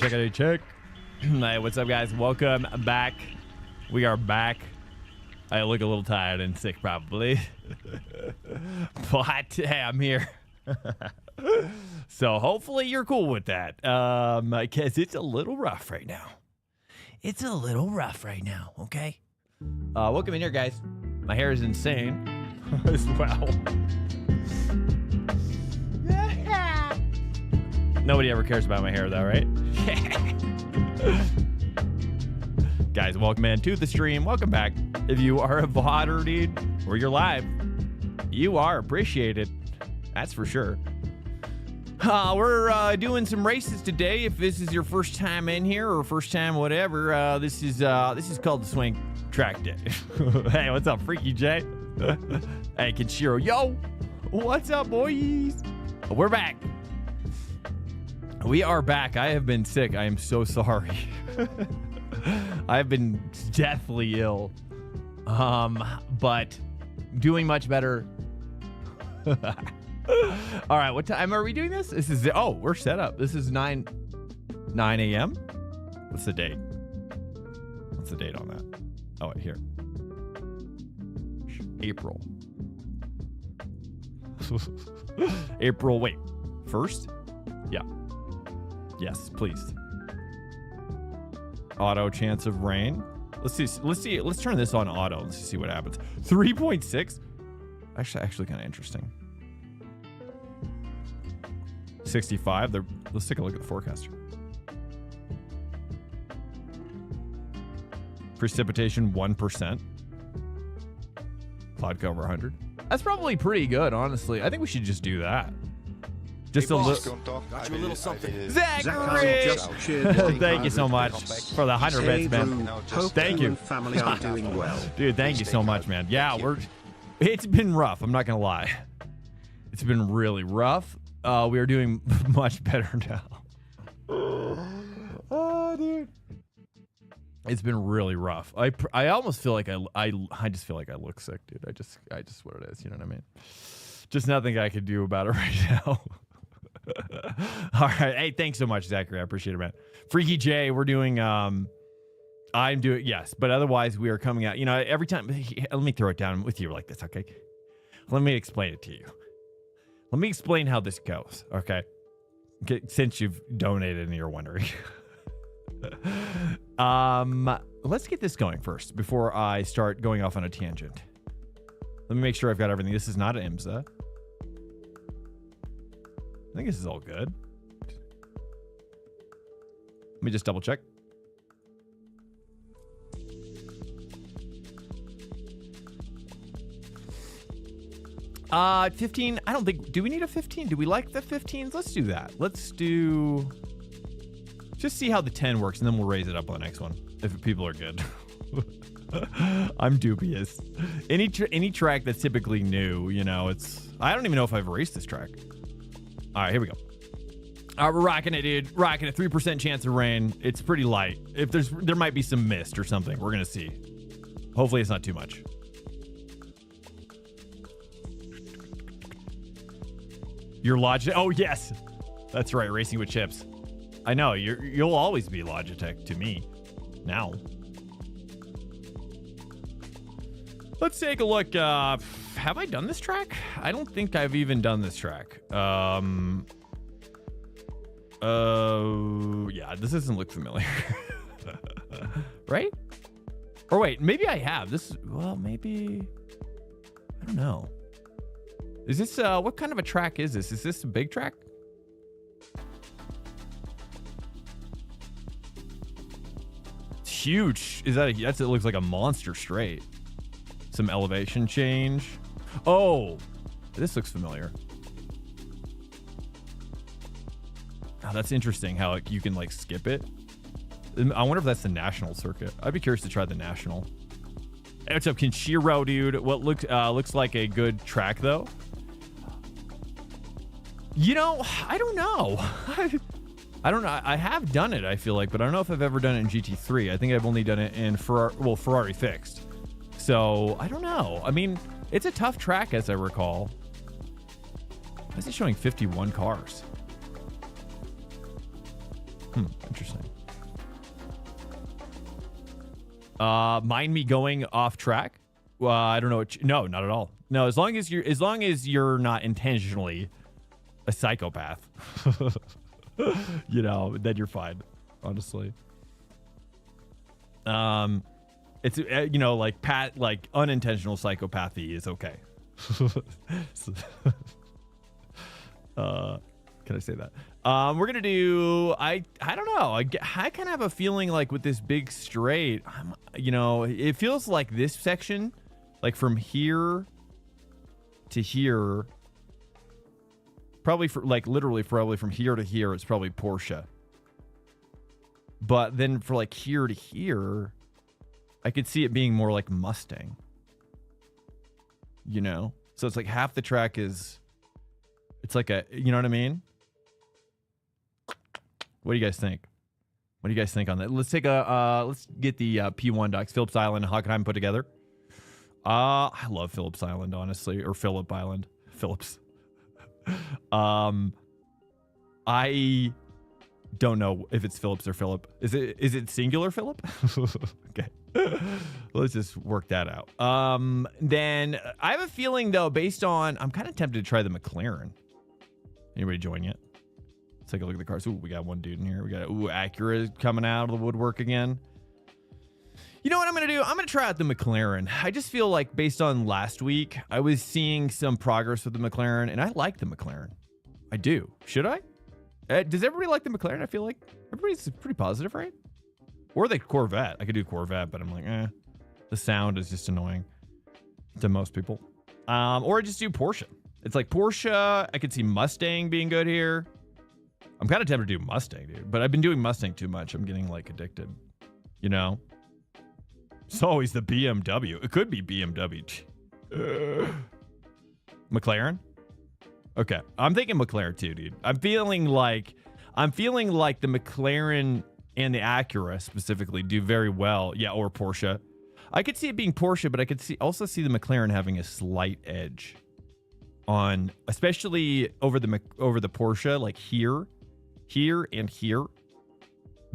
check. Hey, what's up, guys? Welcome back. We are back. I look a little tired and sick, probably. But hey, I'm here. So hopefully you're cool with that. Because it's a little rough right now. It's a little rough right now, okay? Welcome in here, guys. My hair is insane as well. Nobody ever cares about my hair, though, right? Guys, welcome in to the stream. Welcome back. If you are a VOD dude, or you're live, you are appreciated. That's for sure. We're doing some races today. If this is your first time in here or first time whatever, this is called the Swank Trackday. Hey, what's up, Freaky J? Hey, Kenshiro, yo, what's up, boys? We're back. We are back. I have been sick. I am so sorry. I have been deathly ill, but doing much better. All right, what time are we doing this? This is, oh, we're set up. This is 9 a.m. What's the date? What's the date on that? Oh, wait, here. April. April, wait, 1st? Yeah. Yes, please. Auto chance of rain. Let's see. Let's turn this on auto. Let's see what happens. 3.6. Actually kind of interesting. 65. Let's take a look at the forecaster. Precipitation 1%. Cloud cover 100. That's probably pretty good, honestly. I think we should just do that. Just a little. Got you a little something. Zachary! Thank you so much for the 100 bits, man. Thank you. Family are doing well. Dude, thank you so much, man. Yeah, it's been rough. I'm not going to lie. It's been really rough. We are doing much better now. Oh, dude. It's been really rough. I almost feel like I just feel like I look sick, dude. I just what it is, you know what I mean? Just nothing I could do about it right now. All right. Hey, thanks so much, Zachary. I appreciate it, man. Freaky J, we're doing, I'm doing, yes, but otherwise we are coming out, you know, every time, let me throw it down with you like this, okay? Let me explain it to you. Let me explain how this goes, okay? Since you've donated and you're wondering. Let's get this going first before I start going off on a tangent. Let me make sure I've got everything. This is not an IMSA. I think this is all good. Let me just double check. Uh, 15. I don't think. Do we need a 15? Do we like the 15s? Let's do that. Let's do. Just see how the 10 works, and then we'll raise it up on the next one if people are good. I'm dubious. Any track that's typically new, you know, it's. I don't even know if I've raced this track. All right, here we go. All right, we're rocking it, dude. Rocking it. 3% chance of rain. It's pretty light. If there might be some mist or something. We're gonna see. Hopefully, it's not too much. Your Logitech. Oh yes, that's right. Racing with chips. I know you'll always be Logitech to me. Now. Let's take a look. Have I done this track? I don't think I've even done this track. Yeah, this doesn't look familiar. Right? Or wait, maybe I have. Well, maybe. I don't know. Is this, what kind of a track is this? Is this a big track? It's huge. It looks like a monster straight. Some elevation change. Oh, this looks familiar. Oh, that's interesting how you can like skip it. I wonder if that's the national circuit. I'd be curious to try the national. Hey, what's up, Kenshiro, dude? What looks like a good track though? You know, I don't know. I don't know. I have done it, I feel like, but I don't know if I've ever done it in GT3. I think I've only done it in Ferrari Fixed. So I don't know. I mean, it's a tough track as I recall. Why is it showing 51 cars? Interesting. Mind me going off track? Well, I don't know. No, not at all. No, as long as you're not intentionally a psychopath, you know, then you're fine. Honestly, it's you know, like unintentional psychopathy is okay. Can I say that? We're gonna do. I don't know. I kind of have a feeling like with this big straight, you know, it feels like this section, like from here to here, probably literally from here to here, it's probably Porsche. But then for like here to here, I could see it being more like Mustang. You know, so it's like half the track is. It's like you know what I mean? What do you guys think? What do you guys think on that? Let's take let's get the P1 docs, Phillips Island, Hockenheim put together. I love Phillips Island, honestly, or Phillip Island. Phillips. I don't know if it's Phillips or Philip. Is it singular Philip? Okay. Let's just work that out. Then I have a feeling though, based on, I'm kind of tempted to try the McLaren. Anybody join yet? Let's take a look at the cars. Ooh, we got one dude in here. We got Acura coming out of the woodwork again. You know what I'm going to do? I'm going to try out the McLaren. I just feel like based on last week, I was seeing some progress with the McLaren, and I like the McLaren. I do. Should I? Does everybody like the McLaren? I feel like everybody's pretty positive, right? Or the Corvette. I could do Corvette, but I'm like, the sound is just annoying to most people. Or I just do Porsche. It's like Porsche. I could see Mustang being good here. I'm kind of tempted to do Mustang, dude. But I've been doing Mustang too much. I'm getting like addicted. You know? It's always the BMW. It could be BMW. McLaren? Okay. I'm thinking McLaren too, dude. I'm feeling like the McLaren and the Acura specifically do very well. Yeah, or Porsche. I could see it being Porsche, but I could also see the McLaren having a slight edge on, especially over the Porsche, like here and here.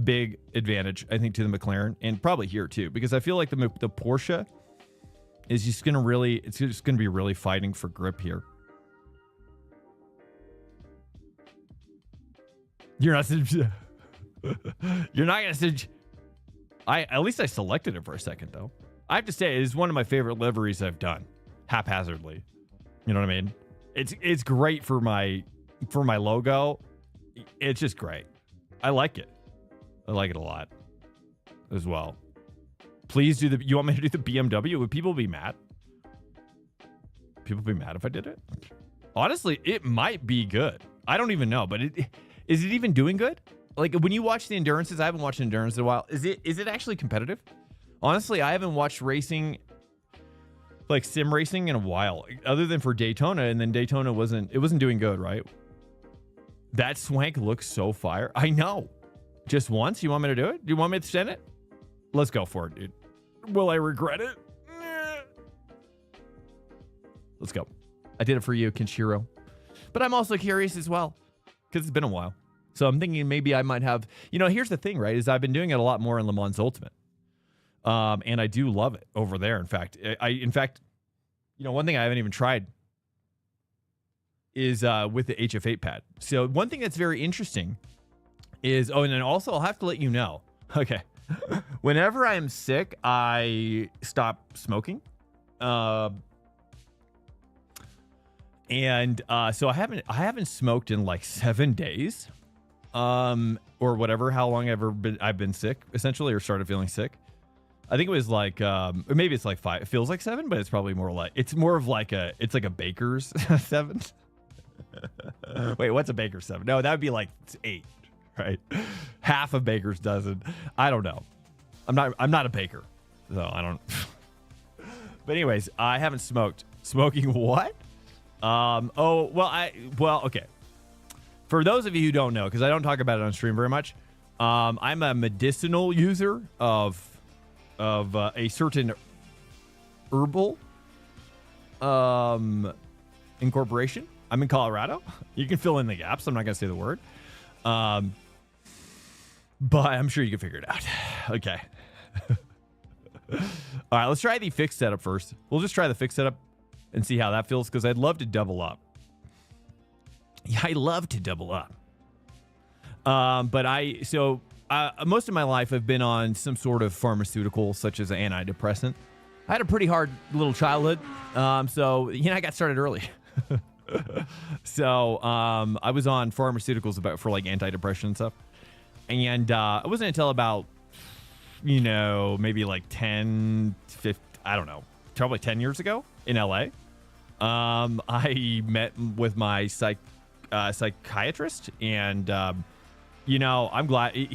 Big advantage, I think, to the McLaren, and probably here too, because I feel like the Porsche is just gonna be really fighting for grip here. You're not gonna. At least I selected it for a second though. I have to say, it is one of my favorite liveries I've done, haphazardly. You know what I mean? It's great for my logo. It's just great. I like it. I like it a lot as well. Please you want me to do the BMW? Would people be mad? People be mad if I did it? Honestly, it might be good. I don't even know, but is it even doing good? Like when you watch the endurances, I haven't watched endurance in a while. Is it actually competitive? Honestly, I haven't watched racing, like sim racing, in a while, other than for Daytona, and then Daytona wasn't doing good, right? That Swank looks so fire. I know. Just once? You want me to do it? Do you want me to send it? Let's go for it, dude. Will I regret it? Let's go. I did it for you, Kenshiro. But I'm also curious as well, because it's been a while. So I'm thinking maybe I might have, here's the thing, right? Is I've been doing it a lot more in Le Mans Ultimate. And I do love it over there. In fact, one thing I haven't even tried is with the HF8 pad. So one thing that's very interesting is, and then also I'll have to let you know. Okay. Whenever I am sick, I stop smoking. So I haven't smoked in like 7 days. Or whatever, how long I've been sick, essentially, or started feeling sick. I think it was like, maybe it's like 5. It feels like 7, but it's probably more like, it's more of like it's like a baker's 7. Wait, what's a baker's 7? No, that would be like 8, right? Half a baker's dozen. I don't know. I'm not a baker, so I don't. But anyways, I haven't smoked. Smoking what? Okay. For those of you who don't know, because I don't talk about it on stream very much, I'm a medicinal user of a certain herbal incorporation. I'm in Colorado. You can fill in the gaps. I'm not going to say the word. But I'm sure you can figure it out. Okay. All right, let's try the fixed setup first. We'll just try the fixed setup and see how that feels, because I'd love to double up. Yeah, I love to double up. But most of my life I've been on some sort of pharmaceutical, such as an antidepressant. I had a pretty hard little childhood, so I got started early. So I was on pharmaceuticals for like antidepressant and stuff, and it wasn't until about maybe like 10, 15, I don't know, probably 10 years ago in LA. I met with my psychiatrist, and I'm glad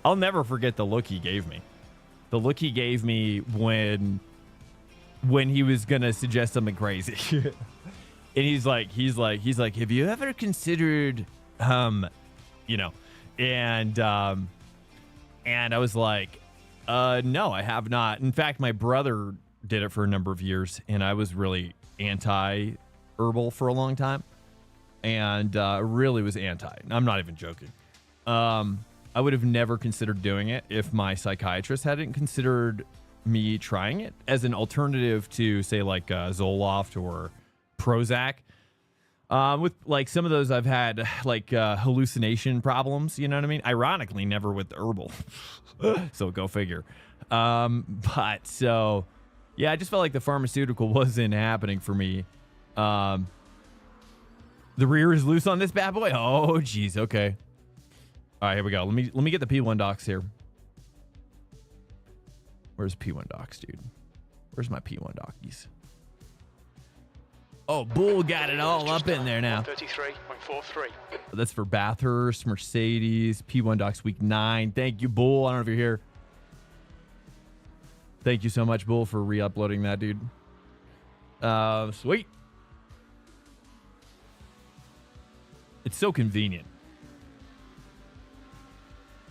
I'll never forget the look he gave me. The look he gave me when he was gonna suggest something crazy. And he's like, have you ever considered, and I was like, no, I have not. In fact, my brother did it for a number of years, and I was really anti-herbal for a long time, and really was anti. I'm not even joking. I would have never considered doing it if my psychiatrist hadn't considered me trying it as an alternative to, say, like Zoloft or Prozac. With like some of those, I've had like hallucination problems. You know what I mean? Ironically, never with the herbal. So go figure. But so, yeah, I just felt like the pharmaceutical wasn't happening for me. The rear is loose on this bad boy. Oh, geez. Okay. All right, here we go. Let me get the P1 docs here. Where's P1 docs, dude? Where's my P1 dockies? Oh, Bull got it all up in there now. 33.43. That's for Bathurst, Mercedes, P1 docs week 9. Thank you, Bull. I don't know if you're here. Thank you so much, Bull, for re-uploading that, dude. Sweet. It's so convenient.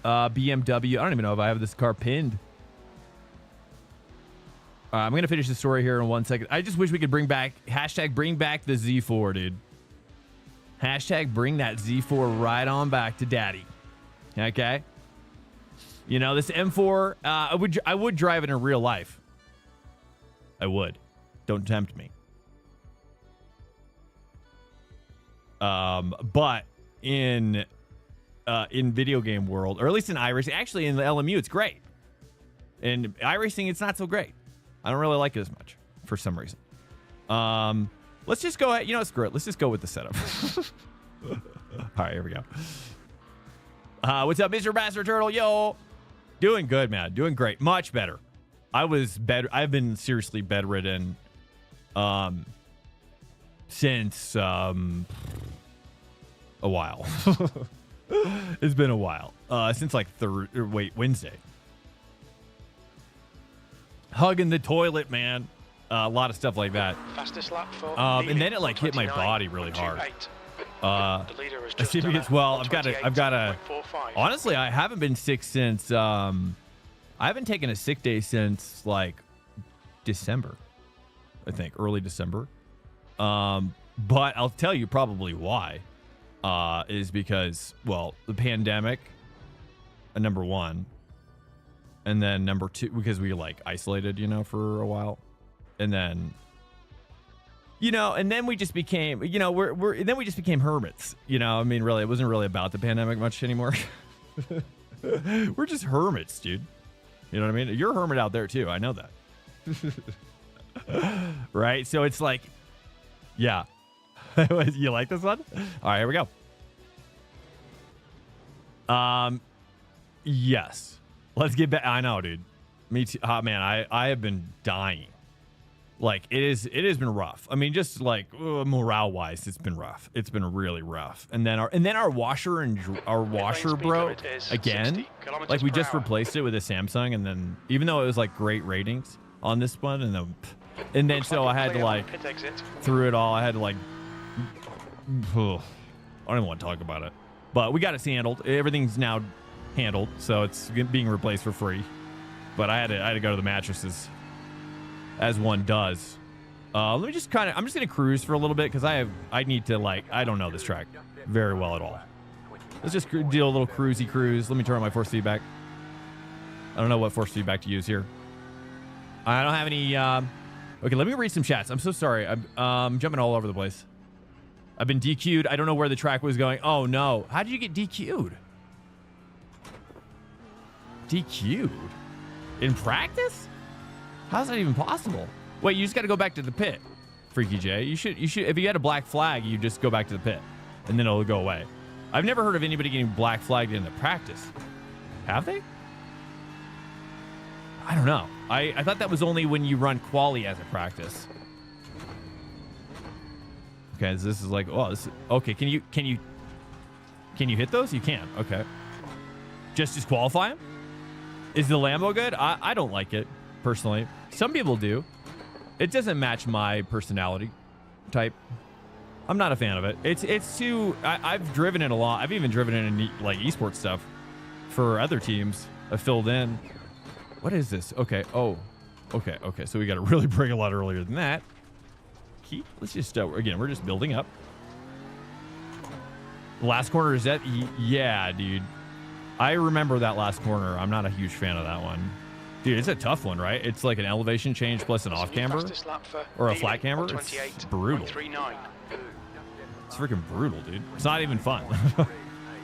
BMW. I don't even know if I have this car pinned. I'm going to finish the story here in 1 second. I just wish we could bring back the Z4, dude. Hashtag bring that Z4 right on back to daddy. Okay? This M4, I would drive it in real life. I would. Don't tempt me. But in video game world, or at least in iRacing, actually in the LMU, it's great. In iRacing, it's not so great. I don't really like it as much for some reason. Let's just go ahead. Screw it. Let's just go with the setup. All right, here we go. What's up, Mr. Bastard Turtle? Yo. Doing good, man. Doing great. Much better. I've been seriously bedridden since a while. It's been a while. Since like Wednesday. Hugging the toilet, man. A lot of stuff like that. Fastest lap for and then it like hit my body really hard. I see if it gets well. I've got to. Honestly, I haven't been sick since. I haven't taken a sick day since like December. I think early December. But I'll tell you probably why. Is because the pandemic. Number one. And then number two, because we like isolated, for a while. And then, and then we just became, then we just became hermits. Really, it wasn't really about the pandemic much anymore. We're just hermits, dude. You know what I mean? You're a hermit out there too. I know that. Right? So it's like, yeah. You like this one? All right, here we go. Yes. Let's get back. I know, dude. Me too. Oh, man, I have been dying. Like, it has been rough. I mean, just like morale-wise, it's been rough. It's been really rough. And then our washer broke again. Like, we just replaced it with a Samsung, and then even though it was like great ratings on this one, and then so I had to like through it all. I had to like. I don't even want to talk about it, but we got it handled. Everything's now handled, so it's being replaced for free. But I had to go to the mattresses, as one does. Let me just I'm just gonna cruise for a little bit because I need to I don't know this track very well at all. Let's just do a little cruise. Let me turn on my force feedback. I don't know what force feedback to use here. I don't have any. Okay, let me read some chats. I'm so sorry. I'm jumping all over the place. I've been DQ'd. I don't know where the track was going. Oh, no. How did you get DQ'd? DQ'd? In practice? How's that even possible? Wait, you just got to go back to the pit, Freaky J. You should. If you had a black flag, you just go back to the pit, and then it'll go away. I've never heard of anybody getting black flagged in the practice. Have they? I don't know. I thought that was only when you run quali as a practice. Okay, so this is like, oh, this is, okay. Can you hit those? You can. Okay. Just disqualify him? Is the Lambo good? I don't like it personally. Some people do. It doesn't match my personality type. I'm not a fan of it. It's too. I've driven it a lot. I've even driven it in like esports stuff for other teams. I filled in. What is this? Okay. Oh. Okay. Okay. So we got to really bring a lot earlier than that. Let's just again. We're just building up. Last corner is that? Yeah, dude. I remember that last corner. I'm not a huge fan of that one. Dude, it's a tough one, right? It's like an elevation change plus an off camber or a flat camber. It's brutal. It's freaking brutal, dude. It's not even fun.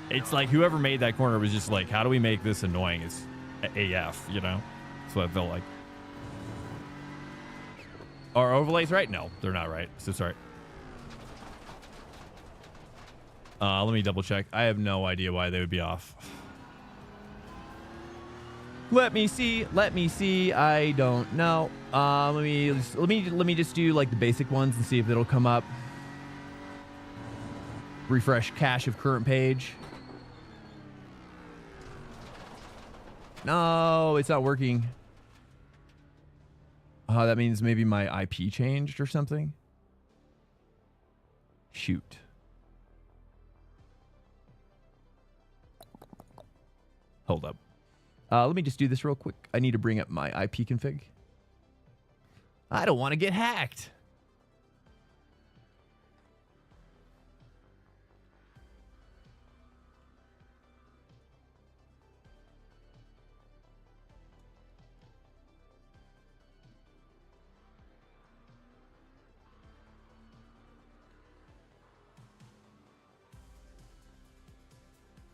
It's like whoever made that corner was just like, how do we make this annoying? It's AF, you know? That's what it felt like. Are overlays right? No, they're not right. So sorry. Let me double check. I have no idea why they would be off. Let me see. Let me see. I don't know. Let me just do like the basic ones and see if it'll come up. Refresh cache of current page. No, it's not working. Oh, that means maybe my IP changed or something. Shoot. Hold up. Let me just do this real quick. I need to bring up my IP config. I don't want to get hacked.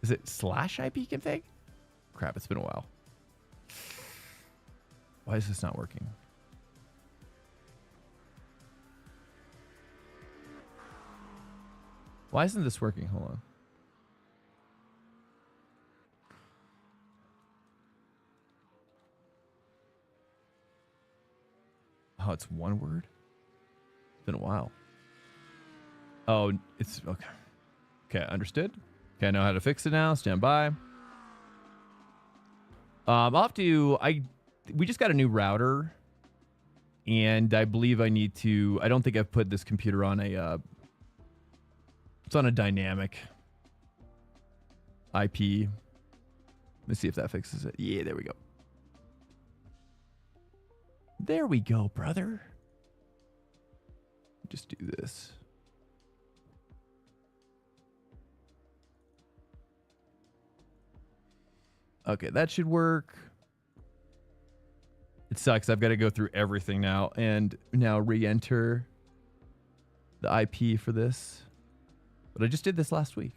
Is it /IP config? Crap, it's been a while. Why is this not working? Why isn't this working? Hold on. Oh, it's one word? It's been a while. Oh, it's okay. Okay, understood. Okay, I know how to fix it now. Stand by. I'll have to. We just got a new router, and I believe I need to. I don't think I've put this computer on a. It's on a dynamic IP. Let's see if that fixes it. Yeah, there we go. There we go, brother. Just do this. Okay, that should work. It sucks. I've got to go through everything now and now re-enter the IP for this. But I just did this last week.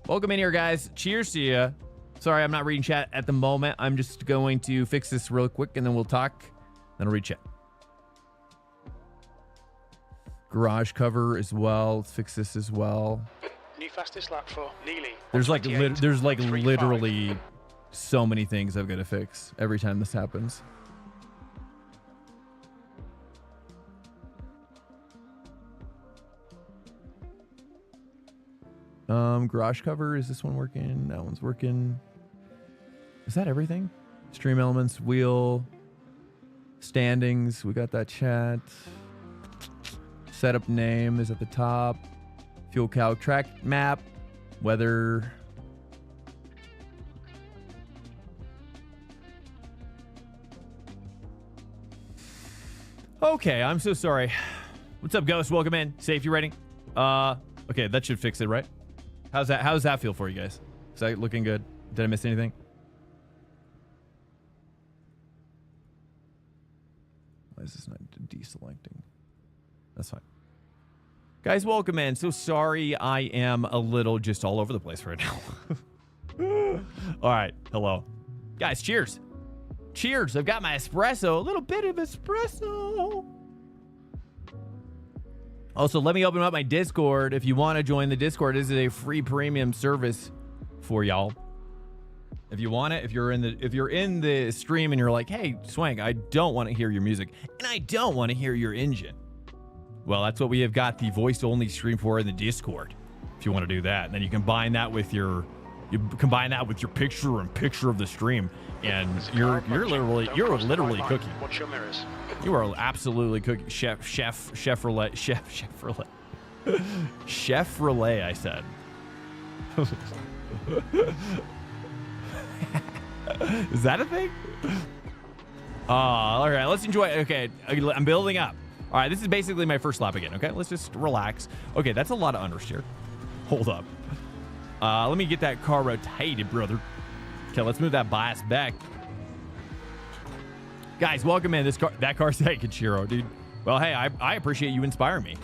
Welcome in here, guys. Cheers to you. Sorry, I'm not reading chat at the moment. I'm just going to fix this real quick and then we'll talk. Then I'll read chat. Garage cover as well. Let's fix this as well. New fastest lap for Neely. There's like literally so many things I've got to fix every time this happens. Garage cover, is this one working? That one's working. Is that everything? Stream elements, wheel, standings, we got that chat. Setup name is at the top. Fuel calc, track map, weather. Okay, I'm so sorry. What's up, Ghost? Welcome in. Safety rating. Okay, that should fix it, right? How's that feel for you guys? Is that looking good? Did I miss anything? Why is this not deselecting? That's fine. Guys, welcome in. So sorry I am a little just all over the place right now. All right. Hello. Guys, cheers. Cheers. I've got my espresso. A little bit of espresso. Also, let me open up my Discord. If you want to join the Discord, this is a free premium service for y'all. If you want it, if you're in the stream and you're like, hey, Swank, I don't want to hear your music and I don't want to hear your engine. Well, that's what we have got the voice-only stream for in the Discord. If you want to do that, and then you combine that with your picture and picture of the stream, and you're literally cooking. Watch your mirrors. You are absolutely cooking. Chef Relay. Chef Relay, I said. Is that a thing? All right, let's enjoy. Okay, I'm building up. All right, this is basically my first lap again, okay? Let's just relax. Okay, that's a lot of understeer. Hold up. Let me get that car rotated, brother. Okay, let's move that bias back. Guys, welcome in. That car's taking Chiro, dude. Well, hey, I appreciate you inspiring me.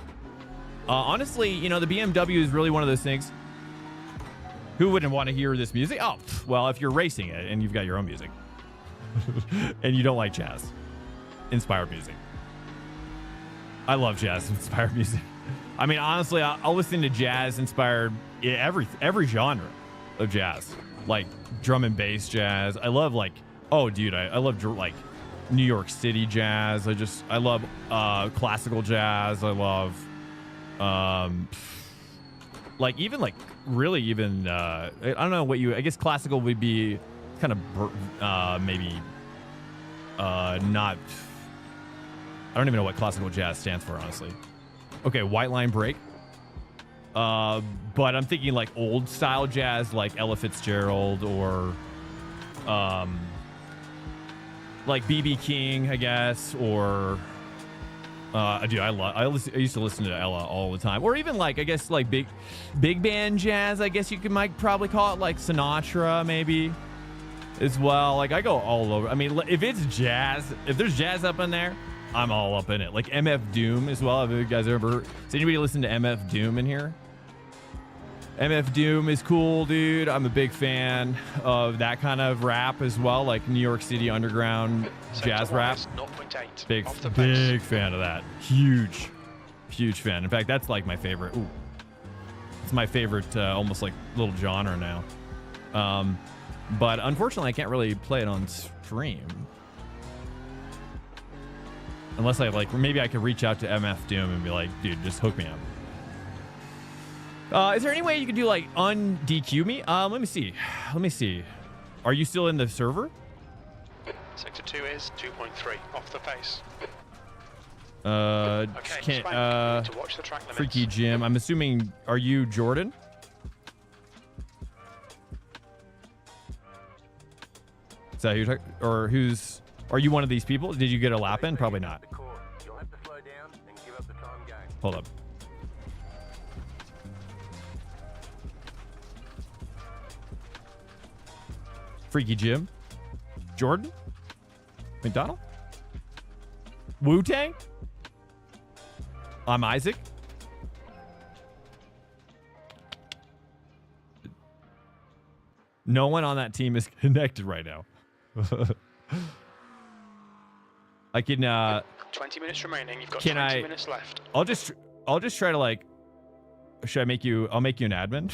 Honestly, you know, the BMW is really one of those things. Who wouldn't want to hear this music? Oh, well, if you're racing it and you've got your own music and you don't like jazz-inspired music. I love jazz-inspired music. I mean, honestly, I'll listen to jazz-inspired every genre of jazz, like drum and bass jazz. I love I love like New York City jazz. I love classical jazz. I love I don't know what I guess classical would be kind of maybe not. I don't even know what classical jazz stands for, honestly. Okay, white line break. But I'm thinking like old style jazz, like Ella Fitzgerald or like B.B. King, I guess, or I used to listen to Ella all the time, or even like I guess like big band jazz. I guess you might probably call it like Sinatra, maybe as well. Like I go all over. I mean, if it's jazz, if there's jazz up in there, I'm all up in it. Like MF Doom as well. Have you guys ever? Does anybody listen to MF Doom in here? MF Doom is cool, dude. I'm a big fan of that kind of rap as well, like New York City underground jazz rap. 0.8. Big fan of that. Huge fan. In fact, that's like my favorite. Ooh, it's my favorite, almost like little genre now. But unfortunately, I can't really play it on stream. Unless maybe I could reach out to MF Doom and be like, dude, just hook me up. Is there any way you could do like un-DQ me? Let me see. Are you still in the server? Sector 2 is 2.3 off the pace. Okay, can't, you need to watch the track limits. Freaky Jim. I'm assuming, are you Jordan? Is that who you're talking, or are you one of these people? Did you get a lap in? Probably not. Hold up. Freaky Jim. Jordan? McDonald? Wu-Tang? I'm Isaac. No one on that team is connected right now. I can 20 minutes remaining. You've got 20 minutes left. I'll just try to like I'll make you an admin.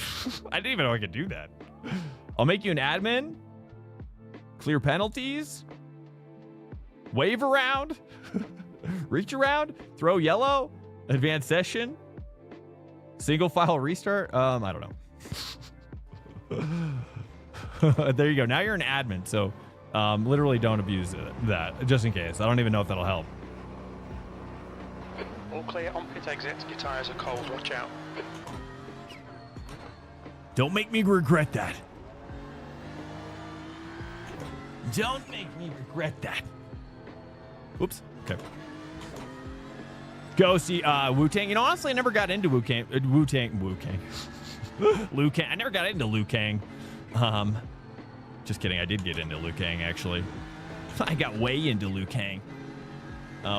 I didn't even know I could do that. I'll make you an admin. Clear penalties. Wave around. Reach around. Throw yellow. Advanced session. Single file restart. I don't know. There you go. Now you're an admin. So literally don't abuse that, just in case. I don't even know if that'll help. All clear on pit exit. Your tires are cold. Watch out. Don't make me regret that. Don't make me regret that. Whoops. Okay. Go see Wu-Tang. You know, honestly, I never got into Wu-Tang. Liu Kang. I never got into Liu Kang. Just kidding. I did get into Liu Kang, actually. I got way into Liu Kang,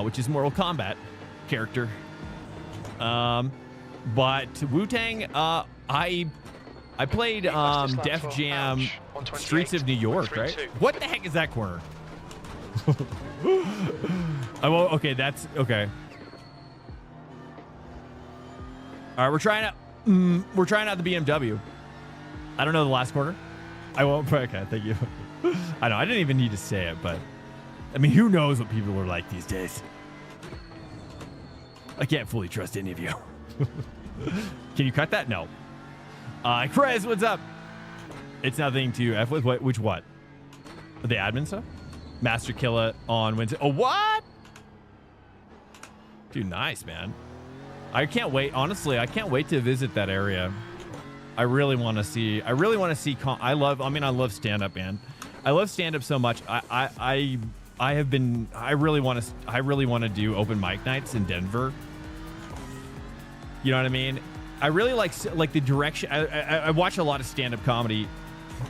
which is Mortal Kombat character. But Wu-Tang, I played Def Jam Streets of New York, right? What the heck is that corner? Okay, that's okay. All right, we're trying out the BMW. I don't know the last corner. I won't. Okay, thank you. I know I didn't even need to say it, but I mean, who knows what people are like these days? I can't fully trust any of you. Can you cut that? No. Chris, what's up? It's nothing to F with. Which what? The admin stuff? Master Killer on Wednesday. Oh, what? Dude, nice, man. I can't wait. Honestly, I can't wait to visit that area. I really want to see. I love stand-up, man. I love stand-up so much. I really want to do open mic nights in Denver. You know what I mean? I really like the direction. I watch a lot of stand-up comedy,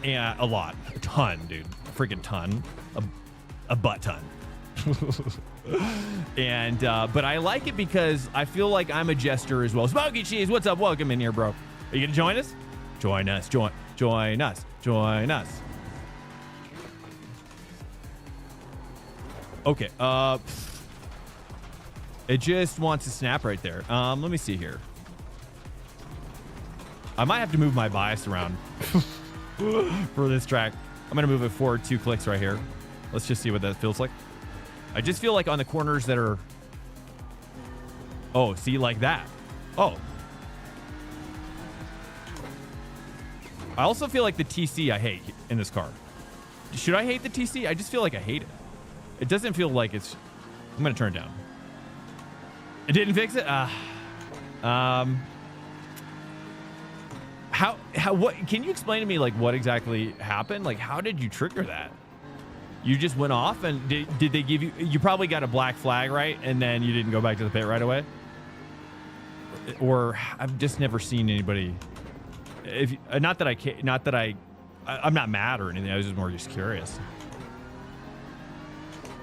and a ton, dude, freaking ton, a butt ton. And but I like it because I feel like I'm a jester as well. Smoky Cheese, what's up? Welcome in here, bro. Are you gonna join us? Join us. Join us. Okay. It just wants to snap right there. Let me see here. I might have to move my bias around for this track. I'm gonna move it forward 2 clicks right here. Let's just see what that feels like. I just feel like on the corners that are... Oh, see, like that. Oh. I also feel like the TC I hate in this car. Should I hate the TC? I just feel like I hate it. It doesn't feel like it's... I'm going to turn it down. It didn't fix it? What? Can you explain to me, like, what exactly happened? Like, how did you trigger that? You just went off, and did they give you... You probably got a black flag, right? And then you didn't go back to the pit right away? Or I've just never seen anybody... I'm not mad or anything. I was just more just curious.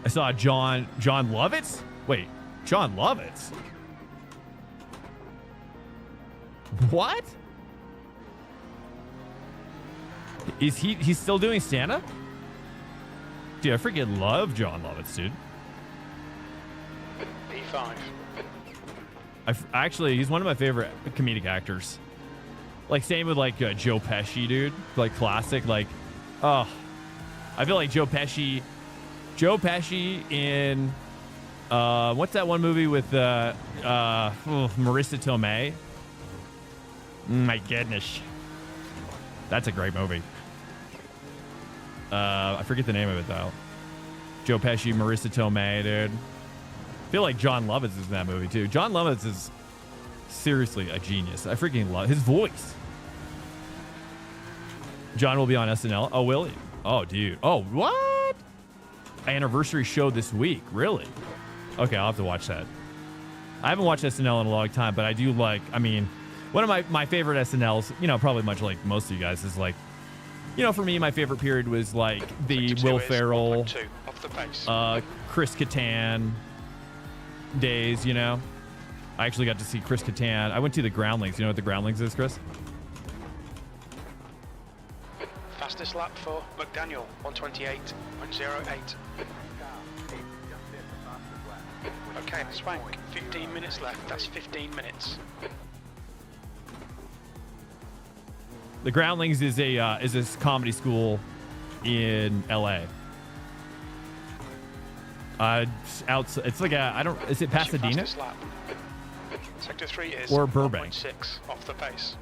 I saw John Lovitz? Wait, John Lovitz? What? Is he's still doing stand-up? Dude, I freaking love John Lovitz, dude. P5. Actually, he's one of my favorite comedic actors. Like, same with, like, Joe Pesci, dude. Like, classic, like, oh. I feel like Joe Pesci in, what's that one movie with, Marissa Tomei? My goodness. That's a great movie. I forget the name of it, though. Joe Pesci, Marissa Tomei, dude. I feel like John Lovitz is in that movie, too. John Lovitz is seriously a genius. I freaking love his voice. John will be on SNL. Oh, will he? Oh, dude. Oh, what? Anniversary show this week. Really? Okay, I'll have to watch that. I haven't watched SNL in a long time, but I do like, I mean, one of my favorite SNLs, you know, probably much like most of you guys, is like, you know, for me, my favorite period was like the Will Ferrell, Chris Kattan days, you know. I actually got to see Chris Kattan. I went to the Groundlings. You know what the Groundlings is, Chris? Fastest lap for McDaniel, 128.08. Okay, Swank, 15 minutes left. That's 15 minutes. The Groundlings is a comedy school in LA. It's like is it Pasadena? Sector 3 is or Burbank. 1.6 off the pace.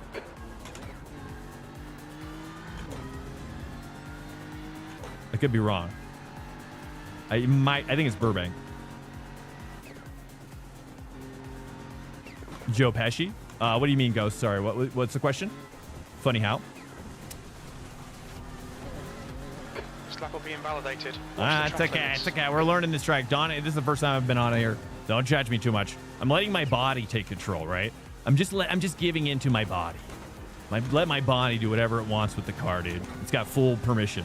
I could be wrong. I think it's Burbank. Joe Pesci? What do you mean, Ghost? Sorry, what's the question? Funny how? Slap will be invalidated. It's okay. It's okay. We're learning this track. Don, this is the first time I've been on here. Don't judge me too much. I'm letting my body take control, right? I'm just giving into my body. Let my body do whatever it wants with the car, dude. It's got full permission.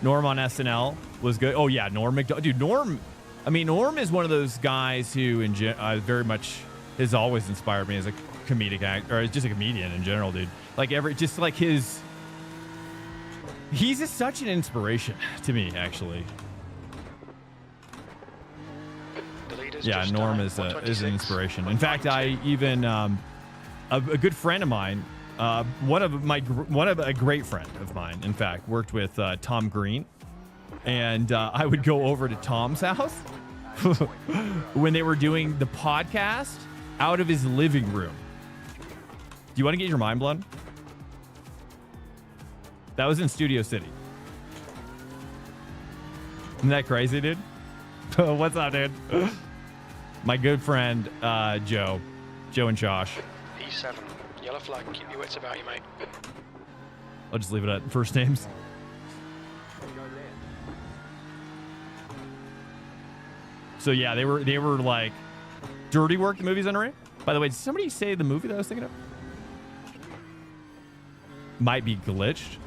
Norm on SNL was good. Oh yeah, Norm Macdonald. Dude, Norm. I mean, Norm is one of those guys who, very much, has always inspired me as a comedic actor, or just a comedian in general, dude. Like he's just such an inspiration to me, actually. Yeah, Norm is an inspiration. In fact, I even a good friend of mine, one of a great friend of mine, in fact, worked with Tom Green, and I would go over to Tom's house when they were doing the podcast out of his living room. Do you want to get your mind blown? That was in Studio City. Isn't that crazy, dude? What's up, dude? My good friend, Joe and Josh. E7, yellow flag, keep your wits about you, mate. I'll just leave it at first names. So yeah, they were like, Dirty Work, the movie's underrated. By the way, did somebody say the movie that I was thinking of might be glitched?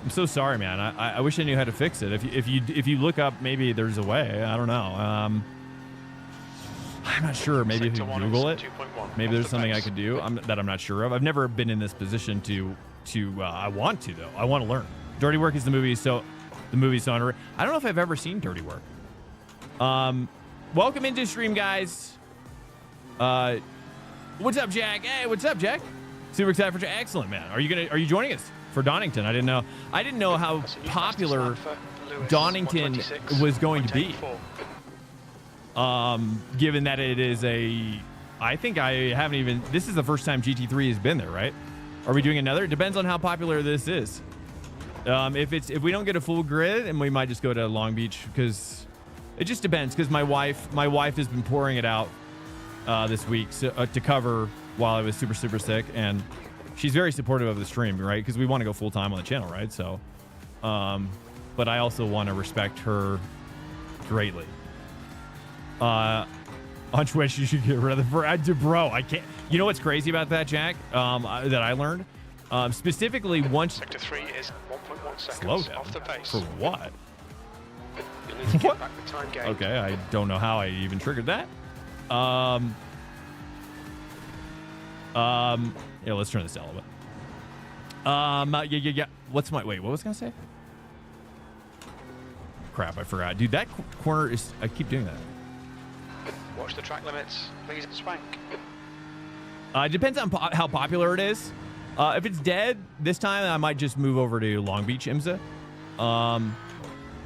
I'm so sorry, man. I wish I knew how to fix it. If you look up, maybe there's a way. I don't know. I'm not sure. Maybe if you Google it, maybe there's something I could do that I'm not sure of. I've never been in this position to I want to, though. I want to learn. Dirty Work is the movie, so underrated. I don't know if I've ever seen Dirty Work. Welcome into stream, guys. What's up, Jack? Hey, what's up, Jack? Super excited for Jack. Excellent, man. Are you joining us for Donington? I didn't know how popular Donington was going to be. Given that it is I think I haven't even, this is the first time GT3 has been there, right? Are we doing another? It depends on how popular this is. If we don't get a full grid, and we might just go to Long Beach, because it just depends, because my wife has been pouring it out this week to cover while I was super, super sick, and she's very supportive of the stream, right? Because we want to go full time on the channel, right? So, but I also want to respect her greatly. On Twitch, you should get rid of the bro. I can't. You know what's crazy about that, Jack? That I learned specifically once. Sector 3 is 1.1 seconds slow down. Off the pace. For what? You'll need to get back the time gain. Okay, I don't know how I even triggered that. Yeah, let's turn this down a little bit. Yeah. What was I gonna say? Crap, I forgot. Dude, that corner is, I keep doing that. Watch the track limits, please. Swank. It depends on how popular it is. If it's dead this time, I might just move over to Long Beach IMSA.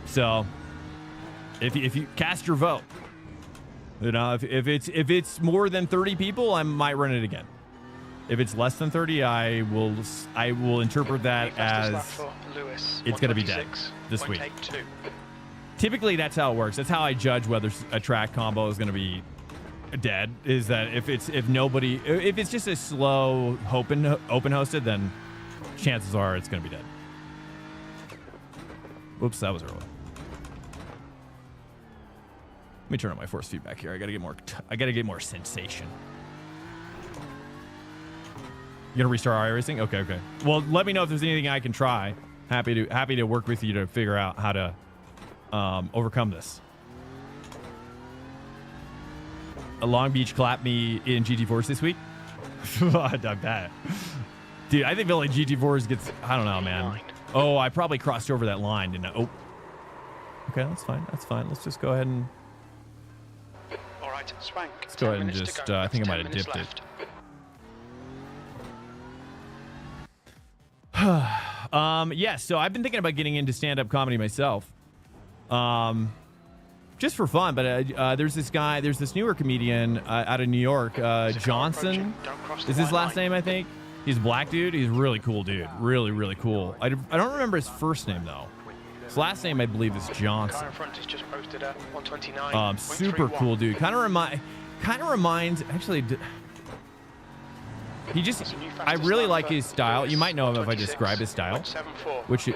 So if you cast your vote, you know, if it's more than 30 people, I might run it again. If it's less than 30, I will interpret that as it's going to be dead this week. Typically, that's how it works. That's how I judge whether a track combo is going to be dead. Is that if it's just a slow open hosted, then chances are it's going to be dead. Whoops, that was early. Let me turn on my force feedback here. I got to get more sensation. You gonna restart iRacing? Okay. Well, let me know if there's anything I can try. Happy to work with you to figure out how to overcome this. A Long Beach clapped me in GT4s this week. I bet. Dude, I think like GT4s gets, I don't know, man. Oh, I probably crossed over that line, didn't I? Oh. Okay, that's fine. Let's just go ahead and... All right, Swank. Let's go ahead and just, I think I might have dipped it. Yeah, so I've been thinking about getting into stand-up comedy myself. Just for fun, but there's this newer comedian out of New York, Johnson is his last name, I think. He's a black dude. He's a really cool dude. Really, really cool. I don't remember his first name, though. His last name, I believe, is Johnson. Super cool dude. Kind of reminds, actually... I really like his style. You might know him if I describe his style. Dude,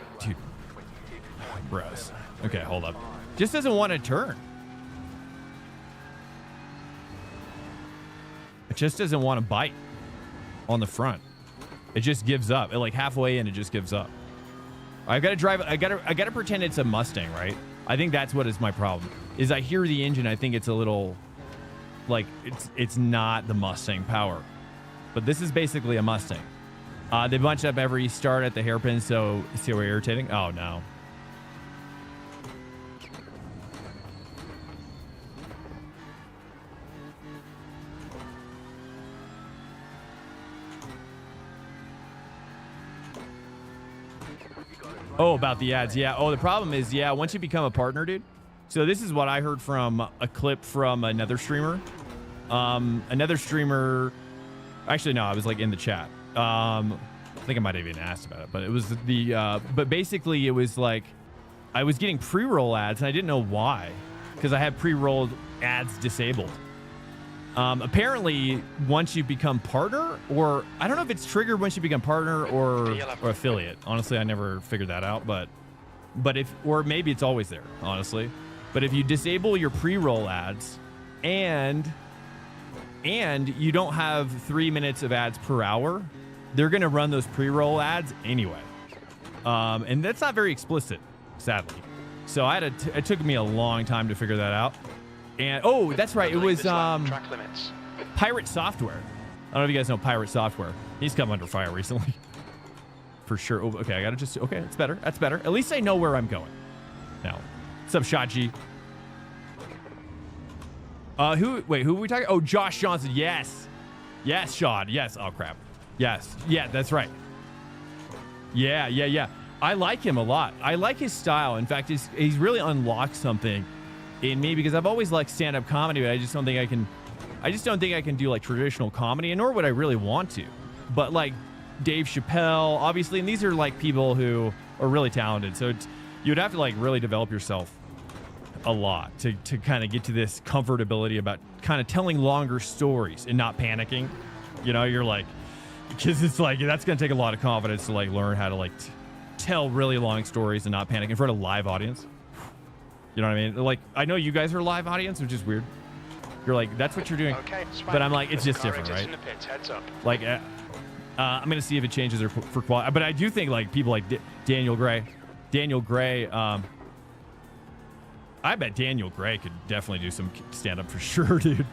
bros. Okay, hold up. Just doesn't want to turn. It just doesn't want to bite on the front. It just gives up. Like halfway in, it just gives up. I gotta drive. I gotta pretend it's a Mustang, right? I think that's what is my problem. Is I hear the engine, I think it's a little, like it's not the Mustang power, but this is basically a Mustang. They bunch up every start at the hairpin, so see how irritating. Oh no. Oh, about the ads. Yeah. Oh, the problem is, yeah, once you become a partner, dude. So this is what I heard from a clip from another streamer. Actually, no, I was like in the chat. I think I might have even asked about it, but it was but basically it was like, I was getting pre-roll ads and I didn't know why, because I had pre-rolled ads disabled. Apparently, once you become partner, or I don't know if it's triggered once you become partner or affiliate. Honestly, I never figured that out, but or maybe it's always there, honestly. But if you disable your pre-roll ads and you don't have 3 minutes of ads per hour, they're going to run those pre-roll ads anyway. And that's not very explicit, sadly. So it took me a long time to figure that out. And oh, that's right. It was track limits. Pirate Software. I don't know if you guys know Pirate Software. He's come under fire recently. For sure. Oh, okay, I gotta just. Okay, that's better. That's better. At least I know where I'm going. Now, what's up, Shaji? Who are we talking? Oh, Josh Johnson. Yes. Yes, Shad. Yes. Oh, crap. Yes. Yeah, that's right. Yeah. I like him a lot. I like his style. In fact, he's really unlocked something in me, because I've always liked stand-up comedy, but I just don't think I can do like traditional comedy, and nor would I really want to. But like Dave Chappelle, obviously, and these are like people who are really talented. So you'd have to like really develop yourself a lot to kind of get to this comfortability about kind of telling longer stories and not panicking. You know, you're like, because it's like, that's going to take a lot of confidence to like learn how to like tell really long stories and not panic in front of a live audience. You know what I mean? Like, I know you guys are a live audience, which is weird. You're like, that's what you're doing. Okay, but I'm like, it's just different, right? In the pits, heads up. Like, I'm going to see if it changes for quality. But I do think, like, people like Daniel Gray. I bet Daniel Gray could definitely do some stand-up for sure, dude.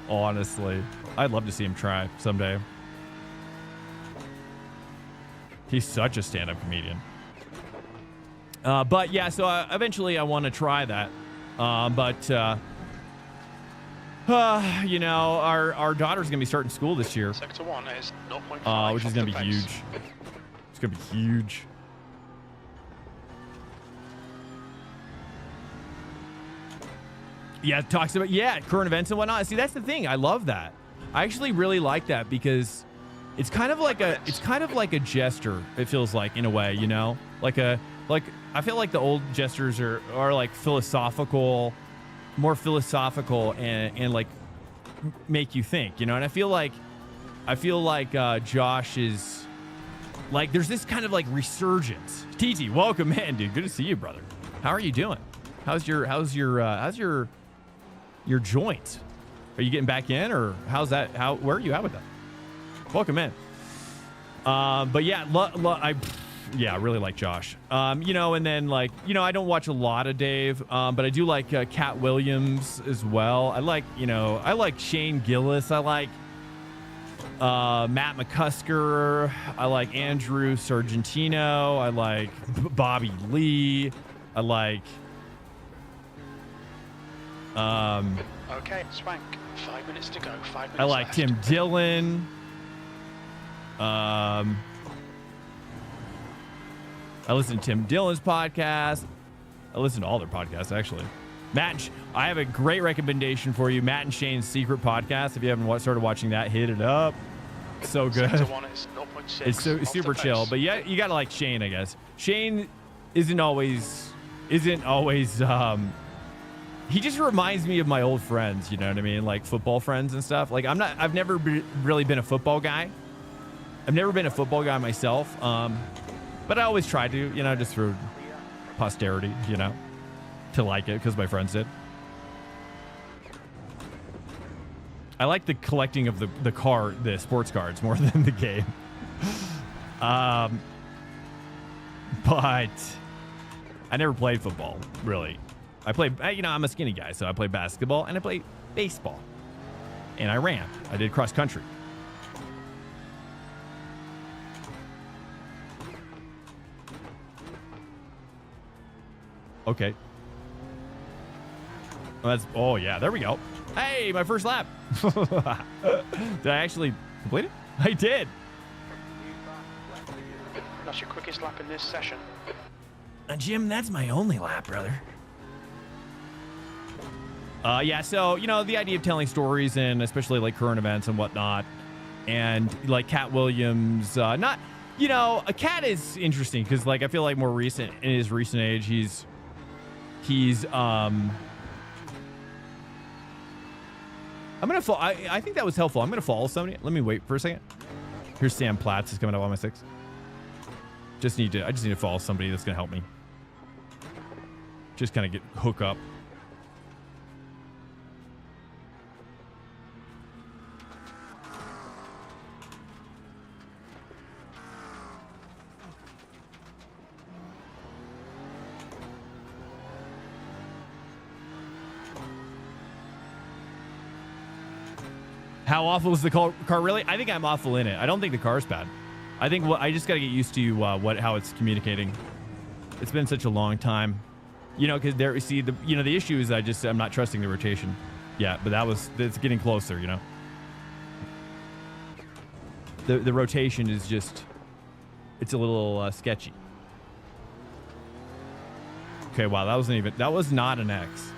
Honestly. I'd love to see him try someday. He's such a stand-up comedian. But yeah, so eventually I want to try that. You know, our daughter's going to be starting school this year. Sector 1 is 0.5. Which is going to be huge. It's going to be huge. Yeah, it talks about, current events and whatnot. See, that's the thing. I love that. I actually really like that, because it's kind of like a jester, it feels like, in a way, you know? I feel like the old jesters are like more philosophical and like make you think, you know? And I feel like Josh is like, there's this kind of like resurgence. TT, welcome in, dude. Good to see you, brother. How are you doing? How's your joints? Are you getting back in, or where are you at with that? Welcome in. But yeah, I really like Josh. You know, and then like, you know, I don't watch a lot of Dave, but I do like Cat Williams as well. I like Shane Gillis. I like Matt McCusker. I like Andrew Sargentino. I like Bobby Lee. I like okay, Swank. 5 minutes to go. 5 minutes. I like left. Tim Dillon. I listen to Tim Dillon's podcast. I listen to all their podcasts, actually. I have a great recommendation for you. Matt and Shane's Secret Podcast. If you haven't started watching that, hit it up. So good. Sector 1 is 0.6. It's super chill. But yeah, you gotta like Shane, I guess. Shane isn't always. He just reminds me of my old friends. You know what I mean? Like football friends and stuff. Like I've never really been a football guy. I've never been a football guy myself. But I always try to, you know, just for posterity, you know, to like it because my friends did. I like the collecting of the sports cards more than the game. But I never played football, really. I played, you know, I'm a skinny guy, so I play basketball and I play baseball. And I ran. I did cross country. Okay. Oh, yeah, there we go. Hey, my first lap. Did I actually complete it? I did. That's your quickest lap in this session. Jim, that's my only lap, brother. Yeah, so, you know, the idea of telling stories and especially like current events and whatnot, and like Cat Williams, not, you know, a Cat is interesting because like I feel like more recent in his recent age, he's I'm gonna follow. I think that was helpful. I'm gonna follow somebody. Let me wait for a second. Here's Sam Platts is coming up on my 6. I just need to follow somebody that's gonna help me. Just kind of hook up. How awful is the car really? I think I'm awful in it. I don't think the car's bad. I think I just got to get used to how it's communicating. It's been such a long time, you know, because the issue is I'm not trusting the rotation. Yeah, but it's getting closer, you know. The rotation is just, it's a little sketchy. Okay, wow, that was not an X.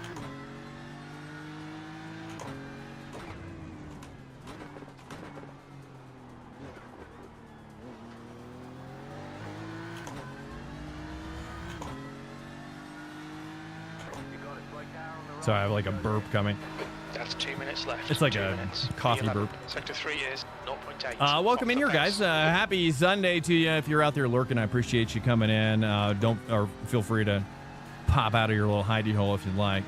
Sorry, I have like a burp coming. That's 2 minutes left. It's like 2 a minutes. coffee P11. burp. Sector 3 is 0.8. Welcome in here, guys. Happy Sunday to you. If you're out there lurking, I appreciate you coming in. Feel free to pop out of your little hidey hole if you'd like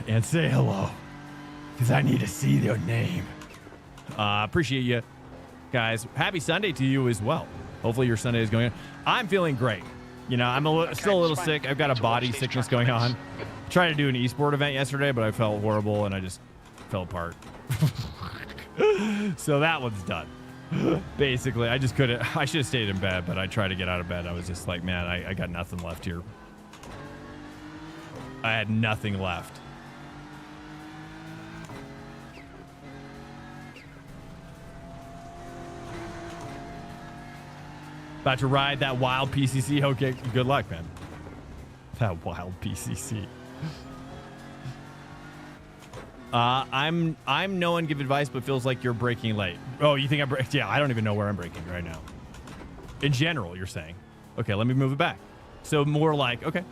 and say hello, because I need to see your name. Appreciate you, guys. Happy Sunday to you as well. Hopefully your Sunday is going on. I'm feeling great. You know, I'm still a little sick. I've got a body sickness going on. Tried to do an esport event yesterday, but I felt horrible and I just fell apart. So that one's done. Basically, I just couldn't. I should have stayed in bed, but I tried to get out of bed. I was just like, man, I got nothing left here. I had nothing left. About to ride that wild PCC. Okay, good luck, man. That wild PCC. I'm no one give advice, but feels like you're braking late. Oh, you think I'm yeah, I don't even know where I'm braking right now. In general, you're saying. Okay, let me move it back. So more like, okay.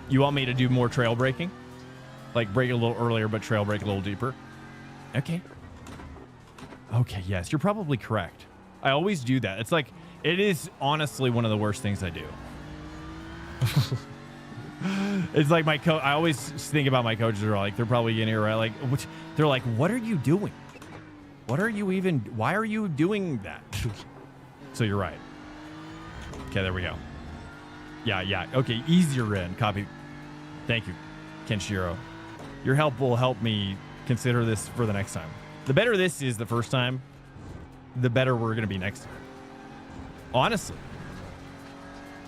You want me to do more trail braking? Like brake a little earlier, but trail brake a little deeper? Okay. Okay, yes, you're probably correct. I always do that. It's like, it is honestly one of the worst things I do. It's like I always think about my coaches are like, they're probably in here, right? Like, they're like, what are you doing? Why are you doing that? So you're right. Okay, there we go. Yeah. Okay, easier in. Copy. Thank you, Kenshiro. Your help will help me consider this for the next time. The better this is the first time, the better we're going to be next time. Honestly.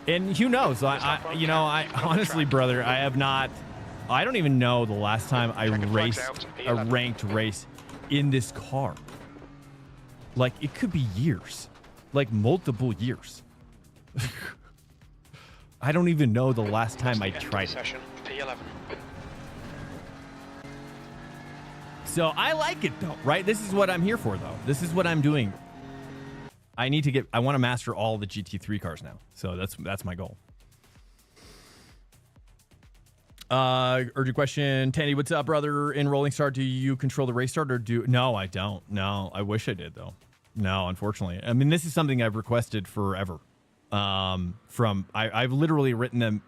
And who knows? I honestly, brother, I don't even know the last time I raced a ranked race in this car. Like, it could be years. Like, multiple years. I don't even know the last time I tried it. P11. So I like it though, right? This is what I'm here for though. This is what I'm doing. I want to master all the GT3 cars now. So that's my goal. Urgent question. Tandy, what's up, brother? In Rolling Start, do you control the race start or no, I don't. No, I wish I did though. No, unfortunately. I mean, this is something I've requested forever. I've literally written them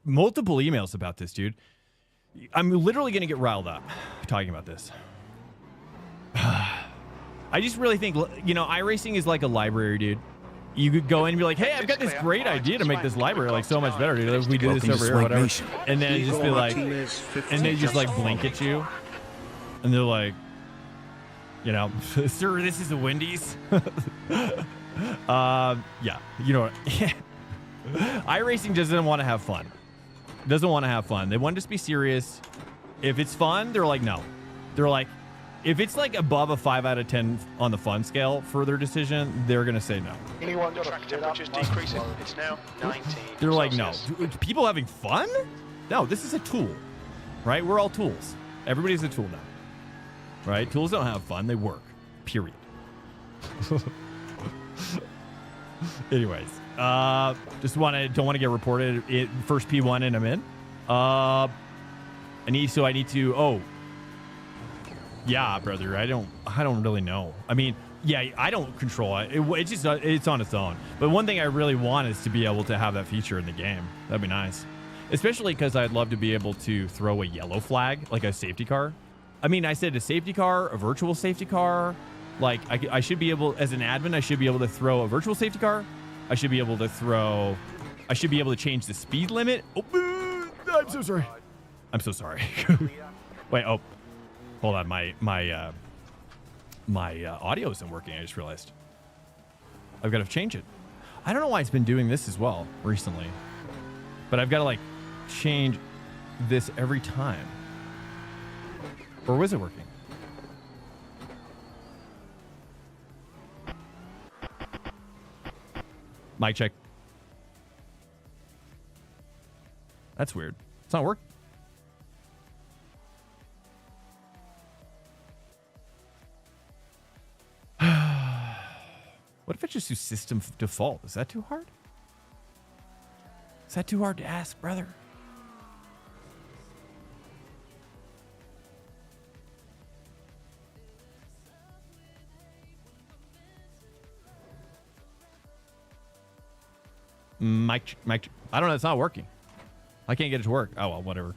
multiple emails about this, dude. I'm literally going to get riled up talking about this. I just really think, you know, iRacing is like a library, dude. You could go in and be like, hey, I've got this great idea to make this library like so much better, dude. We do this over here or whatever. And then it just be like, and they just like blink at you. And they're like, you know, sir, this is a Wendy's. Yeah, you know what? iRacing doesn't want to have fun. Doesn't want to have fun. They want to just be serious. If it's fun, they're like, no. They're like, if it's like above a 5 out of 10 on the fun scale for their decision, they're going to say no. Anyone got track temperature's decreasing. It's now 19. They're like, no. Celsius. People having fun? No, this is a tool, right? We're all tools. Everybody's a tool now, right? Tools don't have fun. They work, period. Anyways, don't want to get reported. First P1 and I'm in. I need to, oh, yeah, brother. I don't really know. I mean, yeah, I don't control it. It's on its own. But one thing I really want is to be able to have that feature in the game. That'd be nice. Especially because I'd love to be able to throw a yellow flag, like a safety car. I mean, I said a safety car, a virtual safety car. Like, I should be able, as an admin, I should be able to throw a virtual safety car. I should be able to change the speed limit. Oh, I'm so sorry. I'm so sorry. Wait, oh. Hold on, my audio isn't working. I just realized. I've got to change it. I don't know why it's been doing this as well recently, but I've got to like change this every time. Or was it working? Mic check. That's weird. It's not working. What if I just do system default? Is that too hard? Is that too hard to ask, brother? Mic. I don't know. It's not working. I can't get it to work. Oh, well, whatever.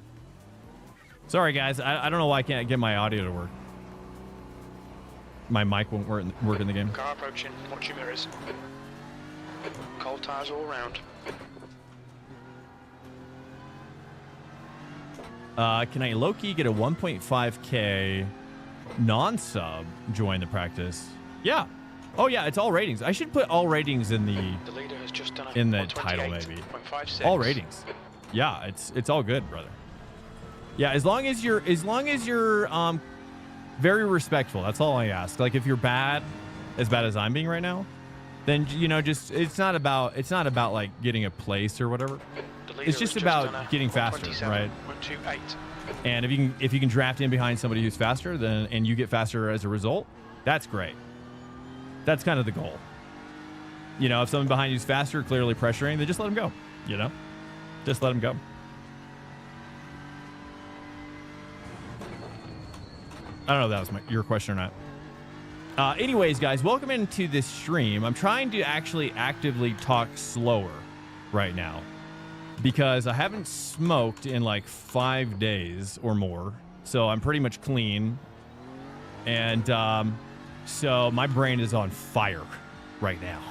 Sorry, guys. I don't know why I can't get my audio to work. My mic won't work in the game. Car approaching. Watch your mirrors. Cold tires all around. Can I low-key get a 1.5K non-sub join the practice? Yeah. Oh, yeah. It's all ratings. I should put all ratings in the leader has just done in the title, maybe. All ratings. Yeah, it's all good, brother. Yeah, as long as you're very respectful. That's all I ask. Like, if you're bad as I'm being right now, then, you know, just it's not about like getting a place or whatever. It's just about getting faster, right? 128. And if you can draft in behind somebody who's faster, then and you get faster as a result, that's great. That's kind of the goal. You know, if someone behind you is faster, clearly pressuring, then just let them go. You know, just let them go. I don't know if that was your question or not. Anyways, guys, welcome into this stream. I'm trying to actually actively talk slower right now because I haven't smoked in like 5 days or more. So I'm pretty much clean. And so my brain is on fire right now.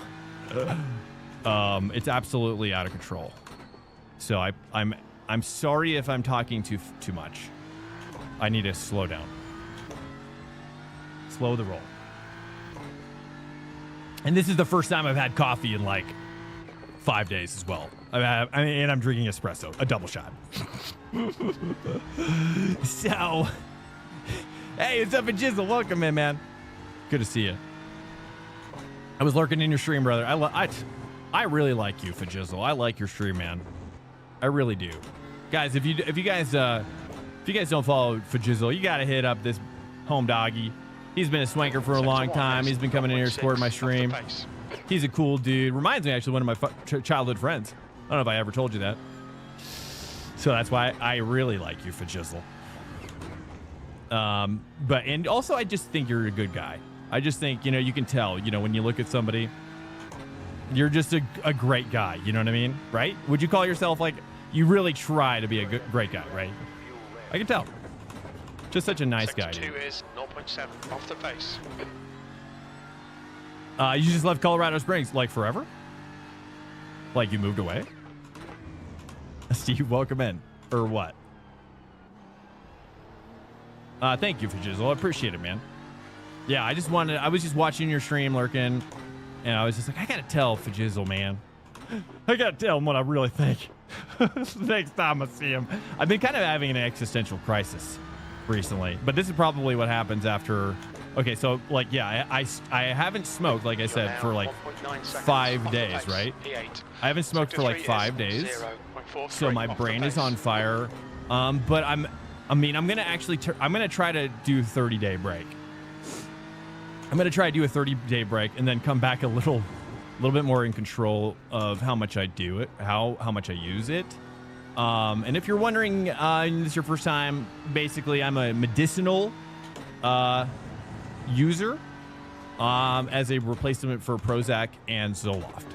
It's absolutely out of control. So I'm sorry if I'm talking too much. I need to slow down. Slow the roll. And this is the first time I've had coffee in like 5 days as well. And I'm drinking espresso, a double shot. So, hey, what's up, Jizzle? Welcome in, man. Good to see you. I was lurking in your stream, brother. I really like you, Fajizzle. I like your stream, man. I really do. Guys, if you guys don't follow Fajizzle, you gotta hit up this home doggy. He's been a swanker for a long time. He's been coming in here supporting my stream. He's a cool dude. Reminds me actually of one of my childhood friends. I don't know if I ever told you that. So that's why I really like you, Fajizzle. And also I just think you're a good guy. I just think, you know, you can tell, you know, when you look at somebody, you're just a great guy. You know what I mean? Right? Would you call yourself like, you really try to be a great guy, right? I can tell. Just such a nice guy. Sector 2 is 0.7 off the pace. You just left Colorado Springs like forever? Like you moved away? Steve, welcome in. Or what? Thank you for Jizzle. I appreciate it, man. Yeah, I was just watching your stream, lurking, and I was just like, I gotta tell Fajizzle, man. I gotta tell him what I really think. Next time I see him. I've been kind of having an existential crisis recently, but this is probably what happens after. Okay, so like, yeah, I haven't smoked, like I said, for like 5 days, right? I haven't smoked for like 5 days, so my brain is on fire. But I'm gonna actually, I'm gonna try to do 30-day break. I'm gonna try to do a 30-day break and then come back a little bit more in control of how much I do it, how much I use it. And if you're wondering, this is your first time, basically I'm a medicinal user as a replacement for Prozac and Zoloft.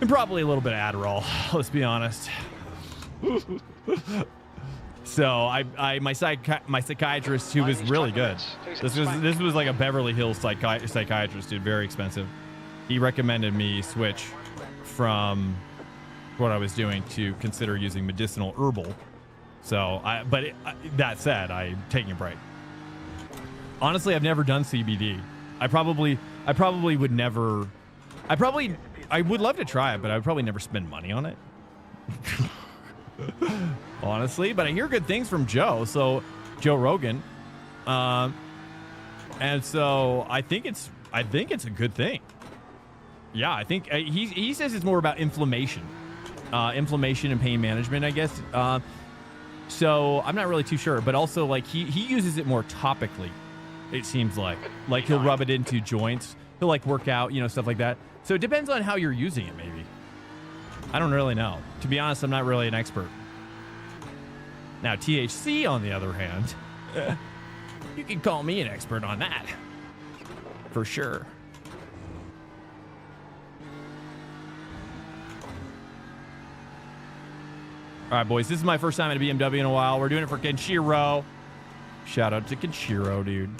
And probably a little bit of Adderall, let's be honest. So my psychiatrist, who was really good. This was like a Beverly Hills psychiatrist, dude, very expensive. He recommended me switch from what I was doing to consider using medicinal herbal. So that said, I'm taking a break. Honestly, I've never done CBD. I probably would never. I would love to try it, but I would probably never spend money on it. Honestly, but I hear good things from Joe Rogan, and so I think it's a good thing. Yeah, I think he says it's more about inflammation and pain management, I guess. So I'm not really too sure, but also like he uses it more topically. It seems like he'll rub it into joints. He'll like work out, stuff like that. So it depends on how you're using it, maybe. I don't really know. To be honest, I'm not really an expert. Now, THC, on the other hand, you can call me an expert on that. For sure. All right, boys, this is my first time at a BMW in a while. We're doing it for Kenshiro. Shout out to Kenshiro, dude.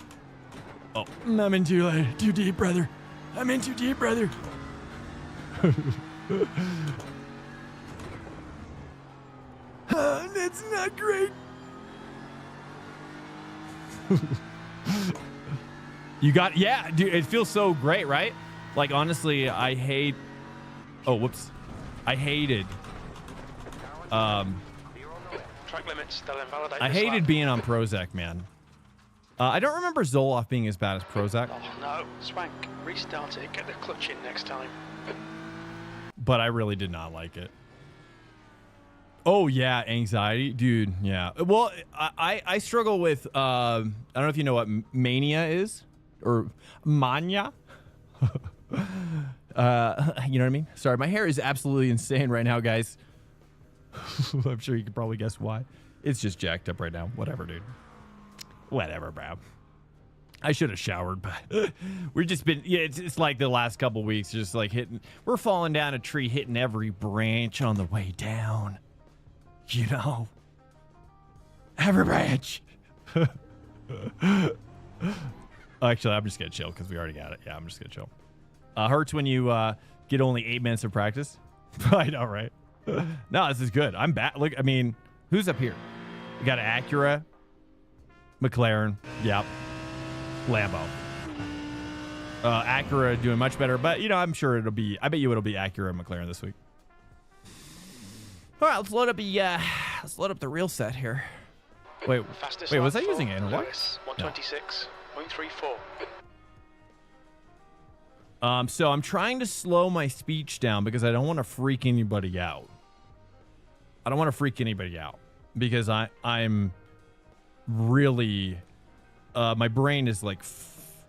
Oh, I'm in too deep, brother. I'm in too deep, brother. That's not great. Yeah, dude, it feels so great, right? Like, honestly, I hated Track limits, they'll invalidate I hated being on Prozac, man. I don't remember Zoloft being as bad as Prozac. Oh no, Swank, restart it, get the clutch in next time. But I really did not like it. Oh yeah, anxiety, dude. Yeah. Well, I struggle with I don't know if you know what mania is or mania. You know what I mean? Sorry, my hair is absolutely insane right now, guys. I'm sure you can probably guess why. It's just jacked up right now. Whatever, dude. Whatever, bro. I should have showered, but we've just been, it's like the last couple weeks, just like we're falling down a tree, hitting every branch on the way down. Every branch. Actually, I'm just going to chill because we already got it. Yeah, I'm just going to chill. Hurts when you get only 8 minutes of practice. I know, right? No, this is good. I'm back. Look, I mean, who's up here? We got an Acura, McLaren. Yep. Lambo. Acura doing much better, but I'm sure I bet you it'll be Acura and McLaren this week. All right, let's load up the real set here. Wait, was I using it? What? 126.34. So I'm trying to slow my speech down because I don't want to freak anybody out. Because I'm really my brain is like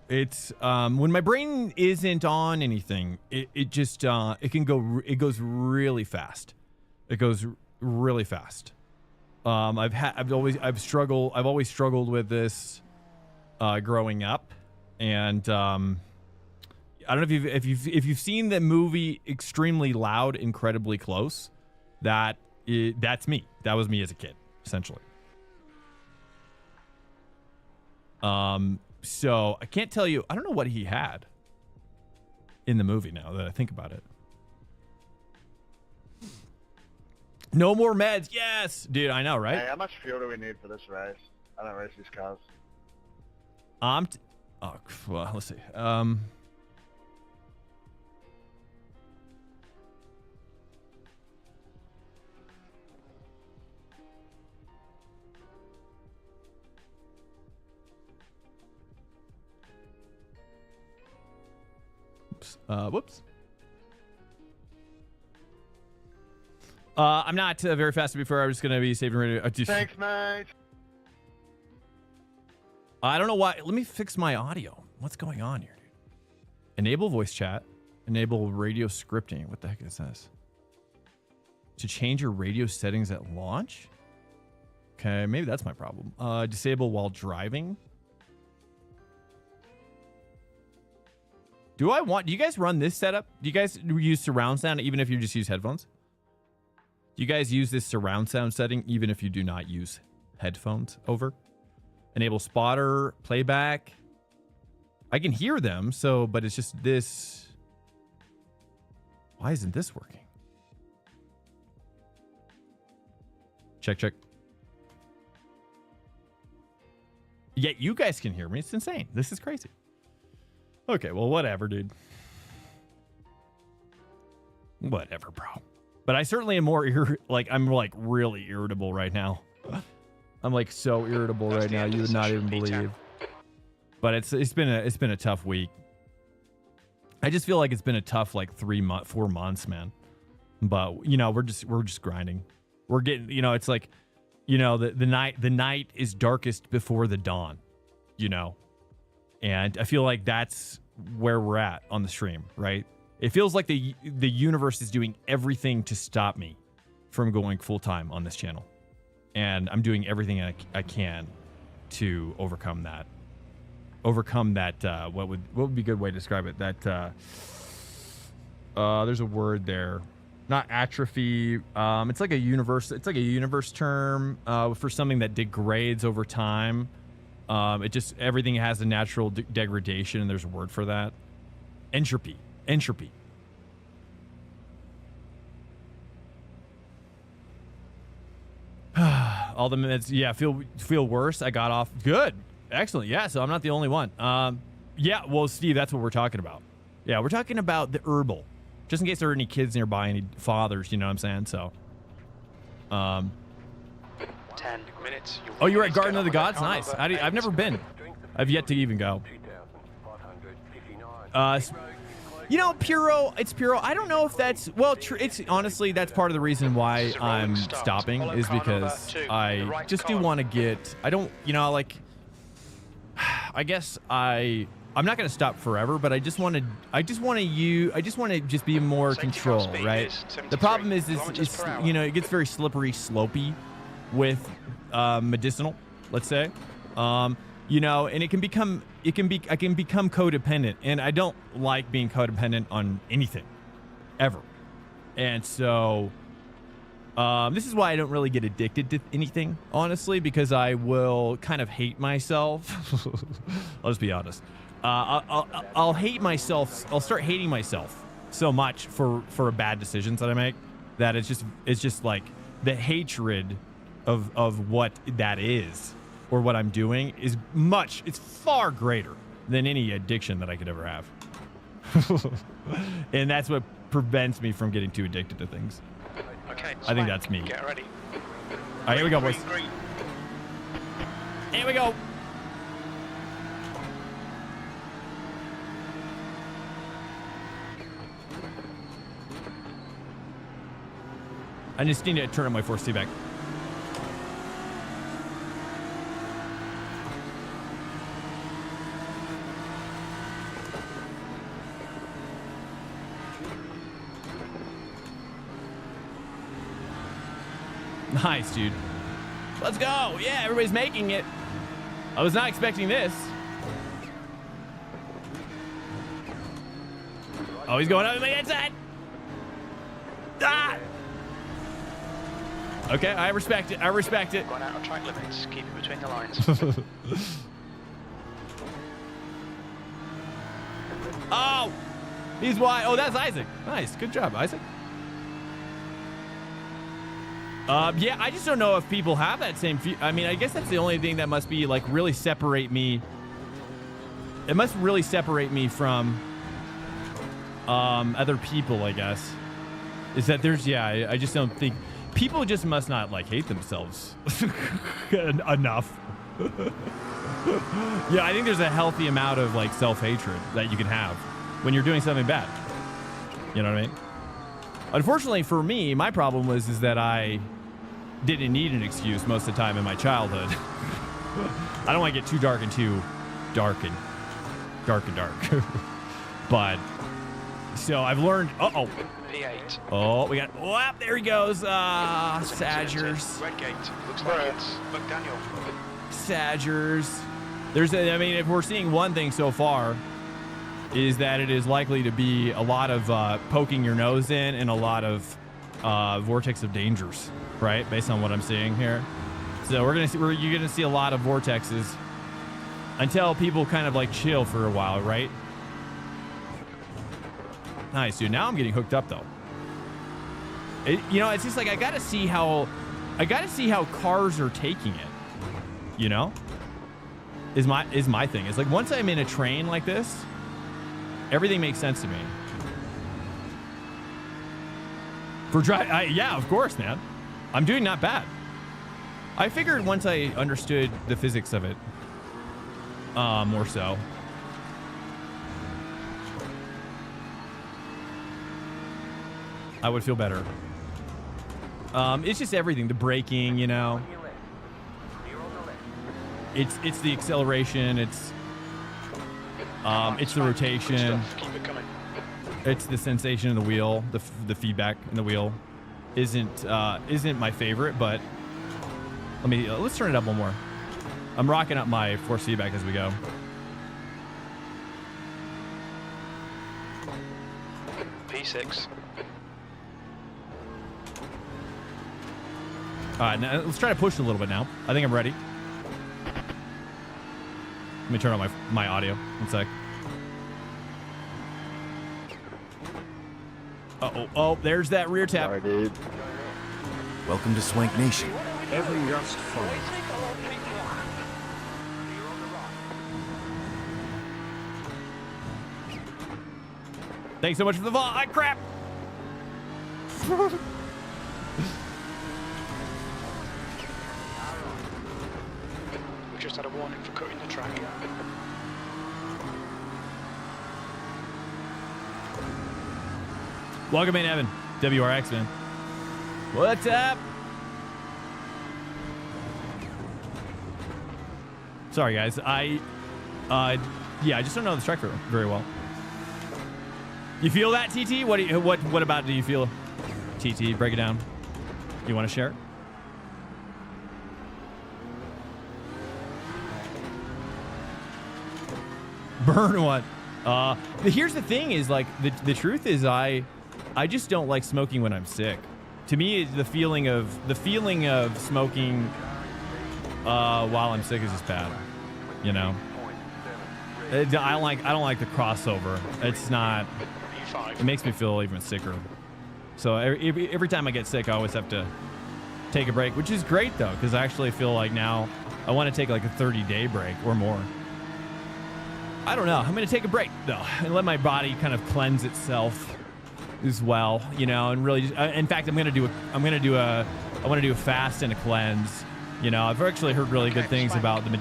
it's when my brain isn't on anything, it goes really fast. It goes really fast. I've always struggled with this growing up, and I don't know if you've seen the movie Extremely Loud, Incredibly Close. That's me. That was me as a kid, essentially. So I can't tell you. I don't know what he had in the movie now that I think about it. No more meds. Yes, dude. I know, right? Hey, how much fuel do we need for this race? I don't race these cars. Oh, well, let's see. Whoops. I'm not very fast before. I was going to be saving radio. Thanks, mate. I don't know why. Let me fix my audio. What's going on here, dude? Enable voice chat. Enable radio scripting. What the heck is this? To change your radio settings at launch? Okay, maybe that's my problem. Disable while driving. Do you guys run this setup? Do you guys use surround sound even if you just use headphones? Do you guys use this surround sound setting even if you do not use headphones over? Enable spotter, playback. I can hear them, but it's just this. Why isn't this working? Check. Yet you guys can hear me. It's insane. This is crazy. Okay, well, whatever, dude. Whatever, bro. But I certainly am more I'm like really irritable right now. I'm like so irritable right now. You would not even believe. But it's been a tough week. I just feel like it's been a tough 4 months, man. But we're just grinding. We're getting, it's like, the night is darkest before the dawn, And I feel like that's where we're at on the stream, right? It feels like the universe is doing everything to stop me from going full time on this channel. And I'm doing everything I can to overcome that. What would be a good way to describe it? That there's a word there. Not atrophy. It's like a universe term for something that degrades over time. Everything has a natural degradation, and there's a word for that. Entropy. All the minutes, yeah, feel worse. I got off. Good. Excellent. Yeah, so I'm not the only one. Yeah, well, Steve, that's what we're talking about. Yeah, we're talking about the herbal. Just in case there are any kids nearby, any fathers, you know what I'm saying? So, 10 minutes. Oh, you're at Garden of the Gods? Nice. I've never been. I've yet to even go. Puro, it's Puro. I don't know if that's, it's honestly, that's part of the reason why I'm stopping is because I just do want to get, I guess I'm not going to stop forever, but I just want to just be more control, right? The problem is it gets very slippery, slopey with medicinal, let's say. And I can become codependent, and I don't like being codependent on anything ever. And so this is why I don't really get addicted to anything, honestly, because I will kind of hate myself. I'll just be honest. I'll hate myself. I'll start hating myself so much for bad decisions that I make that it's just like the hatred of what that is or what I'm doing it's far greater than any addiction that I could ever have. And that's what prevents me from getting too addicted to things. Okay, I think that's me. Get ready. All right, here we go, boys. Green. Here we go. I just need to turn on my force feedback. Nice, dude. Let's go. Yeah, everybody's making it. I was not expecting this. Oh, he's going up to my inside. Ah! Okay, I respect it. Gone out of track limits. Keep it between the lines. Oh, he's wide. Oh, that's Isaac. Nice. Good job, Isaac. Yeah, I just don't know if people have that same I mean, I guess that's the only thing that must be like really separate me. It must really separate me from other people, I guess. Is that there's, yeah, I just don't think people just must not like hate themselves enough. Yeah, I think there's a healthy amount of like self-hatred that you can have when you're doing something bad. You know what I mean? Unfortunately for me, my problem is that I didn't need an excuse most of the time in my childhood. I don't want to get too dark and too dark. But so I've learned. Uh-oh. P8. Oh, we got. Oh, there he goes. Sadgers. Red gate. Looks like it's McDaniel. Sadgers. I mean, if we're seeing one thing so far, is that it is likely to be a lot of poking your nose in and a lot of vortex of dangers, right? Based on what I'm seeing here. So you're gonna see a lot of vortexes until people kind of like chill for a while, right? Nice, dude. Now I'm getting hooked up though. It's just like I gotta see how cars are taking it. You know, is my thing. It's like once I'm in a train like this, everything makes sense to me. For drive, yeah, of course, man. I'm doing not bad. I figured once I understood the physics of it, more so. I would feel better. It's just everything, the braking, you know. It's the acceleration, it's the rotation. Keep it coming. It's the sensation of the wheel, the feedback in the wheel isn't my favorite, but let's turn it up one more. I'm rocking up my force feedback as we go. P6. All right, now let's try to push a little bit now. I think I'm ready. Let me turn on my audio. One sec. Oh, there's that rear tap. Sorry, dude. Welcome to Swank Nation. Having just fun. Thanks so much for the vol. Ah, crap. We just had a warning for cutting the track. Welcome in, Evan. WRX, man. What's up? Sorry, guys. I just don't know the track very well. You feel that, TT? What about do you feel? TT, break it down. You want to share? Burn one. Here's the thing: is like the truth is I just don't like smoking when I'm sick. To me, the feeling of smoking while I'm sick is just bad. You know, I don't like the crossover. It's not. It makes me feel even sicker. So every time I get sick, I always have to take a break, which is great though, because I actually feel like now I want to take like a 30-day break or more. I don't know. I'm going to take a break though and let my body kind of cleanse itself as well, you know, and really just, in fact, I want to do a fast and a cleanse. You know, I've actually heard really good things about the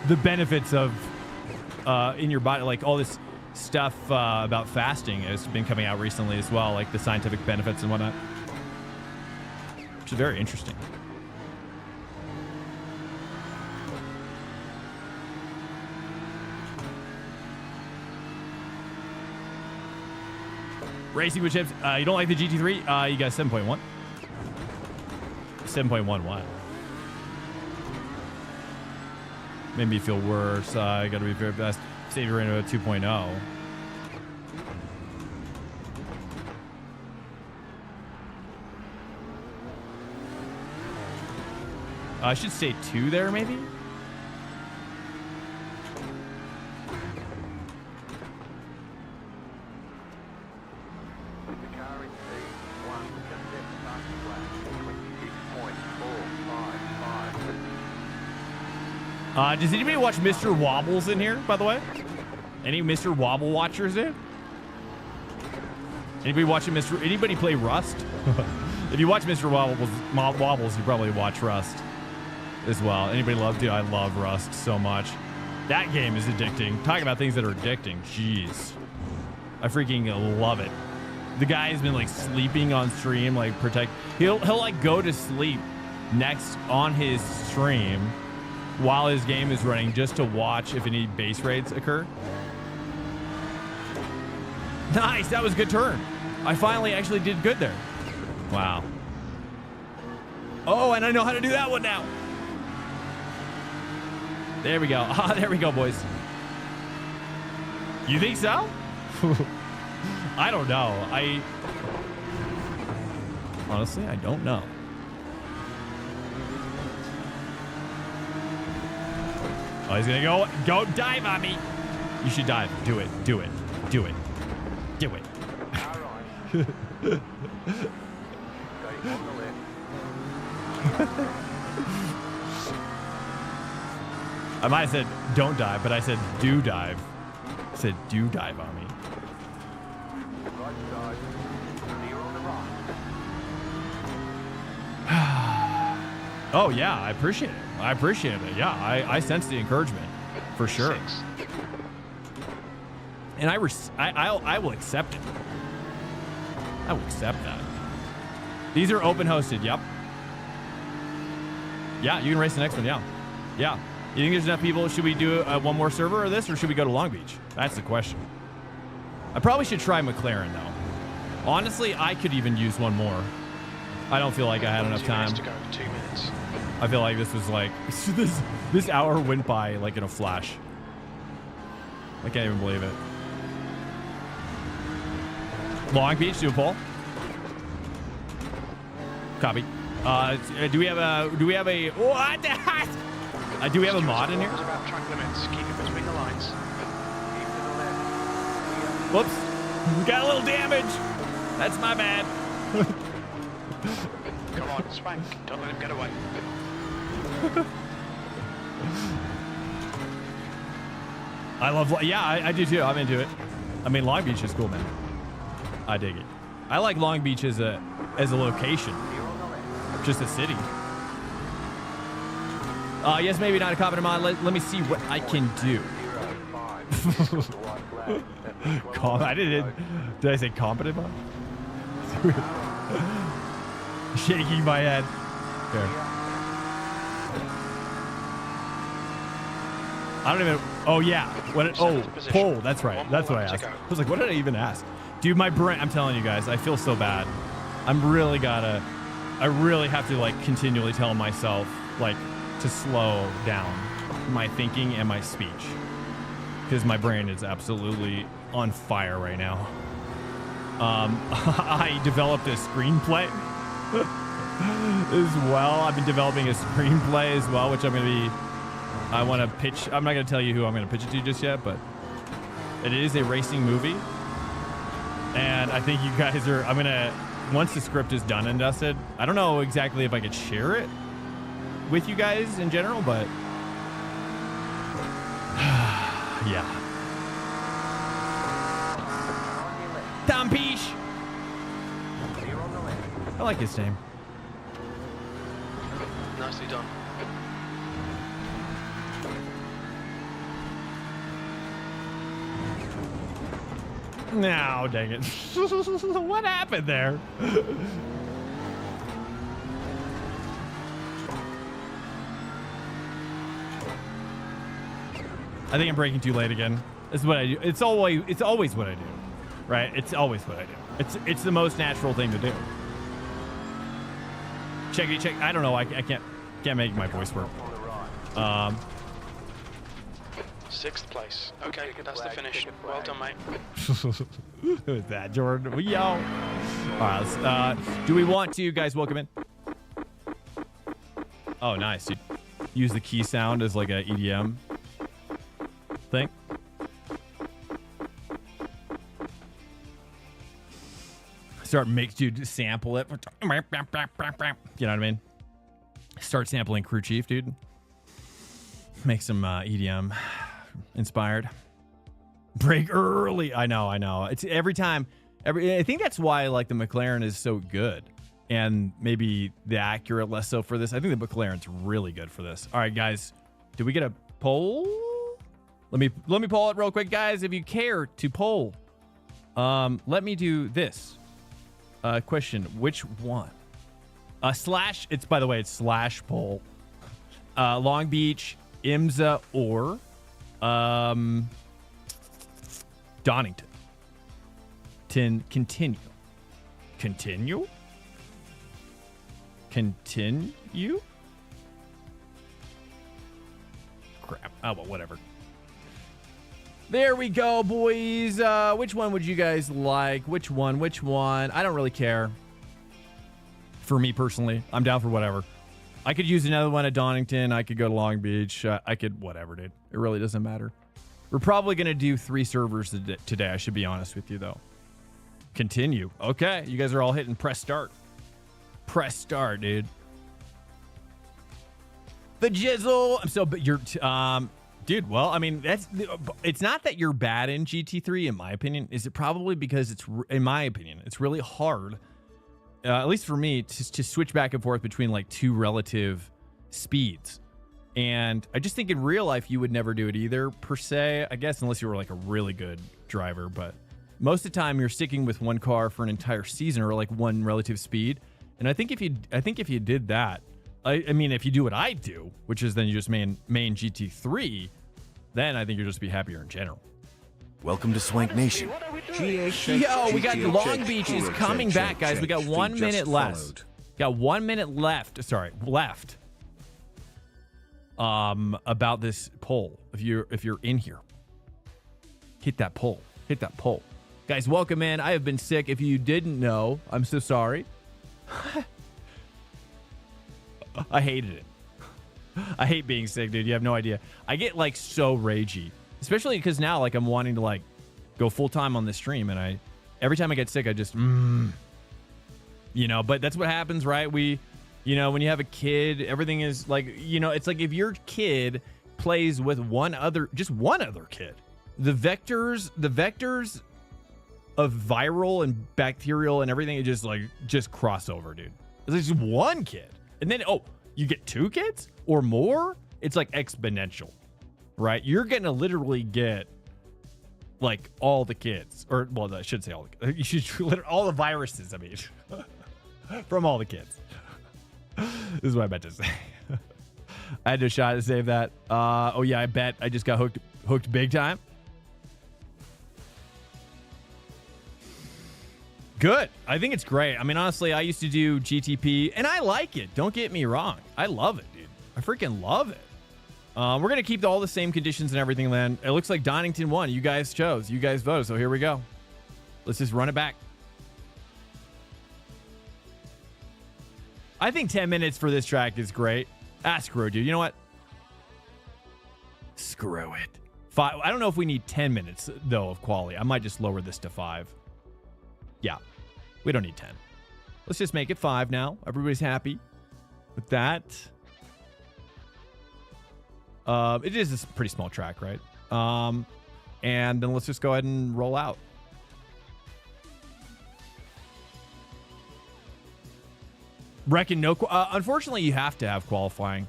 the benefits of in your body, like all this stuff about fasting has been coming out recently as well, like the scientific benefits and whatnot, which is very interesting. Racing with chips. You don't like the GT3? You got 7.1. 7.1 what? Made me feel worse. I got to be very best. Save your rating at 2.0. I should say 2 there, maybe? Does anybody watch Mr. Wobbles in here, by the way? Any Mr. Wobble watchers in? Anybody watching Mr. Anybody play Rust? If you watch Mr. Wobbles, you probably watch Rust as well. Anybody love? Dude, I love Rust so much. That game is addicting. Talking about things that are addicting. Jeez. I freaking love it. The guy has been like sleeping on stream, like he'll like go to sleep next on his stream while his game is running just to watch if any base raids occur. Nice, that was a good turn. I finally actually did good there. Wow. Oh, and I know how to do that one now. There we go. Ah, there we go, boys. You think so? I don't know. Honestly, I don't know. Oh, he's gonna go dive on me. You should dive. Do it. Do it. Do it. Do it. I might have said don't dive, but I said do dive. I said do dive on me. Oh yeah, I appreciate it. I appreciate it. Yeah, I sense the encouragement for sure. 6. And I will accept it. I will accept that. These are open hosted. Yep. Yeah, you can race the next one. Yeah. Yeah. You think there's enough people? Should we do one more server of this, or should we go to Long Beach? That's the question. I probably should try McLaren though. Honestly, I could even use one more. I don't feel like I had enough 2 time. minutes to go. 2 minutes. I feel like this was like this hour went by like in a flash. I can't even believe it. Long Beach, do a poll. Copy. Do we have a what the heck? Do we have a mod in here? It's about track limits. Keep it between the lines. Whoops. We got a little damage. That's my bad. Come on, Swank. Don't let him get away. I love, yeah, I do too. I'm into it. I mean, Long Beach is cool, man. I dig it. I like Long Beach as a location, just a city. Yes, maybe not a competent mod. Let me see what I can do. Did I say competent mod? Shaking my head. Fair. I don't even. Oh yeah. What? Oh, poll. That's right. That's what I asked. I was like, what did I even ask? Dude, my brain. I'm telling you guys, I feel so bad. I really have to like continually tell myself like to slow down my thinking and my speech because my brain is absolutely on fire right now. I developed a screenplay as well. I've been developing a screenplay as well, which I want to pitch. I'm not going to tell you who I'm going to pitch it to just yet, but it is a racing movie. And I think you guys are, once the script is done and dusted, I don't know exactly if I could share it with you guys in general, but yeah. Tom Peach. I like his name. Nicely done. No, dang it. What happened there? I think I'm braking too late again. This is what I do. It's always what I do. Right? It's always what I do. It's the most natural thing to do. Check. I don't know. I can't make my voice work. 6th place. Okay, that's the finish. Well done, mate. With that, Jordan. Yo. All right. Do we want to, guys? Welcome in. Oh, nice. Dude. Use the key sound as like a EDM thing. Dude, sample it. You know what I mean? Start sampling Crew Chief, dude. make some EDM inspired. Brake early. I know. It's every time. I think that's why like the McLaren is so good, and maybe the Acura less so for this. I think the McLaren's really good for this. All right, guys, did we get a poll? Let me poll it real quick, guys. If you care to poll, let me do this. Question: which one? Slash. It's by the way, it's slash poll. Long Beach, IMSA, or Donington. Continue. Crap. Oh, well, whatever. There we go, boys. Which one would you guys like? Which one? I don't really care. For me personally, I'm down for whatever. I could use another one at Donington. I could go to Long Beach. I could whatever, dude. It really doesn't matter. We're probably going to do 3 servers today. I should be honest with you, though. Continue. Okay. You guys are all hitting press start. Press start, dude. The jizzle. I'm so, but you're, dude, well, I mean, it's not that you're bad in GT3, in my opinion. Is it probably because it's, in my opinion, it's really hard, at least for me, to switch back and forth between like 2 relative speeds. And I just think in real life, you would never do it either, per se, I guess, unless you were like a really good driver. But most of the time, you're sticking with one car for an entire season or like one relative speed. And I think if you did that, I mean, if you do what I do, which is then you just main GT3, then I think you'll just be happier in general. Welcome to Swank Nation. Yo, we got Long Beach is coming back, guys. We got 1 minute left. Got 1 minute left. Sorry, left. About this poll. If you're in here, hit that poll. Hit that poll, guys. Welcome in. I have been sick. If you didn't know, I'm so sorry. I hated it. I hate being sick, dude. You have no idea. I get like so ragey, especially because now like I'm wanting to like go full time on the stream, and every time I get sick, I just you know. But that's what happens, right? You know, when you have a kid, everything is like, you know, it's like if your kid plays with just one other kid, the vectors of viral and bacterial and everything, it just cross over, dude. It's just one kid. And then, you get 2 kids or more? It's like exponential, right? You're going to literally get like all the kids, or well, I should say all the, you should all the viruses, I mean, from all the kids. This is what I meant to say. I had to shot to save that. Oh yeah, I bet I just got hooked big time. Good. I think it's great. I mean, honestly, I used to do GTP, and I like it. Don't get me wrong. I love it, dude. I freaking love it. We're going to keep all the same conditions and everything, then. It looks like Donington won. You guys chose. You guys voted, so here we go. Let's just run it back. I think 10 minutes for this track is great. Screw it, dude. You know what? Screw it. 5. I don't know if we need 10 minutes, though, of quality. I might just lower this to 5. Yeah, we don't need 10. Let's just make it 5 now. Everybody's happy with that. It is a pretty small track, right? And then let's just go ahead and roll out. Reckon no. Unfortunately, you have to have qualifying.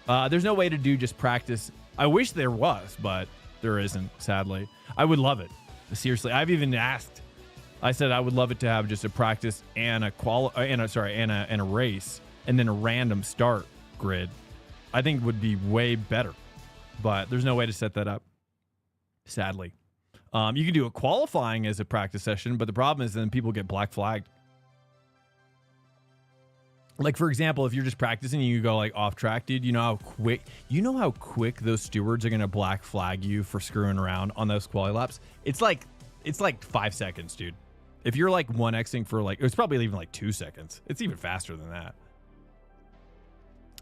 There's no way to do just practice. I wish there was, but there isn't, sadly. I would love it. Seriously, I've even asked. I said I would love it to have just a practice and a race, and then a random start grid. I think would be way better, but there's no way to set that up, sadly. You can do a qualifying as a practice session, but the problem is then people get black flagged. Like, for example, if you're just practicing and you go like off track, dude, you know how quick those stewards are going to black flag you for screwing around on those quali laps? It's like 5 seconds, dude. If you're like 1xing for like, it's probably even like 2 seconds. It's even faster than that.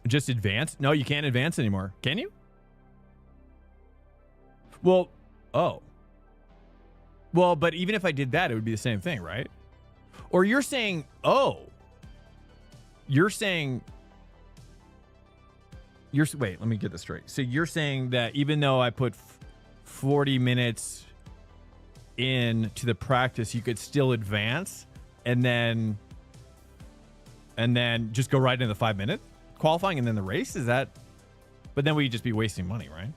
Just advance? No, you can't advance anymore. Can you? Well, but even if I did that, it would be the same thing, right? Or you're saying, wait, let me get this straight. So you're saying that even though I put 40 minutes into the practice, you could still advance and then just go right into the 5-minute qualifying and then the race? Is that? But then we'd just be wasting money, right?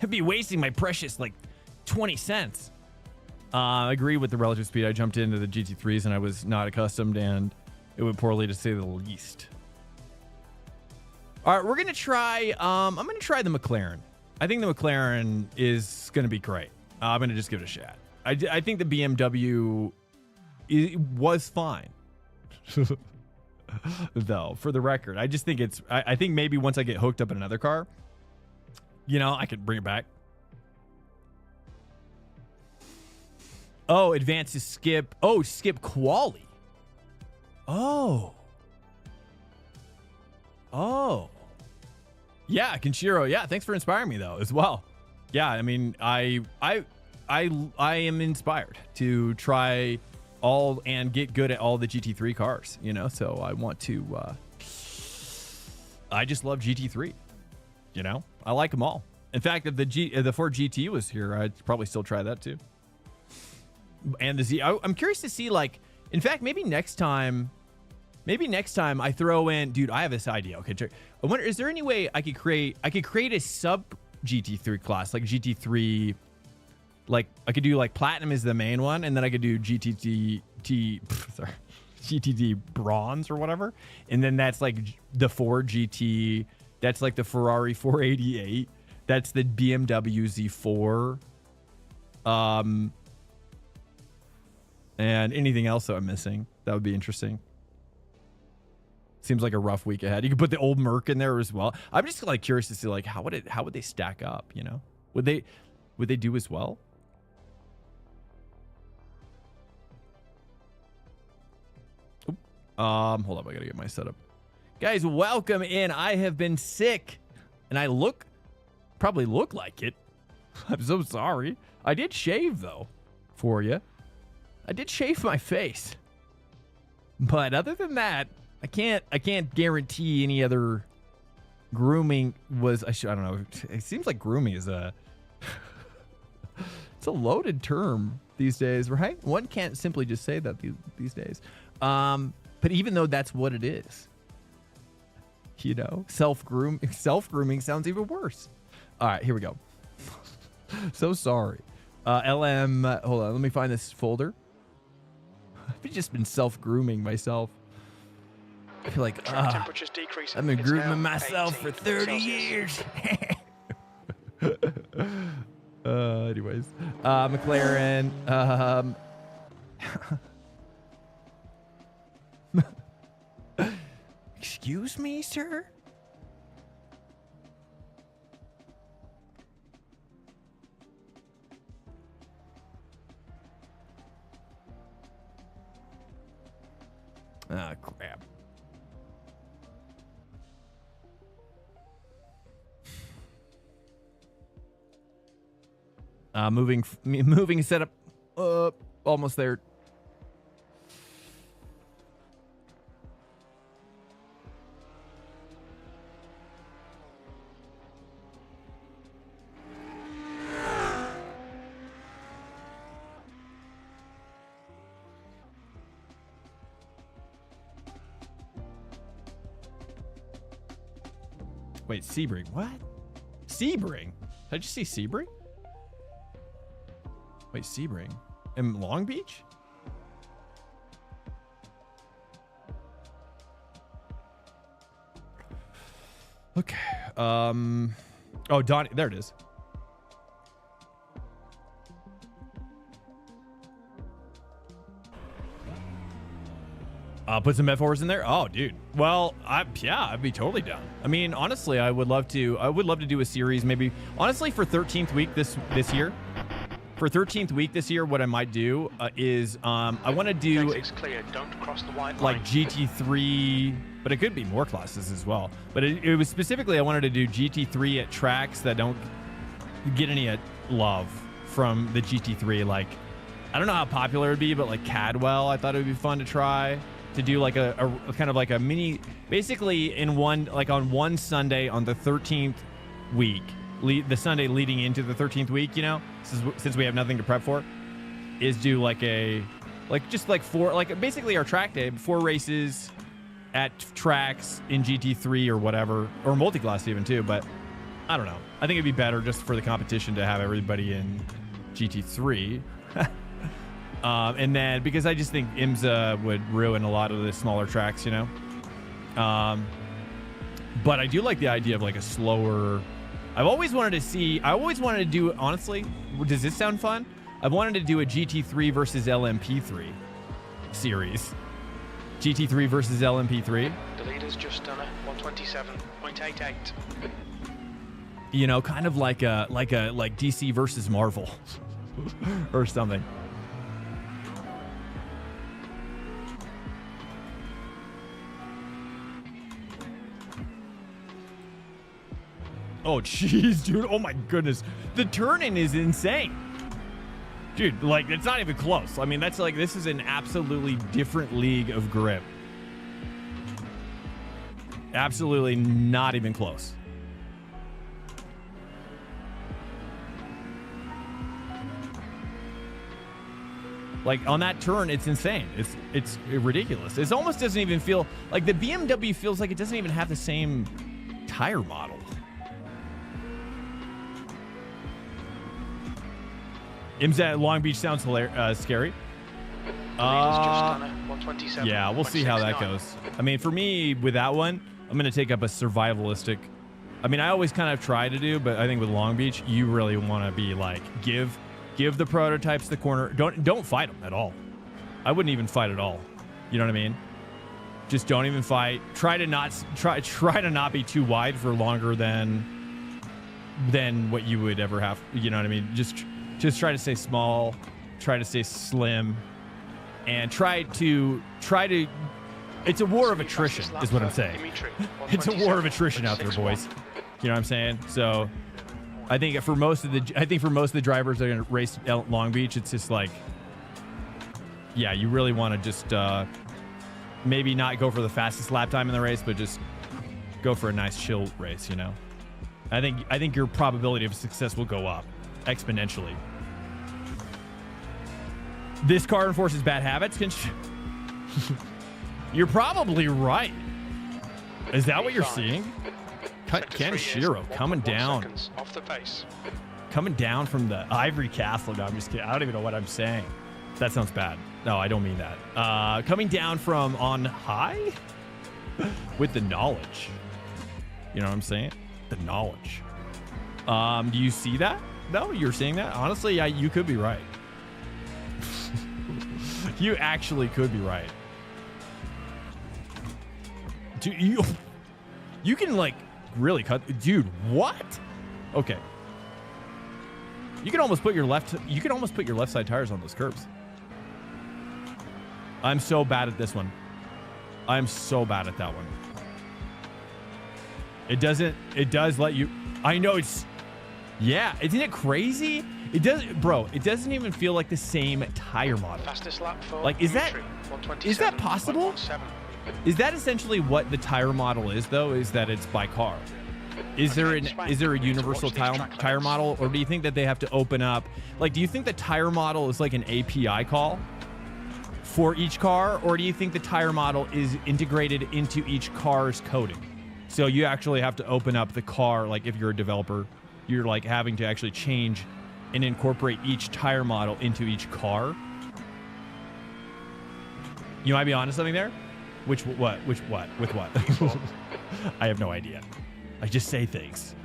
I'd be wasting my precious 20 cents. I agree with the relative speed. I jumped into the GT3s and I was not accustomed, and it went poorly to say the least. All right, we're gonna try. I'm gonna try the McLaren. I think the McLaren is gonna be great. I'm gonna just give it a shot. I think the BMW was fine, though. For the record, I just think it's. I think maybe once I get hooked up in another car, I could bring it back. Oh, advance to skip. Oh, skip quali. Oh. Yeah, Kenshiro. Yeah, thanks for inspiring me though as well. Yeah, I mean, I am inspired to try all and get good at all the GT3 cars. So I want to. I just love GT3. I like them all. In fact, if the Ford GT was here, I'd probably still try that too. And the Z. I'm curious to see, in fact, maybe next time I throw in, dude, I have this idea. Okay, check. I wonder, is there any way I could create a sub GT3 class, like GT3, I could do Platinum is the main one, and then I could do GTD Bronze or whatever, and then that's the Ford GT, that's the Ferrari 488, that's the BMW Z4, and anything else that I'm missing. That would be interesting. Seems like a rough week ahead. You could put the old Merc in there as well. I'm just curious to see how would they stack up, Would they do as well? Oop. Hold up, I gotta get my setup. Guys, welcome in. I have been sick and I probably look like it. I'm so sorry. I did shave though for you. I did shave my face, but other than that, I can't guarantee any other grooming was. I don't know. It seems like grooming is it's a loaded term these days, right? One can't simply just say that these days. But even though that's what it is, self-grooming sounds even worse. All right, here we go. So sorry. LM, hold on, let me find this folder. I've just been self-grooming myself. I feel like temperatures decreasing. I've been It's grooming now myself for 30 Celsius. years. Anyways, McLaren. Excuse me, sir? Ah, crap. Moving setup. Almost there. Wait, Sebring. What? Sebring? Did I just see Sebring? Wait, Sebring. In Long Beach? Okay. Oh, Donnie. There it is. Put some F4s in there. Oh, dude. Well, I'd be totally down. I mean, honestly, I would love to do a series, maybe. Honestly, for 13th week this year. For 13th week this year, what I might do is I want to do Clear. Don't cross the white like line. GT3, but it could be more classes as well. But it was specifically I wanted to do GT3 at tracks that don't get any love from the GT3. Like, I don't know how popular it'd be, but like Cadwell, I thought it would be fun to try. to do like a kind of like a mini, basically in one, like on one Sunday on the 13th week, the Sunday leading into the 13th week, you know, since we have nothing to prep for, is do like a, like just like four, like basically our track day, 4 races at tracks in GT3 or whatever, or multi-class even too, but I don't know. I think it'd be better just for the competition to have everybody in GT3. And then because I just think IMSA would ruin a lot of the smaller tracks, you know. But I do like the idea of like a slower. I've always wanted to do, honestly, does this sound fun? I've wanted to do a GT3 versus LMP3 series. GT3 versus LMP3. The leader's just done a 127.88. You know, kind of like DC versus Marvel or something. Oh, jeez, dude. Oh, my goodness. The turn-in is insane. Dude, like, it's not even close. I mean, that's like, this is an absolutely different league of grip. Absolutely not even close. Like, on that turn, it's insane. It's ridiculous. It almost doesn't even feel like the BMW feels like it doesn't even have the same tire model. IMSA at Long Beach sounds scary. Yeah, we'll see how that goes. I mean, for me, with that one, I'm going to take up a survivalistic. I mean, I always kind of try to do, but I think with Long Beach, you really want to be like, give the prototypes the corner. Don't fight them at all. I wouldn't even fight at all. You know what I mean? Just don't even fight. Try to not be too wide for longer than what you would ever have. You know what I mean? Just try to stay small, try to stay slim, and try to. It's a war of attrition, is what I'm saying. It's a war of attrition out there, boys. You know what I'm saying? So, I think for most of the drivers that are going to race at Long Beach, it's just like, yeah, you really want to just maybe not go for the fastest lap time in the race, but just go for a nice chill race. You know, I think your probability of success will go up exponentially. This car enforces bad habits. You're probably right. Is that what you're seeing? Kenshiro coming down. Off the pace. Coming down from the Ivory Castle. No, I'm just kidding. I don't even know what I'm saying. That sounds bad. No, I don't mean that. Coming down from on high with the knowledge. You know what I'm saying? The knowledge. Do you see that? No, you're seeing that? Honestly, yeah, you could be right. You actually could be right. Dude, you can like really cut. Dude, what? Okay. You can almost put your left side tires on those curbs. I'm so bad at this one. I'm so bad at that one. It does let you. I know it's. Yeah, isn't it crazy? It doesn't even feel like the same tire model. Fastest lap for like, is that possible? Is that essentially what the tire model is, though? Is that it's by car? Is there a universal tire model, or do you think that they have to open up? Like, do you think the tire model is like an API call for each car, or do you think the tire model is integrated into each car's coding? So you actually have to open up the car, like if you're a developer, you're like having to actually change and incorporate each tire model into each car. You might be onto something there. With what? I have no idea. I just say things.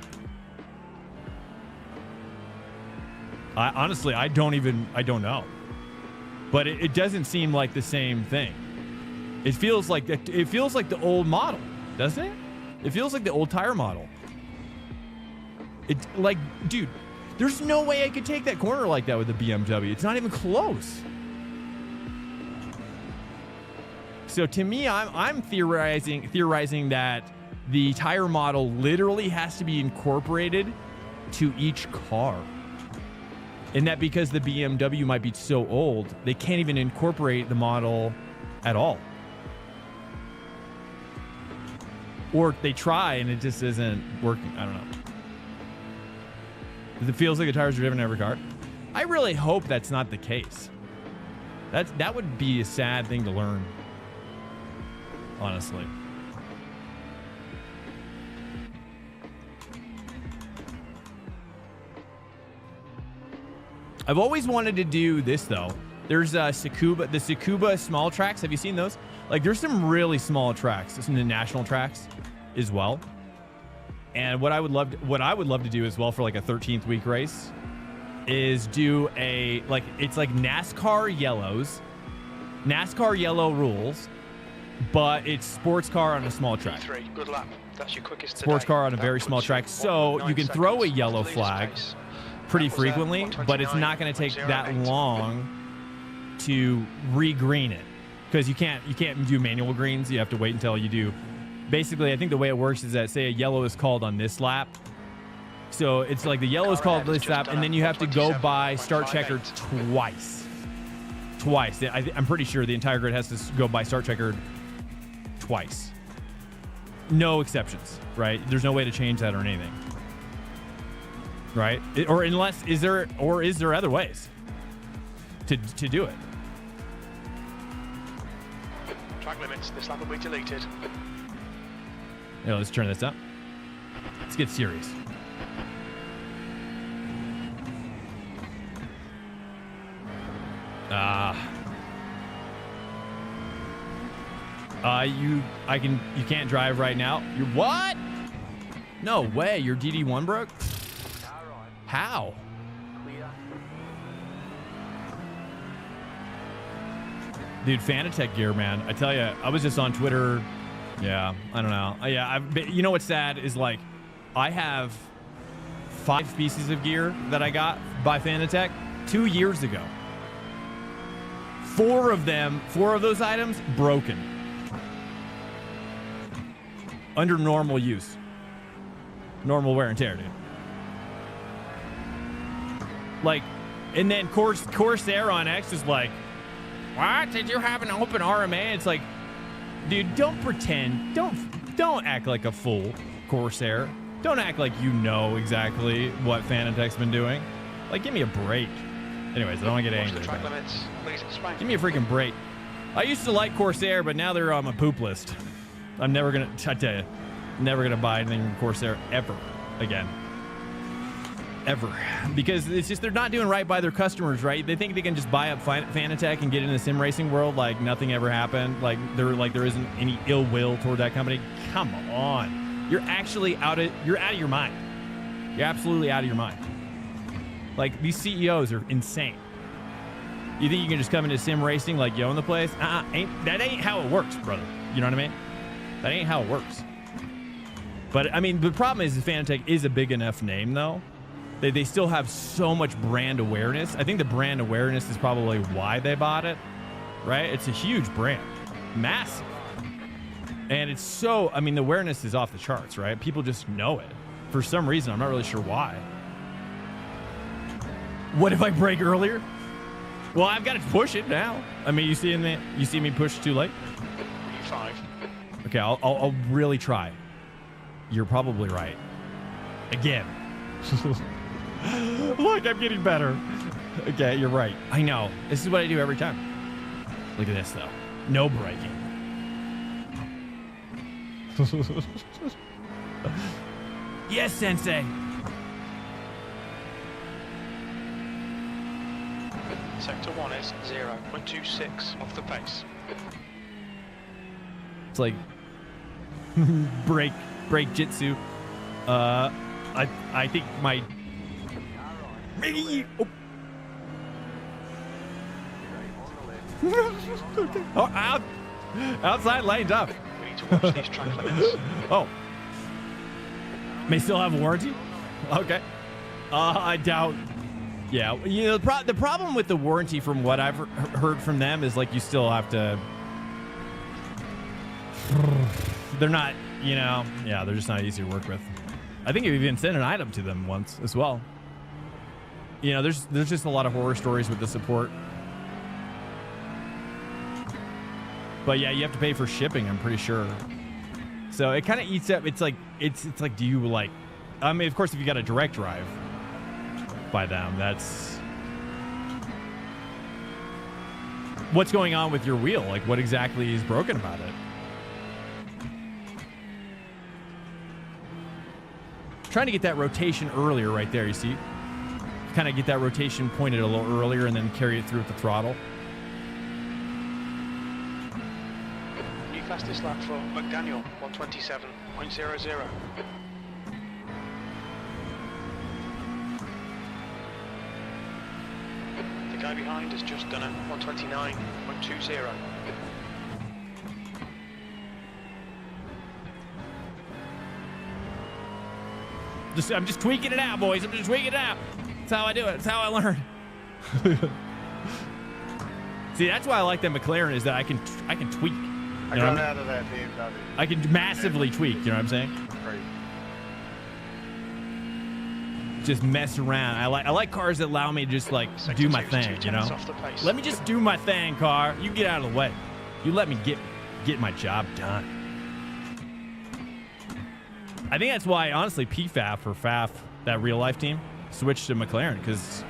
Honestly, I don't know. But it doesn't seem like the same thing. It feels like the old model, doesn't it? It feels like the old tire model. It's like, dude, there's no way I could take that corner like that with the BMW. It's not even close. So to me, I'm theorizing that the tire model literally has to be incorporated to each car. And that because the BMW might be so old, they can't even incorporate the model at all. Or they try and it just isn't working. I don't know. It feels like the tires are driven in every car. I really hope that's not the case. That would be a sad thing to learn, honestly. I've always wanted to do this though. There's the Tsukuba small tracks. Have you seen those? Like there's some really small tracks. There's some national tracks as well. And what I would love to do as well for like a 13th week race is do it's like NASCAR yellows, NASCAR yellow rules, but it's sports car on a small track. GT3, good luck. That's your quickest Sports today. car on a very small track. So you can throw a yellow flag pretty frequently, but it's not going to take that long to re-green it because you can't do manual greens. You have to wait until you do. Basically, I think the way it works is that say a yellow is called on this lap. So it's like the yellow is called this lap, and then you have to go by start checker twice. I'm pretty sure the entire grid has to go by start checker twice. No exceptions, right? There's no way to change that or anything. Right? Is there other ways to do it? Track limits. This lap will be deleted. Yeah, let's turn this up. Let's get serious. You can't drive right now. You're what? No way. Your DD1 broke? How? Dude, Fanatec gear, man. I tell you, I was just on Twitter. Yeah, I don't know. Yeah, you know what's sad is like, I have 5 pieces of gear that I got by Fanatec 2 years ago. 4 of those items broken. Under normal use. Normal wear and tear, dude. Like, and then Corsair on X is like, what? Did you have an open RMA? It's like, dude, don't pretend. Don't act like a fool, Corsair. Don't act like you know exactly what Fanatec's been doing. Like, give me a break. Anyways, I don't want to get angry. Give me a freaking break. I used to like Corsair, but now they're on my poop list. I'm never gonna, I tell you, never gonna buy anything from Corsair ever again. Ever. Because it's just, they're not doing right by their customers, right? They think they can just buy up Fanatec and get in the sim racing world like nothing ever happened. Like there isn't any ill will toward that company. Come on. You're actually out of your mind. You're absolutely out of your mind. Like, these CEOs are insane. You think you can just come into sim racing like you own the place? That ain't how it works, brother. You know what I mean? That ain't how it works. But I mean, the problem is Fanatec is a big enough name though. They still have so much brand awareness. I think the brand awareness is probably why they bought it, right? It's a huge brand, massive. And it's so, I mean, the awareness is off the charts, right? People just know it. For some reason, I'm not really sure why. What if I break earlier? Well, I've got to push it now. I mean, you see me push too late? E5. Okay, I'll really try. You're probably right. Again. Look, I'm getting better. Okay, you're right. I know. This is what I do every time. Look at this, though. No braking. Yes, Sensei. Sector 1 is 0.26 off the pace. It's like break jitsu. I think my oh, outside lane's up. We need to watch these track limits. Oh, may still have a warranty. Okay. I doubt. Yeah, you know, the problem with the warranty, from what I've heard from them, is like you still have to. They're not, you know, yeah, they're just not easy to work with. I think you even sent an item to them once as well. You know, there's just a lot of horror stories with the support. But yeah, you have to pay for shipping, I'm pretty sure. So it kind of eats up. It's like do you like? I mean, of course, if you got a direct drive by them, that's what's going on with your wheel. Like, what exactly is broken about it? Trying to get that rotation earlier right there, you see? Kind of get that rotation pointed a little earlier and then carry it through with the throttle. New fastest lap for McDaniel, 127.00. The guy behind has just done a 129.20. I'm just tweaking it out, boys. I'm just tweaking it out. That's how I do it. That's how I learn. See, that's why I like that McLaren is that I can tweak. I got out of that BMW. I can massively tweak. You know what I'm saying? Crazy. Just mess around. I like cars that allow me to just like do my thing. You know? Let me just do my thing, car. You get out of the way. You let me get my job done. I think that's why, honestly, PFAF or FAF, that real life team, switched to McLaren because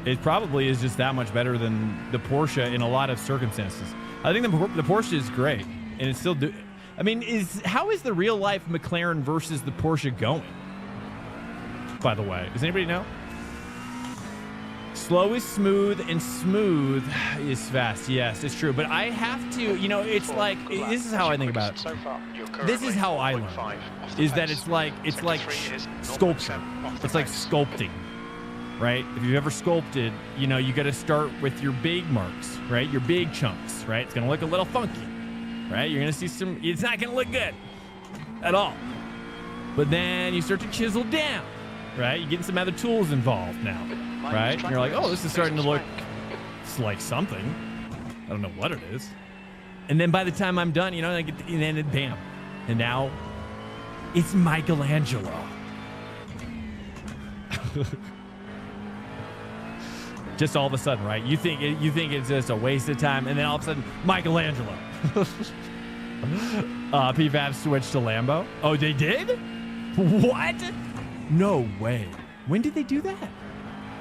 it probably is just that much better than the Porsche in a lot of circumstances. I think the Porsche is great, and it's still do. I mean, how is the real life McLaren versus the Porsche going? By the way, does anybody know? Slow is smooth, and smooth is fast. Yes, it's true. But I have to, you know, it's like this is how I think about it. This is how I learn. Is that it's like sculpture. It's like sculpting, right? If you've ever sculpted, you know, you got to start with your big marks, right? Your big chunks, right? It's gonna look a little funky, right? You're gonna see some. It's not gonna look good at all. But then you start to chisel down, right? You're getting some other tools involved now. Right? And you're like, oh, this is starting to look like something. I don't know what it is. And then by the time I'm done, you know, I get to, and then bam. And now it's Michelangelo. Just all of a sudden, right? You think it's just a waste of time, and then all of a sudden, Michelangelo. PFAF switched to Lambo. Oh, they did? What? No way. When did they do that?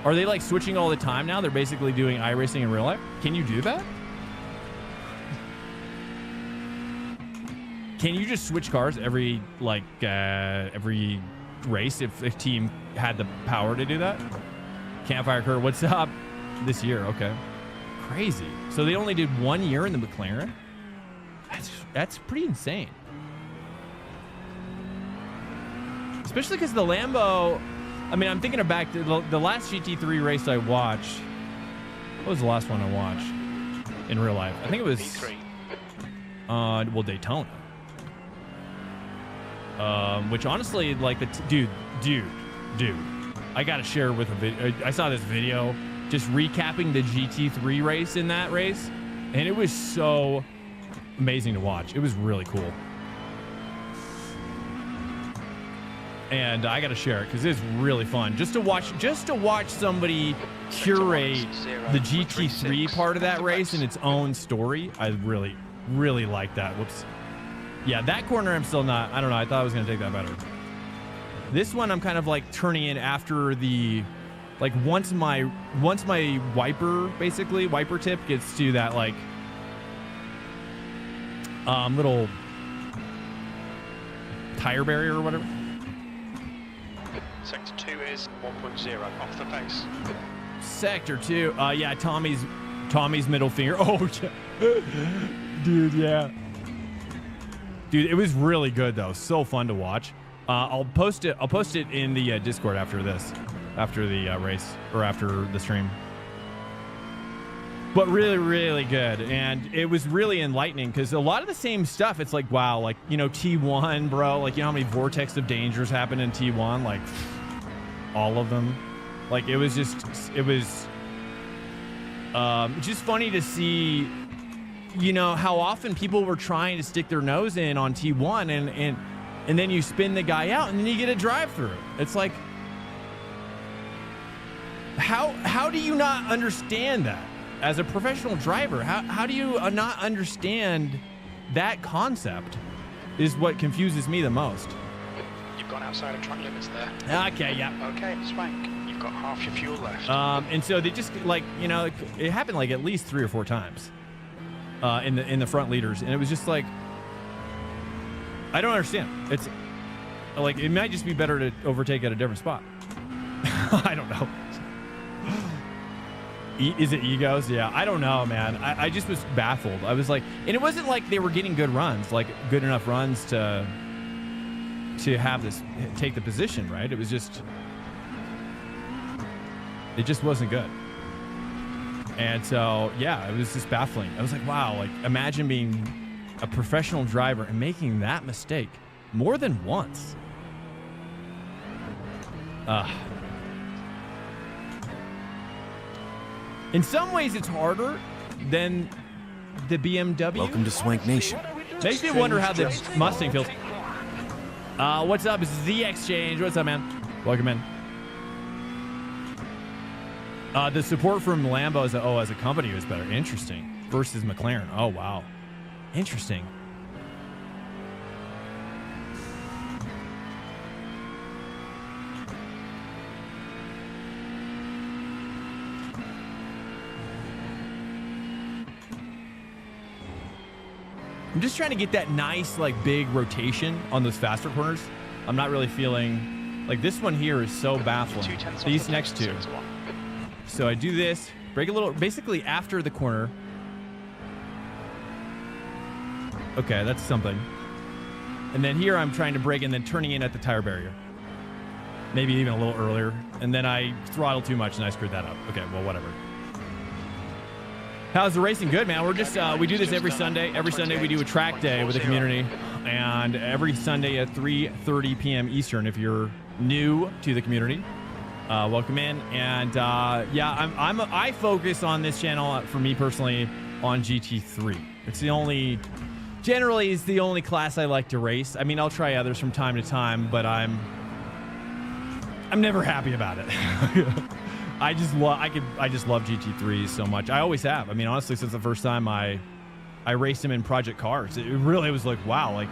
Are they like switching all the time now? They're basically doing iRacing in real life? Can you do that? Can you just switch cars every race if a team had the power to do that? Campfire Crew, what's up? This year, okay. Crazy. So they only did 1 year in the McLaren? That's pretty insane. Especially because the Lambo, I mean, I'm thinking back to the last GT3 race I watched. What was the last one I watched in real life? I think it was well, Daytona. Which honestly, like dude, I gotta share with a video. I saw this video just recapping the GT3 race in that race, and it was so amazing to watch. It was really cool. And I gotta share it because it's really fun just to watch somebody curate the GT3 part of that race in its own story. I really like that. Whoops. Yeah, that corner I'm still not. I don't know. I thought I was gonna take that better. This one I'm kind of like turning in after the, like once my wiper tip gets to that like little tire barrier or whatever. Sector 2 is 1.0 off the pace. Sector 2, yeah, Tommy's middle finger. Oh, dude, yeah. Dude, it was really good though. So fun to watch. I'll post it in the Discord after the race or after the stream. But really, really good. And it was really enlightening because a lot of the same stuff, it's like, wow, like, you know, T1, bro, like, you know how many vortex of dangers happen in T1? Like, all of them. Like, it was just funny to see, you know, how often people were trying to stick their nose in on T1 and then you spin the guy out and then you get a drive-through. It's like, how do you not understand that? As a professional driver, how do you not understand that concept? is what confuses me the most. You've gone outside of track limits there. Okay, yeah. Okay, Swank, you've got half your fuel left. And so they just like, you know, it happened like at least 3 or 4 times in the front leaders, and it was just like, I don't understand. It's like it might just be better to overtake at a different spot. I don't know. Is it egos? Yeah, I don't know, man. I just was baffled. I was like, and it wasn't like they were getting good runs, like good enough runs to have this take the position, right? It was just, it just wasn't good. And so, yeah, it was just baffling. I was like, wow, like imagine being a professional driver and making that mistake more than once. In some ways, it's harder than the BMW. Welcome to Swank Nation. Makes me wonder how the Mustang feels. What's up? This is the Exchange. What's up, man? Welcome in. The support from Lambo as a company was better. Interesting. Versus McLaren. Oh, wow. Interesting. I'm just trying to get that nice, like, big rotation on those faster corners. I'm not really feeling... Like, this one here is so baffling. These next two. So I do this, brake a little, basically after the corner. Okay, that's something. And then here I'm trying to brake and then turning in at the tire barrier. Maybe even a little earlier. And then I throttled too much and I screwed that up. Okay, well, whatever. How's the racing? Good, man. We're just, we do this every Sunday. Every Sunday we do a track day with the community. And every Sunday at 3:30 p.m. Eastern, if you're new to the community, welcome in. And yeah, I focus on this channel, for me personally, on GT3. It's the only, generally is the only class I like to race. I mean, I'll try others from time to time, but I'm never happy about it. I just love GT3s so much. I always have. I mean, honestly, since the first time I raced him in Project Cars, it really was like, wow, like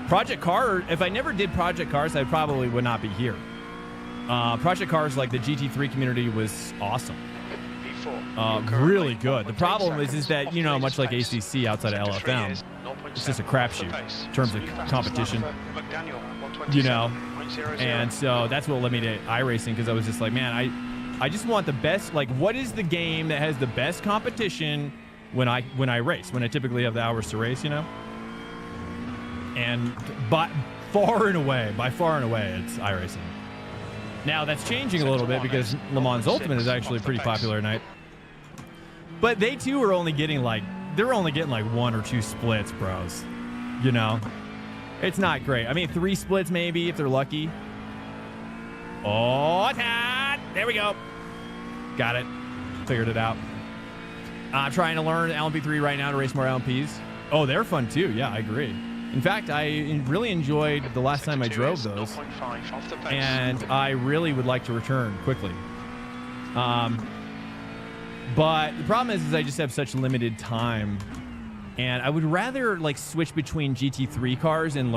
Project Car. If I never did Project Cars, I probably would not be here. Project Cars, like the GT3 community, was awesome. Really good. The problem is that, you know, much like ACC outside of LFM, it's just a crapshoot in terms of competition, you know. And so that's what led me to iRacing, because I was just like, man, I just want the best. Like, what is the game that has the best competition when I race, when I typically have the hours to race, you know? And by far and away, it's iRacing. Now that's changing a little bit because Le Mans Ultimate is actually pretty popular tonight. But they too are only getting like, they're only getting like 1 or 2 splits, bros. You know? It's not great. I mean, 3 splits maybe if they're lucky. Oh, there we go. Got it. Figured it out. I'm trying to learn LMP3 right now to race more LMPs. Oh, they're fun too. Yeah, I agree. In fact, I really enjoyed the last time I drove those. And I really would like to return quickly. But the problem is I just have such limited time. And I would rather like switch between GT3 cars and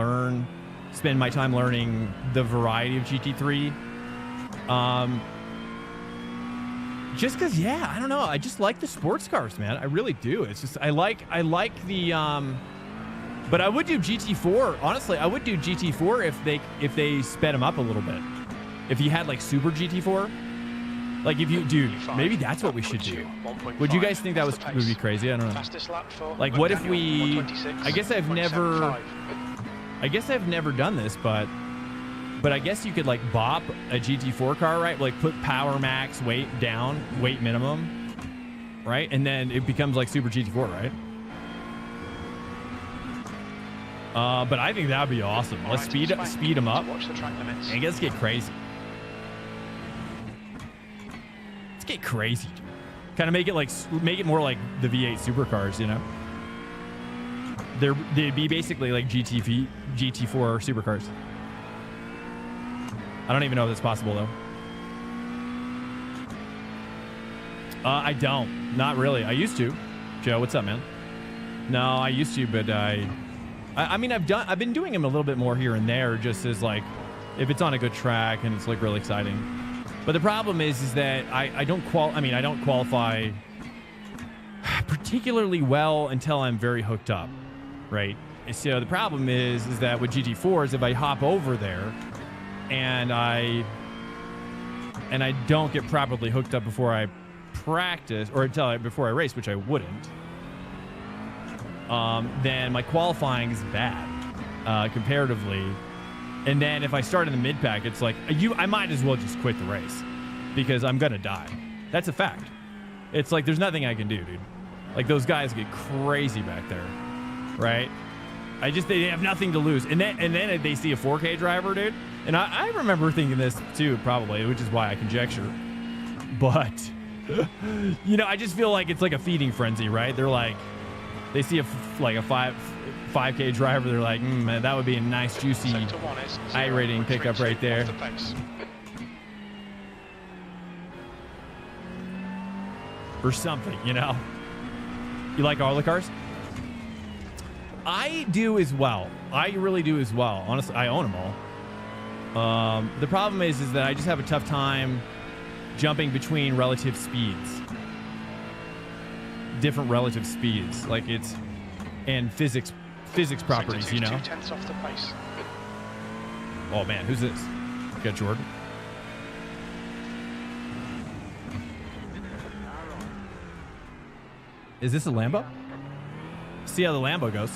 spend my time learning the variety of GT3. Just because, yeah, I don't know. I just like the sports cars, man. I really do. It's just, I like the, but I would do GT4. Honestly, I would do GT4 if they sped them up a little bit. If you had like super GT4, like if you, dude, maybe that's what we should do. Would you guys think that would be crazy? I don't know. Like, what if we, I guess I've never done this, but I guess you could like bop a GT4 car, right? Like put power max, weight down, weight minimum, right? And then it becomes like super GT4, right? But I think that would be awesome. Let's speed them up and let's get crazy. Let's get crazy. Kind of make it more like the V8 supercars, you know? They'd be basically like GT4 supercars. I don't even know if that's possible, though. I don't. Not really. I used to. Joe, what's up, man? No, I used to, but I I mean, I've been doing them a little bit more here and there, just as like if it's on a good track and it's like really exciting. But the problem is that I don't qualify particularly well until I'm very hooked up, right? So the problem is that with GT4s, if I hop over there and I don't get properly hooked up before I practice or before I race, which I wouldn't, then my qualifying is bad comparatively. And then if I start in the mid pack, it's like I might as well just quit the race because I'm gonna die. That's a fact. It's like there's nothing I can do, dude. Like those guys get crazy back there, right? They have nothing to lose. And then they see a 4K driver, dude. And I remember thinking this too, probably, which is why I conjecture. But, you know, I just feel like it's like a feeding frenzy, right? They're like, they see a 5K driver. They're like, man, that would be a nice, juicy iRacing pickup right there. Or something, you know? You like all the cars? I do as well. I really do as well. Honestly, I own them all. The problem is that I just have a tough time jumping between relative speeds. Different relative speeds. Like and physics properties, you know? 2/10 off the pace. Oh man, who's this? Got Jordan. Is this a Lambo? See how the Lambo goes.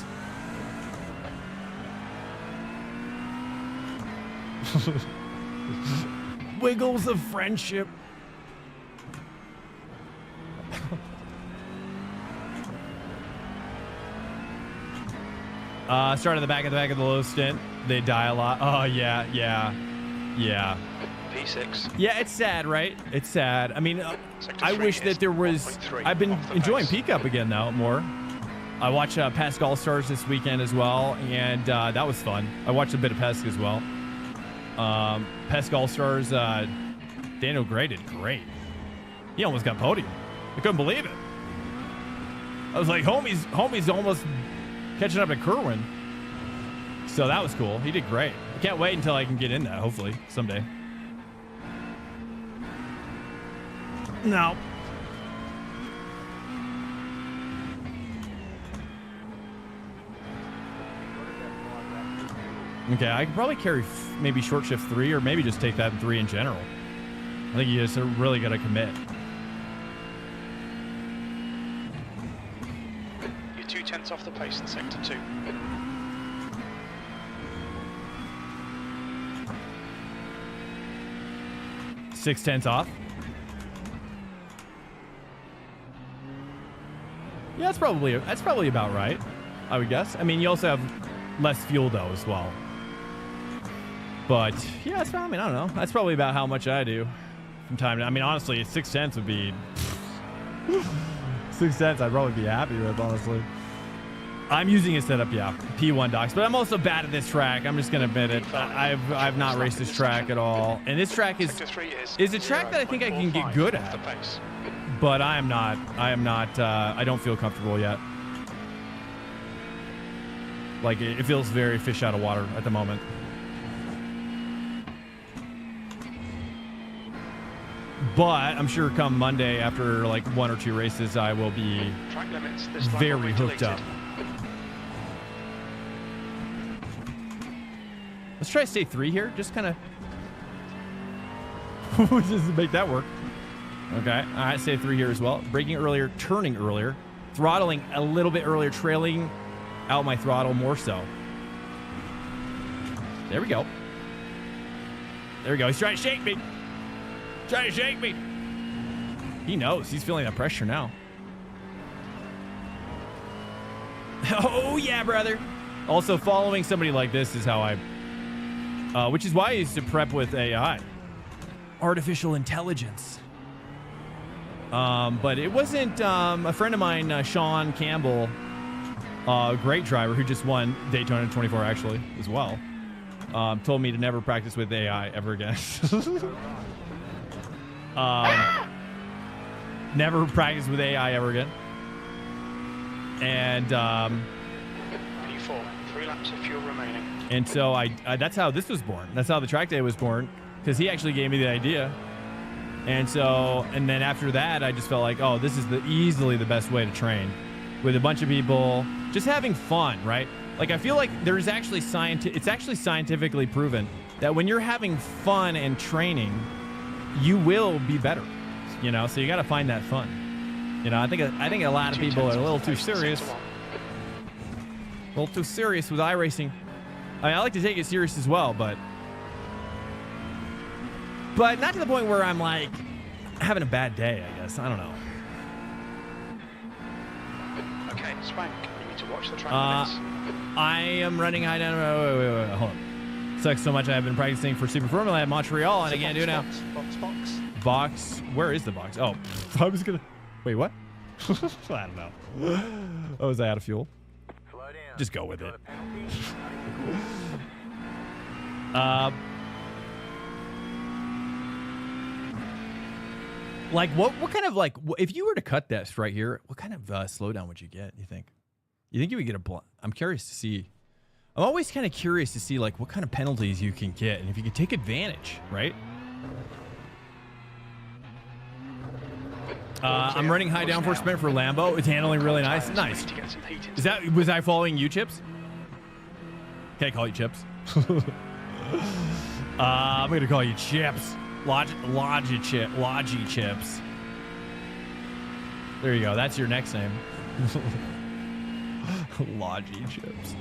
Wiggles of friendship. Start at the back of the low stint. They die a lot. Oh yeah. P6. Yeah, it's sad, right? It's sad. I mean, I wish that there was. I've been enjoying Peak Up again though more. I watched Pesk All Stars this weekend as well, and that was fun. I watched a bit of Pesk as well. Pesk All Stars, Daniel Gray did great. He almost got podium. I couldn't believe it. I was like, homie's almost catching up to Kerwin. So that was cool. He did great. I can't wait until I can get in that, hopefully, someday. No. Okay, I could probably carry maybe short shift 3 or maybe just take that in 3 in general. I think you just really got to commit. You're 2/10 off the pace in sector 2. 6/10 off. Yeah, that's probably about right, I would guess. I mean, you also have less fuel though as well. But yeah, I mean, I don't know. That's probably about how much I do from time to. I mean, honestly, 6/10 would be 6/10. I'd probably be happy with, honestly. I'm using a setup, yeah, P1 docks, but I'm also bad at this track. I'm just gonna admit it. I've not raced this track at all, and this track is a track that I think I can get good at, but I am not. I don't feel comfortable yet. Like it feels very fish out of water at the moment. But I'm sure come Monday, after like 1 or 2 races, I will be very hooked up. Let's try state 3 here. Just kind of just make that work. Okay. All right. State 3 here as well. Braking earlier, turning earlier, throttling a little bit earlier, trailing out my throttle more so. There we go. There we go. He's trying to shake me. Trying to shake me. He knows. He's feeling that pressure now. Oh, yeah, brother. Also, following somebody like this is how I... which is why I used to prep with AI. Artificial intelligence. But it wasn't... a friend of mine, Sean Campbell, a great driver who just won Daytona 24, actually, as well, told me to never practice with AI ever again. Never practice with AI ever again. And P4, 3 laps of fuel remaining. And so I that's how this was born. That's how the Trackday was born, because he actually gave me the idea. And so, and then after that, I just felt like, oh, this is easily the best way to train, with a bunch of people, just having fun, right? Like, I feel like there's actually it's actually scientifically proven that when you're having fun and training, you will be better, you know? So you got to find that fun. You know, I think a lot of people are a little too serious. A little too serious with iRacing. I mean, I like to take it serious as well, but not to the point where I'm like having a bad day, I guess. I don't know. Okay, Swank, you need to watch the track limits. I am running high down. Wait, hold on. Sucks so much. I've been practicing for Super Formula at Montreal, and I can't do it now. Box. Where is the box? Oh, I was gonna. Wait, what? I don't know. Oh, was I out of fuel? Just go with it. Like what kind of, like, if you were to cut this right here, what kind of slowdown would you get, you think? You think you would get I'm curious to see. I'm always kind of curious to see, like, what kind of penalties you can get and if you can take advantage, right? I'm running high downforce sprint for Lambo. It's handling really nice. Nice. Was I following you, Chips? Can I call you Chips? I'm going to call you Chips. Logi Chips. There you go. That's your next name. Logi Chips.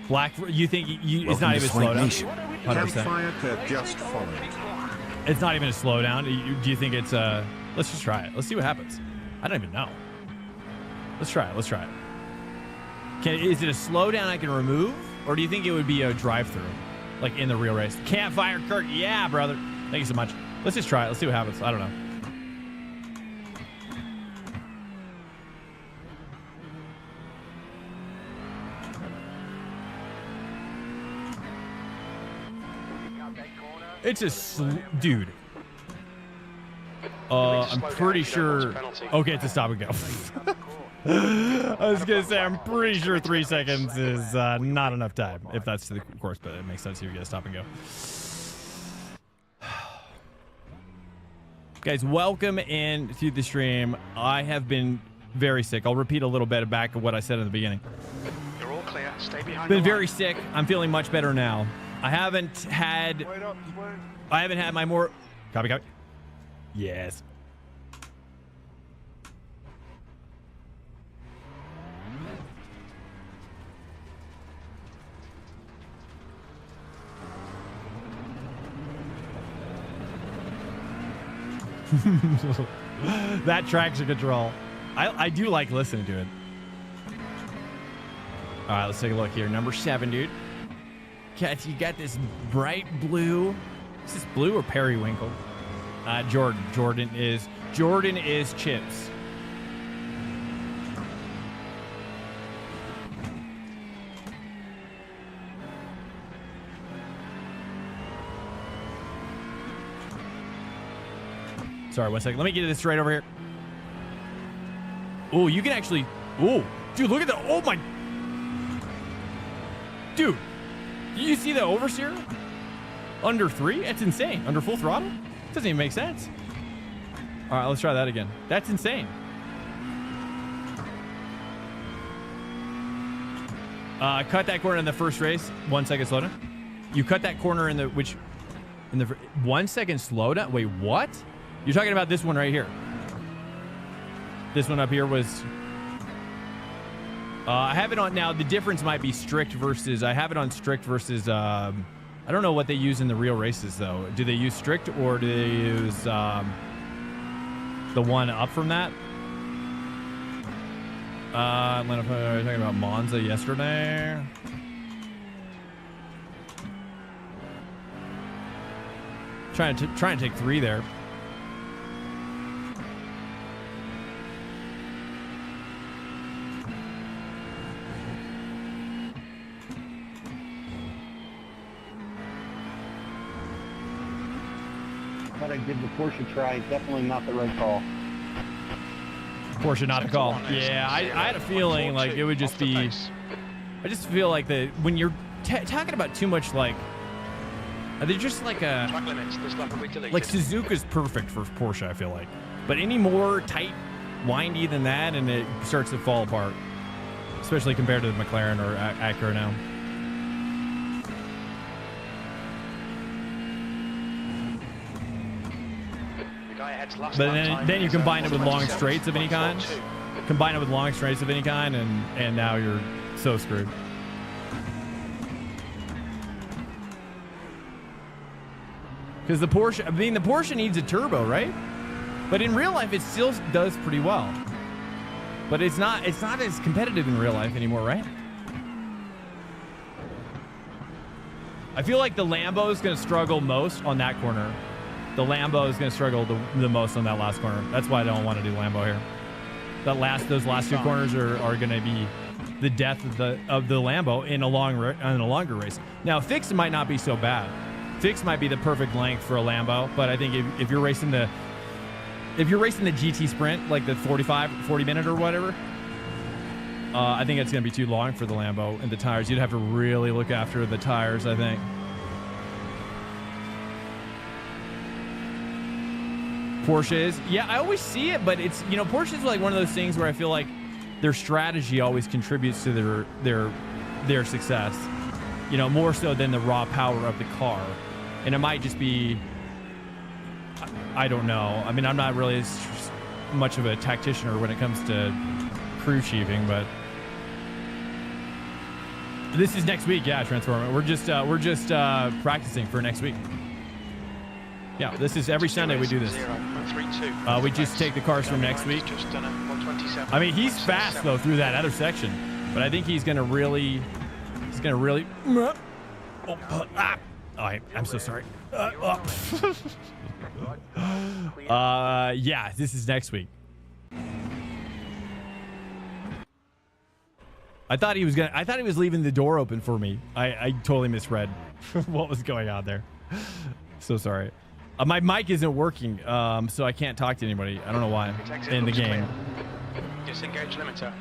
Black, you think it's not even a slowdown? 100%. Just followed. It's not even a slowdown. Do you think it's a... Let's just try it. Let's see what happens. I don't even know. Let's try it. Let's try it. Is it a slowdown I can remove? Or do you think it would be a drive-through? Like in the real race? Campfire Kirk. Yeah, brother. Thank you so much. Let's just try it. Let's see what happens. I don't know. It's a dude. I'm pretty sure. Okay, it's a stop and go. I was gonna say I'm pretty sure 3 seconds is not enough time if that's the course, but it makes sense if you get a stop and go. Guys, welcome in to the stream. I have been very sick. I'll repeat a little bit back of what I said in the beginning. You're all clear. Stay behind. Been very sick. I'm feeling much better now. I haven't had my more... Copy. Yes. That traction control. I do like listening to it. All right, let's take a look here. Number 7, dude. Cats, you got this bright blue. Is this blue or periwinkle? Jordan is Chips. Sorry, 1 second. Let me get this right over here. Oh, you can actually... Oh, dude, look at the... Oh, my... Dude, do you see the oversteer? Under 3? That's insane. Under full throttle? Doesn't even make sense. All right, let's try that again. That's insane. Cut that corner in the first race. 1 second slowdown. You cut that corner in the... Which... In the... 1 second slowdown? Wait, what? You're talking about this one right here. This one up here was... I have it on now. The difference might be strict versus... I have it on strict versus... I don't know what they use in the real races, though. Do they use strict or do they use the one up from that? Atlanta, I was talking about Monza yesterday. Trying to take 3 there. thought I'd give the Porsche a try. Definitely not the right call. Porsche not a call. Yeah, I had a feeling like it would just be. I just feel like that when you're talking about too much, like they're just like a Track limits, this lap will be deleted. like Suzuka's perfect for Porsche. I feel like, but any more tight, windy than that, and it starts to fall apart, especially compared to the McLaren or Acura now. The guy ahead's last But lap time then you is, combine it with long 1:27.42. straights of any kind. Combine it with long straights of any kind, and now you're so screwed. Because the Porsche, I mean, the Porsche needs a turbo, right? But in real life, it still does pretty well. But it's not as competitive in real life anymore, right? I feel like the Lambo is going to struggle most on that corner. The Lambo is going to struggle the most on that last corner. That's why I don't want to do Lambo here. Those last two corners are going to be the death of the Lambo in a longer race. Now, fixed might not be so bad. Fixed might be the perfect length for a Lambo, but I think if you're racing the GT Sprint, like the 40 minute or whatever, I think it's going to be too long for the Lambo and the tires. You'd have to really look after the tires, I think. Porsches, yeah, I always see it, but it's, you know, Porsche is like one of those things where I feel like their strategy always contributes to their success, you know, more so than the raw power of the car. And it might just be, I don't know. I mean, I'm not really much of a tactician when it comes to crew chiefing, but this is next week. Yeah, Transformer. We're just practicing for next week. Yeah, this is every Sunday we do this. We just take the cars from next week. I mean, he's fast though through that other section, but I think he's gonna really. I'm so sorry. Yeah, this is next week. I thought he was leaving the door open for me. I totally misread what was going on there. So sorry. My mic isn't working, so I can't talk to anybody. I don't know why in the game. Disengage limiter.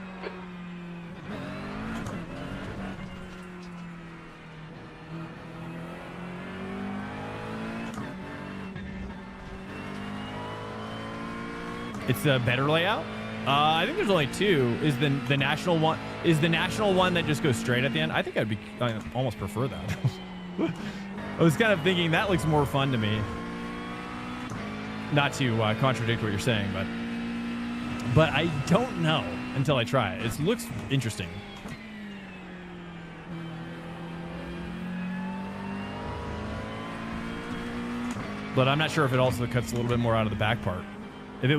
It's a better layout. I think there's only two. Is the national one? Is the national one that just goes straight at the end? I think I almost prefer that. I was kind of thinking that looks more fun to me. Not to contradict what you're saying, but I don't know until I try it. It looks interesting. But I'm not sure if it also cuts a little bit more out of the back part. If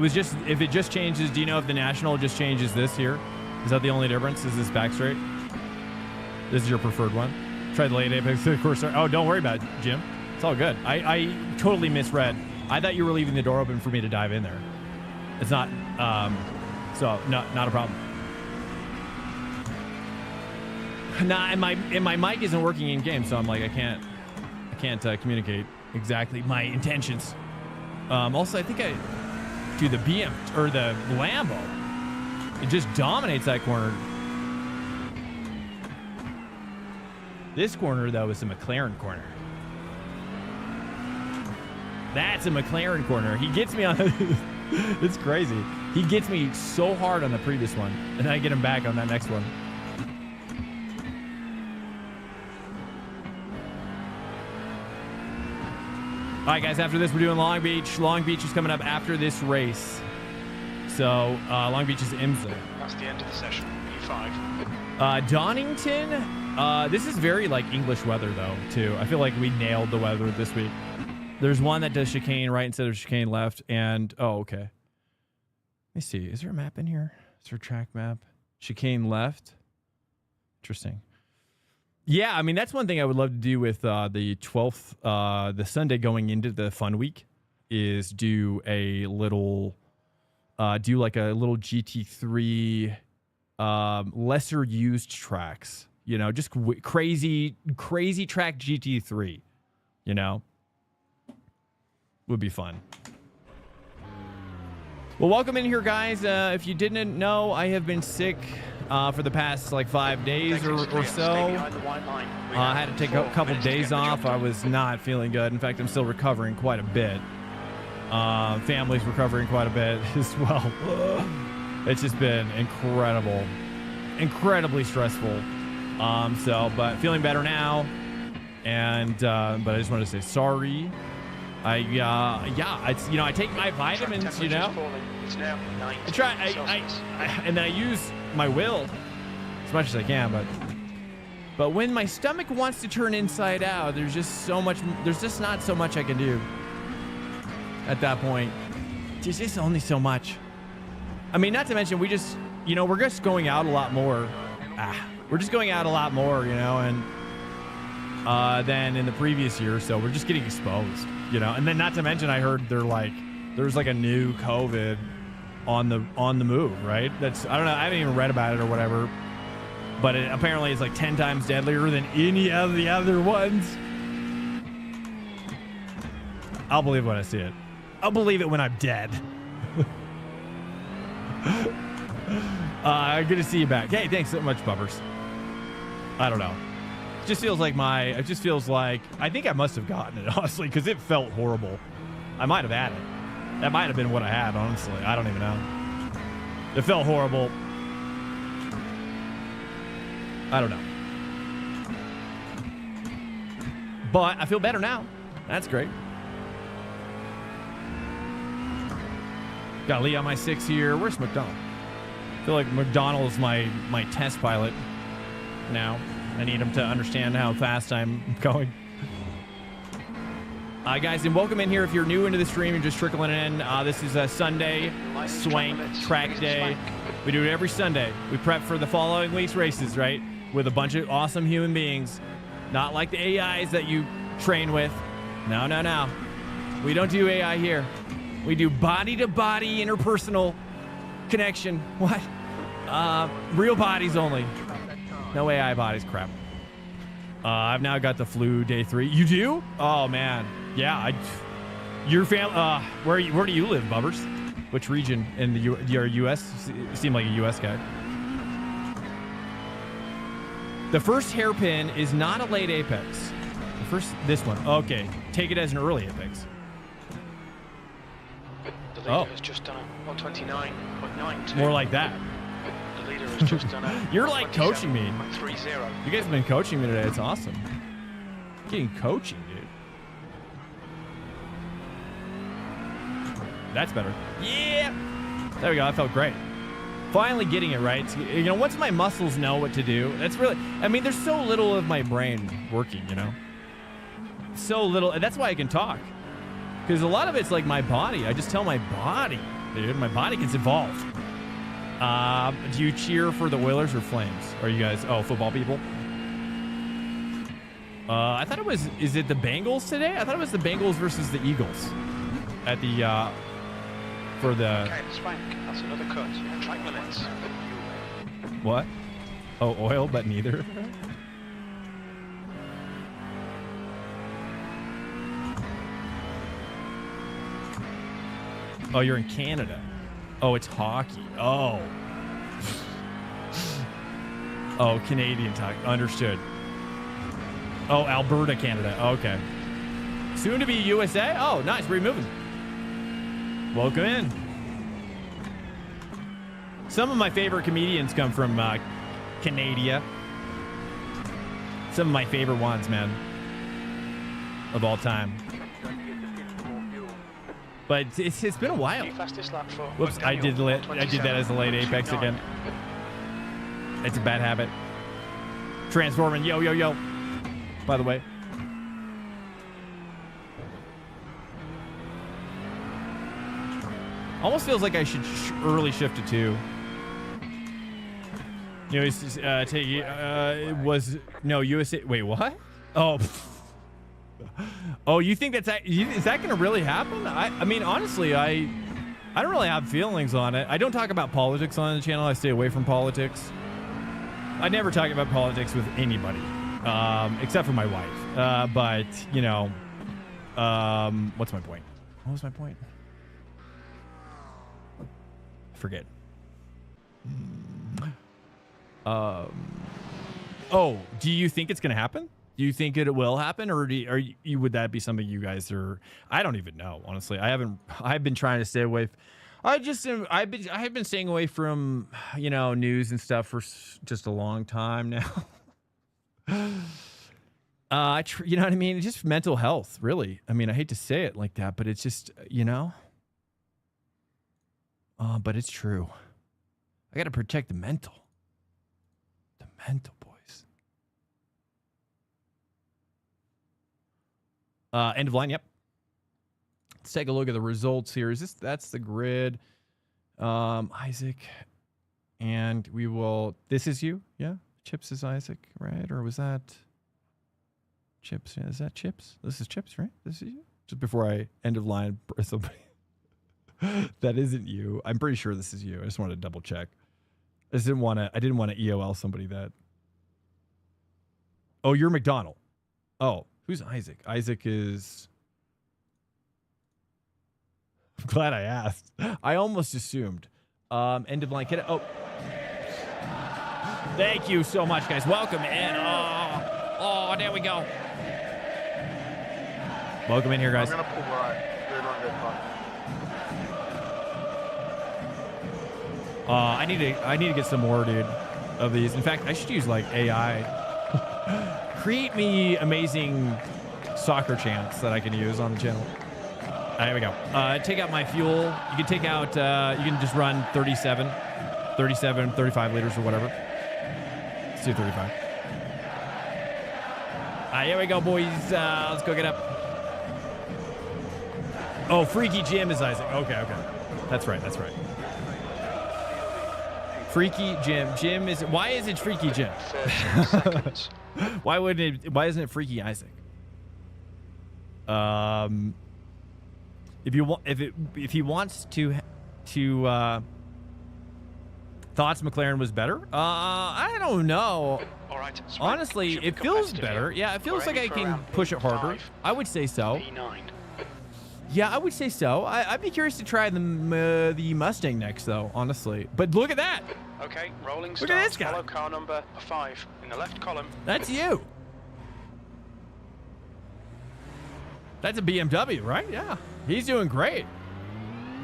it just changes, do you know if the national just changes this here? Is that the only difference? Is this back straight? This is your preferred one? Try the late apex, of course. Oh, don't worry about it, Jim. It's all good. I totally misread. I thought you were leaving the door open for me to dive in there. It's not, so not a problem. Nah, and my mic isn't working in game, so I'm like, I can't communicate exactly my intentions. Also, I think do the BM or the Lambo. It just dominates that corner. This corner though is a McLaren corner. That's a McLaren corner. He gets me on. It's crazy. He gets me so hard on the previous one, and I get him back on that next one. All right, guys, after this, we're doing Long Beach. Long Beach is coming up after this race. So, Long Beach is IMSA. That's the end of the session. E5. Donington, this is very, like, English weather, though, too. I feel like we nailed the weather this week. There's one that does chicane right instead of chicane left, and, oh, okay. Let me see. Is there a map in here? Is there a track map? Chicane left. Interesting. Yeah, I mean, that's one thing I would love to do with the 12th, the Sunday going into the fun week, is do a little, like a little GT3, lesser used tracks, you know, just crazy track GT3, you know? would be fun. Well, welcome in here, guys. If you didn't know, I have been sick for the past like 5 days or so. I had to take a couple days off. I was not feeling good. In fact, I'm still recovering quite a bit. Family's recovering quite a bit as well. It's just been incredible, incredibly stressful. But feeling better now. And but I just wanted to say sorry. It's, you know, I take my vitamins, you know. I try, and then I use my will as much as I can, but when my stomach wants to turn inside out, there's just not so much I can do at that point. There's just only so much. I mean, not to mention we're just going out a lot more. We're just going out a lot more, you know, and than in the previous year, so we're just getting exposed, you know. And then not to mention I heard there's like a new COVID on the move, right? That's, I don't know, I haven't even read about it or whatever, but apparently it's like 10 times deadlier than any of the other ones. I'll believe it when I see it. I'll believe it when I'm dead. Good to see you back. Hey, thanks so much, Bubbers. I don't know. It just feels like I think I must have gotten it, honestly, because it felt horrible. I might have had it. That might have been what I had, honestly. I don't even know. It felt horrible. I don't know. But I feel better now. That's great. Got Lee on my 6 here. Where's McDonald? I feel like McDonald's my test pilot now. I need him to understand how fast I'm going. Guys, and welcome in here. If you're new into the stream, you're just trickling in. This is a Sunday Swank track day. We do it every Sunday. We prep for the following week's races, right? With a bunch of awesome human beings. Not like the AIs that you train with. No, no, no. We don't do AI here. We do body-to-body interpersonal connection. What? Real bodies only. No AI bodies, crap. I've now got the flu day 3. You do? Oh man, yeah. Your family. Where do you live, Bubbers? Which region in the your U.S.? You seem like a U.S. guy. The first hairpin is not a late apex. This one. Okay, take it as an early apex. The leader has just done a 129.92. More like that. The leader has just done a You're like coaching me. 30. You guys have been coaching me today. It's awesome. Getting coaching, dude. That's better. Yeah. There we go. That felt great. Finally getting it right. You know, once my muscles know what to do, that's really, I mean, there's so little of my brain working, you know? So little. And that's why I can talk. Because a lot of it's like my body. I just tell my body, dude. My body gets involved. Do you cheer for the Oilers or Flames? Are you guys, football people? I thought it was, is it the Bengals today? I thought it was the Bengals versus the Eagles at the, for the... Okay, Swank, that's another cut. Track limits. What? Oh, oil, but neither. Oh, you're in Canada. Oh, it's hockey. Oh. Oh, Canadian talk. Understood. Oh, Alberta, Canada. Okay. Soon to be USA? Oh, nice. We're moving. Welcome in. Some of my favorite comedians come from Canada. Some of my favorite ones, man. Of all time. But it's been a while. Whoops, I did that as a late apex again. It's a bad habit. Transforming, yo, yo, yo. By the way. Almost feels like I should early shift to 2. You know, it's it was no USA. Wait, what? Oh. Oh, you think is that going to really happen? I mean, honestly, I don't really have feelings on it. I don't talk about politics on the channel. I stay away from politics. I never talk about politics with anybody, except for my wife. But, you know, what's my point? What was my point? Forget. Oh, do you think it's gonna happen? Do you think it will happen, or would that be something you guys are? I don't even know, honestly. I've been trying to stay away. I've been staying away from, you know, news and stuff for just a long time now. You know what I mean? It's just mental health, really. I mean, I hate to say it like that, but it's just, you know. But it's true. I got to protect the mental. The mental, boys. End of line, yep. Let's take a look at the results here. That's the grid. Isaac. And we will, this is you? Yeah? Chips is Isaac, right? Or was that Chips? Yeah, is that Chips? This is Chips, right? This is you? Just before I end of line somebody. That isn't you. I'm pretty sure this is you. I just wanted to double check. I didn't want to EOL somebody that. Oh, you're McDonald. Oh, who's Isaac? Isaac is. I'm glad I asked. I almost assumed. End of line. Oh. Thank you so much, guys. Welcome in. Oh, there we go. Welcome in here, guys. I'm gonna pull right. Good on good fun. I need to get some more, dude, of these. In fact, I should use like AI. Create me amazing soccer chants that I can use on the channel. Here we go. Take out my fuel. You can take out, you can just run 35 liters or whatever. Let's do 35. Here we go, boys. Let's go get up. Oh, Freaky Jim is Isaac. Okay. That's right. Freaky Jim. Jim is. Why is it Freaky Jim? 13 seconds. Why isn't it Freaky Isaac? If he wants to thoughts McLaren was better. I don't know. All right. Swank, Honestly, should be it feels competitive better. here. Yeah, it feels We're like I aiming for can around push it harder. P5, I would say so. P9. Yeah, I would say so. I'd be curious to try the Mustang next, though, honestly. But look at that. Okay, rolling Look starts. at this guy. Follow car number 5 in the left column. That's you. That's a BMW, right? Yeah. He's doing great.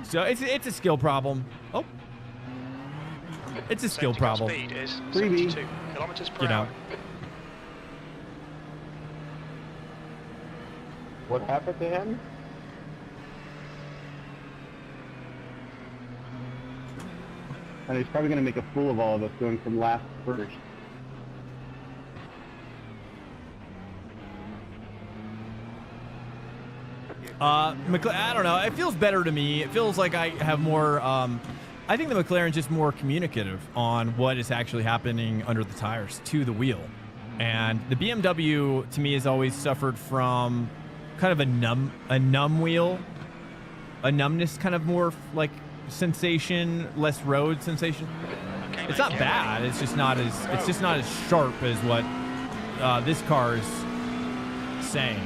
So it's a skill problem. Oh. It's a skill Safety car problem. Speed is Freebie. 72 kilometers per You know. hour. What happened to him? And he's probably going to make a fool of all of us going from last to first. I don't know. It feels better to me. It feels like I have more. I think the McLaren's just more communicative on what is actually happening under the tires to the wheel, and the BMW to me has always suffered from kind of a numb wheel, a numbness, kind of more like sensation, less road sensation. Okay, It's mate, not get bad. ready. It's just not as sharp as what this car is saying.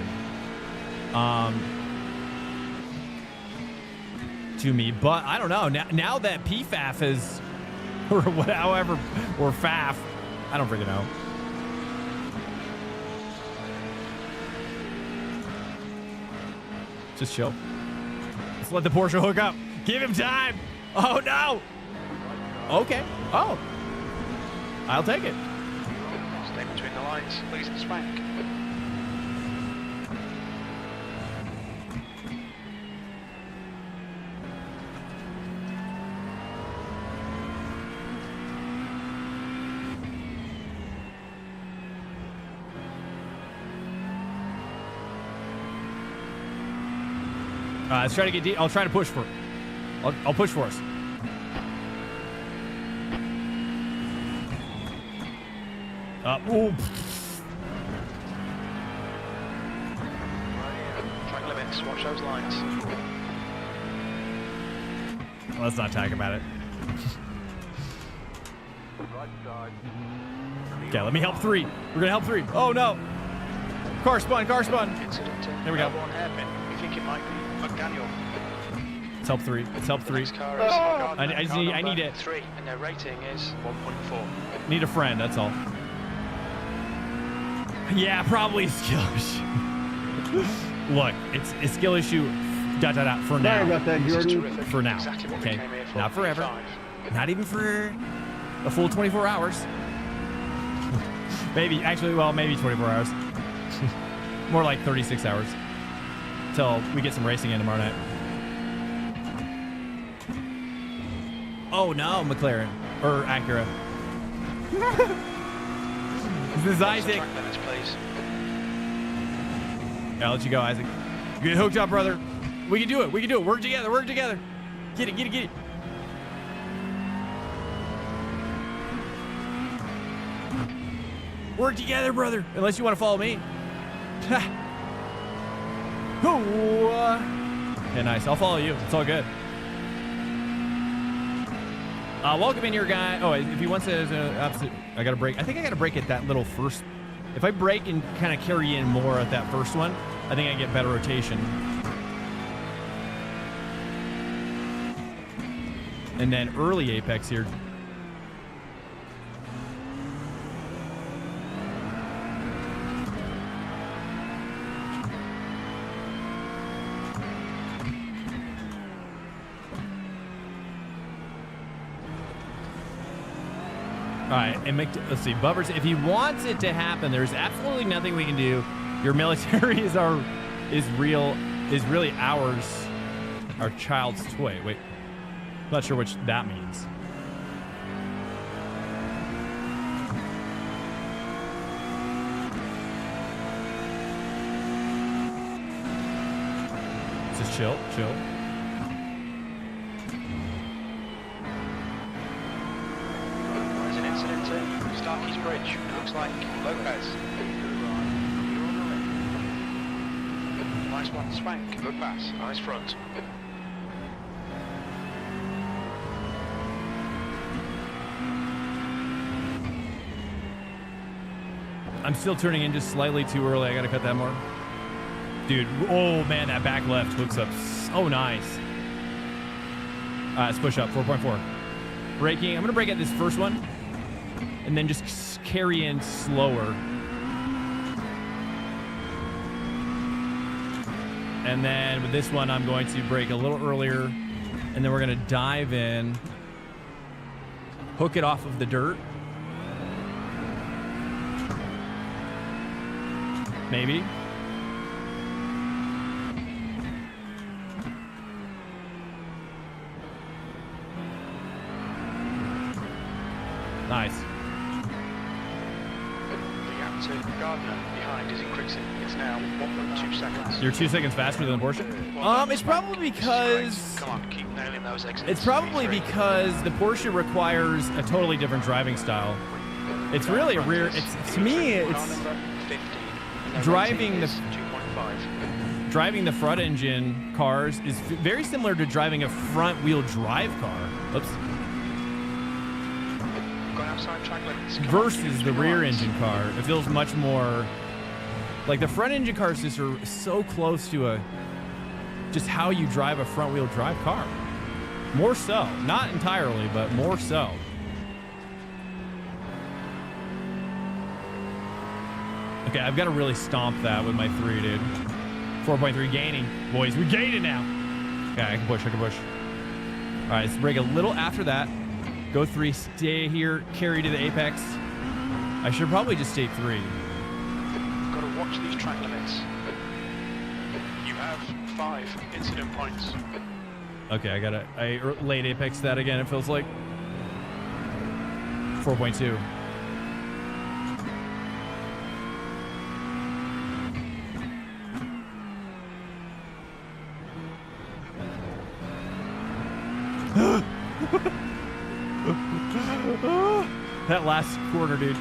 To me, but I don't know. Now that PFAF is, or however, or FAF, I don't freaking know. Just chill. Let's let the Porsche hook up. Give him time. Oh no. Okay. Oh. I'll take it. Stay between the lines, please, and Swank. Let's try to get deep. I'll try to push for it. I'll push for us. Ooh. Track limits, watch those lines. Let's not talk about it. Okay, let me help 3. We're gonna help 3. Oh no. Car spun. Incident There we go. L1 hairpin. If you think it might be McDaniel. It's help 3. It's help 3. Next car is Gardner, I just car need- I number need it. 3, and their rating is 1.4. Need a friend, that's all. Yeah, probably a skill issue. Look, it's a skill issue, for now. Sorry about that, This is Jordan. terrific. For now, Exactly what we okay? came here for. Not forever. P5. Not even for a full 24 hours. Maybe, actually, well, maybe 24 hours. More like 36 hours. Till we get some racing in tomorrow night. Oh no, McLaren. Or Acura. This is Isaac. Track limits, please. Yeah, I'll let you go, Isaac. Get hooked up, brother. We can do it. We can do it. Work together. Work together. Get it. Get it. Get it. Work together, brother. Unless you want to follow me. Yeah, nice. I'll follow you. It's all good. Welcome in here, guy. Oh, if he wants to, I got to break. I think I got to break at that little first. If I break and kind of carry in more at that first one, I think I get better rotation. And then early apex here. All right, and let's see, Bubbers, if he wants it to happen, there's absolutely nothing we can do. Your military is really ours, our child's toy. Wait, not sure which that means. Just chill. There's an incident in Starkey's Bridge. It looks like Lopez. Nice one, Swank. Good pass. Nice front. I'm still turning in just slightly too early. I gotta cut that more. Dude, oh man, that back left hooks up so nice. Let's push up, 4.4. Braking, I'm gonna brake at this first one, and then just carry in slower. And then with this one, I'm going to brake a little earlier, and then we're gonna dive in, hook it off of the dirt. Maybe. Nice. The gap to Gardner behind is increasing. It's now 1.2 seconds. You're 2 seconds faster than the Porsche? It's probably because Come on, keep nailing those exits. it's probably because the Porsche requires a totally different driving style. It's really a rear. It's to me. It's driving the 2.5. driving the front engine cars is very similar to driving a front wheel drive car. Oops. Going outside track limits. Come on, Versus keep the it rear relaxed. engine car. It feels much more like the front engine cars just are so close to just how you drive a front wheel drive car. More so, not entirely, but more so. Okay, I've got to really stomp that with my 3, dude. 4.3 gaining. Boys, we're gaining now. Okay, I can push. All right, let's brake a little after that. Go 3, stay here, carry to the apex. I should probably just stay 3. Got to watch these track limits. You have 5 incident points. Okay, I late apex that again, it feels like. 4.2. That last corner, dude.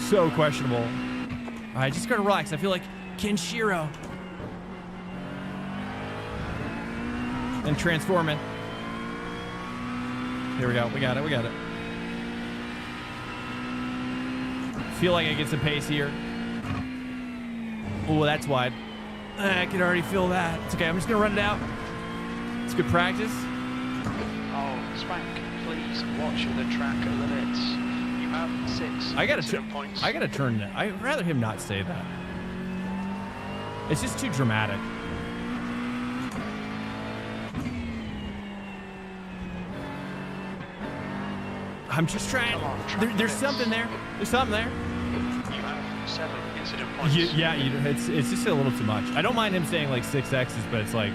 So questionable. All right, just gotta relax. I feel like Kenshiro. And transforming. Here we go. We got it. Feel like I get some pace here. Oh, that's wide. I can already feel that. It's okay. I'm just gonna run it out. It's good practice. Oh, Swank, please watch the track limits. You have 6 incident points. I gotta turn that. I'd rather him not say that. It's just too dramatic. I'm just trying. Come on, There's something there. There's something there. You have 7 incident points. It's just a little too much. I don't mind him saying like 6 X's, but it's like,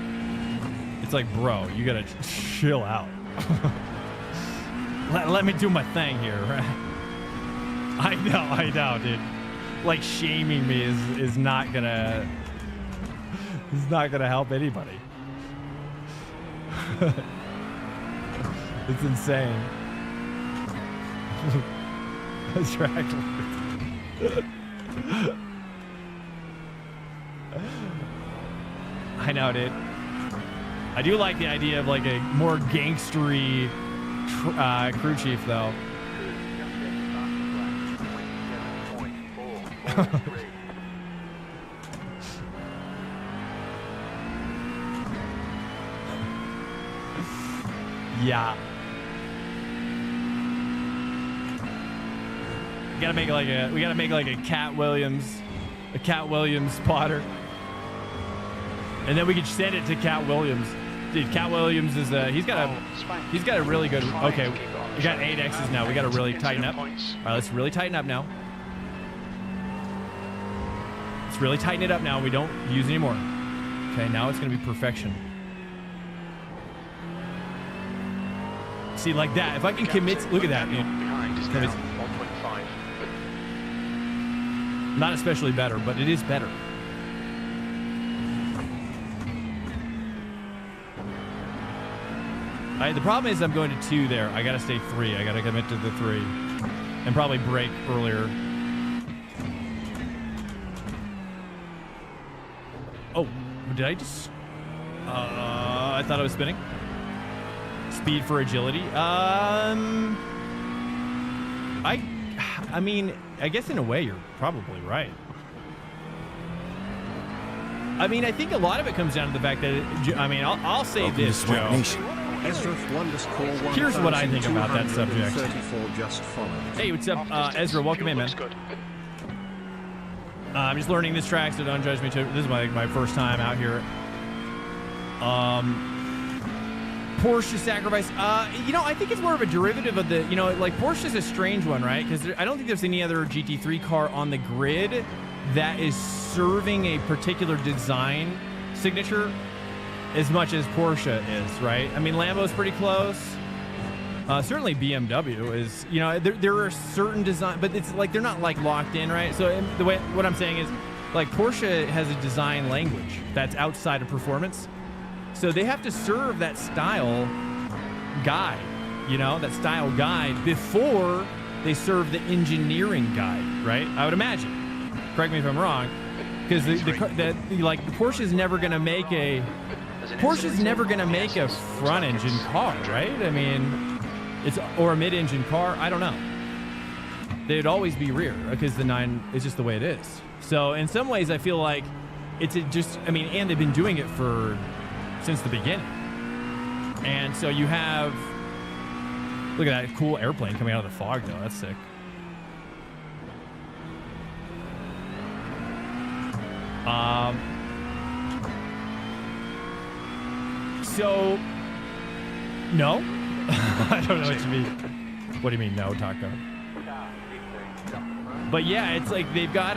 bro, you gotta chill out. let me do my thing here, right? I know, dude. Like shaming me is not gonna help anybody. It's insane. That's right. I know, dude. I do like the idea of like a more gangstery crew chief, though. Yeah. We gotta make like a Cat Williams spotter, and then we could send it to Cat Williams. Dude, Cat Williams is he's got a really good. Okay, we got 8 X's now. We gotta really tighten up. All right, let's really tighten up now. Let's really tighten it up now. We don't use anymore. Okay, now it's gonna be perfection. See, like that. If I can commit, look at that. Behind is now 1.5. Not especially better, but it is better. The problem is I'm going to 2 there. I got to stay 3. I got to commit to the 3. And probably brake earlier. Oh, did I just... I thought I was spinning. Speed for agility. I mean, I guess in a way you're probably right. I mean, I think a lot of it comes down to the fact that, I'll say Welcome this, to Swank Joe. Nation. Here's what I think about that subject. Hey, what's up, Ezra? Welcome in, man. I'm just learning this track, so don't judge me too. This is my first time out here. Porsche sacrifice. I think it's more of a derivative of the, like Porsche's a strange one, right? Because I don't think there's any other GT3 car on the grid that is serving a particular design signature as much as Porsche is, right? I mean, Lambo's pretty close. Certainly BMW is, there are certain design, but it's like they're not like locked in, right? So what I'm saying is, like Porsche has a design language that's outside of performance. So they have to serve that style guide, that style guide before they serve the engineering guide, right? I would imagine. Correct me if I'm wrong, because the Porsche is never going to make a front engine car, right? I mean, or a mid-engine car. I don't know. They'd always be rear because the 9 is just the way it is. So in some ways, I feel like and they've been doing it since the beginning. And so you have, look at that cool airplane coming out of the fog, though. That's sick. So, no. I don't know what you mean. What do you mean, no, Taco? But yeah, it's like they've got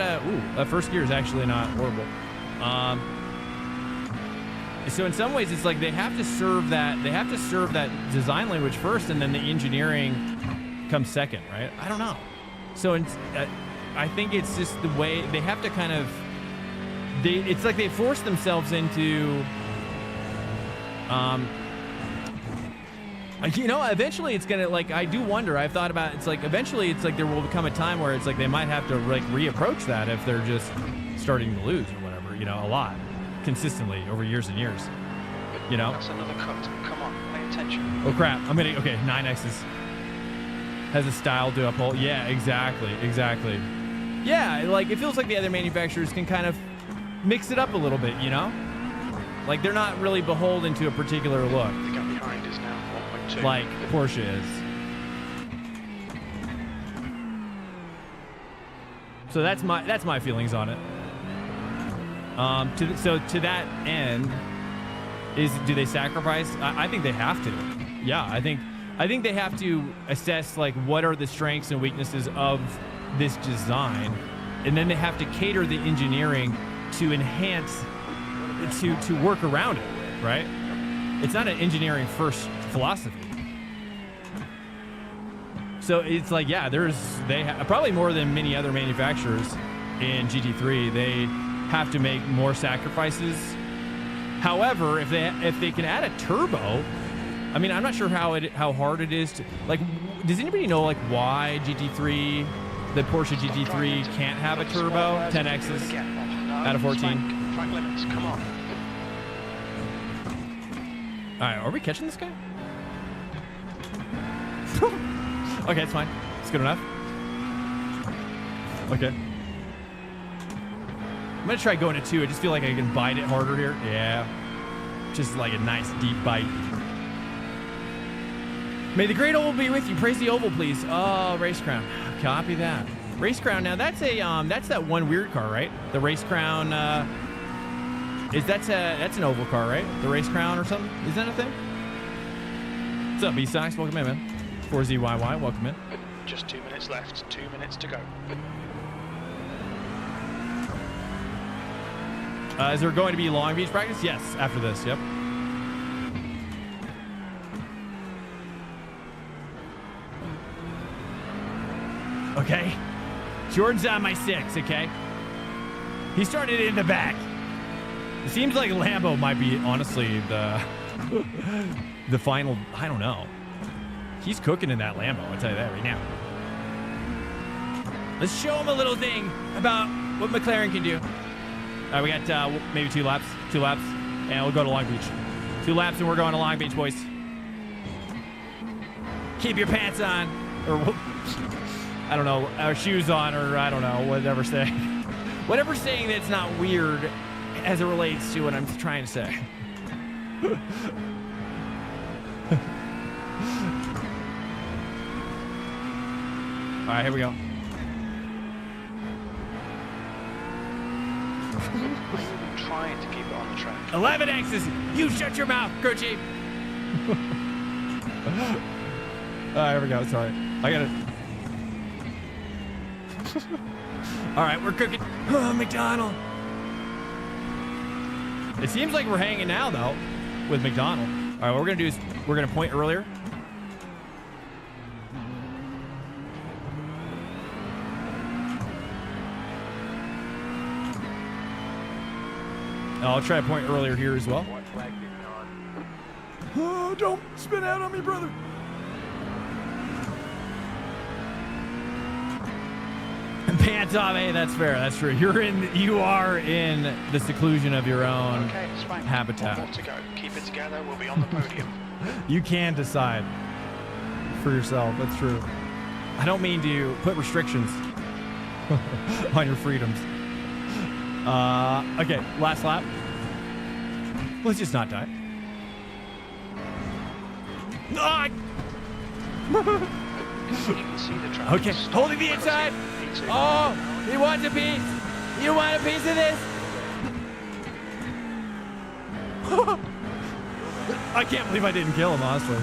first gear is actually not horrible. So in some ways, it's like they have to serve that design language first, and then the engineering comes second, right? I don't know. So I think it's just the way they have to kind of. It's like they force themselves into. Eventually it's gonna, like, I do wonder. I've thought about it's like eventually it's like there will become a time where it's like they might have to like reapproach that if they're just starting to lose or whatever, a lot. Consistently over years and years, That's another cut. Come on, pay attention. Oh crap! 9X's has a style to uphold. Yeah, exactly. Yeah, like it feels like the other manufacturers can kind of mix it up a little bit, you know? Like, they're not really beholden to a particular look The gap behind is now 1.2. like Porsche is. So that's my feelings on it. To that end, do they sacrifice? I think they have to. Yeah, I think they have to assess like what are the strengths and weaknesses of this design, and then they have to cater the engineering to enhance to work around it, right? It's not an engineering first philosophy. So it's like, yeah, probably more than many other manufacturers in GT3, they have to make more sacrifices. However, if they can add a turbo, I mean, I'm not sure how hard it is to, like, does anybody know like why GT3, the Porsche GT3 can't have a turbo 10Xs out of 14? Track limits, come on. All right, are we catching this guy? Okay, it's fine. It's good enough. Okay. I'm gonna try going to 2. I just feel like I can bite it harder here. Yeah. Just like a nice deep bite. May the great oval be with you. Praise the oval, please. Oh, Race Crown. Copy that. Race Crown. Now that's that one weird car, right? The Race Crown. That's an oval car, right? The Race Crown or something. Is that a thing? What's up, B-Sox? Welcome in, man. 4ZYY. Welcome in. Just 2 minutes left. 2 minutes to go. Is there going to be Long Beach practice? Yes, after this. Yep. Okay. Jordan's on my 6, okay? He started in the back. It seems like Lambo might be, honestly, the final, I don't know. He's cooking in that Lambo, I'll tell you that right now. Let's show him a little thing about what McLaren can do. All right, we got maybe 2 laps, and we'll go to Long Beach. 2 laps, and we're going to Long Beach, boys. Keep your pants on, or I don't know, or shoes on, or I don't know, whatever saying. Whatever saying that's not weird as it relates to what I'm trying to say. All right, here we go. Trying to keep it on the track. 11 X's. You shut your mouth, crew chief. All right, here we go. Sorry. I got it. All right, we're cooking. Oh, McDonald. It seems like we're hanging now, though, with McDonald. All right, what we're going to do is we're going to point earlier. I'll try to point earlier here as well. Oh, don't spin out on me, brother. Pants off. Hey, that's fair. That's true. You are in the seclusion of your own habitat. 1 more to go. Keep it together. We'll be on the podium. You can decide for yourself. That's true. I don't mean to put restrictions on your freedoms. Okay, last lap. Let's just not die. Ah! You can see the track. Okay, holding the inside. Oh, he wants a piece. You want a piece of this? I can't believe I didn't kill him, honestly.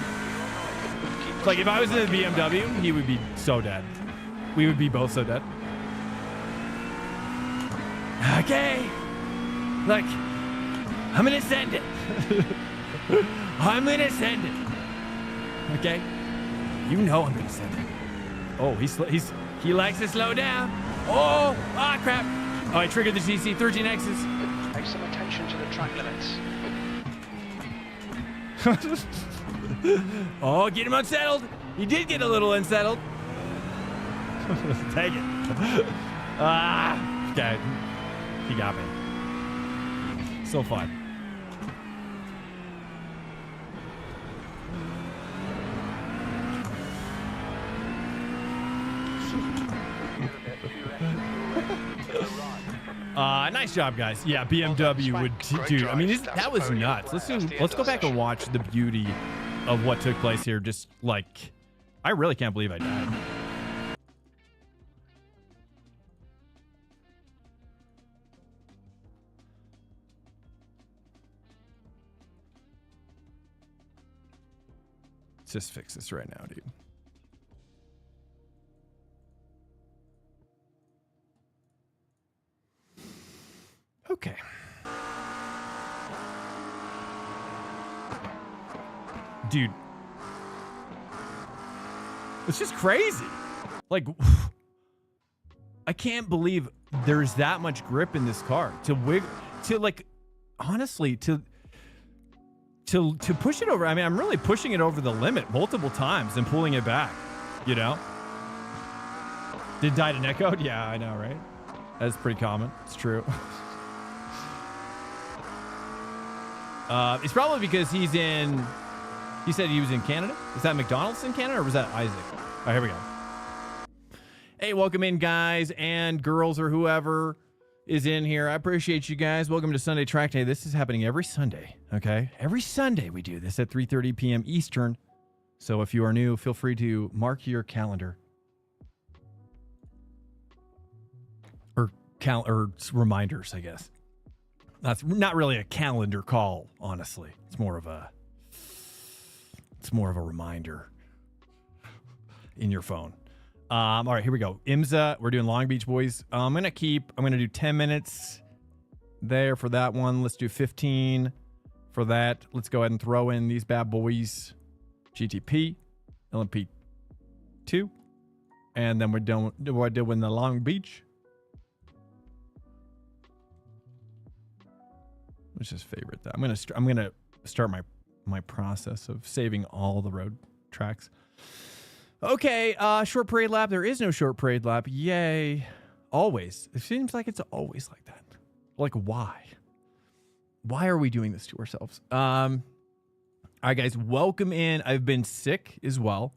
Like, if I was in a BMW, he would be so dead. We would be both so dead. Okay. Look, I'm gonna send it. I'm gonna send it. Okay? You know I'm gonna send it. Oh, he likes to slow down. Oh, crap. Oh, I triggered the GC13Xs. Pay some attention to the track limits. Oh, get him unsettled. He did get a little unsettled. Take it. Okay. He got me. So fun. Nice job, guys. Yeah, BMW would, dude. I mean, that was nuts. Let's go back and watch the beauty of what took place here. Just like, I really can't believe I died. Let's just fix this right now, dude. Okay. Dude. It's just crazy. Like, I can't believe there's that much grip in this car to like, honestly, to push it over. I mean, I'm really pushing it over the limit multiple times and pulling it back, you know? Did die to netcode? Yeah, I know, right? That's pretty common. It's true. It's probably because he said he was in Canada. Is that McDonald's in Canada or was that Isaac? All right, here we go. Hey, welcome in, guys and girls or whoever is in here. I appreciate you guys. Welcome to Sunday Track Day. This is happening every Sunday, okay? Every Sunday we do this at 3:30 p.m. Eastern. So if you are new, feel free to mark your calendar. Or reminders, I guess. That's not really a calendar call, honestly. It's more of a reminder in your phone. All right, here we go. IMSA, we're doing Long Beach, boys. I'm going to do 10 minutes there for that one. Let's do 15 for that. Let's go ahead and throw in these bad boys. GTP, LMP2, and then we're done with the Long Beach. Let's just favorite that. I'm gonna start my process of saving all the road tracks. Okay, short parade lap. There is no short parade lap. Yay. Always. It seems like it's always like that. Like, why? Why are we doing this to ourselves? All right, guys, welcome in. I've been sick as well.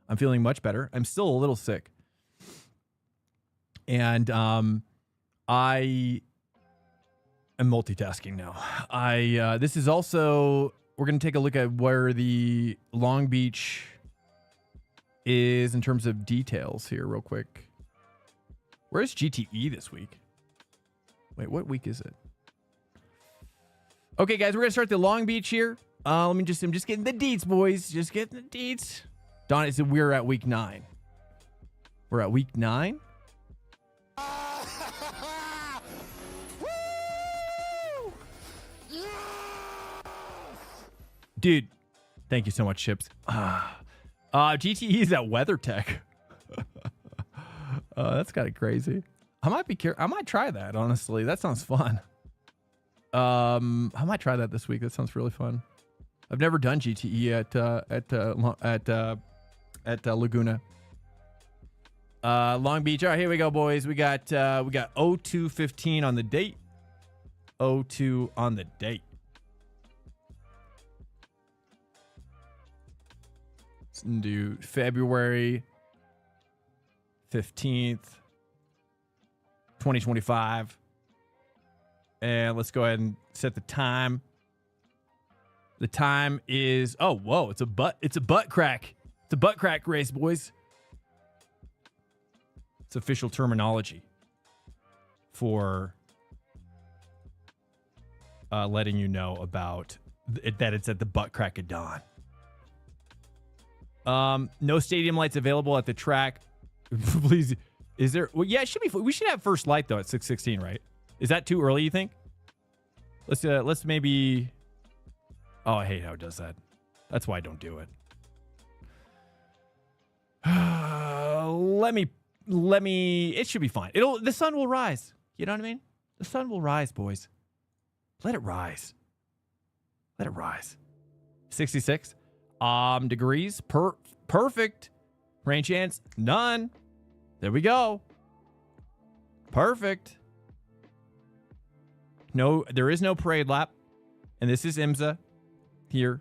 I'm feeling much better. I'm still a little sick. And I am multitasking now. This is also, we're going to take a look at where the Long Beach is in terms of details here real quick. Where's GTE this week? Wait, what week is it? Okay, guys, we're going to start the Long Beach here. I'm just getting the deets, boys. Just getting the deets. Don said we're at week 9. We're at week 9? Dude, thank you so much, Chips. GTE is at WeatherTech. That's kind of crazy. I might try that, honestly. That sounds fun. I might try that this week. That sounds really fun. I've never done GTE at Laguna. Long Beach. All right, here we go, boys. We got 02:15 on the date. 02 on the date. Let's do February 15th, 2025. And let's go ahead and set the time. The time is, oh, whoa, it's a butt crack. It's a butt crack race, boys. It's official terminology for letting you know about that it's at the butt crack of dawn. No stadium lights available at the track. Please, is there? Well, yeah, it should be. We should have first light though at 6:16, right? Is that too early, you think? Let's maybe. Oh, I hate how it does that. That's why I don't do it. Let me. It should be fine. The sun will rise. You know what I mean? The sun will rise, boys. Let it rise. Let it rise. 66 degrees. Perfect. Rain chance none. There we go. Perfect. No, there is no parade lap, and this is IMSA here,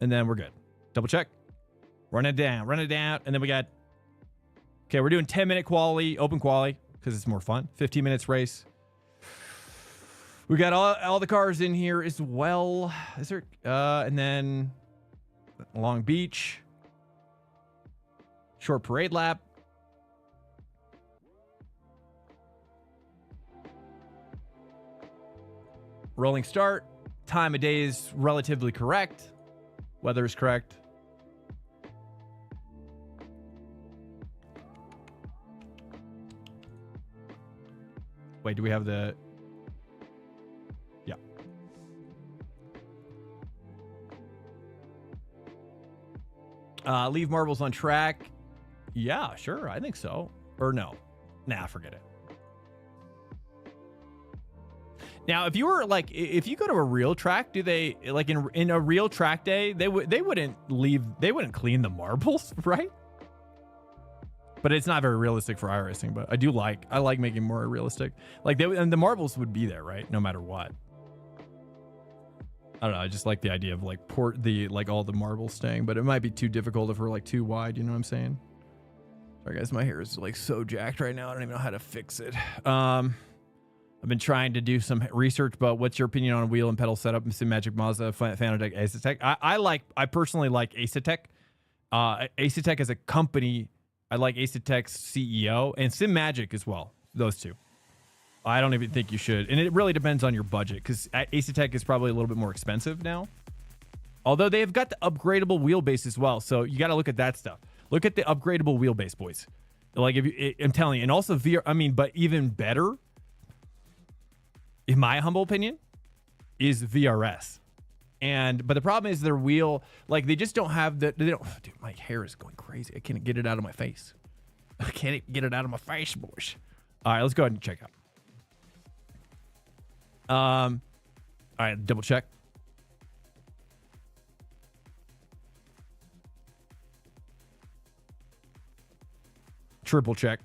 and then we're good. Double check. Run it down, and then we got. Okay, we're doing 10-minute quali, open quali, because it's more fun. 15 minutes race. We got all the cars in here as well. Is there and then Long Beach. Short parade lap. Rolling start. Time of day is relatively correct. Weather is correct. Wait, do we have the... Yeah. Leave marbles on track. Yeah, sure. I think so. Or no. Nah, forget it. Now, if you were like, if you go to a real track, do they like in a real track day, they wouldn't clean the marbles, right? But it's not very realistic for iRacing, but I like making more realistic. Like and the marbles would be there, right? No matter what. I don't know. I just like the idea of like all the marbles staying, but it might be too difficult if we're like too wide. You know what I'm saying? Sorry guys, my hair is like so jacked right now. I don't even know how to fix it. I've been trying to do some research, but what's your opinion on wheel and pedal setup in SimRacing Mazda, Fanatec, Acetec? I personally like Acetec. Acetec as a company, I like Acetec's CEO and SimMagic as well. Those two. I don't even think you should. And it really depends on your budget because Acetec is probably a little bit more expensive now. Although they have got the upgradable wheelbase as well. So you got to look at that stuff. Look at the upgradable wheelbase, boys. Like I'm telling you, and also but even better, in my humble opinion, is VRS. But the problem is their wheel, like they just don't have dude, my hair is going crazy. I can't get it out of my face. I can't get it out of my face, boys. All right, let's go ahead and check out. All right, double check. Triple check.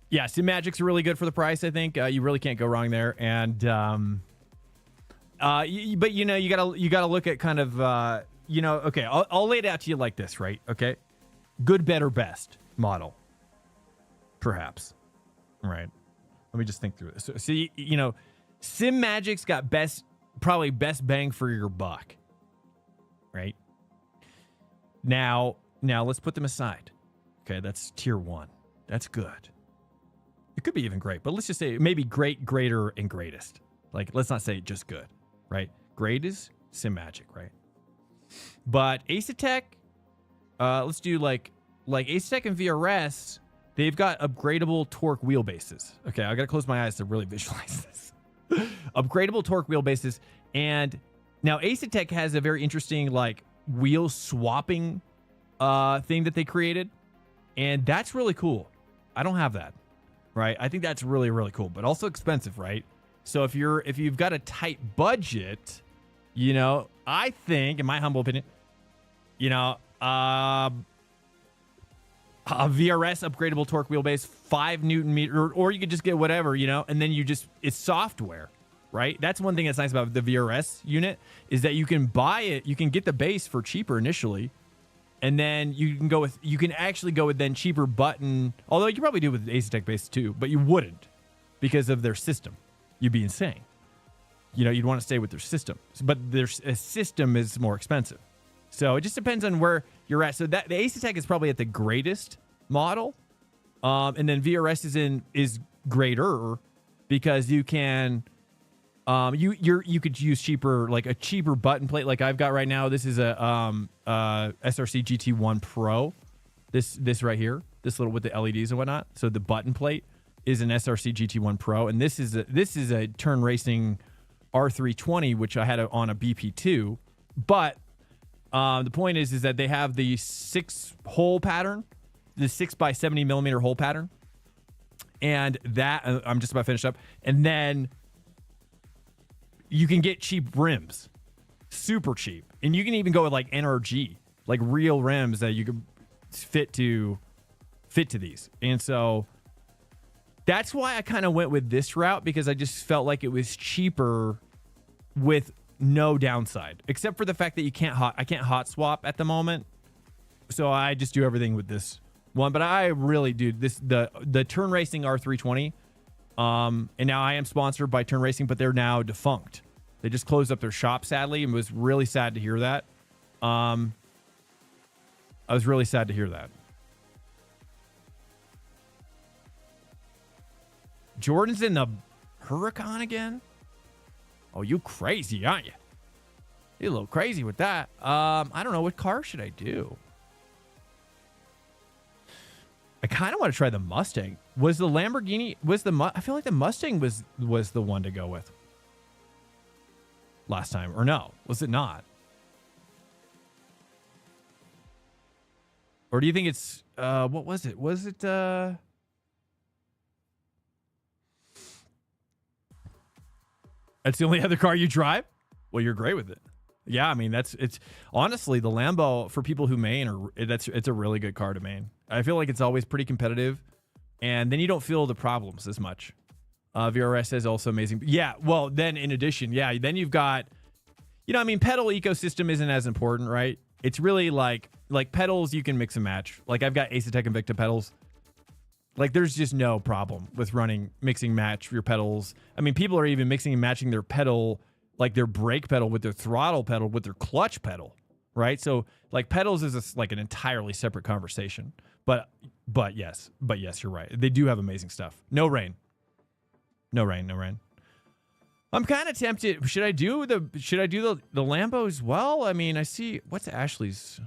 Yeah, SimMagic's really good for the price, I think. You really can't go wrong there. And but you know, you gotta look at kind of okay, I'll lay it out to you like this, right? Okay. Good, better, best model. Perhaps. Right. Let me just think through this. So SimMagic's got probably best bang for your buck. Right? Now let's put them aside. Okay, that's tier 1. That's good. It could be even great, but let's just say maybe great, greater, and greatest. Like, let's not say just good, right? Great is SimMagic, right? But Acetec, let's do like Acetec and VRS, they've got upgradable torque wheelbases. Okay, I gotta close my eyes to really visualize this. Upgradable torque wheelbases, and now Acetec has a very interesting like wheel swapping thing that they created, and that's really cool. I don't have that. Right, I think that's really, really cool, but also expensive, right? So if you've got a tight budget, I think, in my humble opinion, a VRS upgradable torque wheelbase, 5 Newton meter, or you could just get whatever, and then it's software, right? That's one thing that's nice about the VRS unit is that you can buy it, you can get the base for cheaper initially. And then you can actually go with then cheaper button. Although you could probably do it with Acetec base too, but you wouldn't because of their system. You'd be insane. You'd want to stay with their system, but their system is more expensive. So it just depends on where you're at. So that the Acetec is probably at the greatest model, and then VRS is greater because you can. You could use a cheaper button plate like I've got right now. This is a SRC GT1 Pro. This right here, this little with the LEDs and whatnot. So the button plate is an SRC GT1 Pro, and this is a Turn Racing R320, which I had on a BP2. But the point is that they have the 6-hole pattern, the 6x70 millimeter hole pattern, and that I'm just about finished up, and then. You can get cheap rims, super cheap. And you can even go with like NRG, like real rims that you can fit to these. And so that's why I kind of went with this route because I just felt like it was cheaper with no downside, except for the fact that I can't hot swap at the moment. So I just do everything with this one, but I really, dude, the Turn Racing R320, and now I am sponsored by Turn Racing, but they're now defunct. They just closed up their shop, sadly, and was really sad to hear that. I was really sad to hear that. Jordan's in the Huracan again? Oh, you crazy, aren't you? You're a little crazy with that. I don't know. What car should I do? I kind of want to try the Mustang. Was the Lamborghini... I feel like the Mustang was the one to go with last time. Or no, was it not? Or do you think it's... what was it? Was it... That's the only other car you drive? Well, you're great with it. Yeah, I mean, it's honestly the Lambo for people who main, it's a really good car to main. I feel like it's always pretty competitive, and then you don't feel the problems as much. VRS is also amazing. Yeah, well, then in addition, yeah, then you've got, I mean, pedal ecosystem isn't as important, right? It's really like pedals you can mix and match. Like I've got Ace-Tech Invicta pedals. Like there's just no problem with mixing match your pedals. I mean, people are even mixing and matching their pedal, like their brake pedal with their throttle pedal with their clutch pedal, right? So like pedals is like an entirely separate conversation. But yes, you're right. They do have amazing stuff. No rain. I'm kind of tempted. Should I do the Lambo as well? I mean, I see what's Ashley's.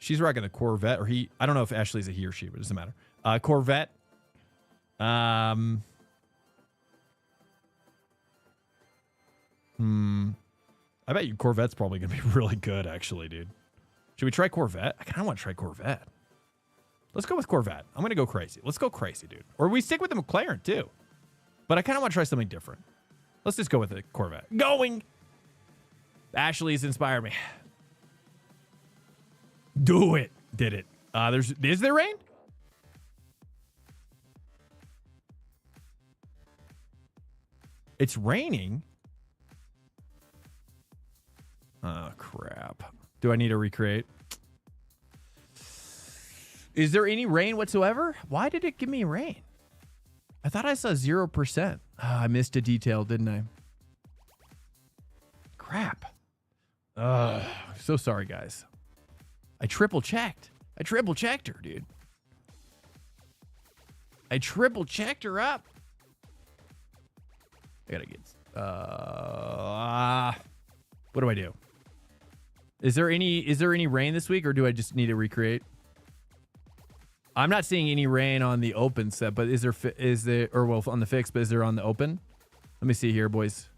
She's rocking the Corvette, or he. I don't know if Ashley's a he or she, but it doesn't matter. Corvette. I bet you Corvette's probably gonna be really good, actually, dude. Should we try Corvette? I kind of want to try Corvette. Let's go with Corvette. I'm gonna go crazy. Let's go crazy, dude. Or we stick with the McLaren too. But I kind of want to try something different. Let's just go with the Corvette. Going. Ashley's inspired me. Do it. Did it. Is there rain? It's raining. Oh, crap. Do I need to recreate? Is there any rain whatsoever? Why did it give me rain? I thought I saw 0%. Oh, I missed a detail, didn't I? Crap. So sorry, guys. I triple checked her, dude. I triple checked her up. I gotta get. What do I do? Is there any rain this week, or do I just need to recreate? I'm not seeing any rain on the open set, but is there on the fix, but is there on the open? Let me see here, boys.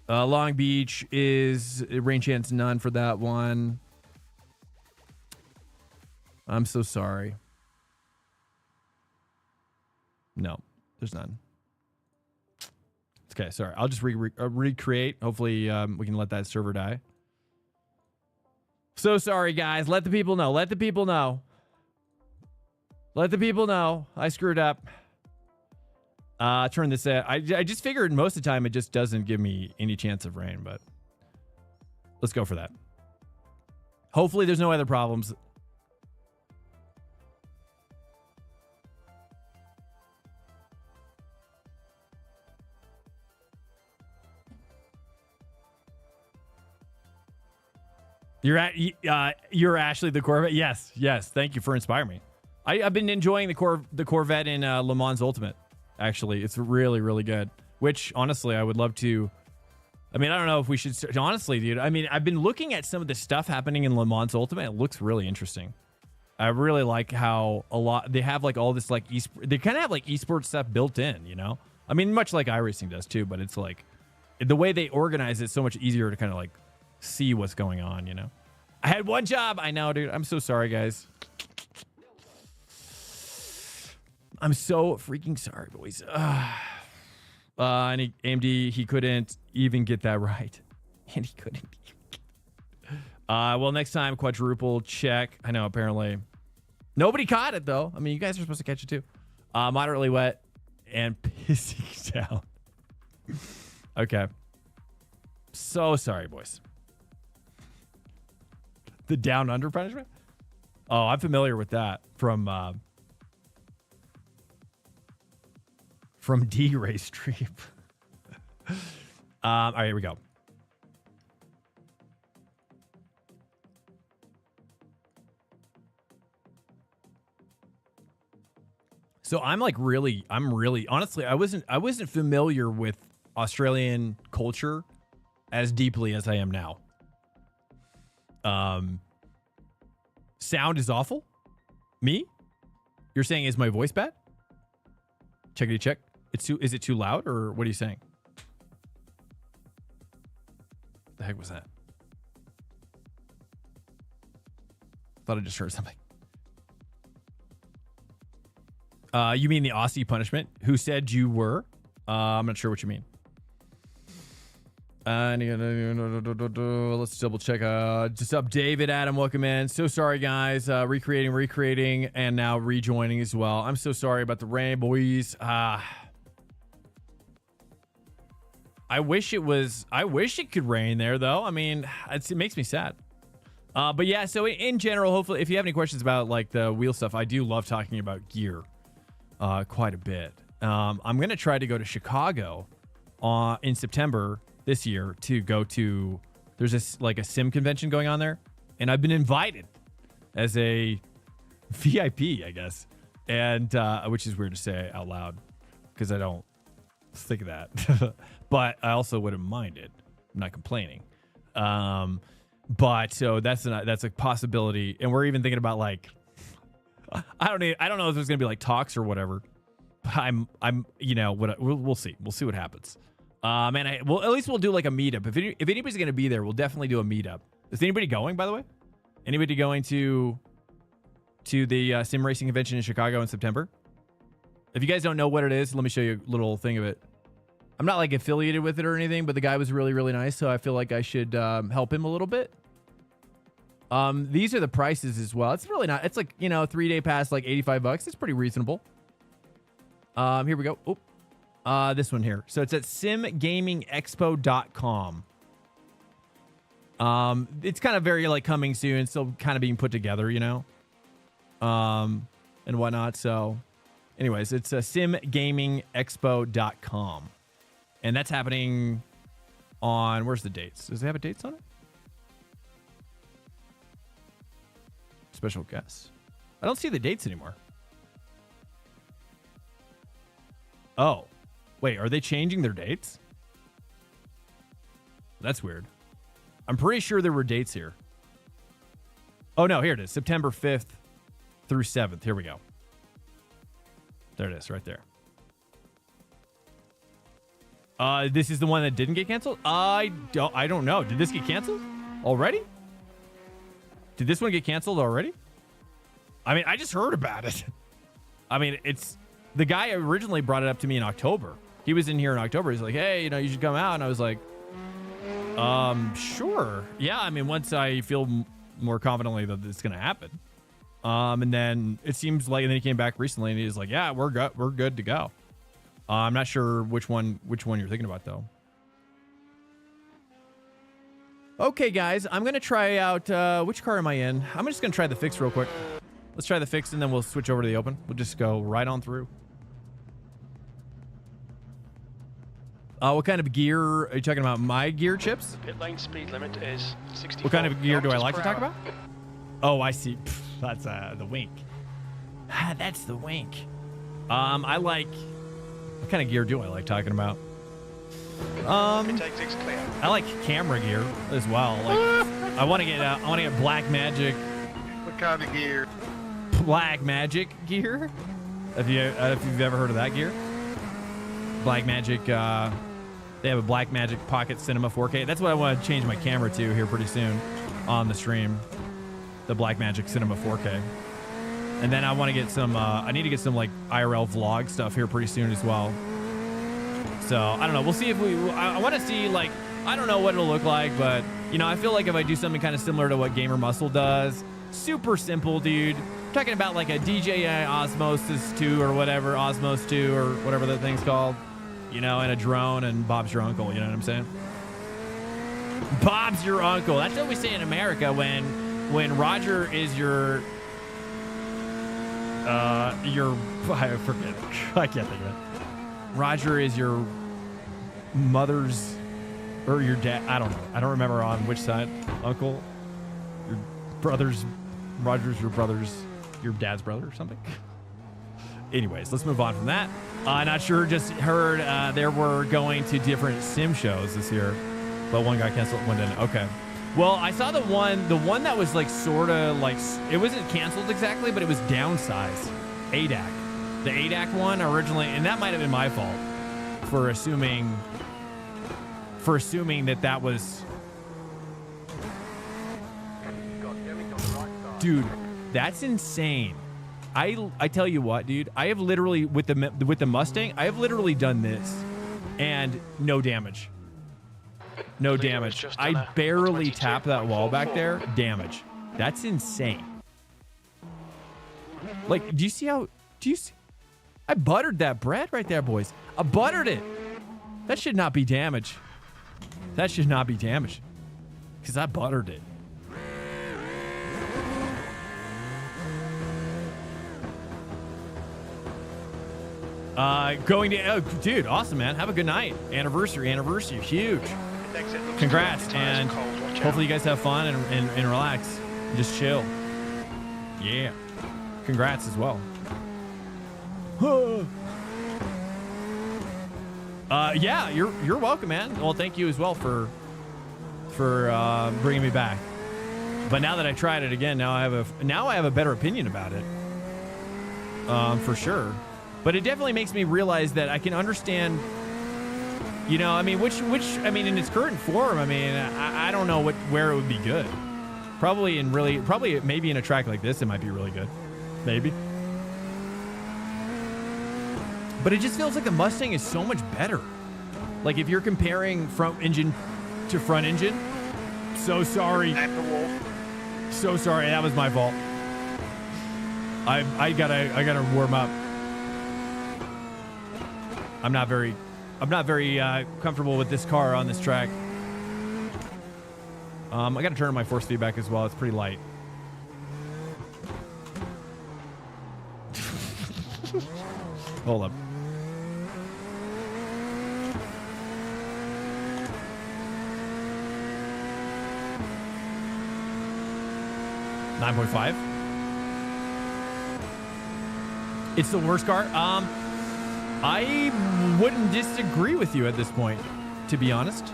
Long Beach is rain chance none for that one. I'm so sorry. No, there's none. Okay, sorry. I'll just recreate. Hopefully, we can let that server die. So sorry, guys. Let the people know. Let the people know. Let the people know. I screwed up. Turn this in. I just figured most of the time it just doesn't give me any chance of rain, but let's go for that. Hopefully, there's no other problems. You're Ashley the Corvette. Yes. Thank you for inspiring me. I've been enjoying the Corvette in Le Mans Ultimate. Actually, it's really, really good. Which honestly, I would love to. I mean, I don't know if we should. Honestly, dude. I mean, I've been looking at some of the stuff happening in Le Mans Ultimate. It looks really interesting. I really like how they have like all this like they kind of have like esports stuff built in. You know, I mean, much like iRacing does too. But it's like the way they organize it, so much easier to kind of like see what's going on, you know. I had one job. I know, dude. I'm so sorry, guys. I'm so freaking sorry, boys. And AMD, he couldn't even get that right. And he couldn't. Well, next time, quadruple check. I know, apparently. Nobody caught it, though. I mean, you guys are supposed to catch it, too. Moderately wet and pissing down. Okay. So sorry, boys. The down under punishment? Oh, I'm familiar with that from D Race Streep. All right, here we go. So I'm really honestly, I wasn't familiar with Australian culture as deeply as I am now. Sound is awful. Me? You're saying is my voice bad? Checkity check. Is it too loud, or what are you saying? The heck was that? Thought I just heard something. You mean the Aussie punishment? Who said you were? I'm not sure what you mean. Let's double check. Just up, David, Adam, welcome in. So sorry, guys. Recreating, and now rejoining as well. I'm so sorry about the rain, boys. I wish it could rain there, though. I mean, it makes me sad. But yeah, so in general, hopefully, if you have any questions about like the wheel stuff, I do love talking about gear quite a bit. I'm going to try to go to Chicago in September this year to go to, there's a sim convention going on there, and I've been invited as a VIP, I guess, and which is weird to say out loud because I don't think of that, but I also wouldn't mind it. I'm not complaining. But so that's a possibility, and we're even thinking about like, I don't know if there's gonna be like talks or whatever. I'm we'll see. We'll see what happens. And at least we'll do like a meetup. If anybody's gonna be there, we'll definitely do a meetup. Is anybody going, by the way? Anybody going to the sim racing convention in Chicago in September? If you guys don't know what it is, let me show you a little thing of it. I'm not like affiliated with it or anything, but the guy was really, really nice, so I feel like I should help him a little bit. These are the prices as well. It's really not. It's like, 3-day pass, like $85. It's pretty reasonable. Here we go. This one here. So it's at simgamingexpo.com. It's kind of very like coming soon, still kind of being put together, and whatnot. So anyways, it's simgamingexpo.com. And that's happening on, where's the dates? Does it have a dates on it? Special guest. I don't see the dates anymore. Oh, wait, are they changing their dates? That's weird. I'm pretty sure there were dates here. Oh, no, here it is. September 5th through 7th. Here we go. There it is, right there. This is the one that didn't get canceled? I don't know. Did this get canceled already? Did this one get canceled already? I mean, I just heard about it. I mean, it's the guy originally brought it up to me in October. He was in here in October. He's like, hey, you should come out. And I was like, sure. Yeah, I mean, once I feel more confidently that it's going to happen. And then it seems like, and then he came back recently and he's like, yeah, we're good to go. I'm not sure which one you're thinking about, though. Okay, guys, I'm going to try out, which car am I in? I'm just going to try the fix real quick. Let's try the fix, and then we'll switch over to the open. We'll just go right on through. What kind of gear are you talking about? My gear chips? The pit lane speed limit is 64. What kind of gear do I like to talk km/h. about? Oh, I see. Pff, that's the wink. That's the wink. I like... What kind of gear do I like talking about? Intake 6 clear. I like camera gear as well. Like, I want to get Black Magic. What kind of gear? Black Magic gear. If you've ever heard of that gear, Black Magic. They have a Black Magic Pocket Cinema 4K. That's what I want to change my camera to here pretty soon on the stream. The Black Magic Cinema 4K. And then I want to get some. I need to get some like IRL vlog stuff here pretty soon as well. So I don't know. We'll see if we. I want to see like, I don't know what it'll look like, but I feel like if I do something kind of similar to what Gamer Muscle does, super simple, dude. I'm talking about like a DJI Osmosis 2 or whatever, Osmos 2 or whatever that thing's called, and a drone and Bob's your uncle. You know what I'm saying? Bob's your uncle. That's what we say in America when when Roger is your I forget. I can't think of it. Roger is your mother's or your dad. I don't know. I don't remember on which side. Uncle, your brother's, Roger's your dad's brother or something. Anyways, let's move on from that. Not sure. Just heard there were going to different sim shows this year, but one got canceled, one didn't. Okay. Well, I saw the one that was like sort of like, it wasn't canceled exactly, but it was downsized. ADAC. The ADAC one originally, and that might have been my fault for assuming that was. Dude, that's insane. I tell you what, dude, I have literally with the Mustang, I have literally done this and no damage. No damage. I barely tapped that wall back there. Damage. That's insane. Like, do you see? I buttered that bread right there, boys. I buttered it. That should not be damage. That should not be damage. Because I buttered it. Going to, oh, dude, awesome, man. Have a good night. Anniversary, huge. Congrats, and hopefully you guys have fun and relax. And just chill. Yeah. Congrats as well. Yeah, you're welcome, man. Well, thank you as well for bringing me back. But now that I tried it again, now I have a better opinion about it. For sure. But it definitely makes me realize that I can understand. You know, I mean, which I mean, in its current form, I mean, I don't know where it would be good. Probably maybe in a track like this, it might be really good. Maybe. But it just feels like the Mustang is so much better. Like if you're comparing front engine to front engine, so sorry. So sorry, that was my fault. I gotta warm up. I'm not very comfortable with this car on this track. I got to turn on my force feedback as well. It's pretty light. Hold up. $9.5. It's the worst car. I wouldn't disagree with you at this point, to be honest.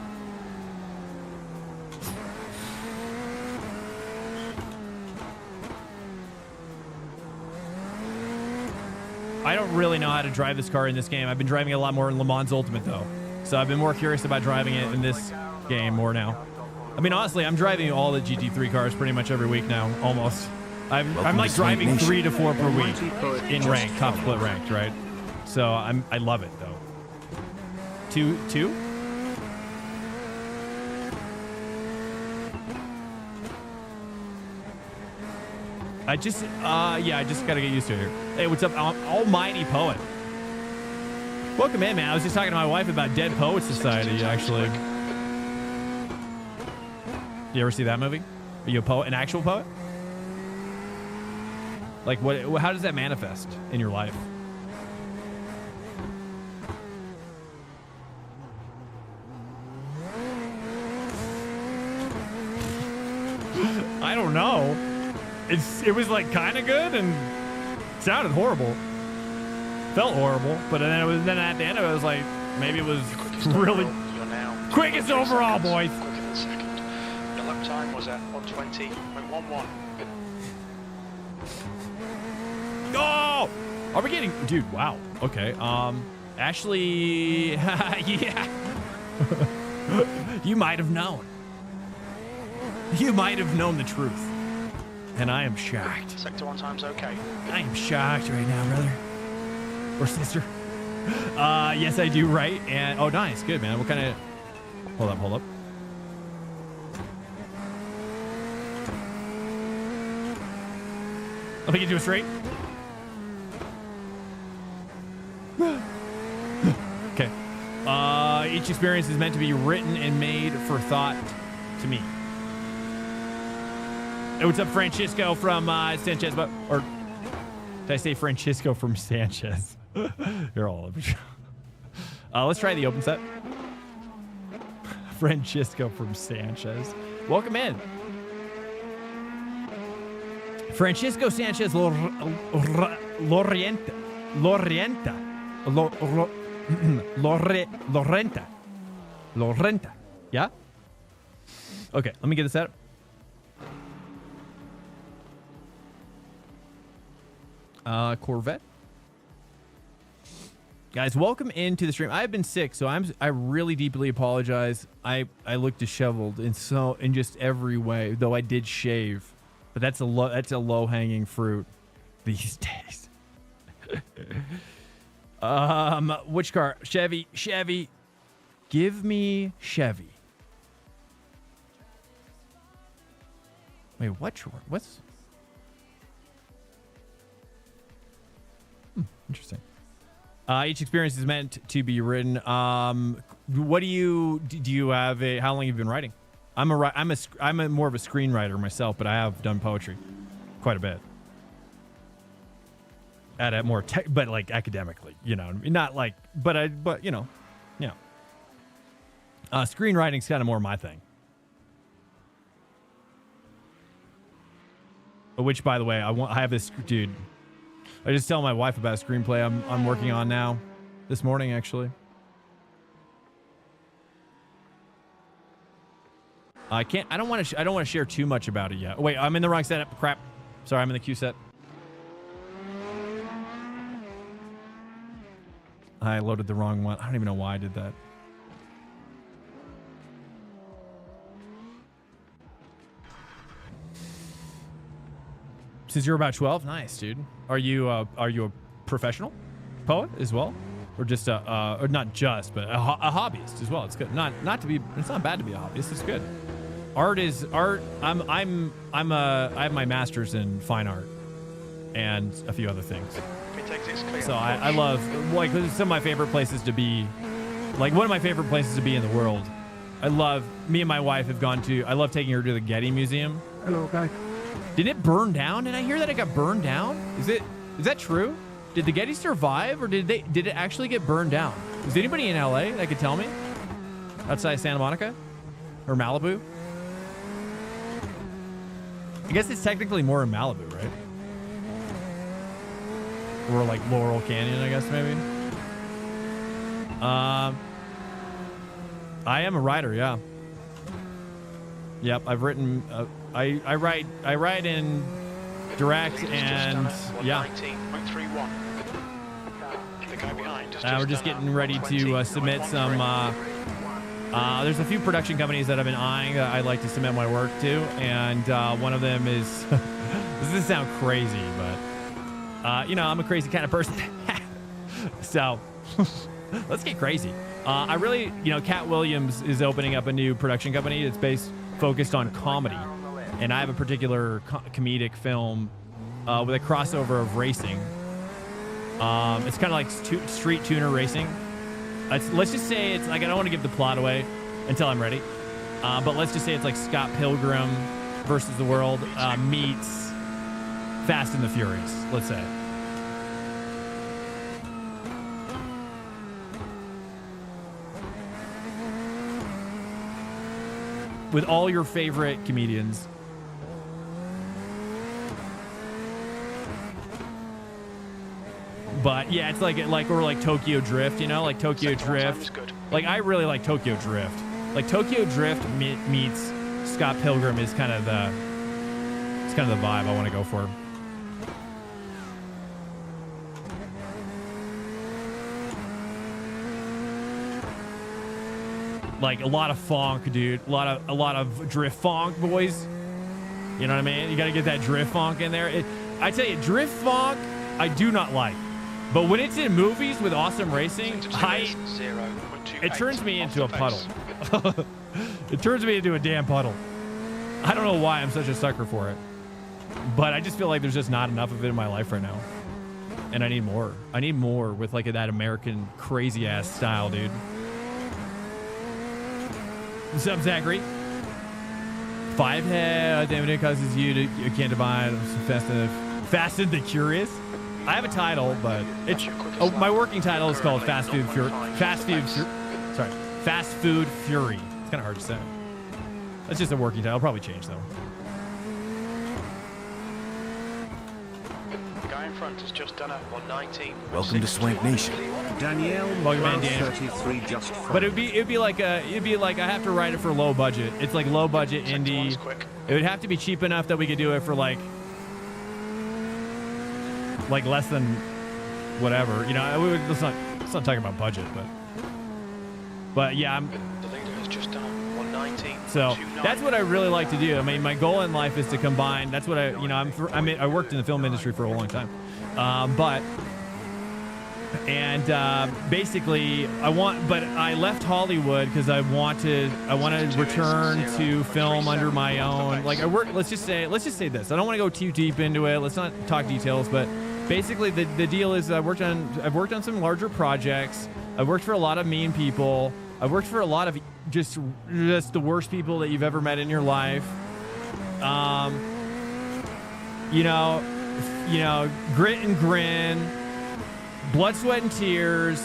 I don't really know how to drive this car in this game. I've been driving it a lot more in Le Mans Ultimate, though. So I've been more curious about driving it in this game more now. I mean, honestly, I'm driving all the GT3 cars pretty much every week now, almost. I'm like driving 3 to 4 per week in ranked, top split ranked, right? So I love it though. Two? I just gotta get used to it here. Hey, what's up, Almighty Poet? Welcome in, man. I was just talking to my wife about Dead Poets Society, actually. You ever see that movie? Are you a poet, an actual poet? Like what? How does that manifest in your life? I don't know. It was like kind of good and sounded horrible. Felt horrible, but then at the end of it, I was like, maybe it was really quickest overall, boys. Quicker than second. The lap time was at 1:20.11. Oh, are we getting, dude? Wow. Okay. Ashley, yeah. You might have known. You might have known the truth. And I am shocked. Sector 1 time's okay. I am shocked right now, brother. Or sister. Yes, I do, right? And, oh, nice. Good, man. What kind of... Hold up. Let me get you a straight. Okay. Each experience is meant to be written and made for thought to me. Hey, what's up, Francisco from Sanchez? Or did I say Francisco from Sanchez? You're all over. Let's try the open set. Francisco from Sanchez. Welcome in. Francisco Sanchez Lorenta. Lorenta. Yeah? Okay, let me get this out. Corvette. Guys, welcome into the stream. I've been sick, so I really deeply apologize. I look disheveled in just every way, though I did shave. But that's a low hanging fruit these days. Which car? Chevy. Give me Chevy. Wait, what's interesting. Each experience is meant to be written. What do you have? How long have you been writing? I'm more of a screenwriter myself, but I have done poetry quite a bit. At a more but like academically, you know, not like, but you know, yeah. Screenwriting's kind of more my thing. Which, by the way, I have this dude. I just tell my wife about a screenplay I'm working on now, this morning actually. I don't want to share too much about it yet. Oh, wait, I'm in the wrong setup. Crap. Sorry, I'm in the Q set. I loaded the wrong one. I don't even know why I did that. Since you're about 12, nice, dude. Are you a professional poet as well, or just or not just, but a hobbyist as well? It's good. Not to be. It's not bad to be a hobbyist. It's good. Art is art. I have my master's in fine art, and a few other things. So I love, like, some of my favorite places to be. Like, one of my favorite places to be in the world. Me and my wife have gone to. I love taking her to the Getty Museum. Hello, guys. Did it burn down? Did I hear that it got burned down? Is that true? Did the Getty survive, or did it actually get burned down? Is anybody in LA that could tell me? Outside Santa Monica or Malibu? I guess it's technically more in Malibu, right? Or like Laurel Canyon, I guess maybe. I am a writer, yeah. Yep, I've written. I write in direct and yeah. We're just getting ready to submit some. There's a few production companies that I've been eyeing that I'd like to submit my work to, and one of them is. This doesn't sound crazy, but you know, I'm a crazy kind of person. So let's get crazy. I really, you know, Cat Williams is opening up a new production company. It's focused on comedy. And I have a particular comedic film with a crossover of racing. It's kind of like street tuner racing. Let's just say it's like, I don't want to give the plot away until I'm ready. But let's just say it's like Scott Pilgrim versus the World meets Fast and the Furious, let's say. With all your favorite comedians. But yeah, it's like or like Tokyo Drift, you know, like Tokyo Drift. Like, I really like Tokyo Drift. Like, Tokyo Drift meets Scott Pilgrim is kind of the vibe I want to go for. Like, a lot of funk, dude. A lot of drift funk, boys. You know what I mean? You got to get that drift funk in there. I tell you, drift funk, I do not like. But when it's in movies with awesome racing, it turns me into a puddle. It turns me into a damn puddle. I don't know why I'm such a sucker for it. But I just feel like there's just not enough of it in my life right now. And I need more. I need more with like that American crazy ass style, dude. What's up, Zachary? Five head. Damn, it causes you can't divide. Fast and the Curious. I have a title, but it's my working title is called Fast Food Fury. Fast Food Fury. It's kind of hard to say. That's just a working title. I'll probably change though. The guy in front has just done a 119. Welcome to Swank Nation. Danielle, Bugman Dan. 33 just from. But it'd be like I have to write it for low budget. It's like low budget indie. It would have to be cheap enough that we could do it for like less than whatever. You know, let's not talking about budget, but yeah, The leader has just done a 119. so that's what I really like to do. I mean, my goal in life is to combine. That's what I worked in the film industry for a long time, basically I left Hollywood because I want to return to film under my own. Like let's just say this. I don't want to go too deep into it. Let's not talk details, but basically the deal is I've worked on some larger projects. I've worked for a lot of mean people. I've worked for a lot of just the worst people that you've ever met in your life. You know, grit and grin, blood, sweat, and tears,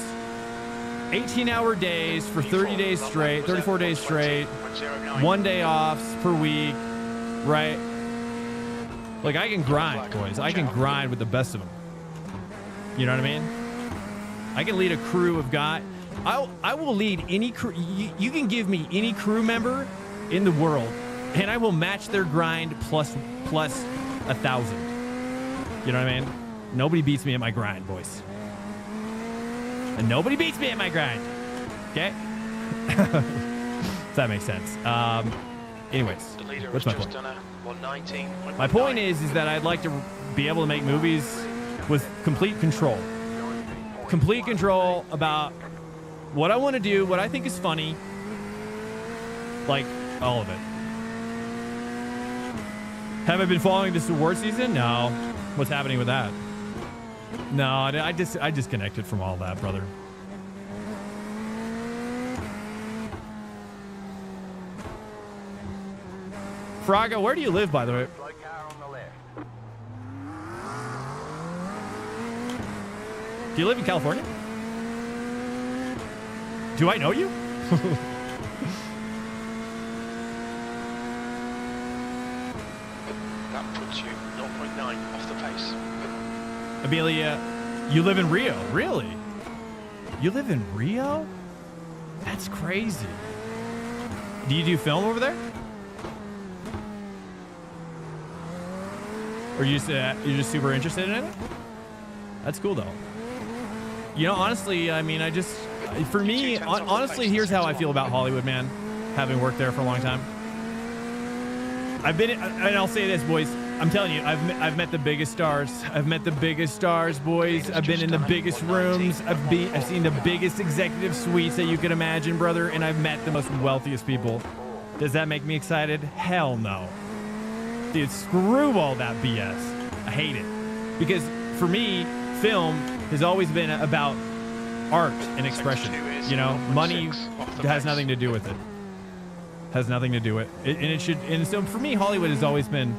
18-hour days for 30 days straight, 34 days straight, 1 day off per week, right? Like, I can grind, boys. I can grind with the best of them. You know what I mean? I can lead a crew of guys. I will lead any crew. You can give me any crew member in the world, and I will match their grind plus 1,000. You know what I mean? Nobody beats me at my grind, boys. And nobody beats me at my grind. Okay? If that makes sense. Anyways, what's my point? My point is that I'd like to be able to make movies with complete control. Complete control about what I want to do, what I think is funny. Like, all of it. Have I been following this award season? No. What's happening with that? No, I disconnected from all that, brother. Fraga, where do you live, by the way? Do you live in California? Do I know you? That puts you 0.9 off the pace. Amelia, you live in Rio. Really? You live in Rio? That's crazy. Do you do film over there? Or you're just super interested in it? That's cool, though. You know, honestly, I mean, for me, honestly, here's how I feel about Hollywood, man, having worked there for a long time. And I'll say this, boys. I'm telling you, I've met the biggest stars. I've met the biggest stars, boys. I've been in the biggest rooms. I've seen the biggest executive suites that you could imagine, brother. And I've met the most wealthiest people. Does that make me excited? Hell no. Dude, screw all that BS. I hate it. Because for me, film has always been about art and expression. You know, money has nothing to do with it. Has nothing to do with it. And it should. And so for me, Hollywood has always been,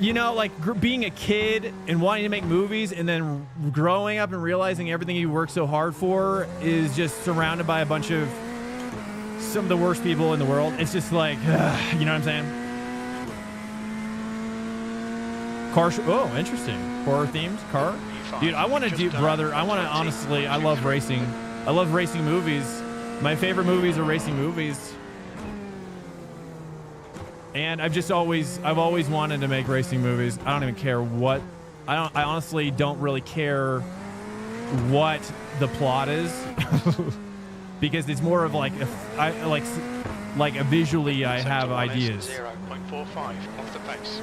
you know, like being a kid and wanting to make movies and then growing up and realizing everything you worked so hard for is just surrounded by a bunch of some of the worst people in the world. It's just like, you know what I'm saying? Oh, interesting. Horror themes, car. Dude, I want to do, brother. I want to honestly. I love racing. I love racing movies. My favorite movies are racing movies. And I've always wanted to make racing movies. I don't even care what. I honestly don't really care what the plot is, because it's more of like a visually I have ideas. 0.45 off the pace.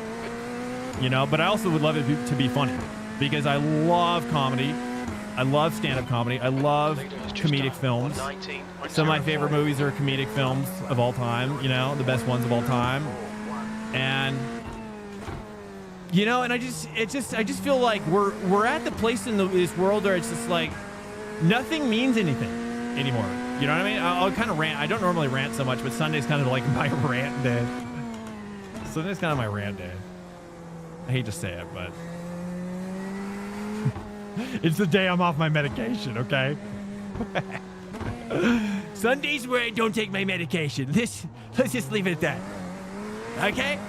You know, but I also would love it to be funny, because I love comedy. I love stand-up comedy. I love comedic films. Some of my favorite movies are comedic films of all time, you know, the best ones of all time. And you know, and I just feel like we're at the place in this world where it's just like nothing means anything anymore. You know what I mean? I'll kind of rant. I don't normally rant so much, but Sunday's kind of like my rant day. Sunday's kind of my rant day. I hate to say it, but it's the day I'm off my medication, okay? Sundays where I don't take my medication. Let's just leave it at that. Okay?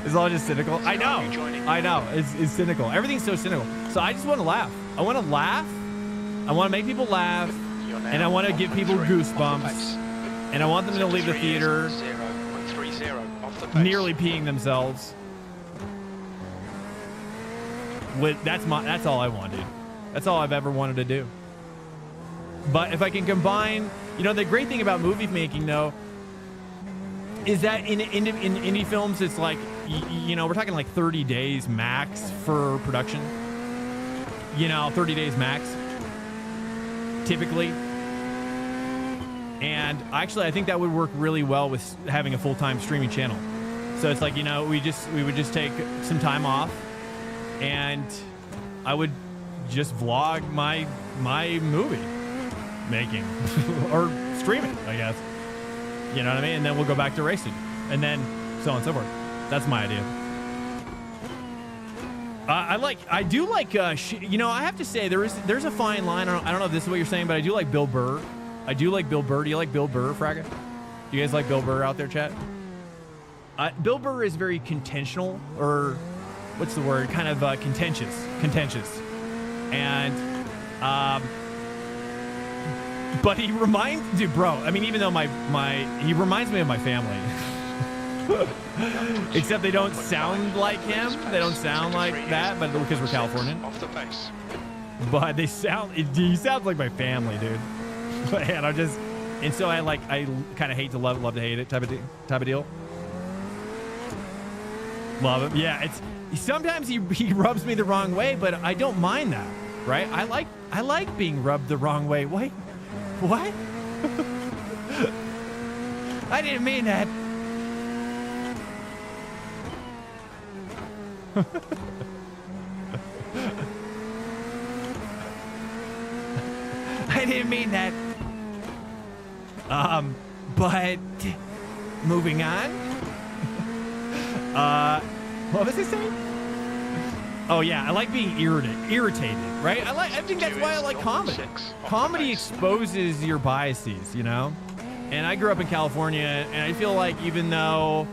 It's all just cynical. I know. It's cynical. Everything's so cynical. So I just want to laugh. I want to laugh. I want to make people laugh. And I want to give people goosebumps. And I want them to leave the theater nearly peeing themselves. That's all I want, dude. That's all I've ever wanted to do. But if I can combine, you know, the great thing about movie making, though, is that in indie films, it's like, you know, we're talking like 30 days max for production. You know, 30 days max, typically. And actually, I think that would work really well with having a full-time streaming channel. So it's like, you know, we would just take some time off, and I would just vlog my movie making or streaming, I guess. You know what I mean? And then we'll go back to racing, and then so on and so forth. That's my idea. I do like, you know, I have to say there's a fine line. I don't know if this is what you're saying, but I do like Bill Burr. I do like Bill Burr. Do you like Bill Burr, Fragga? Do you guys like Bill Burr out there, chat? Bill Burr is very contentional, or what's the word? Kind of contentious. And, but he reminds, dude, bro, I mean, even though he reminds me of my family. Except they don't sound like him. They don't sound like that, but because we're Californian. But he sounds like my family, dude. And so I kind of hate to love to hate it type of deal. Love him. Yeah, sometimes he rubs me the wrong way, but I don't mind that, right? I like being rubbed the wrong way. Wait, what? I didn't mean that. I didn't mean that. But moving on. What was I saying? Oh yeah, I like being irritated, right? I think that's why I like comedy. Comedy exposes your biases, you know? And I grew up in California, and I feel like even though,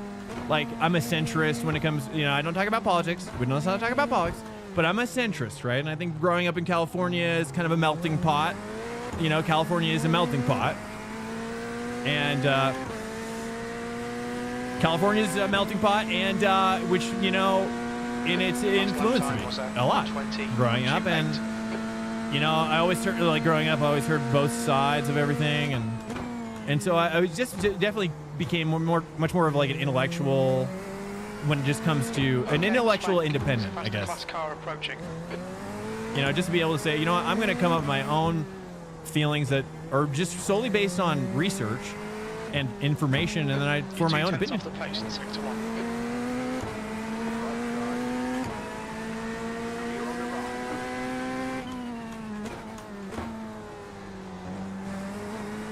like, I'm a centrist when it comes, you know, I don't talk about politics. We don't talk about politics, but I'm a centrist, right? And I think growing up in California is kind of a melting pot. You know, California is a melting pot. And California is a melting pot, and which, you know, and it's influenced me a lot growing up. And, you know, I always heard, like, growing up, I always heard both sides of everything. And so I was just definitely became much more of like an intellectual when it just comes to an intellectual independent, I guess. You know, just to be able to say, you know what, I'm going to come up with my own feelings that are just solely based on research and information, and then I form my own opinion.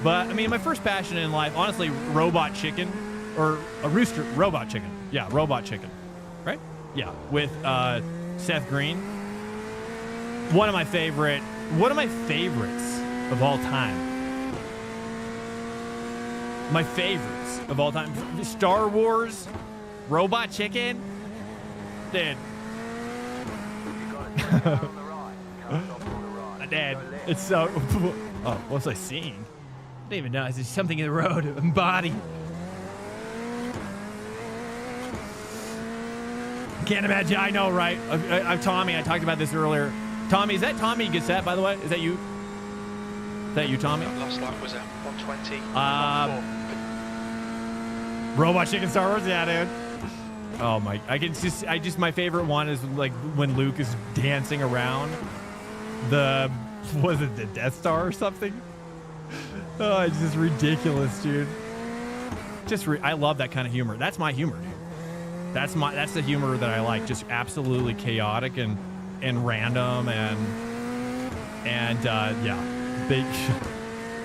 But, I mean, my first passion in life, honestly, robot chicken, or a rooster, robot chicken. Yeah, robot chicken, right? Yeah, with Seth Green. One of my favorites of all time. My favorites of all time. Star Wars, robot chicken. Dude. Dad, it's so... Oh, what was I seeing? I don't even know. Is there something in the road? Body. Can't imagine. I know, right? Tommy, I talked about this earlier. Tommy, is that Tommy Gassette, by the way? Is that you? Is that you, Tommy? Last lap was at 120. Robot Chicken Star Wars? Yeah, dude. Oh my, my favorite one is like when Luke is dancing around was it the Death Star or something? Oh, it's just ridiculous, dude. I love that kind of humor. That's my humor, dude. That's the humor that I like. Just absolutely chaotic and random, and And yeah, big,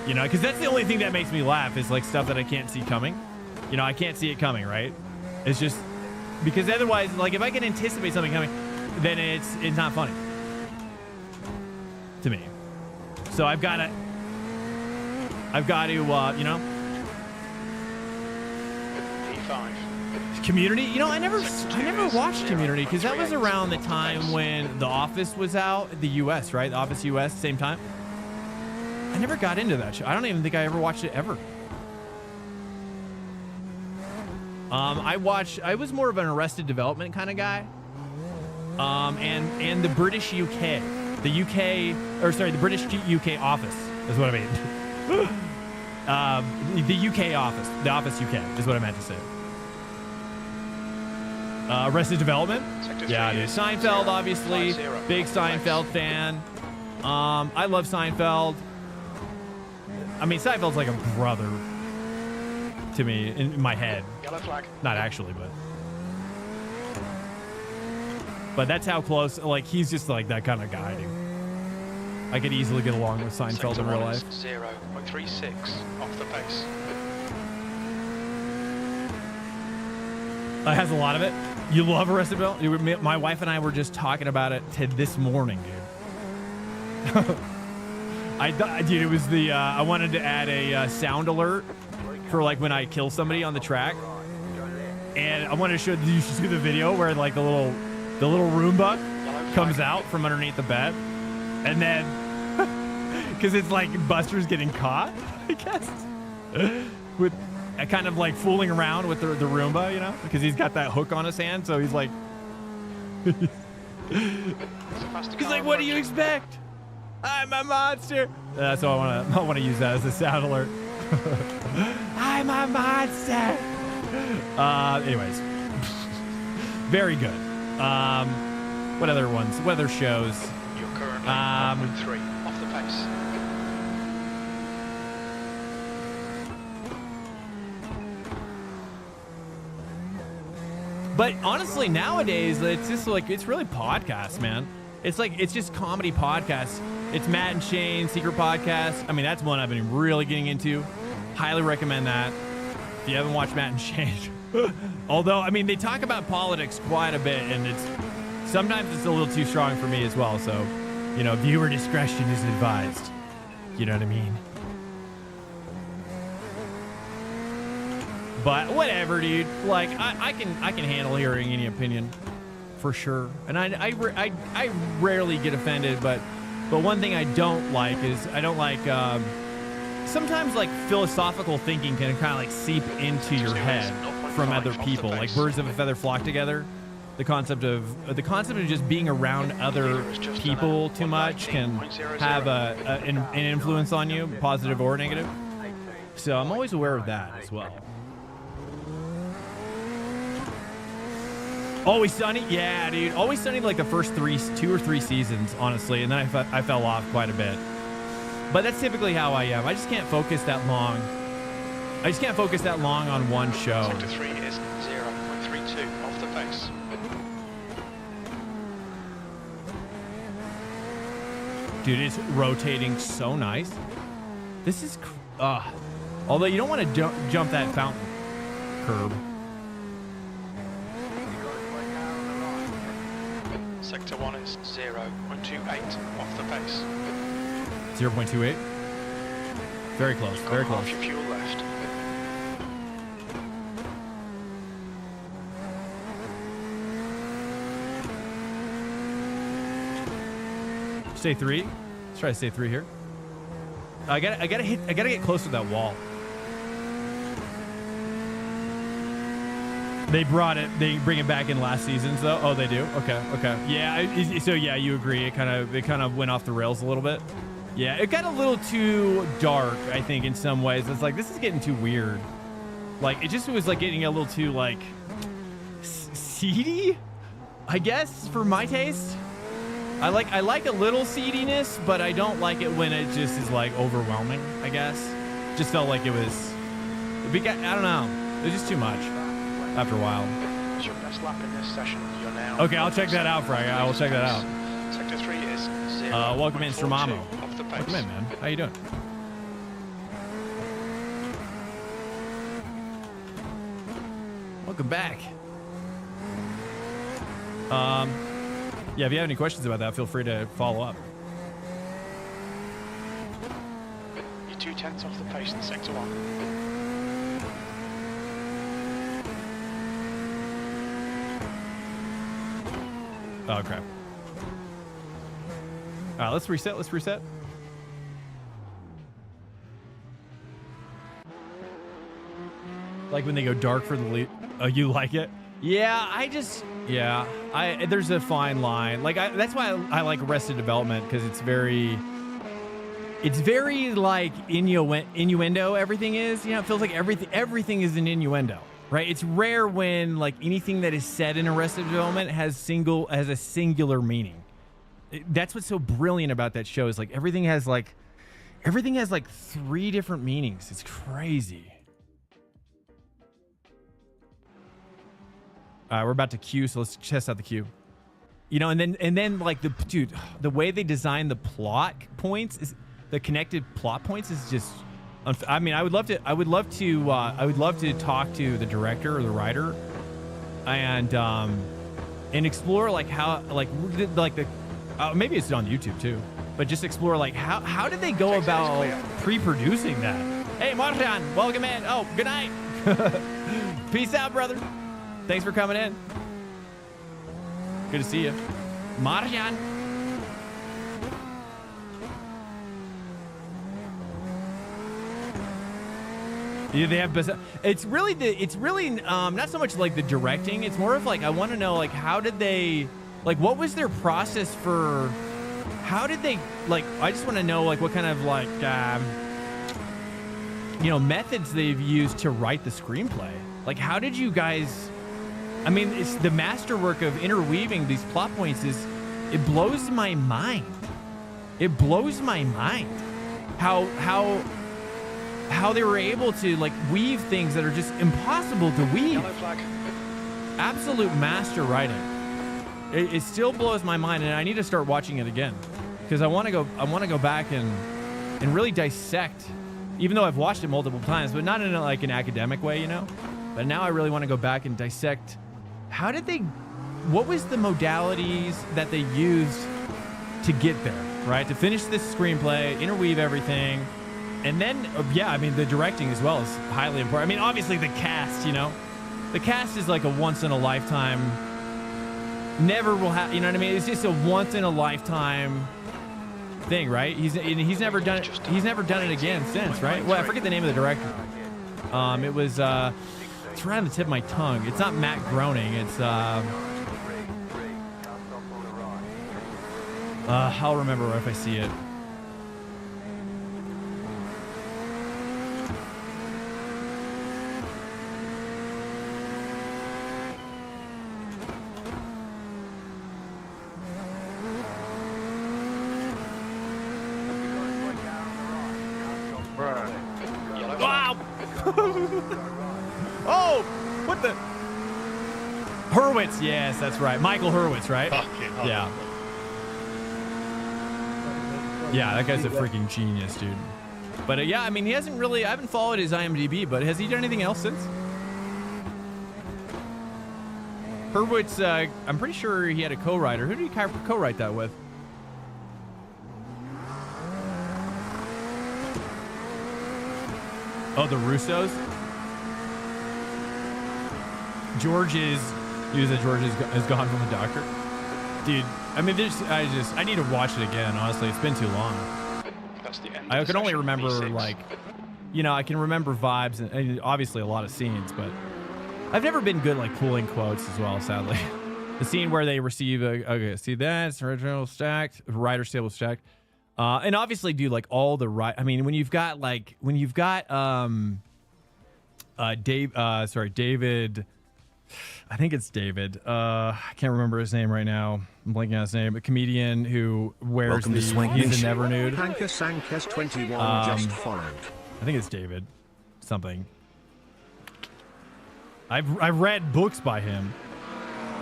you know, because that's the only thing that makes me laugh is like stuff that I can't see coming. You know, I can't see it coming, right? It's just because otherwise, like if I can anticipate something coming, then it's not funny to me. So I've got to, you know. P5. Community, you know, I never watched Community because that was around the time when The Office was out, the U.S., right? The Office U.S. same time. I never got into that show. I don't even think I ever watched it ever. I was more of an Arrested Development kind of guy. And the British UK, the British UK Office is what I mean. The UK Office, the Office UK is what I meant to say. Arrested Development? Yeah, dude. Seinfeld, obviously. Big Seinfeld fan. I love Seinfeld. I mean, Seinfeld's like a brother to me in my head. Yellow flag. Not actually, but that's how close. Like, he's just like that kind of guy, dude. I could easily get along with Seinfeld in real life. 0.36 off the pace. Has a lot of it. You love Arrested Development? My wife and I were just talking about it this morning, dude. Dude, it was the, I wanted to add a sound alert for like when I kill somebody on the track. And I wanted to show you should see the video where like the little Roomba comes out from underneath the bed. And then, because it's like Buster's getting caught, I guess, with kind of like fooling around with the Roomba, you know, because he's got that hook on his hand. So he's like, he's like, what do you expect? I'm a monster. So I want to use that as a sound alert. I'm a monster. Anyways, very good. What other ones? What other shows? You're currently 1.3 off the pace. But honestly, nowadays, it's just like, it's really podcasts, man. It's like, it's just comedy podcasts. It's Matt and Shane, Secret Podcast. I mean, that's one I've been really getting into. Highly recommend that. If you haven't watched Matt and Shane. Although, I mean, they talk about politics quite a bit, and sometimes it's a little too strong for me as well. So, you know, viewer discretion is advised. You know what I mean? But whatever, dude. Like, I can handle hearing any opinion, for sure. And I rarely get offended, but one thing I don't like is I don't like sometimes like philosophical thinking can kind of like seep into your head from other people. Like birds of a feather flock together. The concept of just being around other people too much can have an influence on you, positive or negative. So I'm always aware of that as well. Always Sunny? Yeah, dude. Always Sunny like the first 2 or 3 seasons, honestly. And then I fell off quite a bit. But that's typically how I am. I just can't focus that long. I just can't focus that long on one show. Sector 3 is 0.32 off the pace. Dude, it's rotating so nice. This is... although you don't want to jump that fountain curb. Sector 1 is 0.28 off the pace. 0.28? Very close, very close. Half your fuel left. Stay 3. Let's try to stay 3 here. I gotta get close to that wall. They bring it back in last seasons though. Oh, they do. Okay. Yeah. So yeah, you agree. It kind of went off the rails a little bit. Yeah, it got a little too dark, I think, in some ways. It's like, this is getting too weird. Like, it was like getting a little too like seedy, I guess, for my taste. I like a little seediness, but I don't like it when it just is like overwhelming, I guess. Just felt like I don't know. It was just too much after a while. It's your best lap in this session. You're now. Okay, I'll check that out, Frank. I will check that out. Sector 3 is Welcome in, Stromamo. Off the pace. Welcome in, man. How you doing? Welcome back. Yeah, if you have any questions about that, feel free to follow up. You're 2/10 off the pace in sector 1. Oh, crap. All right, let's reset. Let's reset. Like when they go dark for the lead. Oh, you like it? Yeah, there's a fine line. Like that's why I like Arrested Development, because it's very like innuendo. Everything is, it feels like everything is an innuendo, right? It's rare when like anything that is said in Arrested Development has a singular meaning. That's what's so brilliant about that show, is like everything has like 3 different meanings. It's crazy. We're about to queue, so let's test out the queue. And then like the way they design the plot points, is the connected plot points, is just. I mean, I would love to talk to the director or the writer, and explore like how maybe it's on YouTube too, but just explore like how did they go about pre-producing that? Hey, Marjan, welcome in. Oh, good night. Peace out, brother. Thanks for coming in. Good to see you. Marjan. Yeah, they have. It's really not so much like the directing. It's more of like, I want to know like how did they, like what was their process for, how did they, like I just want to know like what kind of like methods they've used to write the screenplay. Like how did you guys? I mean, it's the masterwork of interweaving these plot points. It blows my mind. It blows my mind how they were able to like weave things that are just impossible to weave. Yellow flag. Absolute master writing. It still blows my mind, and I need to start watching it again, because I want to go back and really dissect, even though I've watched it multiple times, but not in like an academic way, But now I really want to go back and dissect. What was the modalities that they used to get there, right? To finish this screenplay, interweave everything. And then, I mean, the directing as well is highly important. I mean, obviously the cast, the cast is like a once in a lifetime, never will have, you know what I mean? It's just a once in a lifetime thing, right? He's never done it. He's never done it again since, right? Well, I forget the name of the director. It was, it's right on the tip of my tongue. It's not Matt Groening. It's, I'll remember if I see it. Wow! Oh, what the? Hurwitz, yes, that's right. Michael Hurwitz, right? Yeah. Yeah, that guy's a freaking genius, dude. But yeah, I mean, he hasn't really, I haven't followed his IMDb, but has he done anything else since? Hurwitz, I'm pretty sure he had a co-writer. Who did he co-write that with? Oh, the Russos? George is gone from the doctor. Dude, I mean, I need to watch it again, honestly. It's been too long. That's the end. I can only Session remember, B6. like, I can remember vibes and obviously a lot of scenes, but I've never been good, like, pulling quotes as well, sadly. The scene where they receive okay, see that's original stacked, writer's table stacked. And obviously do like all the right. I mean, when you've got David, I think it's David. I can't remember his name right now. I'm blanking on his name. A comedian who wears Welcome to Swank he's a Nation. never nude. Hanker Sankers 21 just followed. I think it's David something. I've read books by him.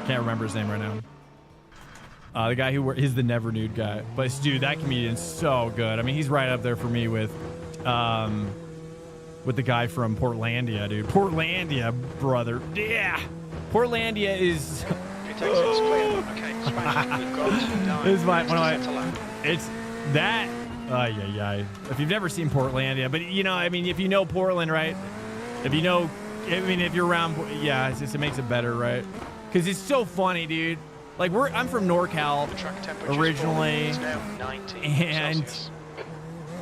Can't remember his name right now. The guy who is the Never Nude guy. But dude, that comedian's so good. I mean, he's right up there for me with the guy from Portlandia, dude. Portlandia, brother. Yeah. Portlandia is. It takes it's clear. Okay, smash. We've got down. This is one of my. Centre left. It's that. Yeah. If you've never seen Portlandia, but you know, I mean, if you know Portland, right? If you know, I mean, if you're around, yeah, it makes it better, right? Because it's so funny, dude. Like I'm from NorCal The track temperature originally, is now 19 and Celsius.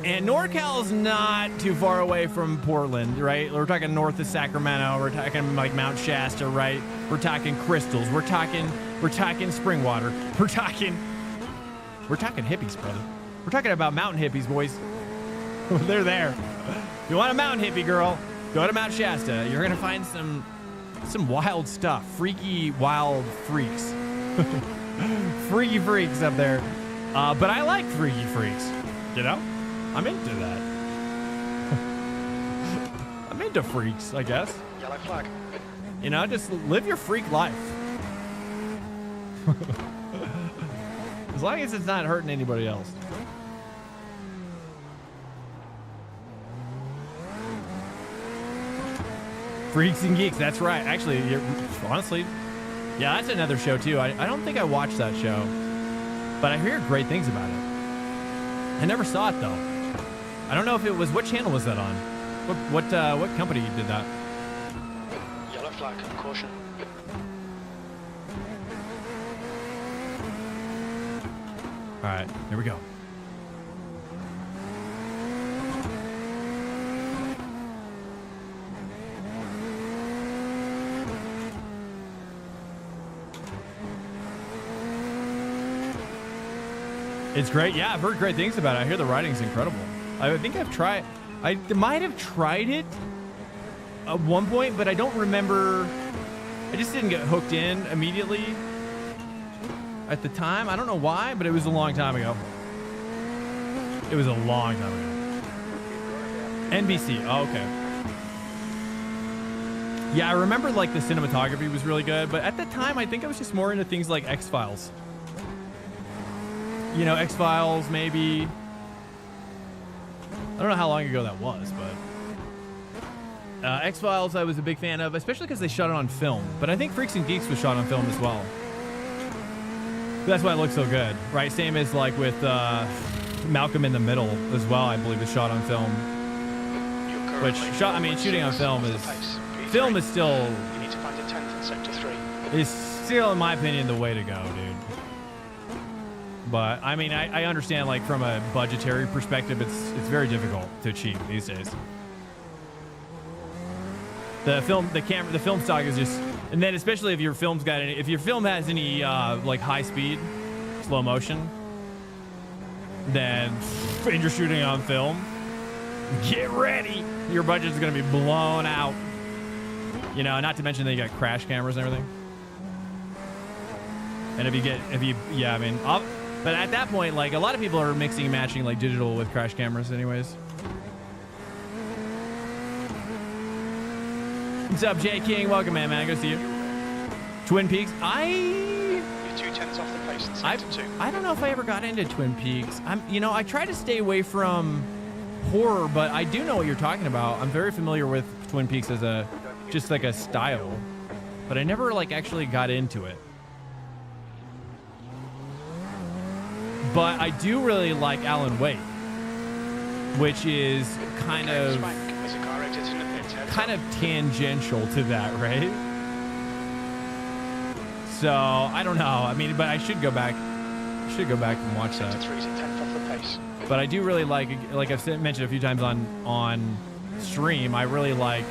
NorCal's not too far away from Portland, right? We're talking north of Sacramento. We're talking like Mount Shasta, right? We're talking Crystals. We're talking Springwater. We're talking hippies, brother. We're talking about mountain hippies, boys. They're there. You want a mountain hippie girl? Go to Mount Shasta. You're gonna find some wild stuff, freaky wild freaks. Freaky freaks up there. But I like freaky freaks, you know? I'm into that. I'm into freaks, I guess. Yellow flag. You know, just live your freak life. As long as it's not hurting anybody else. Freaks and Geeks, that's right. Actually, honestly, yeah, that's another show too. I don't think I watched that show, but I hear great things about it. I never saw it though. I don't know if it was, what channel was that on? What company did that? Yellow flag. Caution. All right, here we go. It's great. Yeah, I've heard great things about it. I hear the writing's incredible. I think I might have tried it at one point, but I don't remember. I just didn't get hooked in immediately at the time. I don't know why, but it was a long time ago. It was a long time ago. NBC. Oh, okay. Yeah, I remember like the cinematography was really good, but at the time, I think I was just more into things like X-Files. You know, X-Files, maybe. I don't know how long ago that was, but X-Files I was a big fan of, especially because they shot it on film. But I think Freaks and Geeks was shot on film as well. That's why it looks so good, right? Same as like with Malcolm in the Middle as well, I believe is shot on film. Which, shooting on film is still... You need to find a 10th in sector 3. Is still, in my opinion, the way to go, dude. But I mean, I understand, like from a budgetary perspective, it's very difficult to achieve these days. The film stock is just, and then especially if your film has any like high speed, slow motion, then and you're shooting on film, get ready. Your budget's gonna be blown out. You know, not to mention that you got crash cameras and everything. And but at that point, like a lot of people are mixing and matching like digital with crash cameras anyways. What's up, Jay King? Welcome, man. Good to see you. Twin Peaks. You're 2 tenths off the pace in sector 2. I don't know if I ever got into Twin Peaks. I try to stay away from horror, but I do know what you're talking about. I'm very familiar with Twin Peaks as just like a style, but I never like actually got into it. But I do really like Alan Wake, which is kind of tangential to that, right? So I don't know. I mean, but I should go back. And watch that. Sector 3's a 10th off the pace. But I do really like I've mentioned a few times on stream, I really like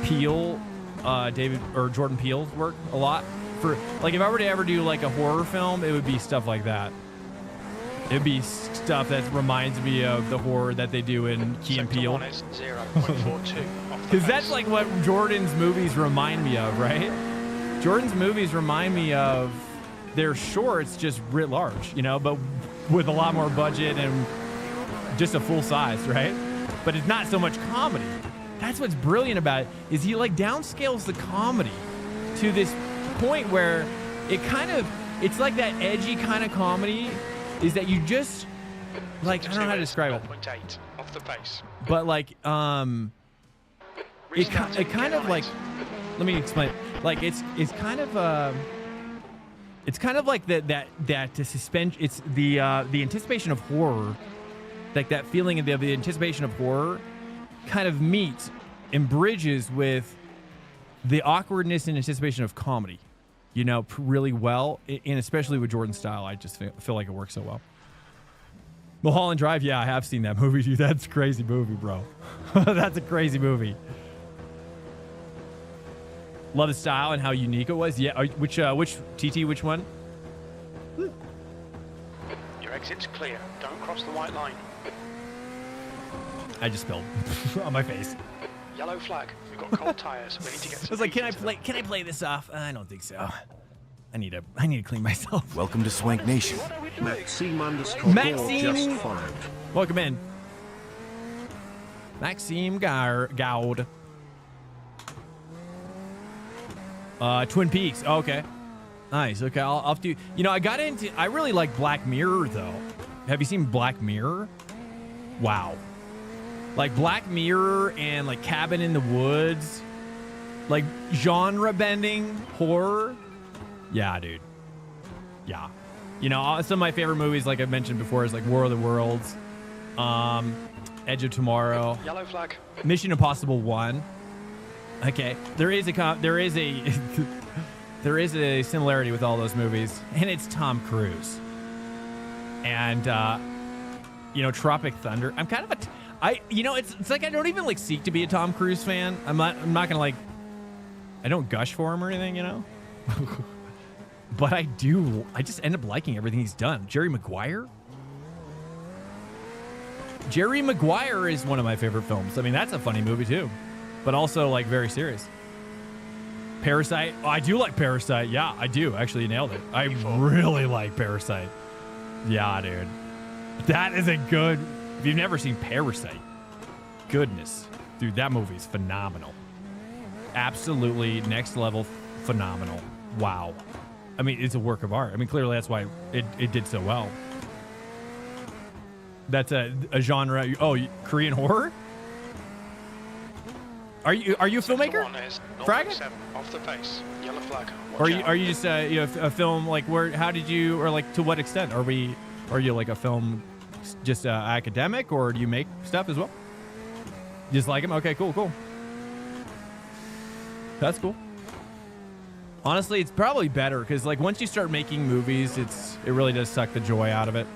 Peele, Jordan Peele's work a lot. For like, if I were to ever do like a horror film, it would be stuff like that. It'd be stuff that reminds me of the horror that they do in Key and Peele. Because that's like what Jordan's movies remind me of, right? Jordan's movies remind me of their shorts just writ large, you know, but with a lot more budget and just a full size, right? But it's not so much comedy. That's what's brilliant about it, is he like downscales the comedy to this point where it kind of it's like that edgy kind of comedy is that you just like, I don't know how to describe it, 0.8 off the pace. but like it kind of like, let me explain. Like it's kind of like that to suspend. It's the anticipation of horror, like that feeling of the anticipation of horror, kind of meets and bridges with the awkwardness and anticipation of comedy, you know, really well, and especially with Jordan's style. I just feel like it works so well. Mulholland Drive, yeah, I have seen that movie, dude. That's a crazy movie, bro. That's a crazy movie. Love the style and how unique it was. Yeah, which TT, which one? Your exit's clear. Don't cross the white line. I just spilled on my face. Yellow flag. We've got cold tires. We need to get some I was like, heat into them. can I play this off? I don't think so. I need to clean myself. Welcome to Swank Nation. Maxime _ Maxime. just followed. Welcome in. Maxime Gaud. Twin Peaks. Oh, okay. Nice. Okay, I'll have to. You know, I really like Black Mirror, though. Have you seen Black Mirror? Wow. Like Black Mirror and like Cabin in the Woods. Like genre bending horror. Yeah, dude. Yeah. You know, some of my favorite movies, like I mentioned before, is like War of the Worlds, Edge of Tomorrow, Yellow flag. Mission Impossible 1. Okay, there is a similarity with all those movies, and it's Tom Cruise. And you know, Tropic Thunder. I'm kind of it's like I don't even like seek to be a Tom Cruise fan. I'm not gonna like. I don't gush for him or anything, you know. But I do. I just end up liking everything he's done. Jerry Maguire. Jerry Maguire is one of my favorite films. I mean, that's a funny movie too, but also like very serious. Parasite. Oh, I do like Parasite. Yeah, I do. Actually, you nailed it. I really like Parasite. Yeah, dude. That is a good. If you've never seen Parasite, goodness, dude, that movie's phenomenal. Absolutely next level phenomenal. Wow. I mean, it's a work of art. I mean, clearly that's why it did so well. That's a genre. Oh, Korean horror? Are you a filmmaker? Frag? Off the pace. Yellow flag. Or are you just a film like where? How did you, or like to what extent are you like a film just academic, or do you make stuff as well? Just like him? Okay, cool. That's cool. Honestly, it's probably better because like once you start making movies, it really does suck the joy out of it.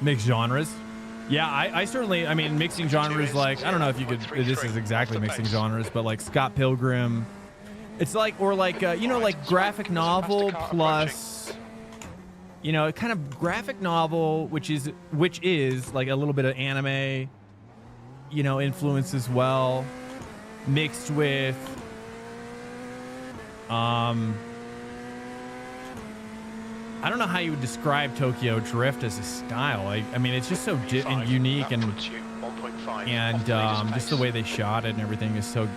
Mix genres. Yeah, I certainly, I mean, mixing genres, like, I don't know if you could, this is exactly mixing genres, but like Scott Pilgrim. It's like, or like, you know, like graphic novel plus, you know, kind of graphic novel, which is like a little bit of anime, you know, influence as well, mixed with, I don't know how you would describe Tokyo Drift as a style. I mean, it's just so unique and just the way they shot it and everything is so.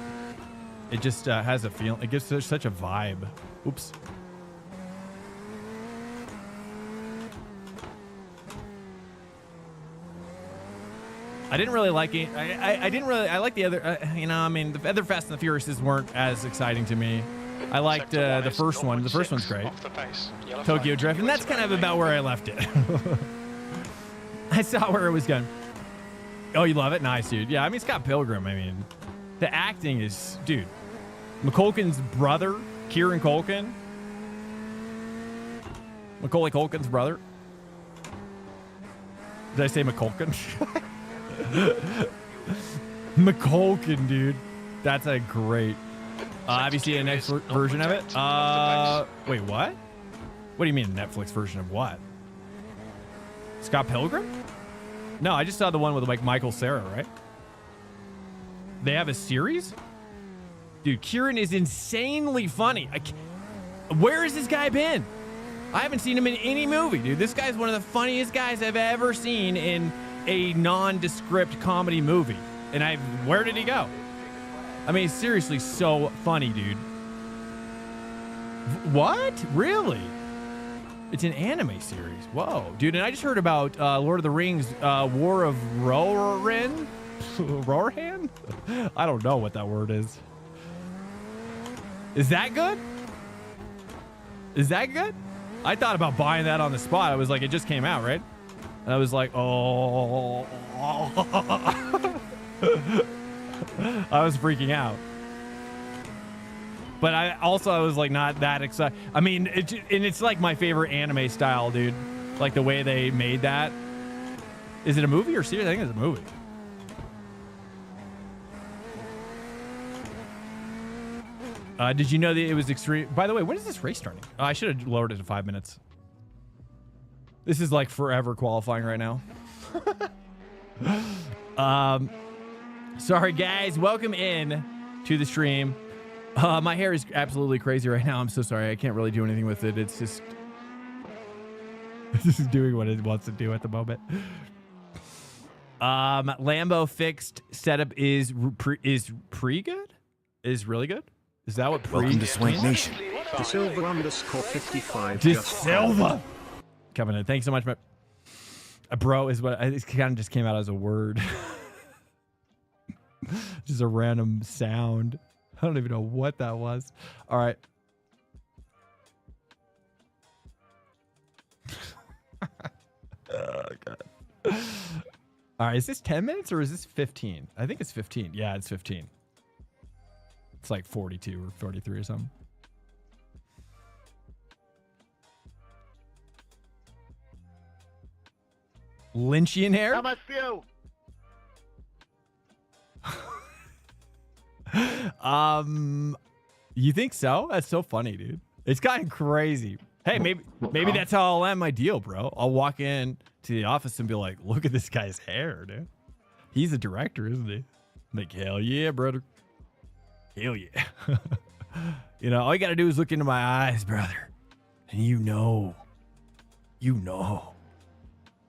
It just has a feel. It gives such a vibe. Oops. I didn't really like it. I didn't really. I like the other. You know, I mean, the other Fast and the Furiouses weren't as exciting to me. I liked the first one. The first one's great. Tokyo Drift, and that's kind of about where I left it. I saw where it was going. Oh, you love it? Nice, dude. Yeah, I mean, Scott Pilgrim. I mean, the acting is, dude. McCulkin's brother, Kieran Culkin. Macaulay Culkin's brother. Did I say McCulkin? McCulkin, dude. That's a great. Have you seen a next version of it? Wait, what? What do you mean Netflix version of what? Scott Pilgrim? No, I just saw the one with like Michael Cera, right? They have a series? Dude, Kieran is insanely funny. Where has this guy been? I haven't seen him in any movie, dude. This guy's one of the funniest guys I've ever seen in a nondescript comedy movie. And where did he go? I mean, seriously, so funny, dude. What? Really? It's an anime series. Whoa, dude! And I just heard about Lord of the Rings, War of Rohan. Rohan? I don't know what that word is. Is that good? Is that good? I thought about buying that on the spot. I was like, it just came out, right? And I was like, oh. I was freaking out. But I was like not that excited. I mean, it's like my favorite anime style, dude. Like the way they made that. Is it a movie or series? I think it's a movie. Did you know that it was extreme? By the way, when is this race starting? I should have lowered it to 5 minutes. This is like forever qualifying right now. Sorry guys, welcome in to the stream. My hair is absolutely crazy right now. I'm so sorry. I can't really do anything with it. It's just this is doing what it wants to do at the moment. Lambo fixed setup is pretty good. Is really good. Is that what Welcome to Swank Nation. De Silva _55. De Silva coming in. Thanks so much, bro. Is what it kind of just came out as a word. Just a random sound. I don't even know what that was. All right. Oh, God. All right. Is this 10 minutes or is this 15? I think it's 15. Yeah, it's 15. It's like 42 or 43 or something. Lynchian hair? How much fuel? You think so? That's so funny, dude. It's gotten crazy. Hey, maybe that's how I'll land my deal, bro. I'll walk in to the office and be like, look at this guy's hair, dude. He's a director, isn't he? I'm like, hell yeah, brother. Hell yeah. You know, all you gotta do is look into my eyes, brother. And you know.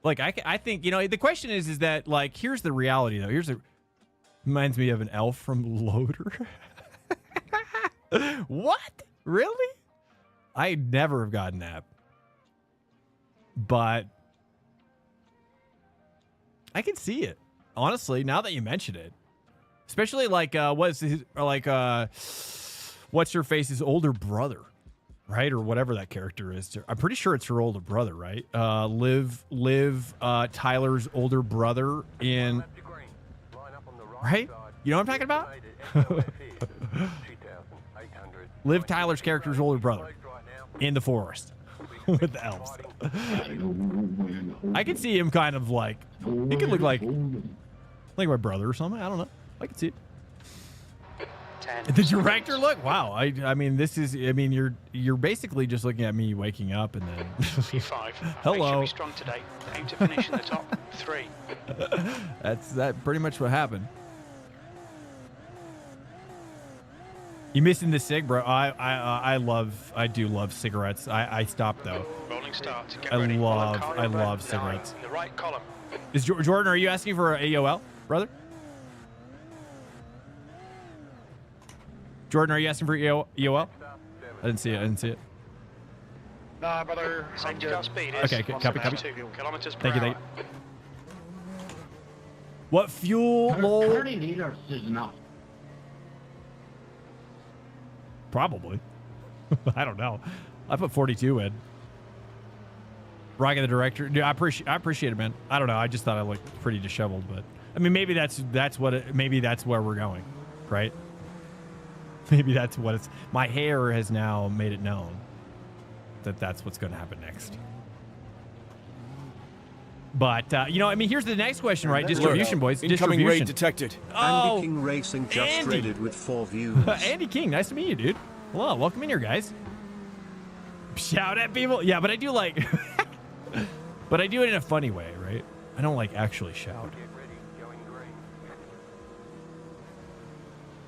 Like, I think, you know, the question is that, like, here's the reality, though. Reminds me of an elf from Loader. What? Really? I never have gotten that. But I can see it. Honestly, now that you mention it. Especially like what's her face's older brother, right? Or whatever that character is. I'm pretty sure it's her older brother, right? Liv Tyler's older brother in, right? You know what I'm talking about? Liv Tyler's character's older brother in the forest with the elves. I can see him kind of like, he could look like my brother or something. I don't know. I can see it. The director look? Wow. I mean, this is, I mean, you're basically just looking at me waking up and then. P5. Hello. Be strong today. Aim to finish in the top 3. That's pretty much what happened. You missing the cig, bro? I do love cigarettes. I stopped though. Rolling start. Get I ready. love cigarettes. In the right column. Is Jordan? Are you asking for a AOL, brother? Jordan, are you asking for EOL? I didn't see it. Nah, brother. Safety car speed is Okay, copy. 2 kilometers per Thank you. hour. What fuel, lol? 30 liters is enough. Probably. I don't know. I put 42 in. Rocking the director. Dude, I appreciate it, man. I don't know. I just thought I looked pretty disheveled, but I mean, maybe that's where we're going, right? Maybe that's what it's. My hair has now made it known that that's what's going to happen next. But you know, I mean, here's the next question, right? Distribution, boys. Incoming raid Distribution. detected. Oh, Andy King Racing just Andy. traded with 4 views. Andy King, nice to meet you, dude. Hello, welcome in here, guys. Shout at people. Yeah, but I do like, but I do it in a funny way, right? I don't like actually shout.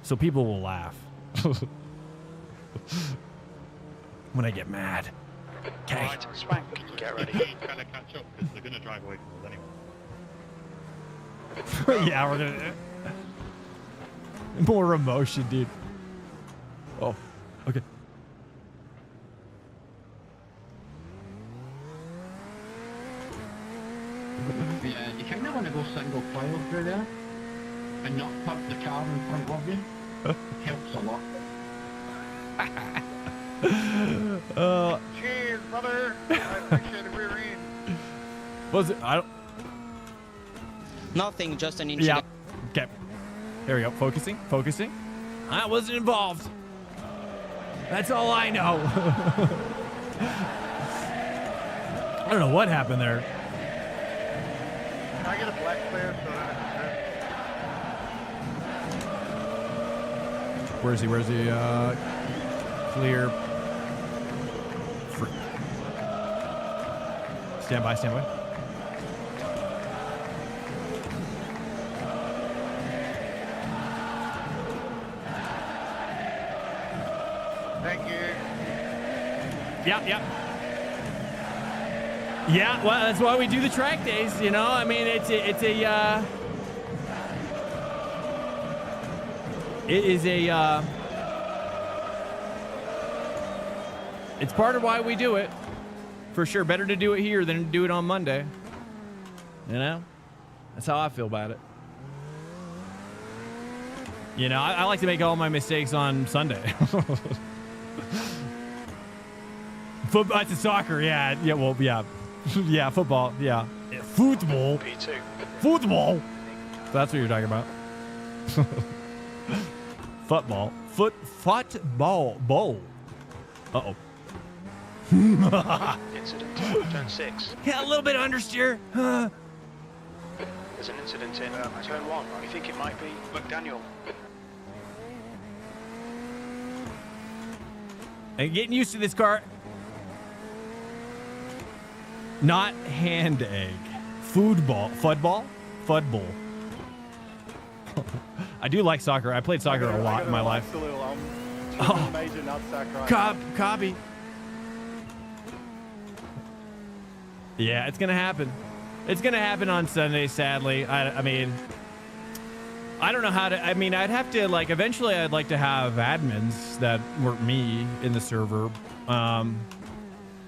So people will laugh when I get mad. Okay. Right, Swank, get ready. Kind of catch up because they're going to drive away from us anyway. Yeah, we're gonna more emotion, dude. Oh, okay. through there and not touch the car in front of you helps a lot. Cheers, brother. I appreciate the rear end. Was it? I don't. Nothing, just an incident. Yeah. Okay. There we go. Focusing. Focusing. I wasn't involved. That's all I know. I don't know what happened there. Can I get a black clear so that Where is he? Where's he? Clear. Stand by. Stand by. Thank you. Yeah, yeah. Yeah, well, that's why we do the track days, you know? I mean, it is a, it's part of why we do it. For sure. Better to do it here than to do it on Monday. You know? That's how I feel about it. You know, I like to make all my mistakes on Sunday. Football, it's a soccer, yeah. Yeah, well, yeah. Yeah, football, yeah. Football. P2. Football. That's what you're talking about. Football. Football. Bowl. Uh-oh. Incident, turn 6. Yeah, a little bit of understeer. There's an incident in turn 1. We think it might be McDaniel. And getting used to this car. Not hand egg. Football. Fudball? Fudball. I do like soccer. I played soccer a lot in my life. Oh. Major nutsack right Cobby. Yeah, it's gonna happen. It's gonna happen on Sunday, sadly. I mean, I don't know how to. I mean, I'd have to like. Eventually, I'd like to have admins that weren't me in the server,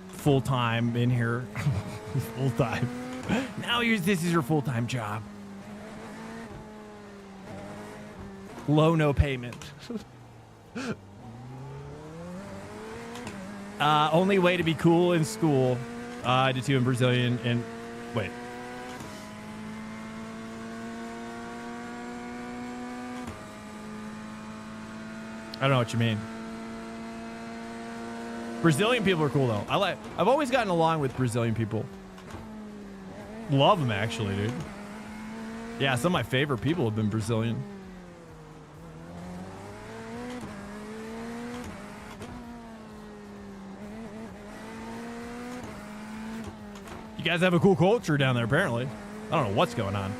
full time in here, full time. Now this is your full time job. No payment. Only way to be cool in school. I did too in Brazilian and wait. I don't know what you mean. Brazilian people are cool though. I've always gotten along with Brazilian people. Love them actually, dude. Yeah, some of my favorite people have been Brazilian. You guys have a cool culture down there, apparently. I don't know what's going on.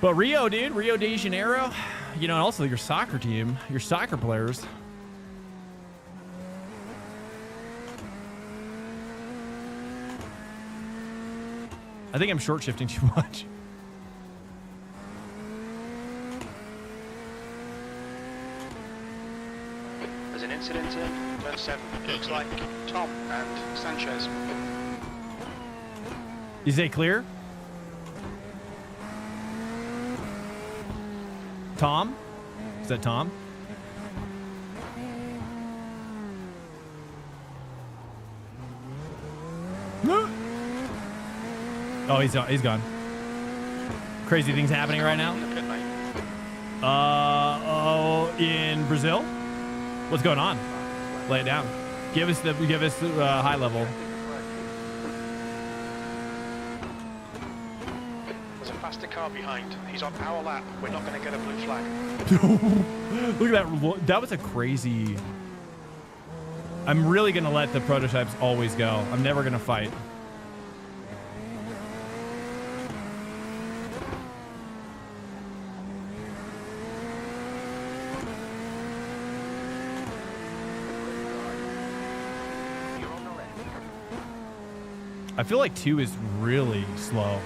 But Rio, dude, Rio de Janeiro, you know, and also your soccer team, your soccer players. I think I'm short shifting too much. There's an incident in turn 7. Looks like Tom and Sanchez. You say clear? Tom? Is that Tom? Oh, he's gone. Crazy things happening right now. In Brazil? What's going on? Lay it down. Give us the high level. There's a faster car behind. He's on our lap. We're not going to get a blue flag. Look at that. That was a crazy. I'm really going to let the prototypes always go. I'm never going to fight. I feel like 2 is really slow.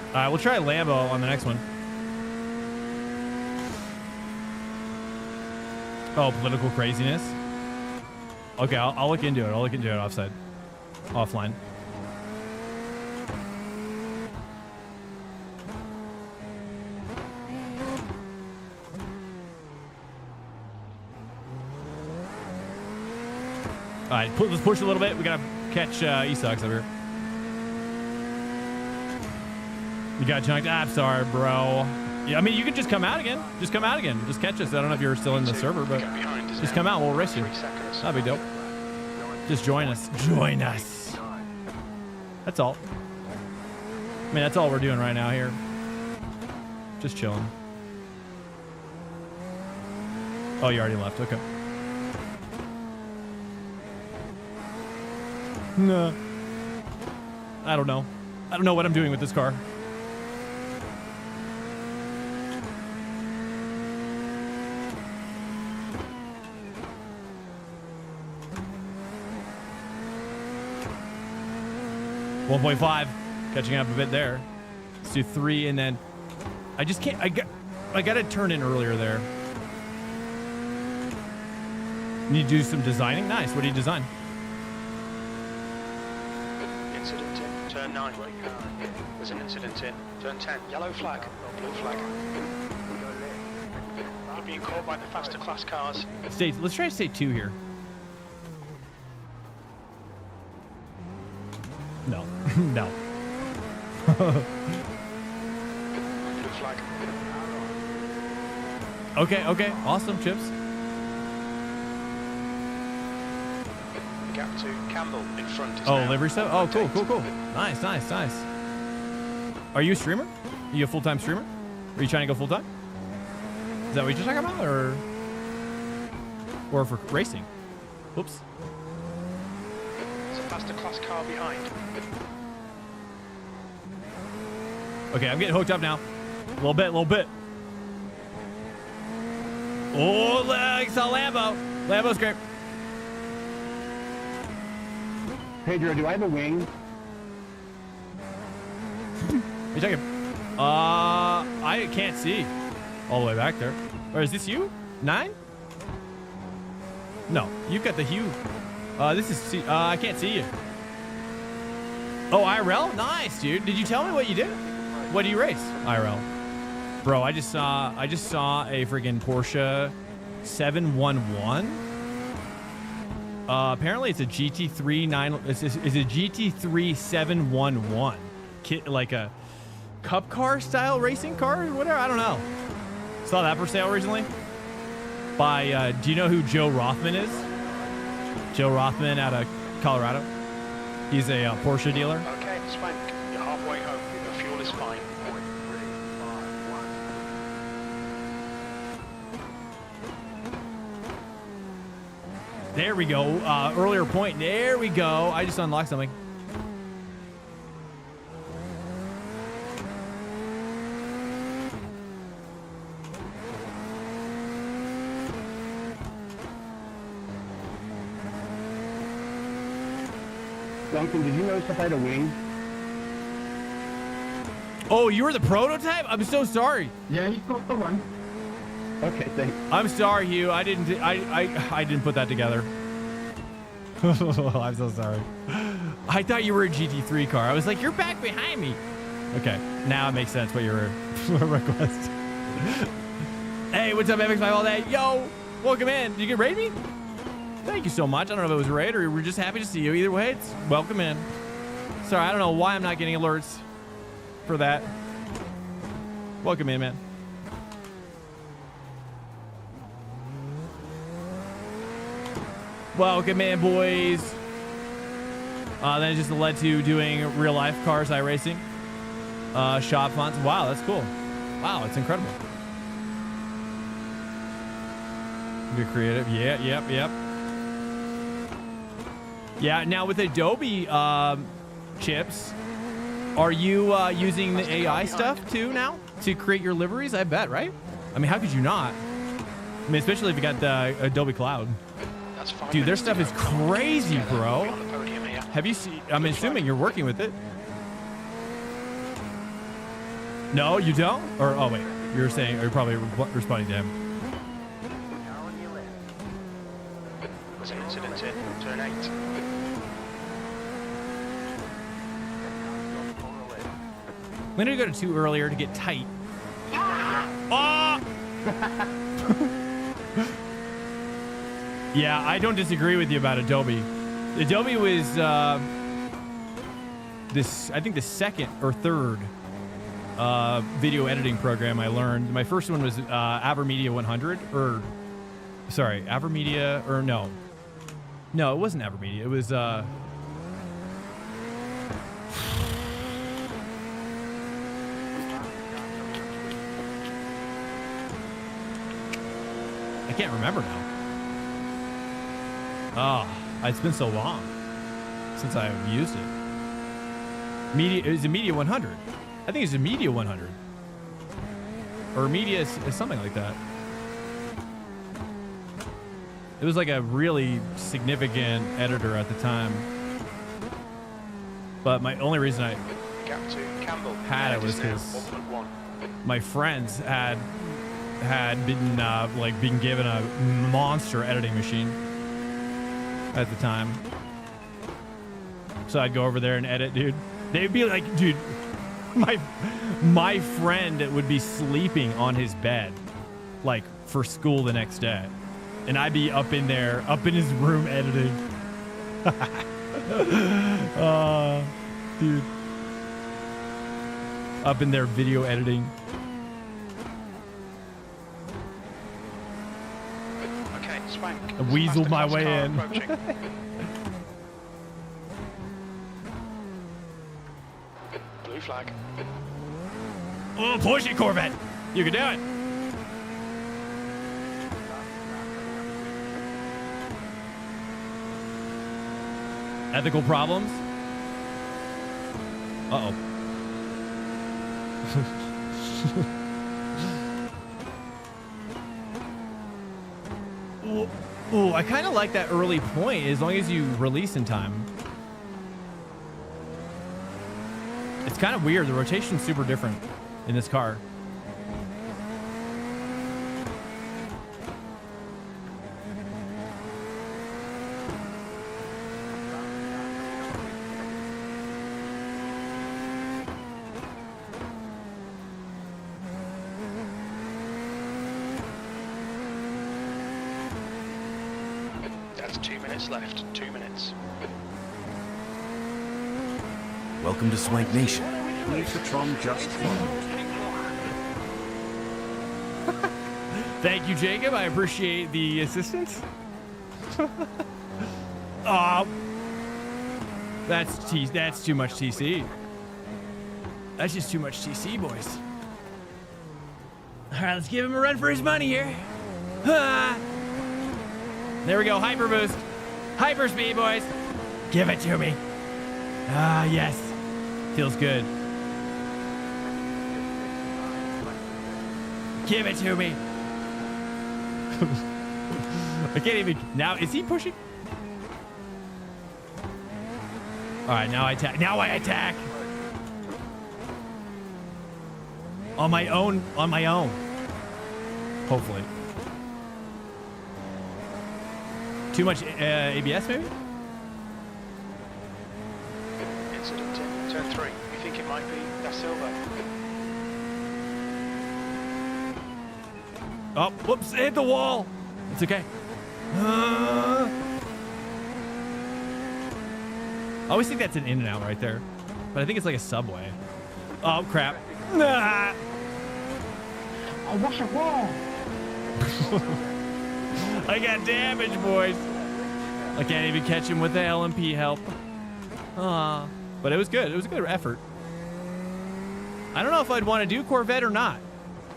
All right, we'll try Lambo on the next one. Oh, political craziness. Okay, I'll look into it. I'll look into it offline. All right, let's push a little bit. We gotta catch E-Sox over here. You got junked. I'm sorry, bro. Yeah, I mean, you can just come out again. Just come out again. Just catch us. I don't know if you're still in the server, but just come out. We'll race you. That'd be dope. Just join us. Join us. That's all. I mean, that's all we're doing right now here. Just chilling. Oh, you already left. Okay. No. I don't know. I don't know what I'm doing with this car. .5, catching up a bit there. Let's do 3, and then I just can't. I got to turn in earlier there. Need to do some designing. Nice. What do you design? Incident in turn 9. There's an incident in turn 10. Yellow flag, blue flag. You're being caught by the faster class cars. Let's try to stay 2 here. No. No. Blue flag. Okay. Awesome, Chips. The gap to Campbell in front is Oh, now livery stuff? Oh, cool. Nice. Are you a streamer? Are you a full-time streamer? Are you trying to go full-time? Is that what you're talking about? Or for racing? Oops. There's a faster class car behind. Okay, I'm getting hooked up now. A little bit. Oh, it's a Lambo. Lambo's great. Pedro, do I have a wing? What are you talking? I can't see all the way back there. Or is this you? 9? No, you've got the hue. This is I can't see you. Oh, IRL? Nice, dude. Did you tell me what you did? What do you race? IRL. Bro, I just saw a freaking Porsche 711. Apparently it's a GT3 it's a GT3 711. Like a cup car style racing car or whatever. I don't know. Saw that for sale recently. By do you know who Joe Rothman is? Joe Rothman out of Colorado. He's a Porsche dealer. Okay, Swank, you're halfway home. The fuel is fine. There we go. Earlier point. There we go. I just unlocked something. Duncan, did you notice if I had a wing? Oh, you were the prototype? I'm so sorry. Yeah, you got the one. Okay, thanks. I'm sorry, Hugh. I didn't put that together. I'm so sorry. I thought you were a GT3 car. I was like, you're back behind me. Okay, now it makes sense what your request. Hey, what's up, MX5 all day? Yo, welcome in. You can raid me? Thank you so much. I don't know if it was a raid or we're just happy to see you. Either way, it's welcome in. Sorry, I don't know why I'm not getting alerts for that. Welcome in, man. Welcome in, boys. Then it just led to doing real life cars iRacing. Shop fonts. Wow, that's cool. Wow, it's incredible. Good creative. Yeah, yep. Yeah, now with Adobe chips, are you using the AI stuff too now to create your liveries? I bet, right? I mean, how could you not? I mean, especially if you got the Adobe Cloud. Dude, their stuff is crazy, bro. Have you seen? I'm assuming you're working with it. No, you don't? Or, oh, wait. You're saying, or you're probably responding to him. I'm gonna go to 2 earlier to get tight. Oh! Yeah, I don't disagree with you about Adobe. Adobe was I think the second or third video editing program I learned. My first one was AverMedia 100, or sorry, AverMedia, or no, it wasn't AverMedia. It was I can't remember now. Oh, it's been so long since I've used it. It was a Media 100. I think it's a Media 100. Or Media is something like that. It was like a really significant editor at the time. But my only reason I had it was because my friends had been given a monster editing machine at the time. So I'd go over there and edit, dude. They'd be like, dude, my friend would be sleeping on his bed, like, for school the next day. And I'd be up in his room editing. Dude. Up in there video editing. Okay, Swank. I weaseled my way in. Blue flag. Oh, push it, Corvette. You can do it. Ethical problems? Uh-oh. Ooh, I kind of like that early point as long as you release in time. It's kind of weird. The rotation's super different in this car. That's 2 minutes left. 2 minutes. Welcome to Swank Nation. Metatron just followed. Thank you, Jacob. I appreciate the assistance. Oh, that's too much TC. That's just too much TC, boys. All right, let's give him a run for his money here. Ah. There we go, hyper boost. Hyper speed, boys. Give it to me. Ah, yes. Feels good. Give it to me. I can't even. Now, is he pushing? All right, now I attack. Now I attack. On my own. On my own. Hopefully. Too much ABS, maybe? Incident in turn 3. You think it might be Da Silva? Oh, whoops, it hit the wall. It's okay. I always think that's an in and out right there, but I think it's like a subway. Oh, crap. Ah. Oh, what's the wall? I got damage, boys. I can't even catch him with the LMP help. But it was good. It was a good effort. I don't know if I'd want to do Corvette or not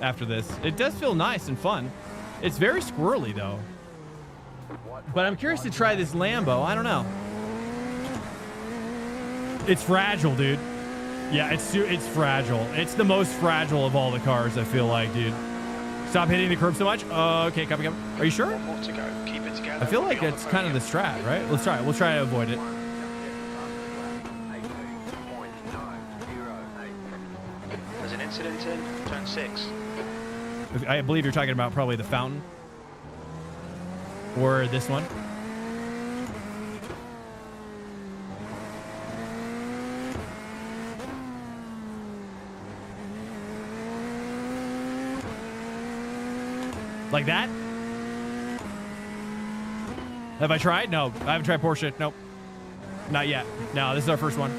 after this. It does feel nice and fun. It's very squirrely, though. But I'm curious to try this Lambo. I don't know. It's fragile, dude. Yeah, it's fragile. It's the most fragile of all the cars, I feel like, dude. Stop hitting the curb so much. Okay, copy. Are you sure? More to go. Keep it together. I feel like it's kind of the strat, right? Let's try it. We'll try to avoid it. There's an incident in turn 6. I believe you're talking about probably the fountain. Or this one. Like that? Have I tried? No, I haven't tried Porsche. Nope. Not yet. No, this is our first one.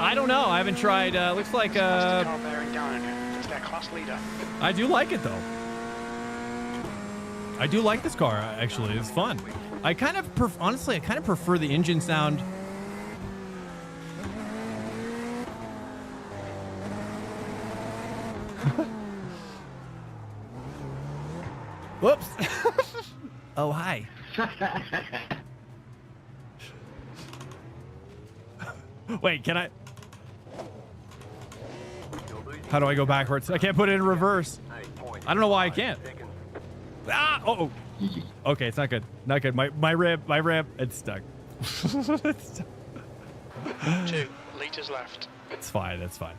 I don't know. I haven't tried. Looks like Car bearing down. It's their class leader. I do like it though. I do like this car actually. It's fun. I kind of honestly, I kind of prefer the engine sound. Whoops. Oh, hi. Wait, can I? How do I go backwards? I can't put it in reverse. I don't know why I can't. Ah! Oh. Okay, it's not good. Not good. My rib, it's stuck. It's stuck. 2 liters left. It's fine. That's fine.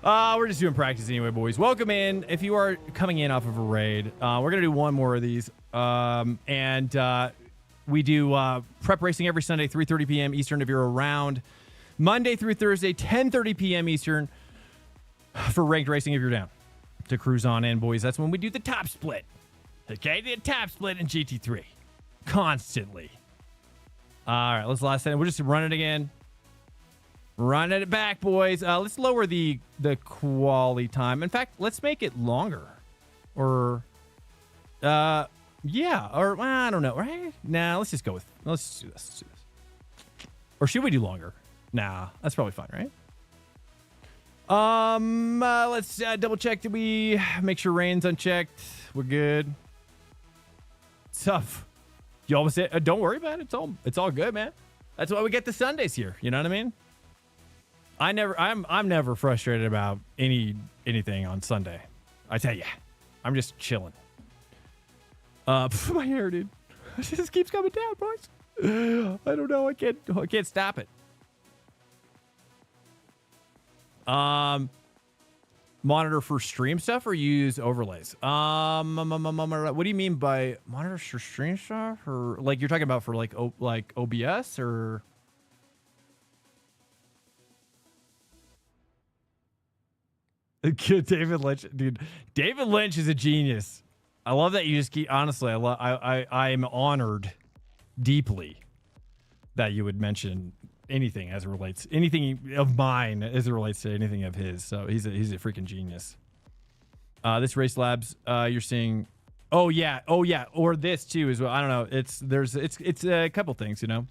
We're just doing practice anyway, boys. Welcome in. If you are coming in off of a raid, we're gonna do one more of these. We do prep racing every Sunday, 3:30 p.m. Eastern if you're around. Monday through Thursday, 10:30 p.m. Eastern for ranked racing if you're down to cruise on in, boys. That's when we do the top split. Okay, the top split in GT3 constantly. All right, let's last time. We'll just run it again. Running it back, boys. Let's lower the quality time. In fact, let's make it longer. Or, yeah. Or, well, I don't know, right? Nah, let's just do this. Let's do this. Or should we do longer? Nah, that's probably fine, right? Let's double check. Did we make sure rain's unchecked? We're good. Tough. You almost said, don't worry about it. It's all good, man. That's why we get the Sundays here. You know what I mean? I'm never frustrated about anything on Sunday. I tell you, I'm just chilling. My hair, dude, it just keeps coming down, boys. I don't know. I can't stop it. Monitor for stream stuff or use overlays? What do you mean by monitor for stream stuff? Or like you're talking about for like OBS or? David Lynch, dude. David Lynch is a genius. I love that you just keep. Honestly, I'm honored deeply that you would mention anything as it relates, anything of mine as it relates to anything of his. So he's a freaking genius. This Race Labs, you're seeing. Oh yeah, or this too as well. I don't know. It's a couple things, you know.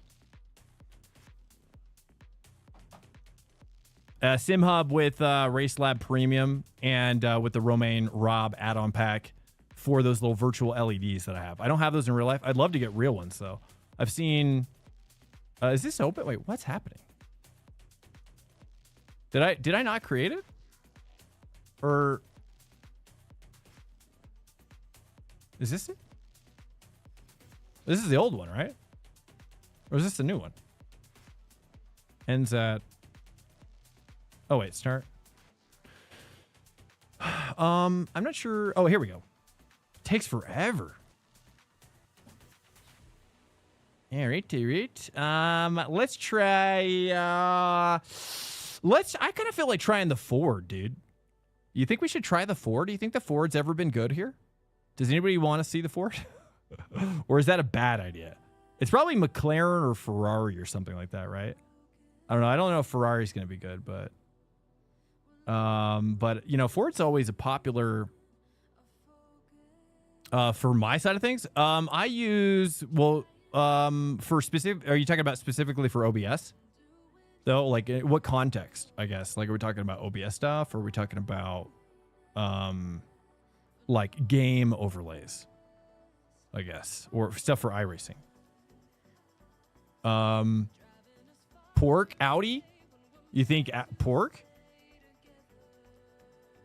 Sim Hub with Race Lab Premium and with the Romaine Rob add-on pack for those little virtual LEDs that I have. I don't have those in real life. I'd love to get real ones though. I've seen. Is this open? Wait, what's happening? Did I not create it? Or is this it? This is the old one, right? Or is this the new one? Ends at. Oh wait, start. I'm not sure. Oh, here we go. Takes forever. Yeah, right. Let's try. I kind of feel like trying the Ford, dude. You think we should try the Ford? Do you think the Ford's ever been good here? Does anybody want to see the Ford? Or is that a bad idea? It's probably McLaren or Ferrari or something like that, right? I don't know. I don't know if Ferrari's going to be good, but you know, Ford's always a popular. For my side of things, I use for specific. Are you talking about specifically for OBS? Though, like, what context? I guess. Like, are we talking about OBS stuff, or are we talking about, like game overlays? I guess, or stuff for iRacing. Pork Audi. You think pork?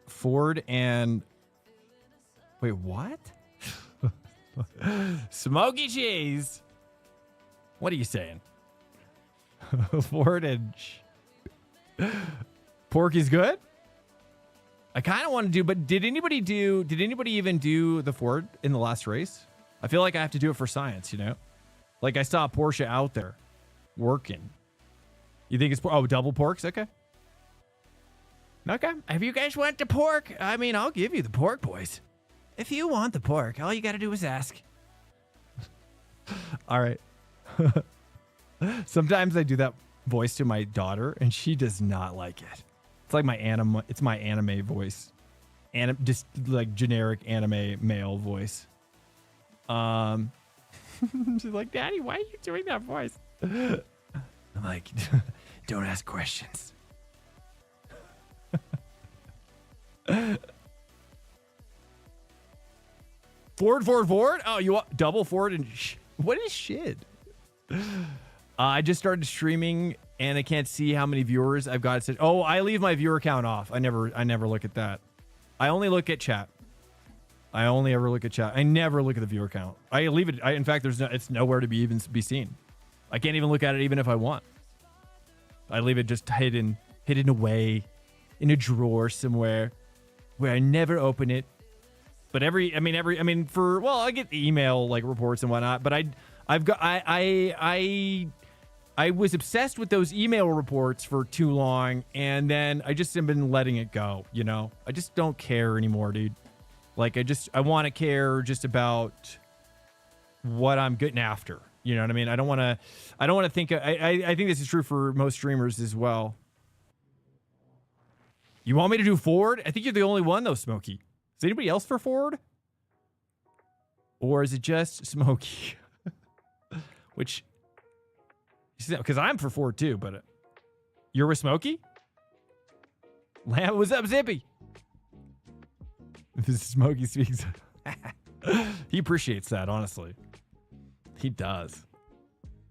Ford and wait, what? Smoky cheese. What are you saying? Ford and pork is good. I kind of want to do, but did anybody even do the Ford in the last race? I feel like I have to do it for science, you know? Like I saw Porsche out there working. You think it's double porks? Okay. Okay. If you guys want the pork, I mean, I'll give you the pork, boys. If you want the pork, all you got to do is ask. All right. Sometimes I do that voice to my daughter, and she does not like it. It's like my anime voice. Just like generic anime male voice. She's like, Daddy, why are you doing that voice? I'm like, don't ask questions. Forward. Oh, you want double forward and what is shit? I just started streaming and I can't see how many viewers I've got. Oh, I leave my viewer count off. I never look at that. I only look at chat. I only ever look at chat. I never look at the viewer count. I leave it. In fact, it's nowhere to be seen. I can't even look at it even if I want. I leave it just hidden away in a drawer somewhere where I never open it. But I get the email like reports and whatnot, but I was obsessed with those email reports for too long, and then I just have been letting it go, you know? I just don't care anymore, dude. Like, I want to care just about what I'm getting after. You know what I mean? I don't want to think, I think this is true for most streamers as well. You want me to do forward? I think you're the only one though, Smokey. Is anybody else for forward? Or is it just Smokey? Which, because I'm for forward too, but you're with Smokey? What's up, Zippy? This Smokey speaks. He appreciates that, honestly. He does.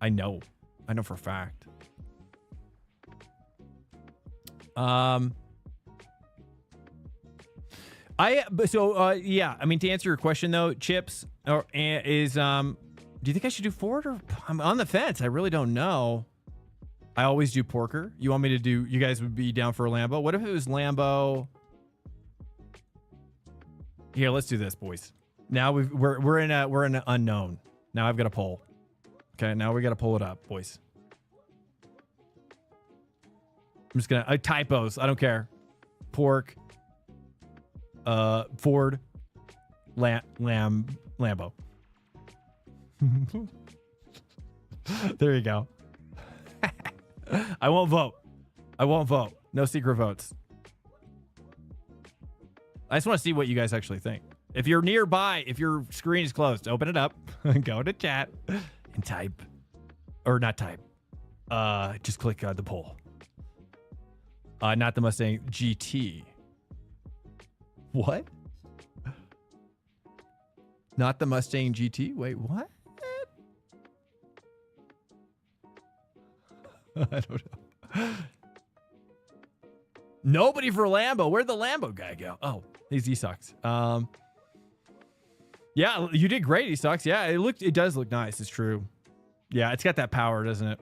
I know for a fact. Yeah, I mean, to answer your question though, Chips do you think I should do forward or I'm on the fence? I really don't know. I always do porker. You want me to do, you guys would be down for a Lambo? What if it was Lambo? Here, let's do this, boys. Now we're in an unknown. Now I've got a poll. Okay, now we got to pull it up, boys. I'm just gonna typos. I don't care. Pork. Ford. Lambo. There you go. I won't vote. No secret votes. I just want to see what you guys actually think. If you're nearby, if your screen is closed, open it up, go to chat, and type. Or not type. Just click the poll. Not the Mustang GT. What? Not the Mustang GT? Wait, what? I don't know. Nobody for Lambo. Where'd the Lambo guy go? Oh, he's E-Sox. Yeah, you did great, E-Sox. Yeah, it does look nice. It's true. Yeah, it's got that power, doesn't it?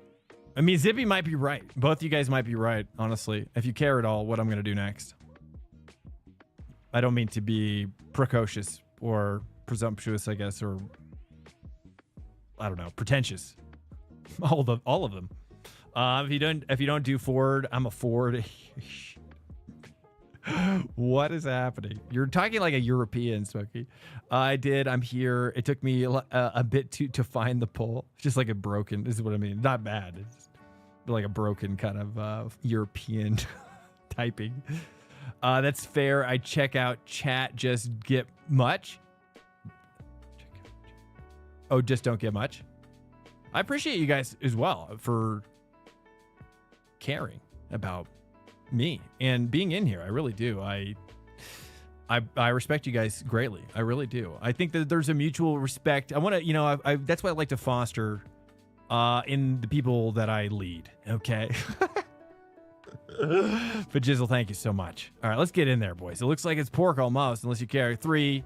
I mean, Zippy might be right. Both you guys might be right, honestly. If you care at all what I'm going to do next. I don't mean to be precocious or presumptuous, I guess, or I don't know, pretentious. All of them. If you don't do forward, I'm a forward. What is happening? You're talking like a European, Smokey. I did. I'm here. It took me a bit to find the poll. Just like a broken. This is what I mean. Not bad. It's like a broken kind of European typing. That's fair. I check out chat. Just get much. Oh, just don't get much. I appreciate you guys as well for caring about me and being in here. I really do. I respect you guys greatly. I really do. I think that there's a mutual respect. I want to, that's what I like to foster in the people that I lead. Okay. But Jizzle, thank you so much. All right, let's get in there, boys. It looks like it's pork almost, unless you care. 3.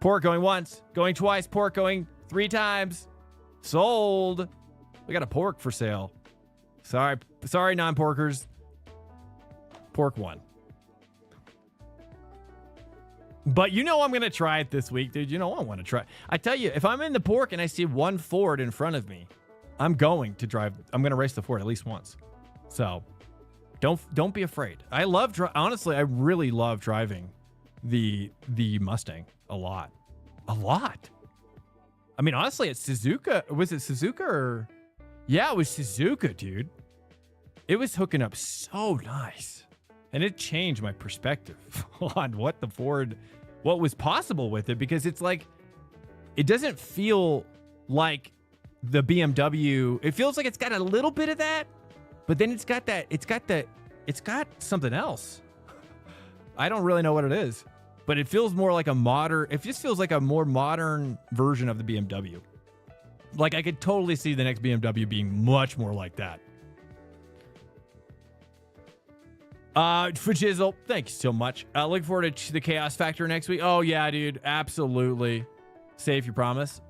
Pork going once, going twice, pork going 3 times. Sold. We got a pork for sale. Sorry, non-porkers. Pork 1. But you know I'm going to try it this week, dude. You know I want to try. I tell you, if I'm in the pork and I see one Ford in front of me, I'm going to race the Ford at least once. So don't be afraid. I love honestly, I really love driving the Mustang a lot. I mean, honestly, it's Suzuka. Was it Suzuka or? Yeah, it was Suzuka, dude. It was hooking up so nice. And it changed my perspective on what was possible with it, because it's like, it doesn't feel like the BMW. It feels like it's got a little bit of that, but then it's got something else. I don't really know what it is, but it feels more like it just feels like a more modern version of the BMW. Like, I could totally see the next BMW being much more like that. For Jizzle, thank you so much. Looking forward to the Chaos Factor next week. Oh yeah, dude, absolutely. Safe, you promise?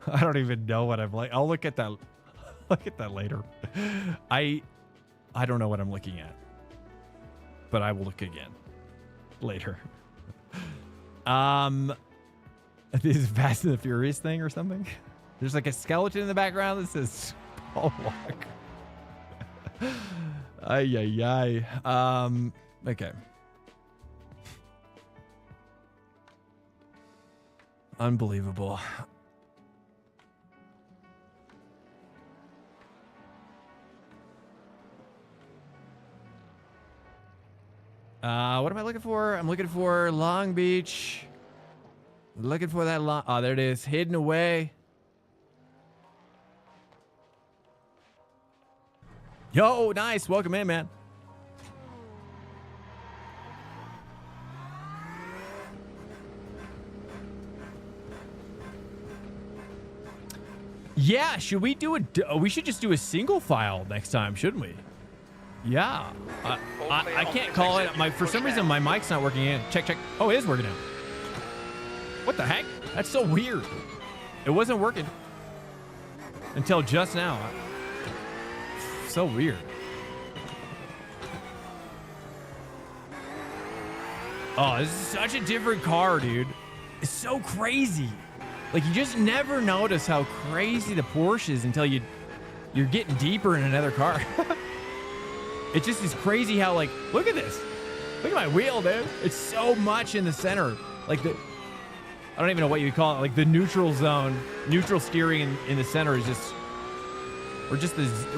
I don't even know what I'm like. I'll look at that. Look at that later. I don't know what I'm looking at, but I will look again later. This is Fast and the Furious thing or something. There's like a skeleton in the background that says Paul Walk. Ay. Okay. Unbelievable. What am I looking for? I'm looking for Long Beach. Looking for that oh, there it is. Hidden away. Yo, nice. Welcome in, man. Yeah, should we do we should just do a single file next time, shouldn't we? Yeah. I can't call it. For some reason, my mic's not working in. Check. Oh, it is working now. What the heck? That's so weird. It wasn't working until just now. So weird. Oh, this is such a different car, dude. It's so crazy. Like, you just never notice how crazy the Porsche is until you're getting deeper in another car. It just is crazy how, like, look at this. Look at my wheel, dude. It's so much in the center. Like, I don't even know what you call it. Like, the neutral zone, neutral steering in the center is just,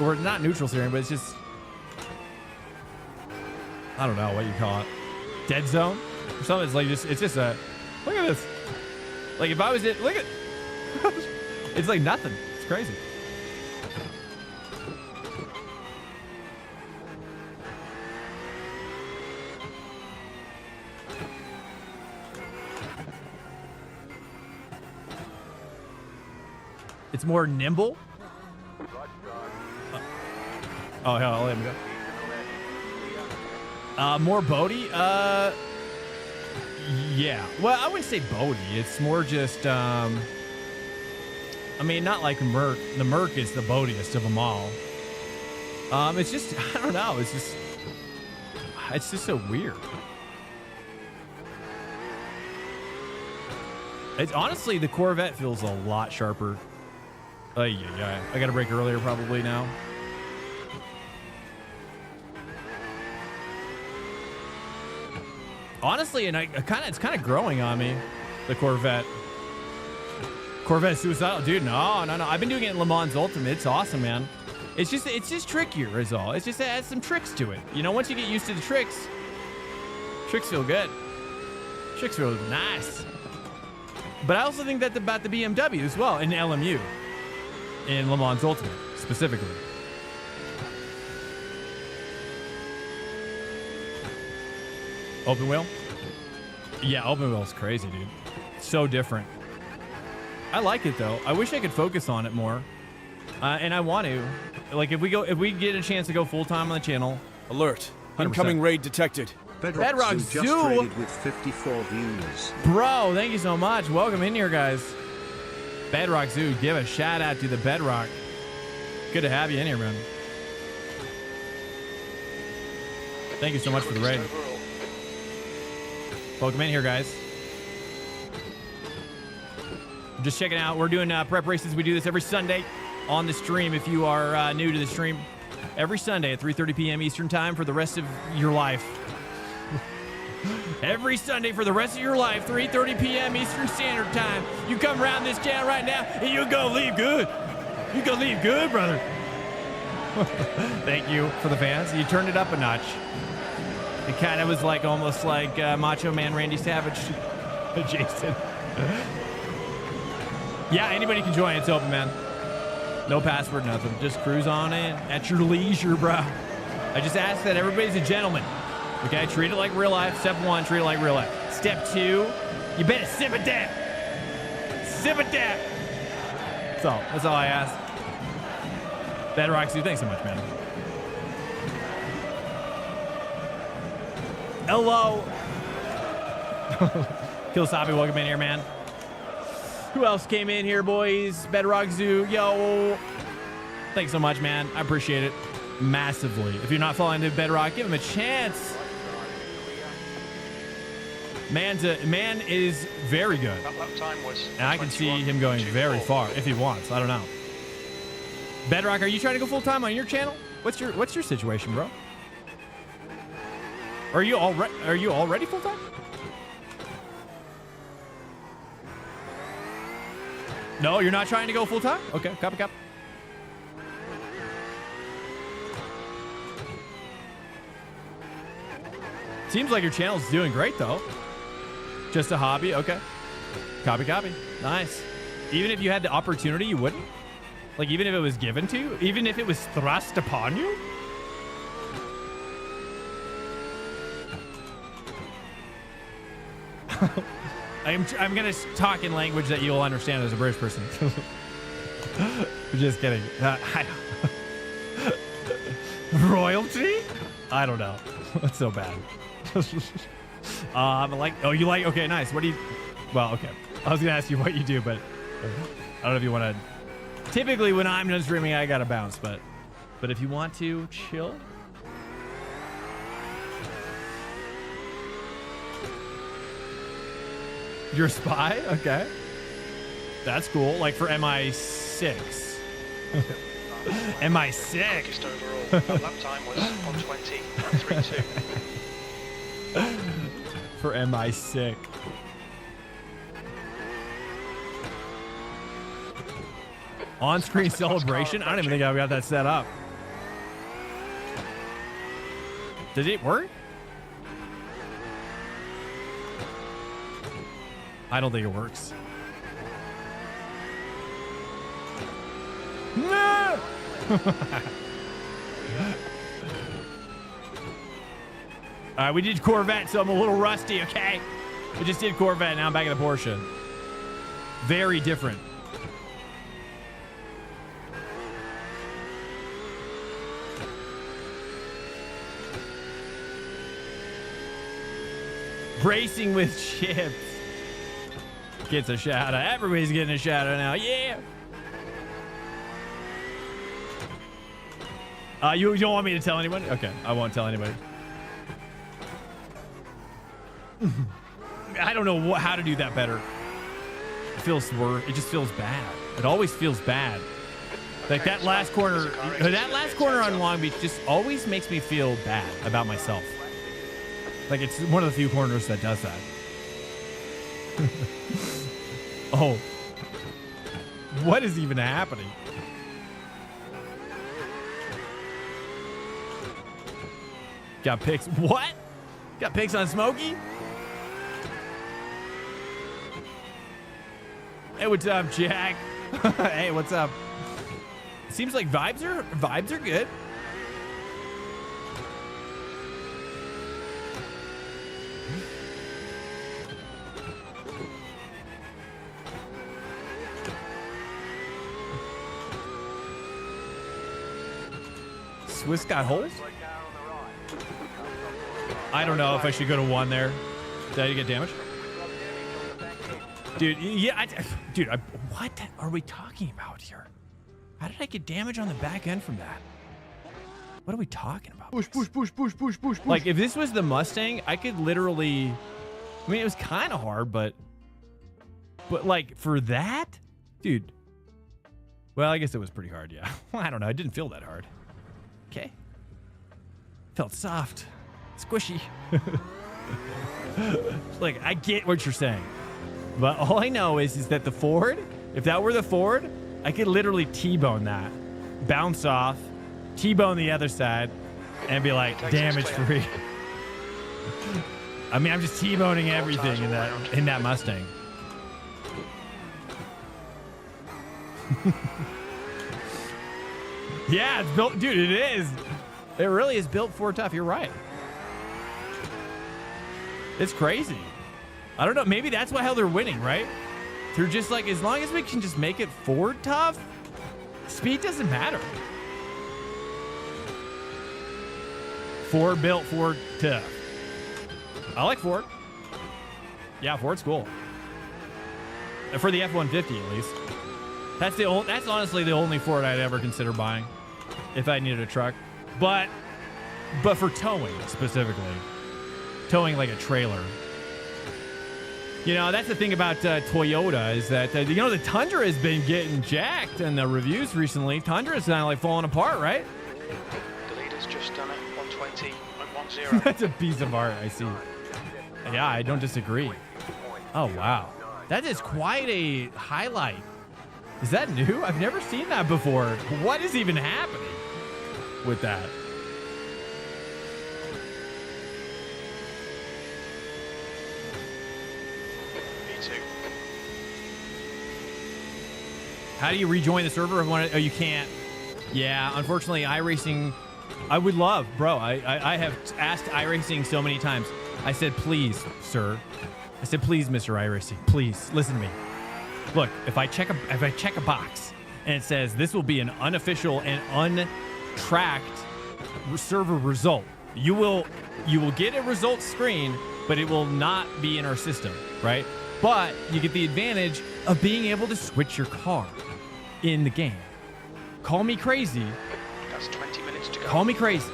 or not neutral steering, but it's just, I don't know what you call it. Dead zone or something. It's like it's just a, look at this. Like, if I was look at, it's like nothing. It's crazy. It's more nimble. Oh, hell, I'll let him go. More boaty? Yeah. Well, I wouldn't say boaty. It's more just, I mean, not like Merc. The Merc is the boatiest of them all. It's just, I don't know. It's just so weird. It's honestly, the Corvette feels a lot sharper. Yeah. I got to brake earlier probably now. Honestly, and it's kind of growing on me, the Corvette. Corvette suicidal, dude. No. I've been doing it in Le Mans Ultimate. It's awesome, man. It's just trickier, is all. It's just, it adds some tricks to it. You know, once you get used to the tricks feel good. Tricks feel nice. But I also think that about the BMW as well, in LMU, in Le Mans Ultimate specifically. Open wheel? Yeah, open wheel's crazy, dude. So different. I like it though. I wish I could focus on it more. And I want to. Like, if we get a chance to go full time on the channel. Alert. 100%. Incoming raid detected. Bedrock Zoo just traded with 54 views. Bro, thank you so much. Welcome in here, guys. Bedrock Zoo, give a shout out to the Bedrock. Good to have you in here, man. Thank you so much for the raid. Overall. Welcome in here, guys. Just checking out. We're doing prep races. We do this every Sunday on the stream. If you are new to the stream, every Sunday at 3:30 p.m. Eastern time for the rest of your life. Every Sunday for the rest of your life, 3:30 p.m. Eastern Standard Time. You come around this channel right now, and you're gonna leave good. You're gonna leave good, brother. Thank you for the fans. You turned it up a notch. It kind of was like almost like Macho Man Randy Savage, Jason. Yeah, anybody can join. It's open, man. No password, nothing. Just cruise on in at your leisure, bro. I just ask that everybody's a gentleman. Okay, treat it like real life. Step 1, treat it like real life. Step 2, you better sip it down. Sip it down. That's all I ask. Bedrock Zoo, thanks so much, man. Hello. Kilosabi, welcome in here, man. Who else came in here, boys? Bedrock Zoo, yo. Thanks so much, man. I appreciate it massively. If you're not following the Bedrock, give him a chance. Man is very good. That lap time was And I can see him going very far if he wants. I don't know. Bedrock, are you trying to go full time on your channel? What's your situation, bro? Are you already full time? No, you're not trying to go full time? Okay, copy. Seems like your channel's doing great though. Just a hobby, okay. Copy. Nice. Even if you had the opportunity, you wouldn't? Like even if it was given to you? Even if it was thrust upon you? I'm gonna talk in language that you'll understand as a British person. Just kidding. Royalty? I don't know. That's so bad. Okay, nice. What do you? Well, okay. I was gonna ask you what you do, but I don't know if you want to. Typically, when I'm done streaming, I gotta bounce. But if you want to chill. You're a spy? Okay. That's cool. Like for MI6. MI6. Just overall, that lap time was 1:20.32. For MI6. On-screen celebration? I don't even think I've got that set up. Did it work? I don't think it works. No! All right, we did Corvette, so I'm a little rusty, okay? We just did Corvette, now I'm back in the Porsche. Very different. Racing with chips. Gets a shout out. Everybody's getting a shout out now. Yeah. You don't want me to tell anyone? Okay, I won't tell anybody. I don't know how to do that better. It feels worse. It just feels bad. It always feels bad. Like that last corner on Long Beach just always makes me feel bad about myself. Like it's one of the few corners that does that. Oh. What is even happening? Got pics. What? Got pics on Smokey? Hey, what's up, Jack? Hey, what's up? Seems like vibes are good. Swiss got holes? I don't know if I should go to 1 there. Did I get damage? Dude, yeah, what are we talking about here? How did I get damage on the back end from that? What are we talking about? Push, push, push, push, push, push, push. Like, if this was the Mustang, I could literally... I mean, it was kind of hard, but like, for that? Dude. Well, I guess it was pretty hard, yeah. I don't know. It didn't feel that hard. Okay. Felt soft. Squishy. Like, I get what you're saying. But all I know is that the Ford, if that were the Ford, I could literally T-bone that. Bounce off. T-bone the other side. And be like, damage free. I mean, I'm just T-boning everything in that Mustang. Yeah, it's built, dude, it is. It really is built for tough. You're right. It's crazy. I don't know. Maybe that's how they're winning, right? They're just like, as long as we can just make it Ford tough, speed doesn't matter. Ford built, Ford tough. I like Ford. Yeah, Ford's cool. For the F-150, at least. That's honestly the only Ford I'd ever consider buying if I needed a truck. But for towing specifically, towing like a trailer. You know, that's the thing about Toyota is that you know, the Tundra has been getting jacked in the reviews recently. Tundra's kind of like falling apart, right? The leader's just done it, 120.10. That's a piece of art, I see. Yeah, I don't disagree. Oh wow, that is quite a highlight. Is that new? I've never seen that before. What is even happening with that? V2. How do you rejoin the server? Oh, you can't. Yeah, unfortunately, iRacing, I would love, bro. I have asked iRacing so many times. I said, please, sir. I said, please, Mr. iRacing, please listen to me. Look, if I check a box and it says this will be an unofficial and untracked server result, you will get a result screen, but it will not be in our system, right? But you get the advantage of being able to switch your car in the game. Call me crazy. That's 20 minutes to go. Call me crazy.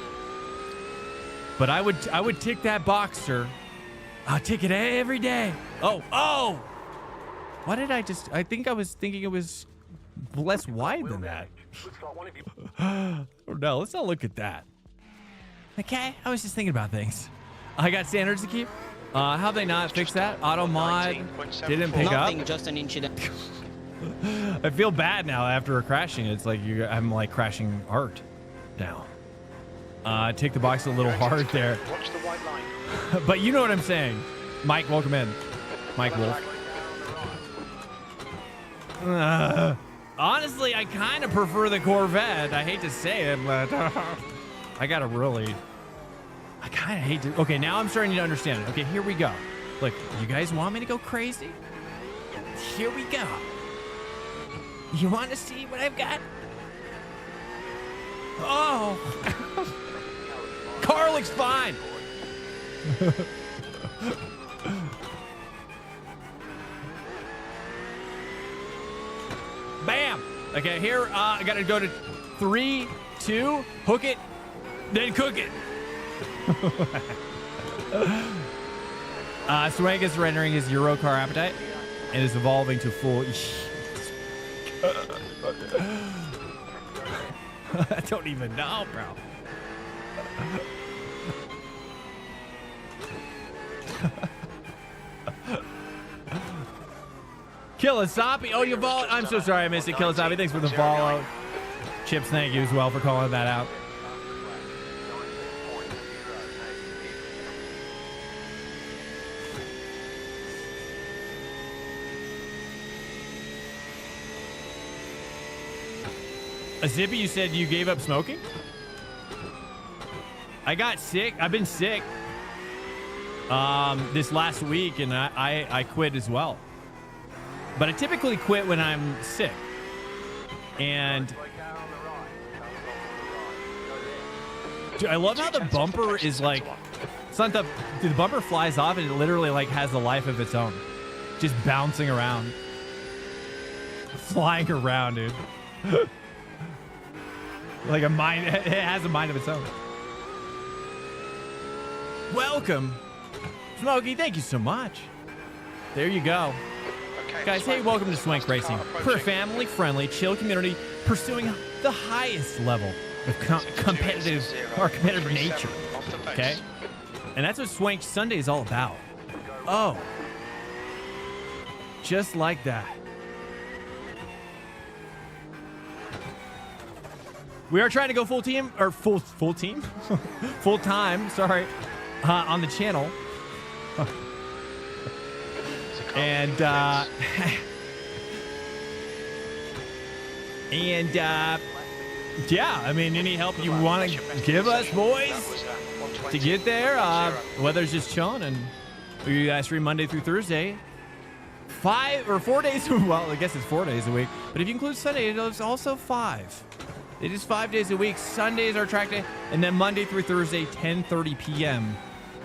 But I would tick that box, sir. I'll tick it every day. Oh! Why did I think I was thinking it was less wide than that. Oh no, let's not look at that. Okay, I was just thinking about things. I got standards to keep. How they not fix that? Auto mod didn't pick up. Nothing, just an incident. I feel bad now after crashing. It's like I'm like crashing art now. Take the box a little hard there. Watch the white line. But you know what I'm saying. Mike, welcome in. Mike Wolf. Honestly, I kind of prefer the Corvette. I hate to say it, but I kind of hate to. Okay, now I'm starting to understand it. Okay, here we go. Look, you guys want me to go crazy? Here we go. You want to see what I've got? Oh. Car looks fine. Bam. Okay, here I gotta go to 3, 2, hook it, then cook it. Swank is rendering his Euro car appetite and is evolving to full. I don't even know, bro. Killasapi. Oh, you followed. I'm so sorry I missed it. Killasapi, thanks for the follow. Chips, thank you as well for calling that out. Zippy, you said you gave up smoking? I got sick. I've been sick this last week, and I quit as well. But I typically quit when I'm sick. And dude, I love how the bumper is like, it's not the bumper flies off and it literally like has a life of its own. Just bouncing around. Flying around, dude. Like a mind, it has a mind of its own. Welcome. Smokey, thank you so much. There you go. Okay, Guys, hey, Swank, welcome to fastest Swank car Racing. approaching. For a family-friendly, chill community pursuing the highest level of competitive nature. Off the pace. Okay? And that's what Swank Sunday is all about. Oh. Just like that. We are trying to go full team, or full team? Full time, sorry, on the channel. And, yeah, I mean, any help you want to give us, boys, to get there, weather's just chilling, and we guys stream Monday through Thursday. 5 or 4 days, well, I guess it's 4 days a week, but if you include Sunday, it's also 5. It is 5 days a week. Sundays are track day, and then Monday through Thursday, 10:30 p.m.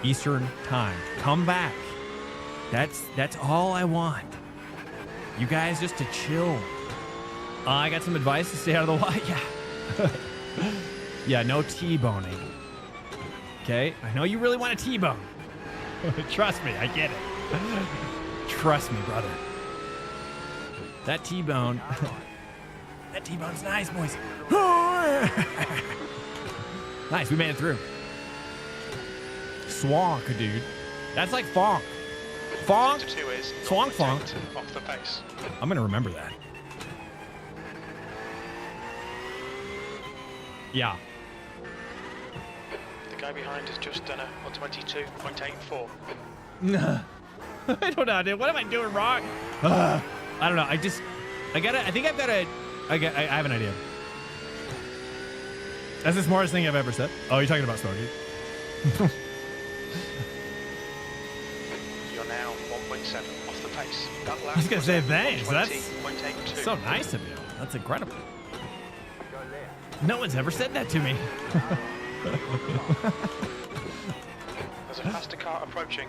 Eastern time. Come back. That's all I want. You guys just to chill. I got some advice to stay out of the way. Yeah. Yeah, no T-boning. Okay? I know you really want a T-bone. Trust me, I get it. Trust me, brother. That T-bone. That T-bone's nice, boys. Nice, we made it through. Swank, dude. That's like Fonk. Fonk. Sector 2 is Swank Fonk. off the pace. I'm gonna remember that. Yeah. The guy behind has just done a 122.84. I don't know, dude. What am I doing wrong? I don't know. I think I have an idea. That's the smartest thing I've ever said. Oh, you're talking about Smokey. You're now 1.7 off the pace. That I was gonna say lap thanks. was That's 20.82. so nice of you. That's incredible. No one's ever said that to me. There's a faster car approaching.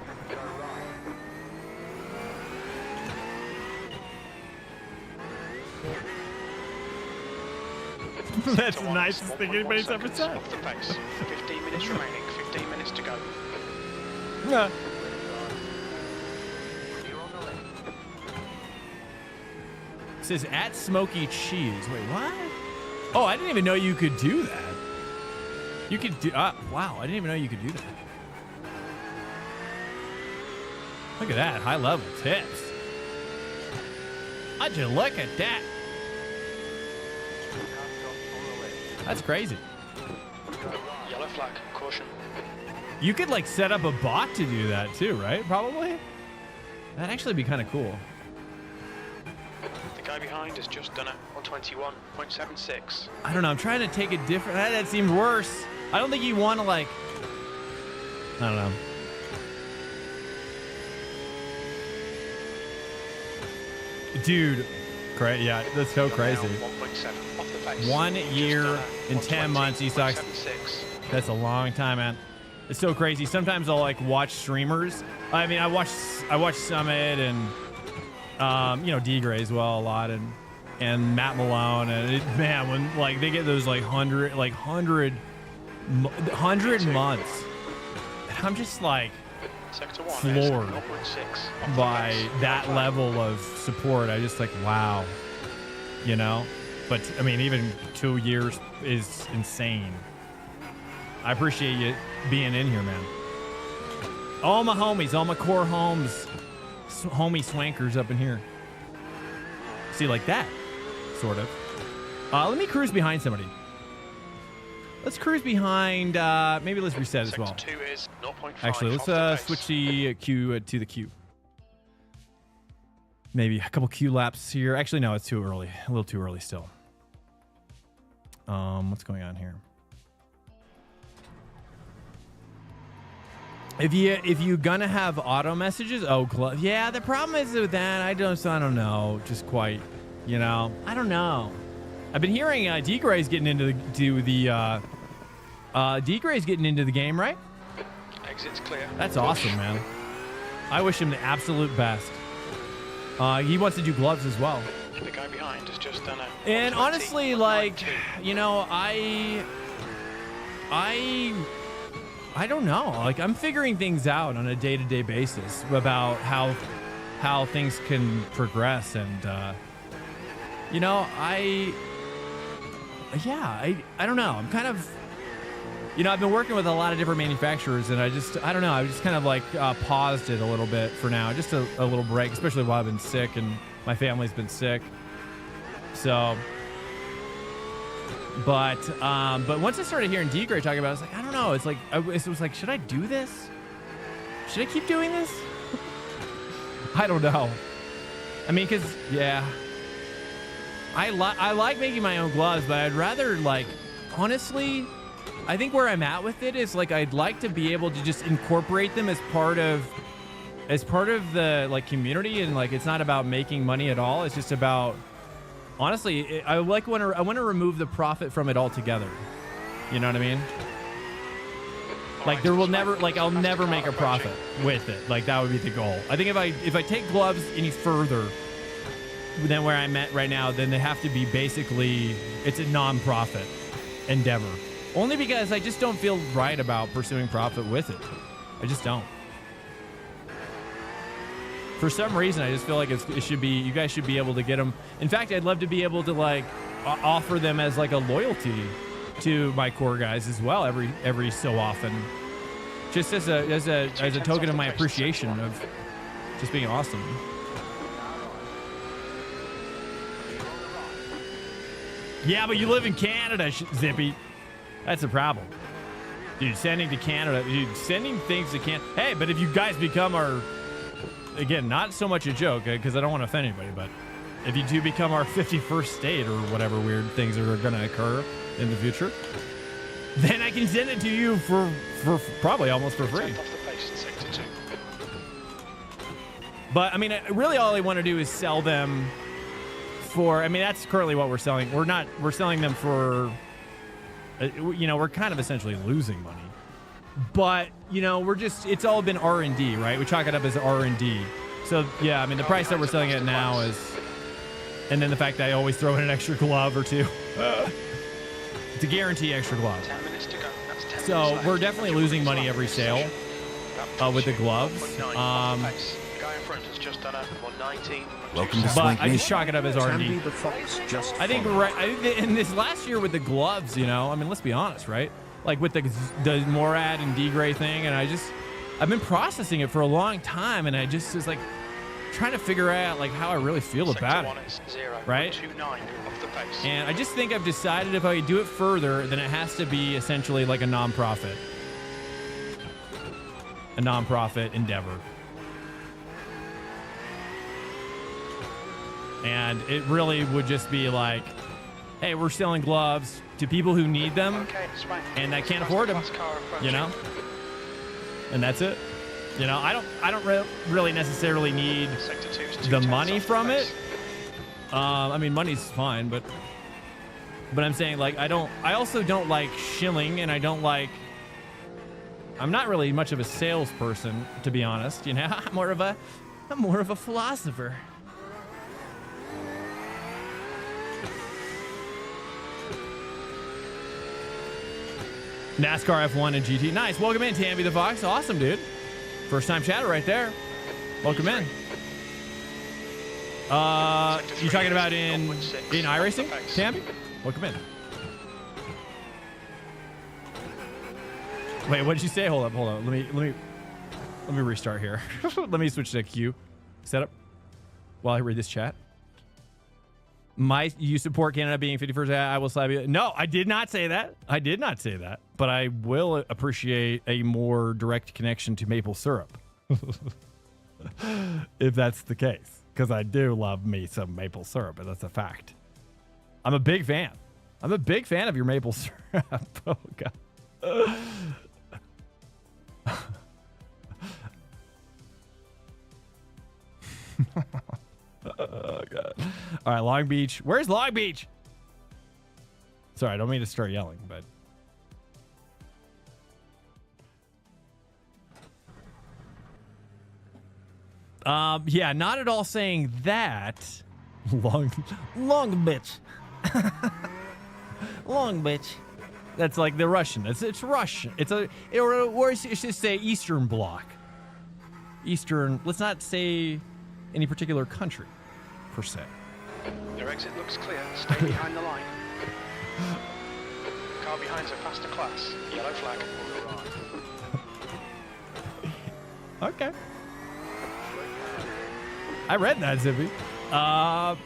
That's the One, nicest thing 1.1 anybody's ever seconds said. Off the pace. 15 minutes remaining. 15 minutes to go. Yeah. It says at Smoky Cheese. Wait, what? Oh, I didn't even know you could do that. You could do. Wow, I didn't even know you could do that. Look at that, high level tips. How'd you look at that? That's crazy. Yellow flag. Caution. You could like set up a bot to do that too, right? Probably. That'd actually be kind of cool. The guy behind has just done a 121.76. I don't know. I'm trying to take it different. That seems worse. I don't think you want to like. I don't know. Dude, great. Yeah, that's so crazy. 1.7 off the pace. 1 year and 10 months, he sucks. 120.76. That's a long time, man. It's so crazy. Sometimes I'll like watch streamers. I mean, I watch Summit and D-Gray as well a lot, and Matt Malone, and man, when like they get those like 100 months, and I'm just like Sector 1 floored is 0.6 off the by pace. that level of support. I just like, wow, you know. But I mean, even 2 years is insane. I appreciate you being in here, man. All my homies, all my core homes, homie swankers up in here. See, like that, sort of. Let me cruise behind somebody. Let's cruise behind. Maybe let's reset as well. Sector 2 is 0.5 Actually, off the let's pace. switch the queue to the queue. Maybe a couple queue laps here. Actually, no, it's too early. A little too early still. What's going on here? If you gonna have auto messages, yeah. The problem is with that, I don't know, just quite, you know. I don't know. I've been hearing D-Gray's getting into D-Gray's getting into the game, right? Exit's clear. That's awesome, man. I wish him the absolute best. He wants to do gloves as well. The guy behind has just done a. And 120, honestly, like, 119. you know, I don't know. Like, I'm figuring things out on a day-to-day basis about how things can progress, and you know, I don't know. I'm kind of, you know, I've been working with a lot of different manufacturers, and I don't know. I just kind of like paused it a little bit for now, just a little break, especially while I've been sick and my family's been sick. So, but once I started hearing D-Gray talking about it, I was like, I don't know. It's like, it was like, should I do this? Should I keep doing this? I don't know. I mean, cause yeah, I like making my own gloves, but I'd rather, like, honestly, I think where I'm at with it is like I'd like to be able to just incorporate them as part of the like community, and like it's not about making money at all. It's just about, honestly, I want to remove the profit from it altogether. You know what I mean? Like there will never, like I'll never make a profit with it. Like that would be the goal. I think if I take gloves any further than where I'm at right now, then they have to be basically, it's a non-profit endeavor. Only because I just don't feel right about pursuing profit with it. I just don't. For some reason, I just feel like it should be, you guys should be able to get them. In fact, I'd love to be able to like offer them as like a loyalty to my core guys as well every so often, just as a token of my appreciation of just being awesome. Yeah, but you live in Canada, Zippy. That's the problem. Dude, sending to Canada, dude, sending things to Canada. Hey, but if you guys become our, again, not so much a joke, because I don't want to offend anybody, but if you do become our 51st state or whatever weird things are going to occur in the future, then I can send it to you for probably almost for free. Off the pace in sector 2. But I mean, really all I want to do is sell them for, I mean, that's currently what we're selling. We're selling them for, you know, we're kind of essentially losing money. But, you know, it's all been R&D, right? We chalk it up as R&D. So, yeah, I mean, the price that we're selling it now is, and then the fact that I always throw in an extra glove or two. It's a guarantee extra glove. 10 minutes to go. That's 10 So minutes left. we're definitely losing money every sale with the gloves. The guy in front has just done a 119. Welcome to But Swank I just Nation. chalk it up as R&D. Tandy the Fox just I think in this last year with the gloves, you know, I mean, let's be honest, right? Like with the Morad and D-Gray thing, and I've been processing it for a long time, and I just was like trying to figure out like how I really feel about it, right? 29 off the pace. And I just think I've decided if I do it further, then it has to be essentially like a non-profit endeavor. And it really would just be like, hey, we're selling gloves to people who need them, Okay, Swank. and I can't afford them, you know? And that's it. You know, I don't really necessarily need Sector 2's the 2 money tenths off from the it. pace. I mean, money's fine, but I'm saying, like, I also don't like shilling, and I'm not really much of a salesperson, to be honest. You know, I'm more of a philosopher. NASCAR F1 and GT. Nice. Welcome in, Tammy the Fox. Awesome, dude. First time chatter right there. Welcome in. You talking about in iRacing, Tammy? Welcome in. Wait, what did you say? Hold up. Let me restart here. Let me switch to queue setup while I read this chat. You support Canada being 51st. I will slap you. No, I did not say that. But I will appreciate a more direct connection to maple syrup. If that's the case. Because I do love me some maple syrup, and that's a fact. I'm a big fan. Of your maple syrup. Oh, God. Oh, God. All right, Long Beach. Where's Long Beach? Sorry, I don't mean to start yelling, but... yeah, not at all saying that. Long bitch. Long bitch. That's like the Russian. It's Russian. Or it should say Eastern Bloc. Eastern. Let's not say any particular country, per se. Your exit looks clear. Stay behind the line. Car behind's a faster class. Yellow flag. Okay. I read that, Zippy. Oh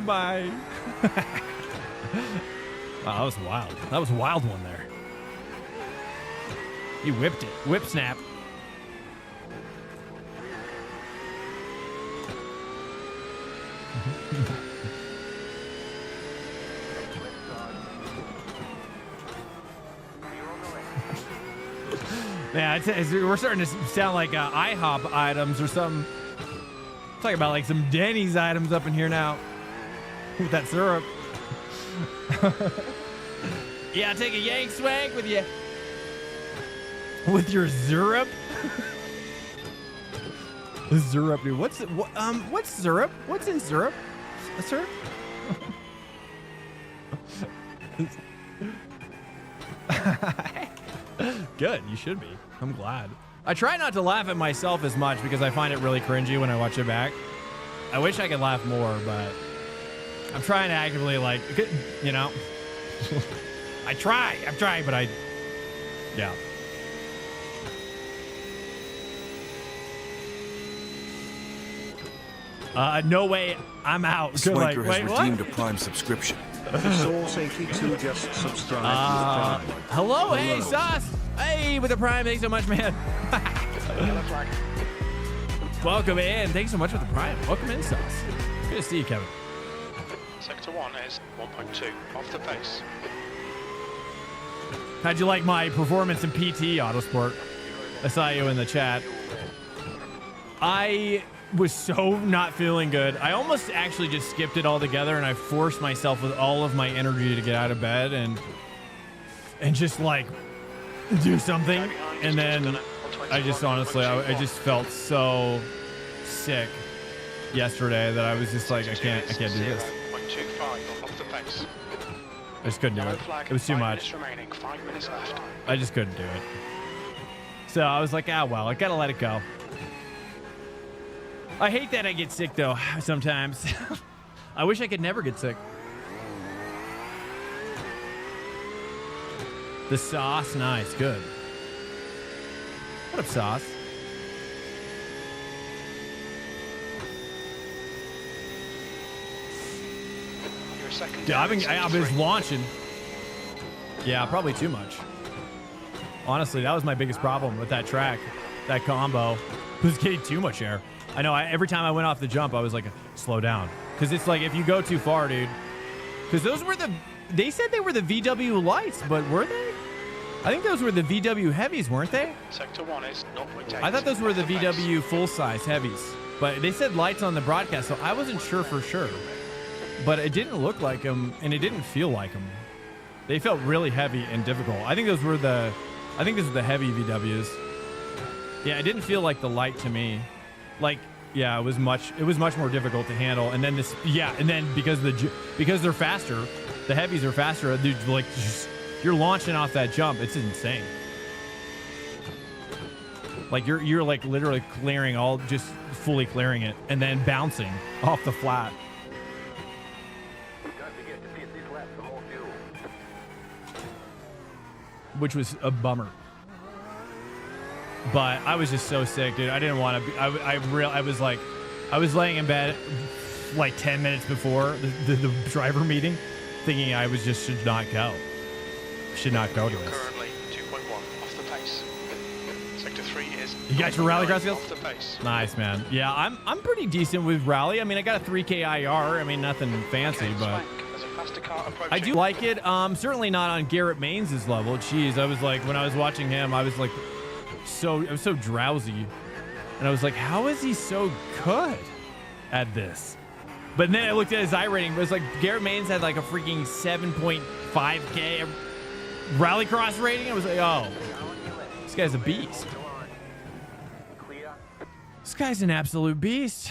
my. Wow, that was wild. That was a wild one there. He whipped it. Whip snap. Yeah, we're starting to sound like IHOP items or something. Talking about like some Denny's items up in here now with that syrup. Yeah, take a yank swank with you. With your syrup. Syrup, dude. What's syrup? What's in syrup? Syrup? Good, you should be. I'm glad. I try not to laugh at myself as much because I find it really cringy when I watch it back. I wish I could laugh more, but I'm trying to actively, like, you know. I'm trying, but yeah. No way, I'm out. Swanker has redeemed a Prime subscription. Source 82 just subscribed to the Prime. Hello, hey, Sauce. Hey, with the Prime, thanks so much, man. Yellow flag. Welcome in. Thanks so much for the Prime. Welcome in, Sauce. Good to see you, Kevin. Sector 1 is 1.2 off the pace. How'd you like my performance in PT, Autosport? I saw you in the chat. I was so not feeling good. I almost actually just skipped it altogether, and I forced myself with all of my energy to get out of bed and just like do something. And then I just honestly, I just felt so sick yesterday that I was just like, I can't do this. 0.25 off the pace. I just couldn't do it. It was too much. 5 minutes left. I just couldn't do it. So I was like, well, I gotta let it go. I hate that I get sick though, sometimes. I wish I could never get sick. The sauce, nice, good. What up, Sauce? You're a second. Dude, I've been launching. Yeah, probably too much. Honestly, that was my biggest problem with that track, that combo. It was getting too much air. I know, every time I went off the jump, I was like, slow down. Because it's like, if you go too far, dude. Because those were they said they were the VW lights, but were they? I think those were the VW heavies, weren't they? Sector 1 is 0.8. I thought those were the VW full-size heavies. But they said lights on the broadcast, so I wasn't sure for sure. But it didn't look like them, and it didn't feel like them. They felt really heavy and difficult. I think those were the heavy VWs. Yeah, it didn't feel like the light to me. Like, yeah, it was much more difficult to handle. And then because they're faster, the heavies are faster. Dude, like, you're launching off that jump. It's insane. Like you're like literally clearing just fully clearing it and then bouncing off the flat. Which was a bummer. But I was just so sick, dude. I didn't want to be. I was laying in bed like 10 minutes before the driver meeting, thinking I should not go. Should not go to this. Currently 2.1 off the pace. Sector 3 is. You got your rallycross skills? Off the pace. Nice, man. Yeah, I'm pretty decent with rally. I mean, I got a 3K IR. I mean, nothing fancy, Okay, but. Swank, there's a faster car approaching. I do like it. Certainly not on Garrett Mains's level. Jeez, I was like, when I was watching him, I was so drowsy, and I was like, how is he so good at this? But then I looked at his iRating. It was like Garrett Mains had like a freaking 7.5K rallycross rating. I was like, oh, this guy's a beast. This guy's an absolute beast.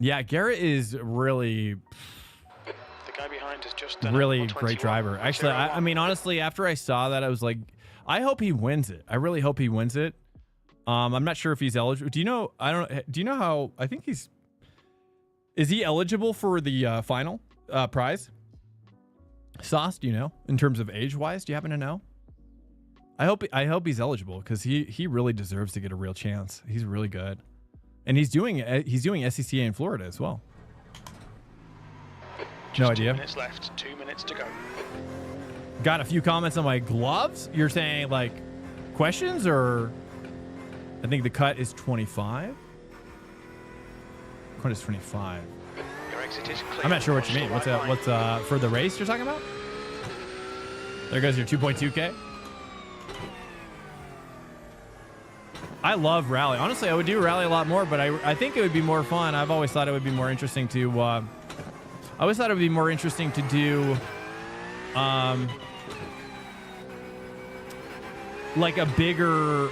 Yeah, Garrett is really, The guy behind is just done really 121, great driver. Actually, I mean, honestly, after I saw that, I was like, I hope he wins it. I really hope he wins it. I'm not sure if he's eligible. Do you know? Do you know how? I think he's. Is he eligible for the final prize? Sauce, do you know? In terms of age-wise, do you happen to know? I hope he's eligible because he really deserves to get a real chance. He's really good, and he's doing SCCA in Florida as well. No idea. 2 minutes left. 2 minutes to go. Got a few comments on my gloves. You're saying like questions or? I think the cut is 25. Cut is 25. Your exit is clear. I'm not sure what you mean. What's for the race you're talking about? There goes your 2.2K. I love rally. Honestly, I would do rally a lot more, but I think it would be more fun. I've always thought it would be more interesting to do like a bigger.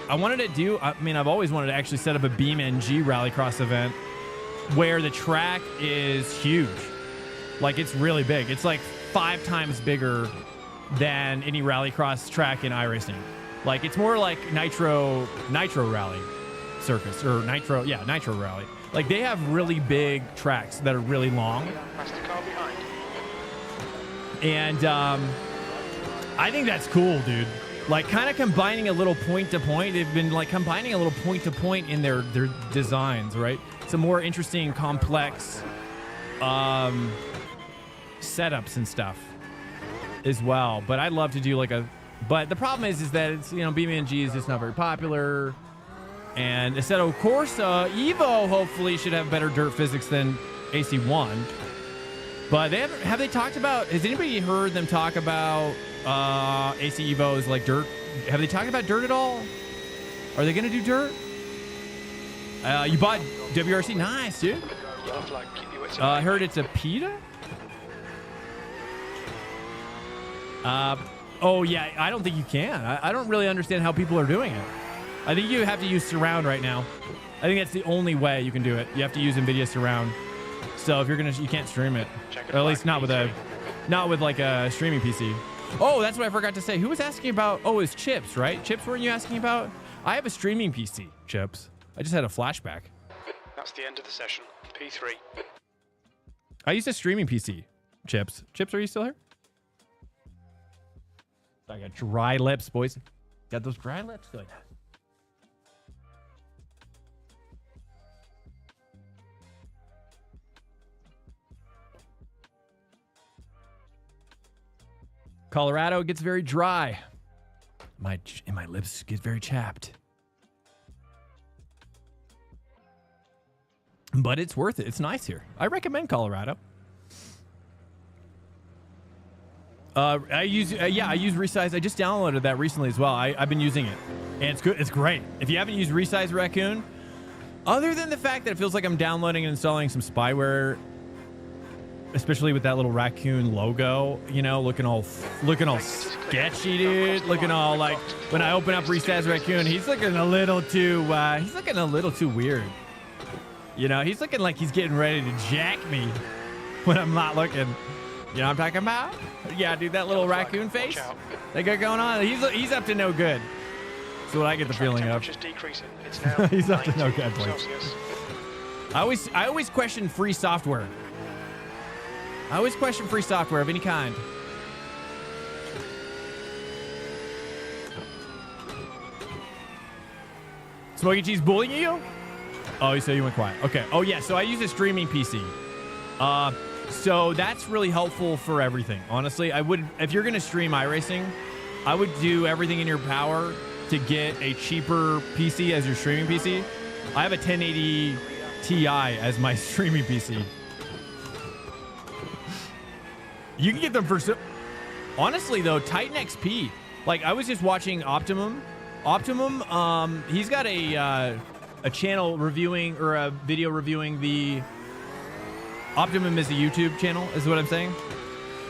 I mean, I've always wanted to actually set up a Beam NG rallycross event where the track is huge. Like, it's really big. It's like 5 times bigger than any rallycross track in iRacing. Like, it's more like Nitro Rally Circus or Nitro Rally. Like, they have really big tracks that are really long. That's the car behind. And I think that's cool, dude. Like, kind of combining a little point-to-point. They've been, like, combining a little point-to-point in their designs, right? Some more interesting, complex setups and stuff as well. But I'd love to do, like, a... But the problem is that it's, you know, BMG is just not very popular. And instead, of course, Evo hopefully should have better dirt physics than AC1. But have they talked about... Has anybody heard them talk about... AC Evo's like dirt. Have they talked about dirt at all? Are they gonna do dirt? You bought WRC, nice, dude. I heard it's a PETA. Oh yeah, I don't think you can. I don't really understand how people are doing it. I think you have to use surround right now. I think that's the only way you can do it. You have to use NVIDIA surround. So if you can't stream it, or at least not with like a streaming PC. Oh, that's what I forgot to say. Who was asking about? Oh, it's Chips, right? Chips, weren't you asking about? I have a streaming PC, Chips. I just had a flashback. That's the end of the session. P3. I used a streaming PC, Chips. Chips, are you still here? I got dry lips, boys. Got those dry lips? Good. Colorado gets very dry. My lips get very chapped. But it's worth it. It's nice here. I recommend Colorado. I use Resize. I just downloaded that recently as well. I've been using it, and it's good. It's great. If you haven't used Resize Raccoon, other than the fact that it feels like I'm downloading and installing some spyware, especially with that little raccoon logo, you know, looking all sketchy, dude. Looking all like when I open up Resize Raccoon, he's looking a little too weird. You know, he's looking like he's getting ready to jack me when I'm not looking. You know what I'm talking about? Yeah, dude, that little raccoon face they got going on. He's up to no good. That's what I get the feeling of. It's now he's up to no good, boy. Celsius. I always question free software. I always question free software of any kind. Smoky Cheese bullying you? Oh, you say you went quiet. Okay. Oh, yeah. So I use a streaming PC. So that's really helpful for everything. Honestly, I would, if you're going to stream iRacing, I would do everything in your power to get a cheaper PC as your streaming PC. I have a 1080 Ti as my streaming PC. You can get them for... Honestly, though, Titan XP. Like, I was just watching Optimum. He's got a channel reviewing, or a video reviewing the... Optimum is a YouTube channel, is what I'm saying.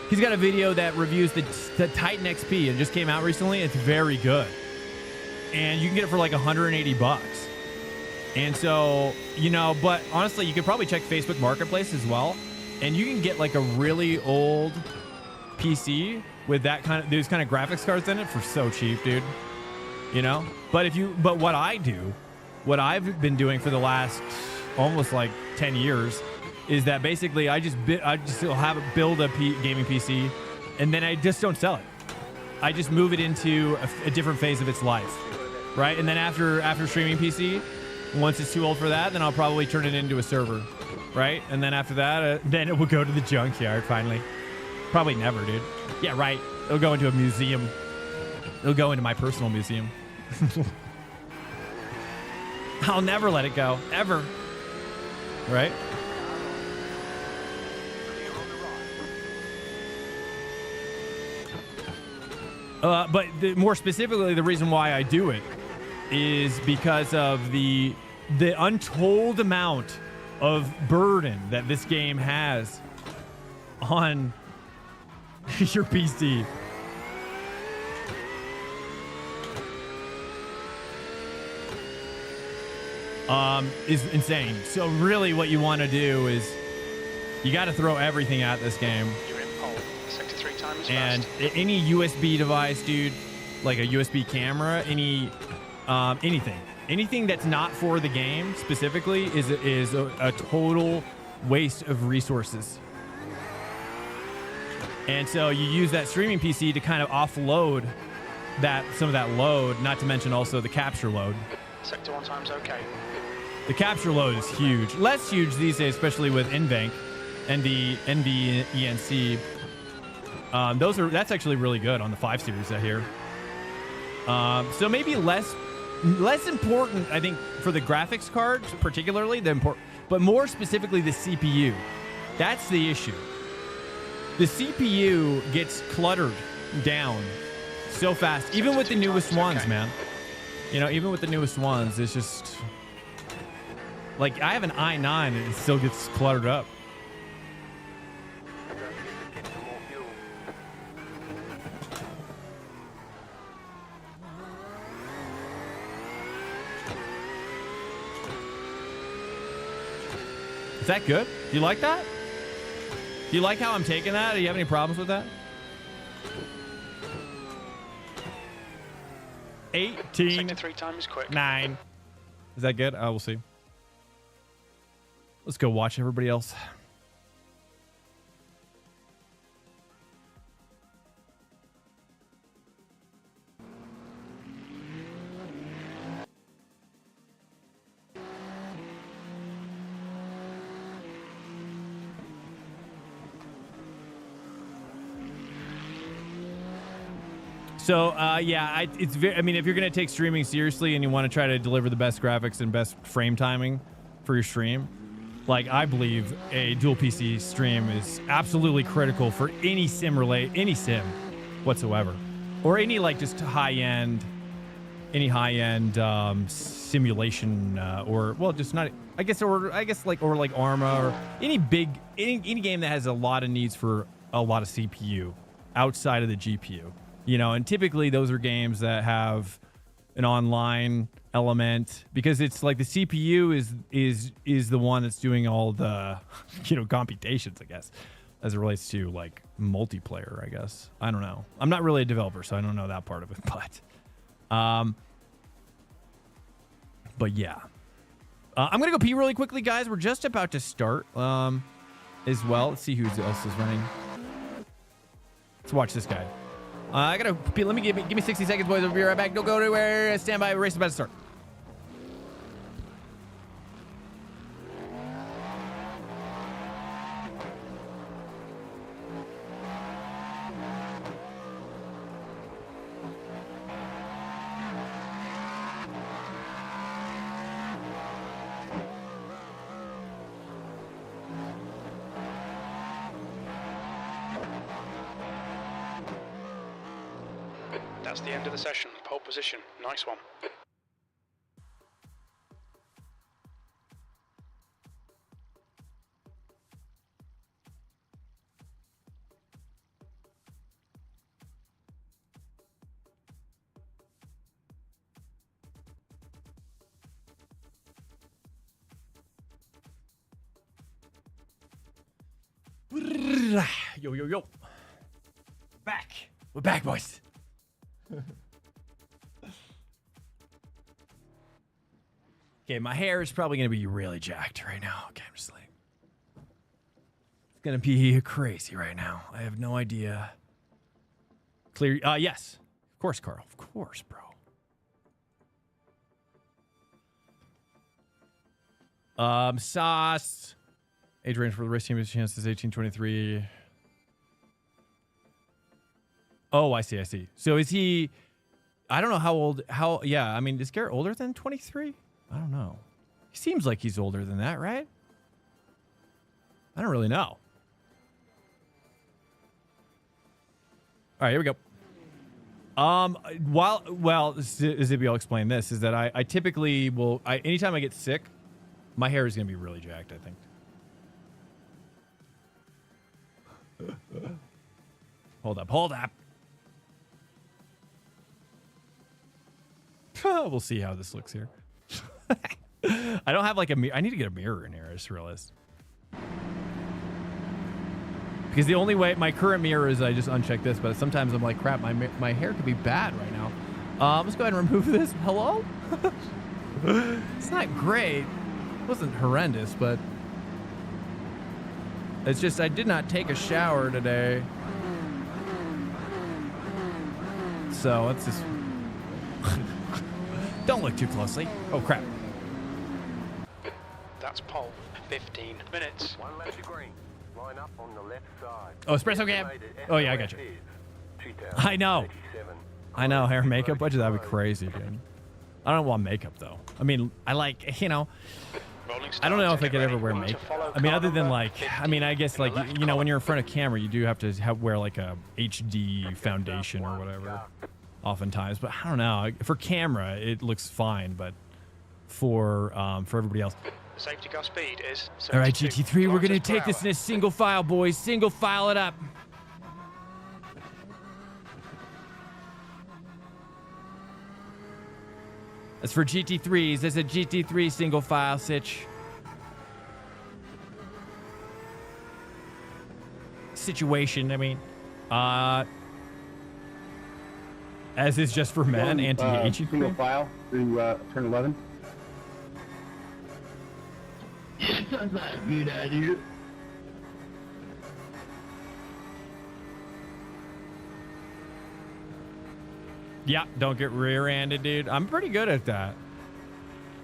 He's got a video that reviews the Titan XP. It just came out recently. It's very good. And you can get it for like $180. And so, you know, but honestly, you could probably check Facebook Marketplace as well, and you can get like a really old PC with those kind of graphics cards in it for so cheap, dude. You know? But what I've been doing for the last almost like 10 years is that basically I just build a gaming PC, and then I just don't sell it. I just move it into a different phase of its life, right? And then after streaming PC, once it's too old for that, then I'll probably turn it into a server, right? And then after that, then it will go to the junkyard finally. Probably never, dude. Yeah, right. It'll go into a museum. It'll go into my personal museum. I'll never let it go, ever. Right? But more specifically, the reason why I do it is because of the untold amount of burden that this game has on your PC. Is insane. So really what you want to do is you got to throw everything at this game. You're in pole. Sector 3 time is And fast. any USB device, dude, like a USB camera, anything that's not for the game specifically is a total waste of resources. And so you use that streaming PC to kind of offload some of that load, not to mention also the capture load. Sector 1 time's okay. The capture load is huge. Less huge these days, especially with NVENC, NVENC. That's actually really good on the 5 Series, I hear. So maybe less important, I think, for the graphics cards, particularly, but more specifically the CPU. That's the issue. The CPU gets cluttered down so fast, even with the newest ones, man. You know, even with the newest ones, it's just like I have an i9 and it still gets cluttered up. Is that good? Do you like that? Do you like how I'm taking that? Do you have any problems with that? 18. Sector 3 time is quick. 9. Is that good? We'll see. Let's go watch everybody else. So, yeah, it's very, I mean, if you're going to take streaming seriously and you want to try to deliver the best graphics and best frame timing for your stream, like, I believe a dual PC stream is absolutely critical for any sim whatsoever. Or any, like, just high-end simulation, or, well, just not, I guess like Arma, or any game that has a lot of needs for a lot of CPU outside of the GPU. You know, and typically those are games that have an online element, because it's like the CPU is the one that's doing all the, you know, computations, I guess, as it relates to like multiplayer, I guess. I don't know. I'm not really a developer, so I don't know that part of it, but yeah. I'm going to go pee really quickly, guys. We're just about to start as well. Let's see who else is running. Let's watch this guy. I gotta pee. Give me 60 seconds, boys. I'll be right back. Don't go anywhere. Stand by. Race is about to start. That's the end of the session. Pole position. Nice one. Yo, yo, yo. Back. We're back, boys. Okay, my hair is probably going to be really jacked right now. Okay, I'm just like... It's going to be crazy right now. I have no idea. Clear... yes. Of course, Carl. Of course, bro. Sauce. Age range for the race team is chances 18-23. Oh, I see, I see. So is he... I don't know how old... Yeah, I mean, is Garrett older than 23? I don't know. He seems like he's older than that, right? I don't really know. All right, here we go. Zibby, I'll explain this, is that I typically will... anytime I get sick, my hair is going to be really jacked, I think. Hold up, hold up. We'll see how this looks here. I don't have like a mirror. I need to get a mirror in here, I just realized. Because the only way, my current mirror is I just uncheck this, but sometimes I'm like, crap, my hair could be bad right now. Let's go ahead and remove this. Hello? It's not great. It wasn't horrendous, but it's just I did not take a shower today. So let's just... Don't look too closely. Oh, crap. That's pole. 15 minutes. One left to green. Line up on the left side. Oh, espresso cab. Oh, yeah, I got you. I know. I know. Hair and makeup budget, that'd be crazy, dude. I don't want makeup, though. I mean, I like, you know, I don't know if I could ever wear makeup. I mean, other than like, I mean, I guess like, you know, when you're in front of camera, you do have to wear like a HD foundation or whatever. Oftentimes, but I don't know. For camera, it looks fine, but for everybody else. Safety car speed is... All right, GT3, we're gonna take this in a single file, boys. Single file it up. That's for GT3s. That's a GT3 single file, Sitch. Situation, I mean. As is just for men, anti-aging. Single file through turn 11. That's not a good idea. Yeah, don't get rear-ended, dude. I'm pretty good at that.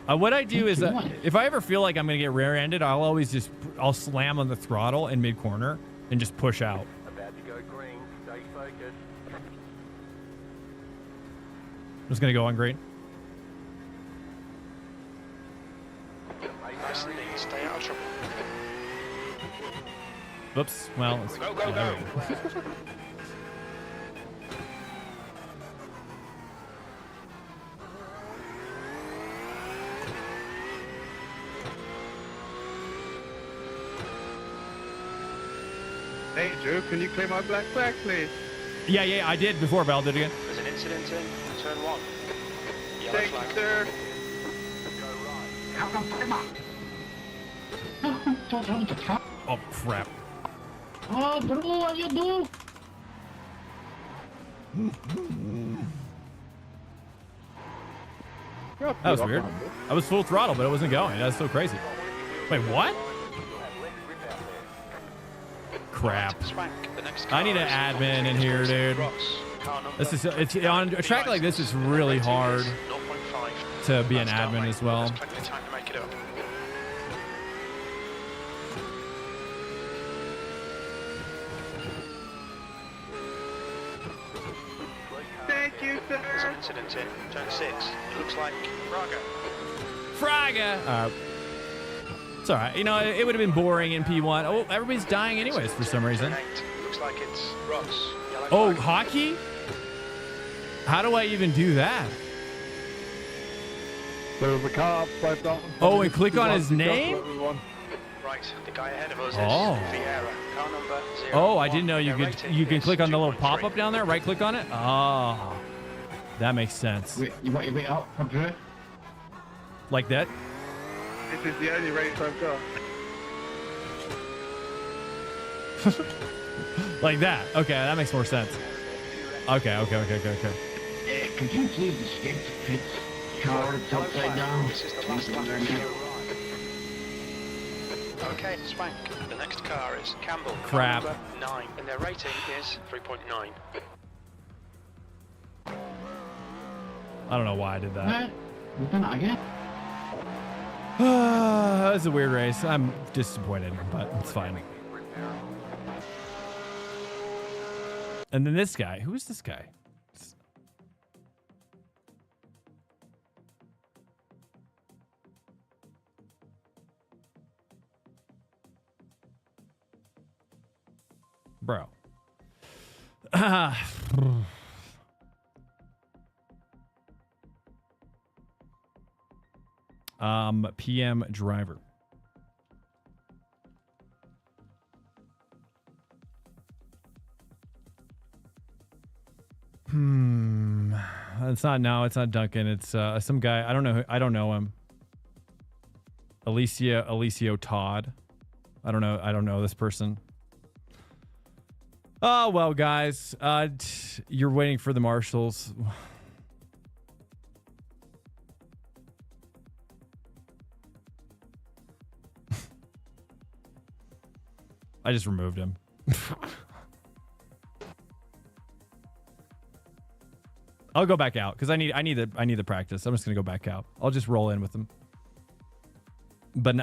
What I do is if I ever feel like I'm gonna get rear-ended, I'll slam on the throttle in mid-corner and just push out. About to go green. Stay focused. I'm just gonna go on green. Nice and neat. Stay out of trouble. Oops. Well, it's, Go. Hey, Drew, can you clear my black flag, please? Yeah, I did before, but I'll do it again. There's an incident in turn 1. Yellow Thank flag. you, sir. Oh, crap. Oh, bro, what you do? That was weird. I was full throttle, but it wasn't going. That's so crazy. Wait, what? Crap. Swank, the next I need an admin in here, dude. This is it's on a track like this. It's really hard 0.5 to be an admin as well. Plenty of time to make it up. Thank you, There's an sir. incident in turn 6. It looks like Fraga. It's all right. You know, it would have been boring in P1. Oh, everybody's dying anyways for some reason. Turn 8. Looks like it's Ross. Yellow Oh, flag. hockey? How do I even do that? There's a car upside down. Oh, and click on his name? Right, the guy ahead of us Oh. is Vieira. Car number 0. Oh, I didn't know you Their could. rating You can is click on the little 2.3. pop-up down there. Right click on it. Oh, that makes sense. Wait, you want your way up, Drew? Like that. This is the only race I've got. Like that. Okay, that makes more sense. Okay. Could you please escape the pits? Car it's upside down. This is the last lap of your ride. Okay, Swank. The next car is Campbell. Crap. Car number 9, and their rating is 3.9. I don't know why I did that. We've done it again. That was a weird race. I'm disappointed, but it's fine. And then this guy. Who is this guy? Bro. PM driver. It's not Duncan. It's some guy. I don't know him. Alicio Todd. I don't know this person. Oh, well, guys, you're waiting for the marshals. I just removed him. I'll go back out because I need the practice. I'm just gonna go back out. I'll just roll in with him. But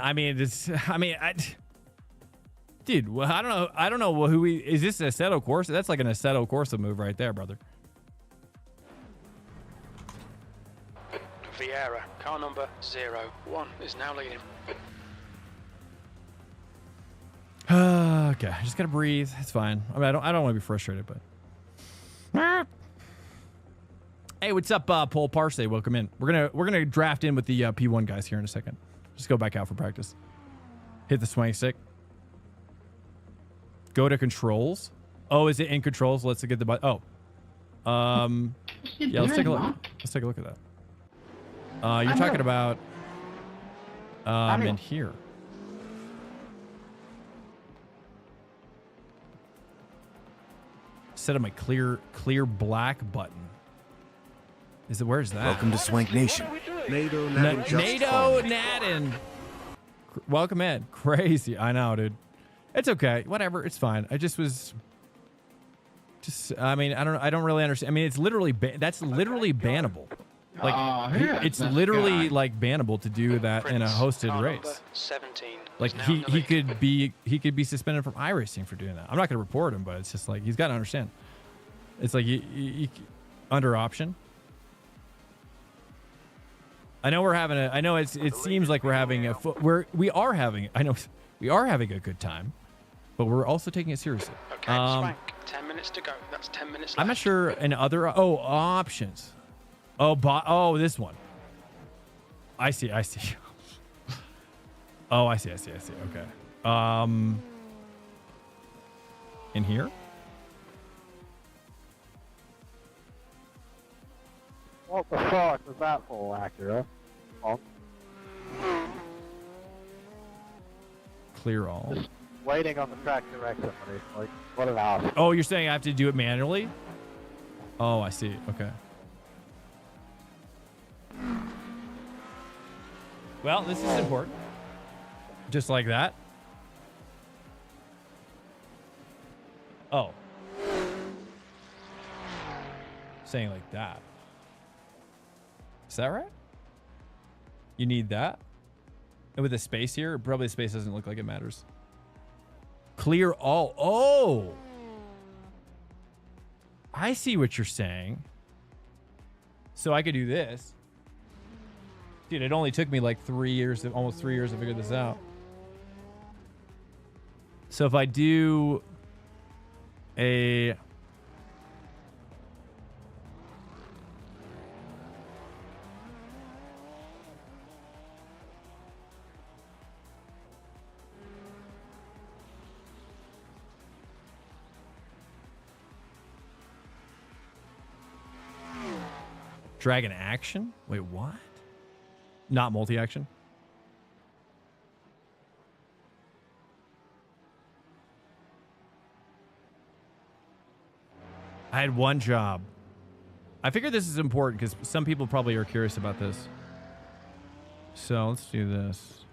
dude, well, I don't know who is this Assetto Corsa? That's like an Assetto Corsa move right there, brother. Vieira, car number 01, is now leading. Okay, I just gotta breathe. It's fine. I mean, I don't want to be frustrated, but. Hey, what's up, Paul Parsey? Welcome in. We're gonna draft in with the P1 guys here in a second. Just go back out for practice. Hit the swing stick. Go to controls. Oh, is it in controls? Let's get the button. Oh, yeah. Let's take a look. Let's take a look at that. You're talking about in here. Set up my clear black button. Is it, where's that? Welcome to Swank Nation. NATO Nadin NATO Nadin. Welcome in. Crazy. I know, dude. It's okay. Whatever. It's fine. I just was. I mean, I don't really understand. I mean, it's literally that's literally bannable. Like it's literally like bannable to do that in a hosted race. 17. Like he could be suspended from iRacing for doing that. I'm not going to report him, but it's just like he's got to understand. It's like you under option. I know we're having a. I know it seems like we're having a. We are having. I know we are having a good time, but we're also taking it seriously. Okay, Swank. 10 minutes to go. That's 10 minutes left. I'm not sure. And other options. Oh, this one. I see. Oh, I see. Okay. In here? What the fuck was that for, Acura? Oh, Clear all. just waiting on the track to wreck somebody. Like, what an ass. Oh, you're saying I have to do it manually? Oh, I see. Okay. Well, this is important. Just like that. Oh. Saying like that. Is that right? You need that? And with the space here, probably the space doesn't look like it matters. Clear all. Oh. I see what you're saying. So I could do this. Dude, it only took me like 3 years, almost 3 years to figure this out. So if I do a... Dragon action? Wait, what? Not multi-action? I had one job. I figured this is important because some people probably are curious about this. So let's do this.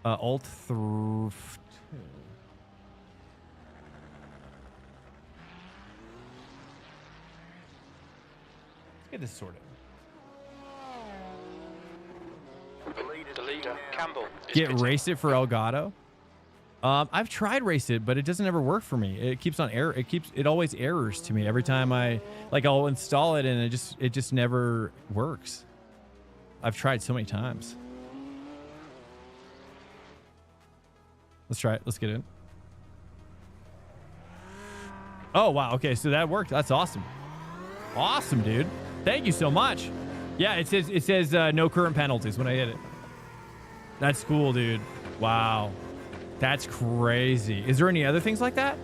Alt 2. Let's get this sorted. The leader, Campbell. is Get pitting. Race It for Elgato. I've tried Race It, but it doesn't ever work for me. It keeps on error. It always errors to me every time I'll install it and it just never works. I've tried so many times. Let's try it. Let's get in. Oh wow. Okay, so that worked. That's awesome. Awesome, dude. Thank you so much. Yeah, it says no current penalties when I hit it. That's cool, dude. Wow. That's crazy. Is there any other things like that?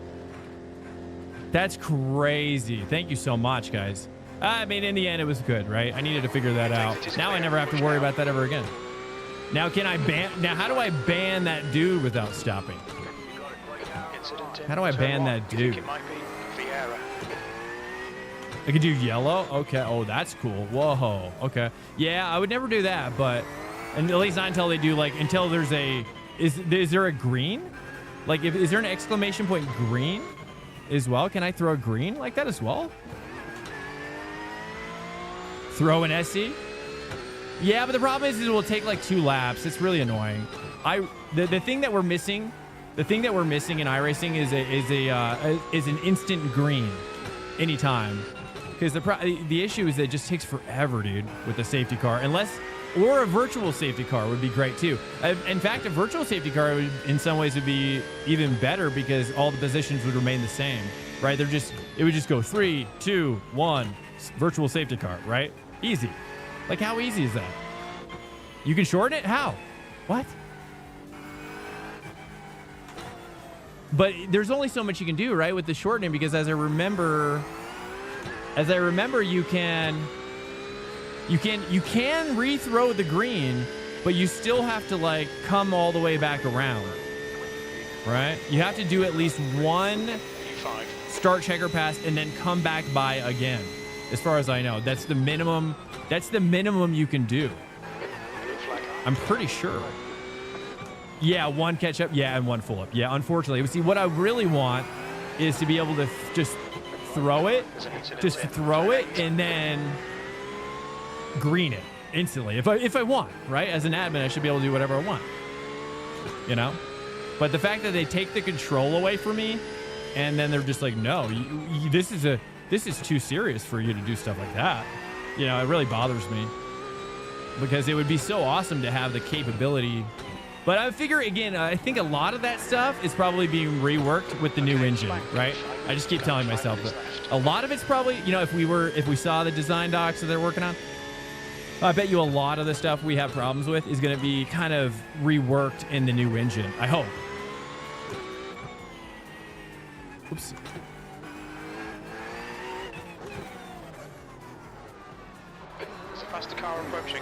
That's crazy. Thank you so much, guys. I mean, in the end, it was good, right? I needed to figure that out. Now I never have to worry about that ever again. Now, can I ban? Now, how do I ban that dude without stopping? Incident in How do I turn ban one. that You dude? think it might be Vieira. I could do yellow? Okay. Oh, that's cool. Whoa. Okay. Yeah, I would never do that, but... And at least not until they do, like, until there's a... Is there a green? Like, is there an exclamation point green as well? Can I throw a green like that as well? Throw an SE? Yeah, but the problem is it will take like 2 laps. It's really annoying. The thing that we're missing, in iRacing is an instant green anytime. Because the issue is that it just takes forever, dude, with the safety car. Or a virtual safety car would be great too. In fact, a virtual safety car would, in some ways, would be even better because all the positions would remain the same, right? It would just go 3, 2, 1, virtual safety car, right? Easy. Like, how easy is that? You can shorten it? How? What? But there's only so much you can do, right, with the shortening, because as I remember, you can rethrow the green, but you still have to like come all the way back around, right? You have to do at least one E5. start checker pass and then come back by again. As far as I know, that's the minimum. That's the minimum you can do. Blue flag. I'm pretty sure. Yeah, 1 catch up. Yeah, and 1 full up. Yeah, unfortunately. See, what I really want is to be able to just throw it, and then green it instantly if I want, right? As an admin, I should be able to do whatever I want, you know? But the fact that they take the control away from me and then they're just like, no, this is too serious for you to do stuff like that. You know, it really bothers me because it would be so awesome to have the capability. But I figure, again, I think a lot of that stuff is probably being reworked with the new engine, right? I just keep telling myself that a lot of it's probably, you know, if we saw the design docs that they're working on, I bet you a lot of the stuff we have problems with is going to be kind of reworked in the new engine. I hope. Oops. There's a faster car approaching.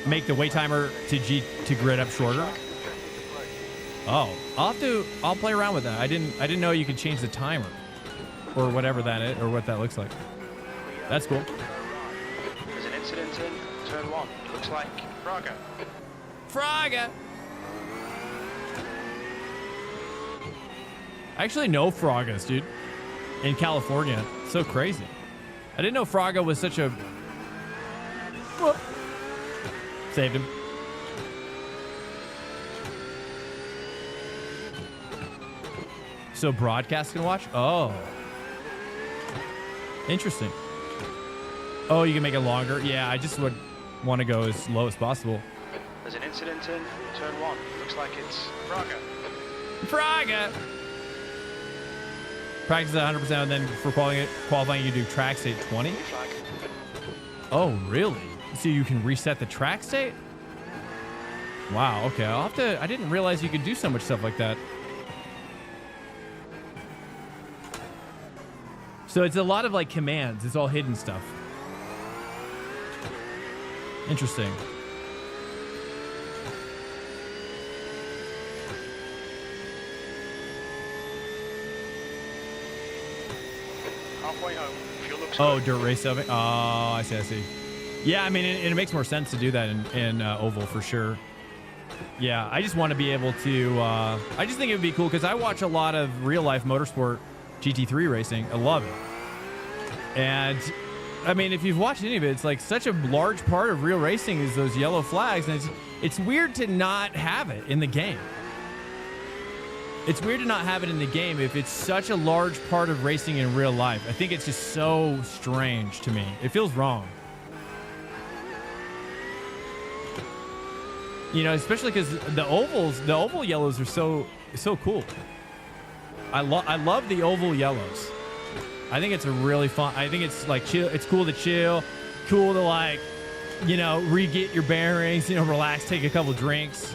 Make the wait timer to grid up shorter. Oh, I'll play around with that. I didn't know you could change the timer or whatever that is or what that looks like. That's cool. There's an incident in turn 1. Looks like Fraga. Fraga. I actually know Fragas, dude, in California. So crazy. I didn't know Fraga was such a... Whoop. Saved him. So broadcast can watch? Oh. Interesting. Oh, you can make it longer? Yeah, I just would want to go as low as possible. There's an incident in turn 1. Looks like it's Fraga. Fraga! Practice at 100% and then for qualifying you do track state 20? Blue flag. Oh, really? So you can reset the track state? Wow, okay. I'll have to... I didn't realize you could do so much stuff like that. So it's a lot of like commands. It's all hidden stuff. Interesting. Halfway home. Fuel looks Oh, good. dirt race of it. Oh, I see. I see. Yeah, I mean, it makes more sense to do that in oval for sure. Yeah, I just want to be able to. I just think it would be cool because I watch a lot of real life motorsport GT3 racing. I love it. And I mean, if you've watched any of it, it's like such a large part of real racing is those yellow flags, and it's weird to not have it in the game. It's weird to not have it in the game if it's such a large part of racing in real life. I think it's just so strange to me. It feels wrong. You know, especially because the oval yellows are so cool. I love the oval yellows. I think it's a really fun. I think it's like chill. It's cool to chill, cool to like, you know, re-get your bearings. You know, relax, take a couple drinks.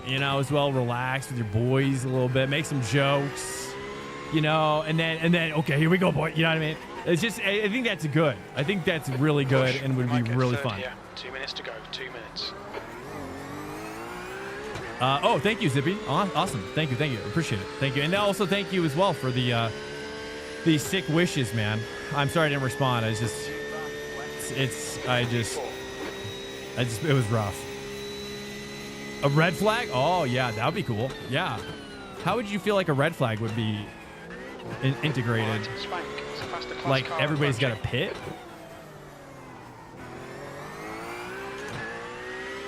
You know, as well, relax with your boys a little bit, make some jokes. You know, and then okay, here we go, boy. You know what I mean? It's just I think that's good. I think that's really good and would be Okay, really third fun. here. 2 minutes to go. 2 minutes. Oh, thank you, Zippy. Awesome. Thank you. Appreciate it. Thank you. And also thank you as well for the sick wishes, man. I'm sorry I didn't respond. It was rough. A red flag? Oh, yeah, that would be cool. Yeah. How would you feel like a red flag would be integrated? Right, Swank. It's a faster class Like car everybody's got a approaching. pit?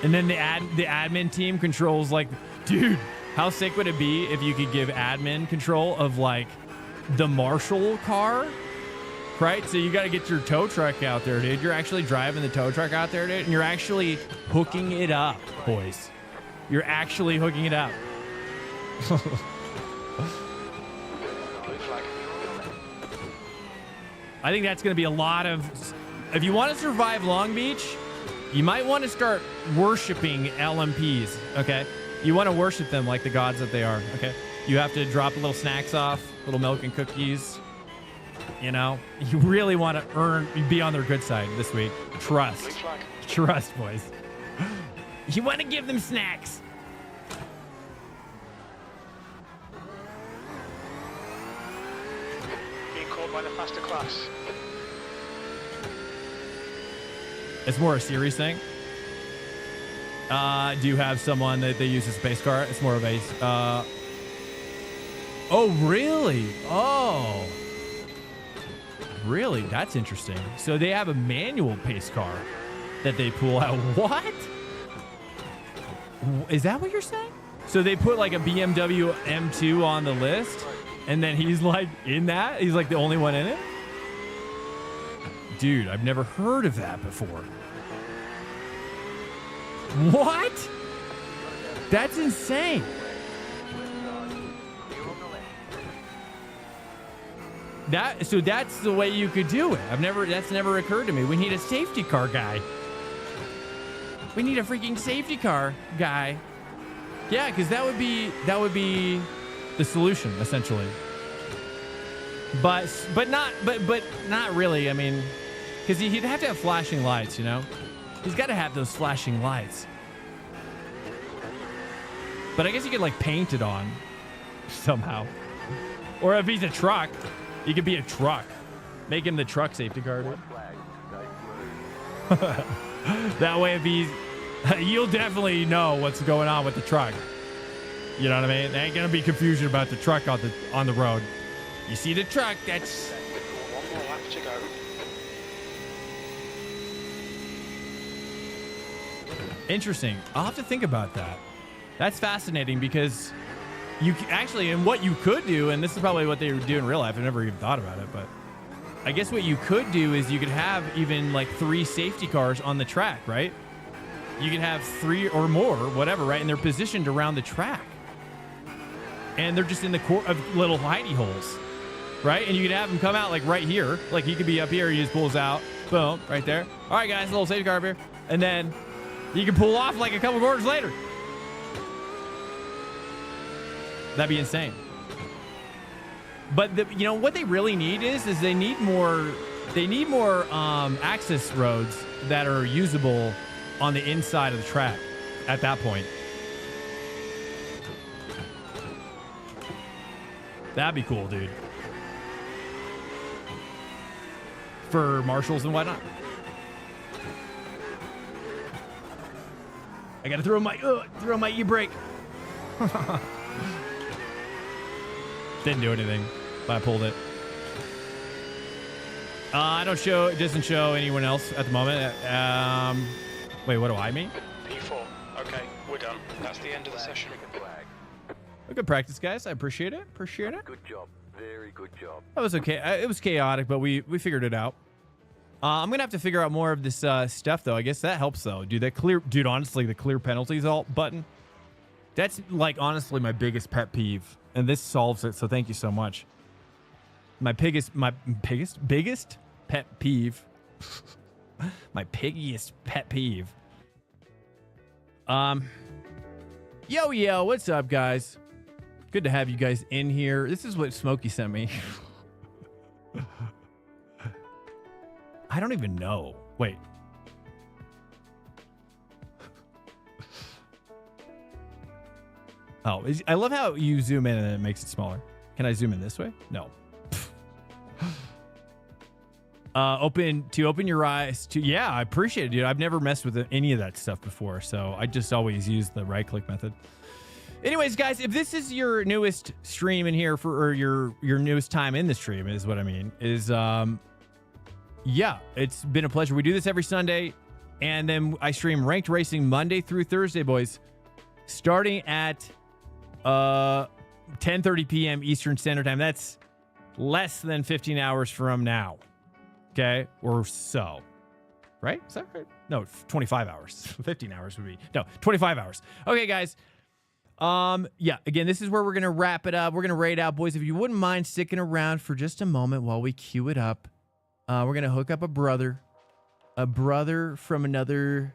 And then the admin team controls, like, dude, how sick would it be if you could give admin control of like the Marshall car, right? So you got to get your tow truck out there, dude. You're actually driving the tow truck out there, dude, and you're actually hooking it up, boys. You're actually hooking it up. Blue flag. I think that's going to be a lot of. If you want to survive Long Beach, you might want to start worshiping LMPs, okay? You want to worship them like the gods that they are, okay? You have to drop little snacks off, little milk and cookies. You know, you really want to be on their good side this week. Blue Trust. flag. Trust, boys. You want to give them snacks. Being called by the faster class. It's more a series thing. Do you have someone that they use as space car? It's more of a. Oh, really? Oh. Really? That's interesting. So they have a manual pace car that they pull out. What? Is that what you're saying? So they put like a BMW M2 on the list, and then he's like in that? He's like the only one in it? Dude, I've never heard of that before. What? That's insane. So that's the way you could do it. That's never occurred to me. We need a safety car guy. We need a freaking safety car guy. Yeah, because that would be the solution essentially. But not really. I mean, because he'd have to have flashing lights, you know. He's got to have those flashing lights. But I guess you could like paint it on somehow. Or if he's a truck, he could be a truck. Make him the truck safety car, dude. That way, if you'll definitely know what's going on with the truck. You know what I mean? There ain't gonna be confusion about the truck on the road. You see the truck? That's. One more lap to go. Interesting. I'll have to think about that. That's fascinating because and what you could do, and this is probably what they would do in real life. I've never even thought about it, but I guess what you could do is you could have even like 3 safety cars on the track, right? You could have 3 or more, whatever, right? And they're positioned around the track. And they're just in the of little hidey holes, right? And you could have them come out like right here. Like he could be up here, he just pulls out, boom, right there. All right, guys, a little safety car up here. And then you can pull off like a couple quarters later. That'd be insane. But you know what they really need is they need more access roads that are usable on the inside of the track at that point. That'd be cool, dude. For marshals and whatnot. I gotta throw my e-brake. Didn't do anything, but I pulled it. It doesn't show anyone else at the moment. Wait, what do I mean? P4. Okay, we're done. That's the end of the session. Good practice, guys. I appreciate it. Good job. Very good job. That was okay. It was chaotic, but we figured it out. I'm gonna have to figure out more of this stuff, though. I guess that helps, though. Dude, honestly, the clear penalties alt button. That's like honestly my biggest pet peeve, and this solves it. So thank you so much. My biggest pet peeve. My piggiest pet peeve. Yo, what's up, guys? Good to have you guys in here. This is what Smokey sent me. I don't even know. Wait. Oh, I love how you zoom in and it makes it smaller. Can I zoom in this way? No. Open your eyes to, yeah, I appreciate it, dude. I've never messed with any of that stuff before, so I just always use the right click method. Anyways, guys, if this is your newest stream in here or your newest time in the stream is what I mean, is yeah, it's been a pleasure. We do this every Sunday, and then I stream Ranked Racing Monday through Thursday, boys, starting at 10:30 p.m. Eastern Standard Time. That's less than 15 hours from now. Okay, or so, right? Is that right? No, 25 hours. 15 hours would be, no, 25 hours. Okay, guys. Yeah, again, this is where we're going to wrap it up. We're going to raid out, boys. If you wouldn't mind sticking around for just a moment while we queue it up. We're going to hook up a brother from another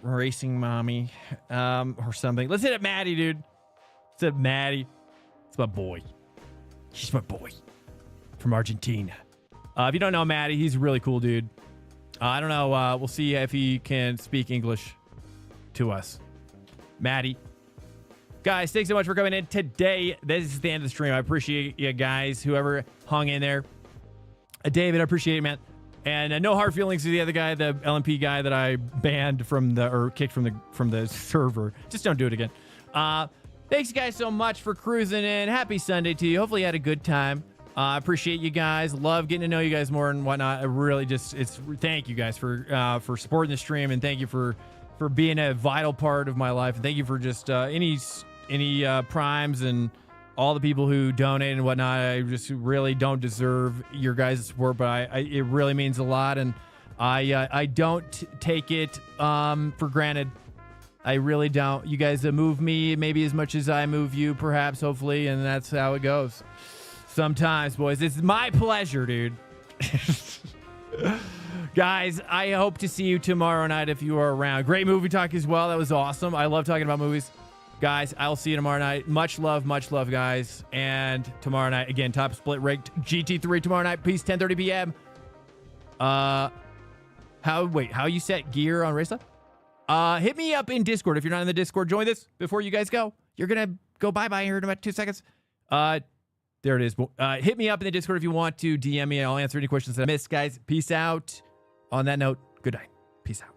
racing mommy, or something. Let's hit up Maddie, dude. Let's hit up Maddie. It's my boy. He's my boy from Argentina. If you don't know Maddie, he's a really cool dude. I don't know. We'll see if he can speak English to us. Maddie. Guys, thanks so much for coming in today. This is the end of the stream. I appreciate you guys, whoever hung in there. David, I appreciate it, man. And no hard feelings to the other guy, the LMP guy that I banned or kicked from the server. Just don't do it again. Thanks, guys, so much for cruising in. Happy Sunday to you. Hopefully you had a good time. I appreciate you guys. Love getting to know you guys more and whatnot. I really thank you guys for supporting the stream, and thank you for being a vital part of my life. And thank you for just any primes and all the people who donate and whatnot. I just really don't deserve your guys' support, but it really means a lot, and I don't take it for granted. I really don't. You guys move me maybe as much as I move you, perhaps, hopefully, and that's how it goes. Sometimes, boys. It's my pleasure, dude. Guys, I hope to see you tomorrow night if you are around. Great movie talk as well. That was awesome. I love talking about movies. Guys, I'll see you tomorrow night. Much love, guys. And tomorrow night, again, top split ranked GT3 tomorrow night. Peace, 10:30 p.m. How you set gear on Race Lab? Hit me up in Discord. If you're not in the Discord, join this before you guys go. You're going to go bye-bye here in about 2 seconds. There it is. Hit me up in the Discord if you want to DM me, and I'll answer any questions that I missed, guys. Peace out. On that note, good night. Peace out.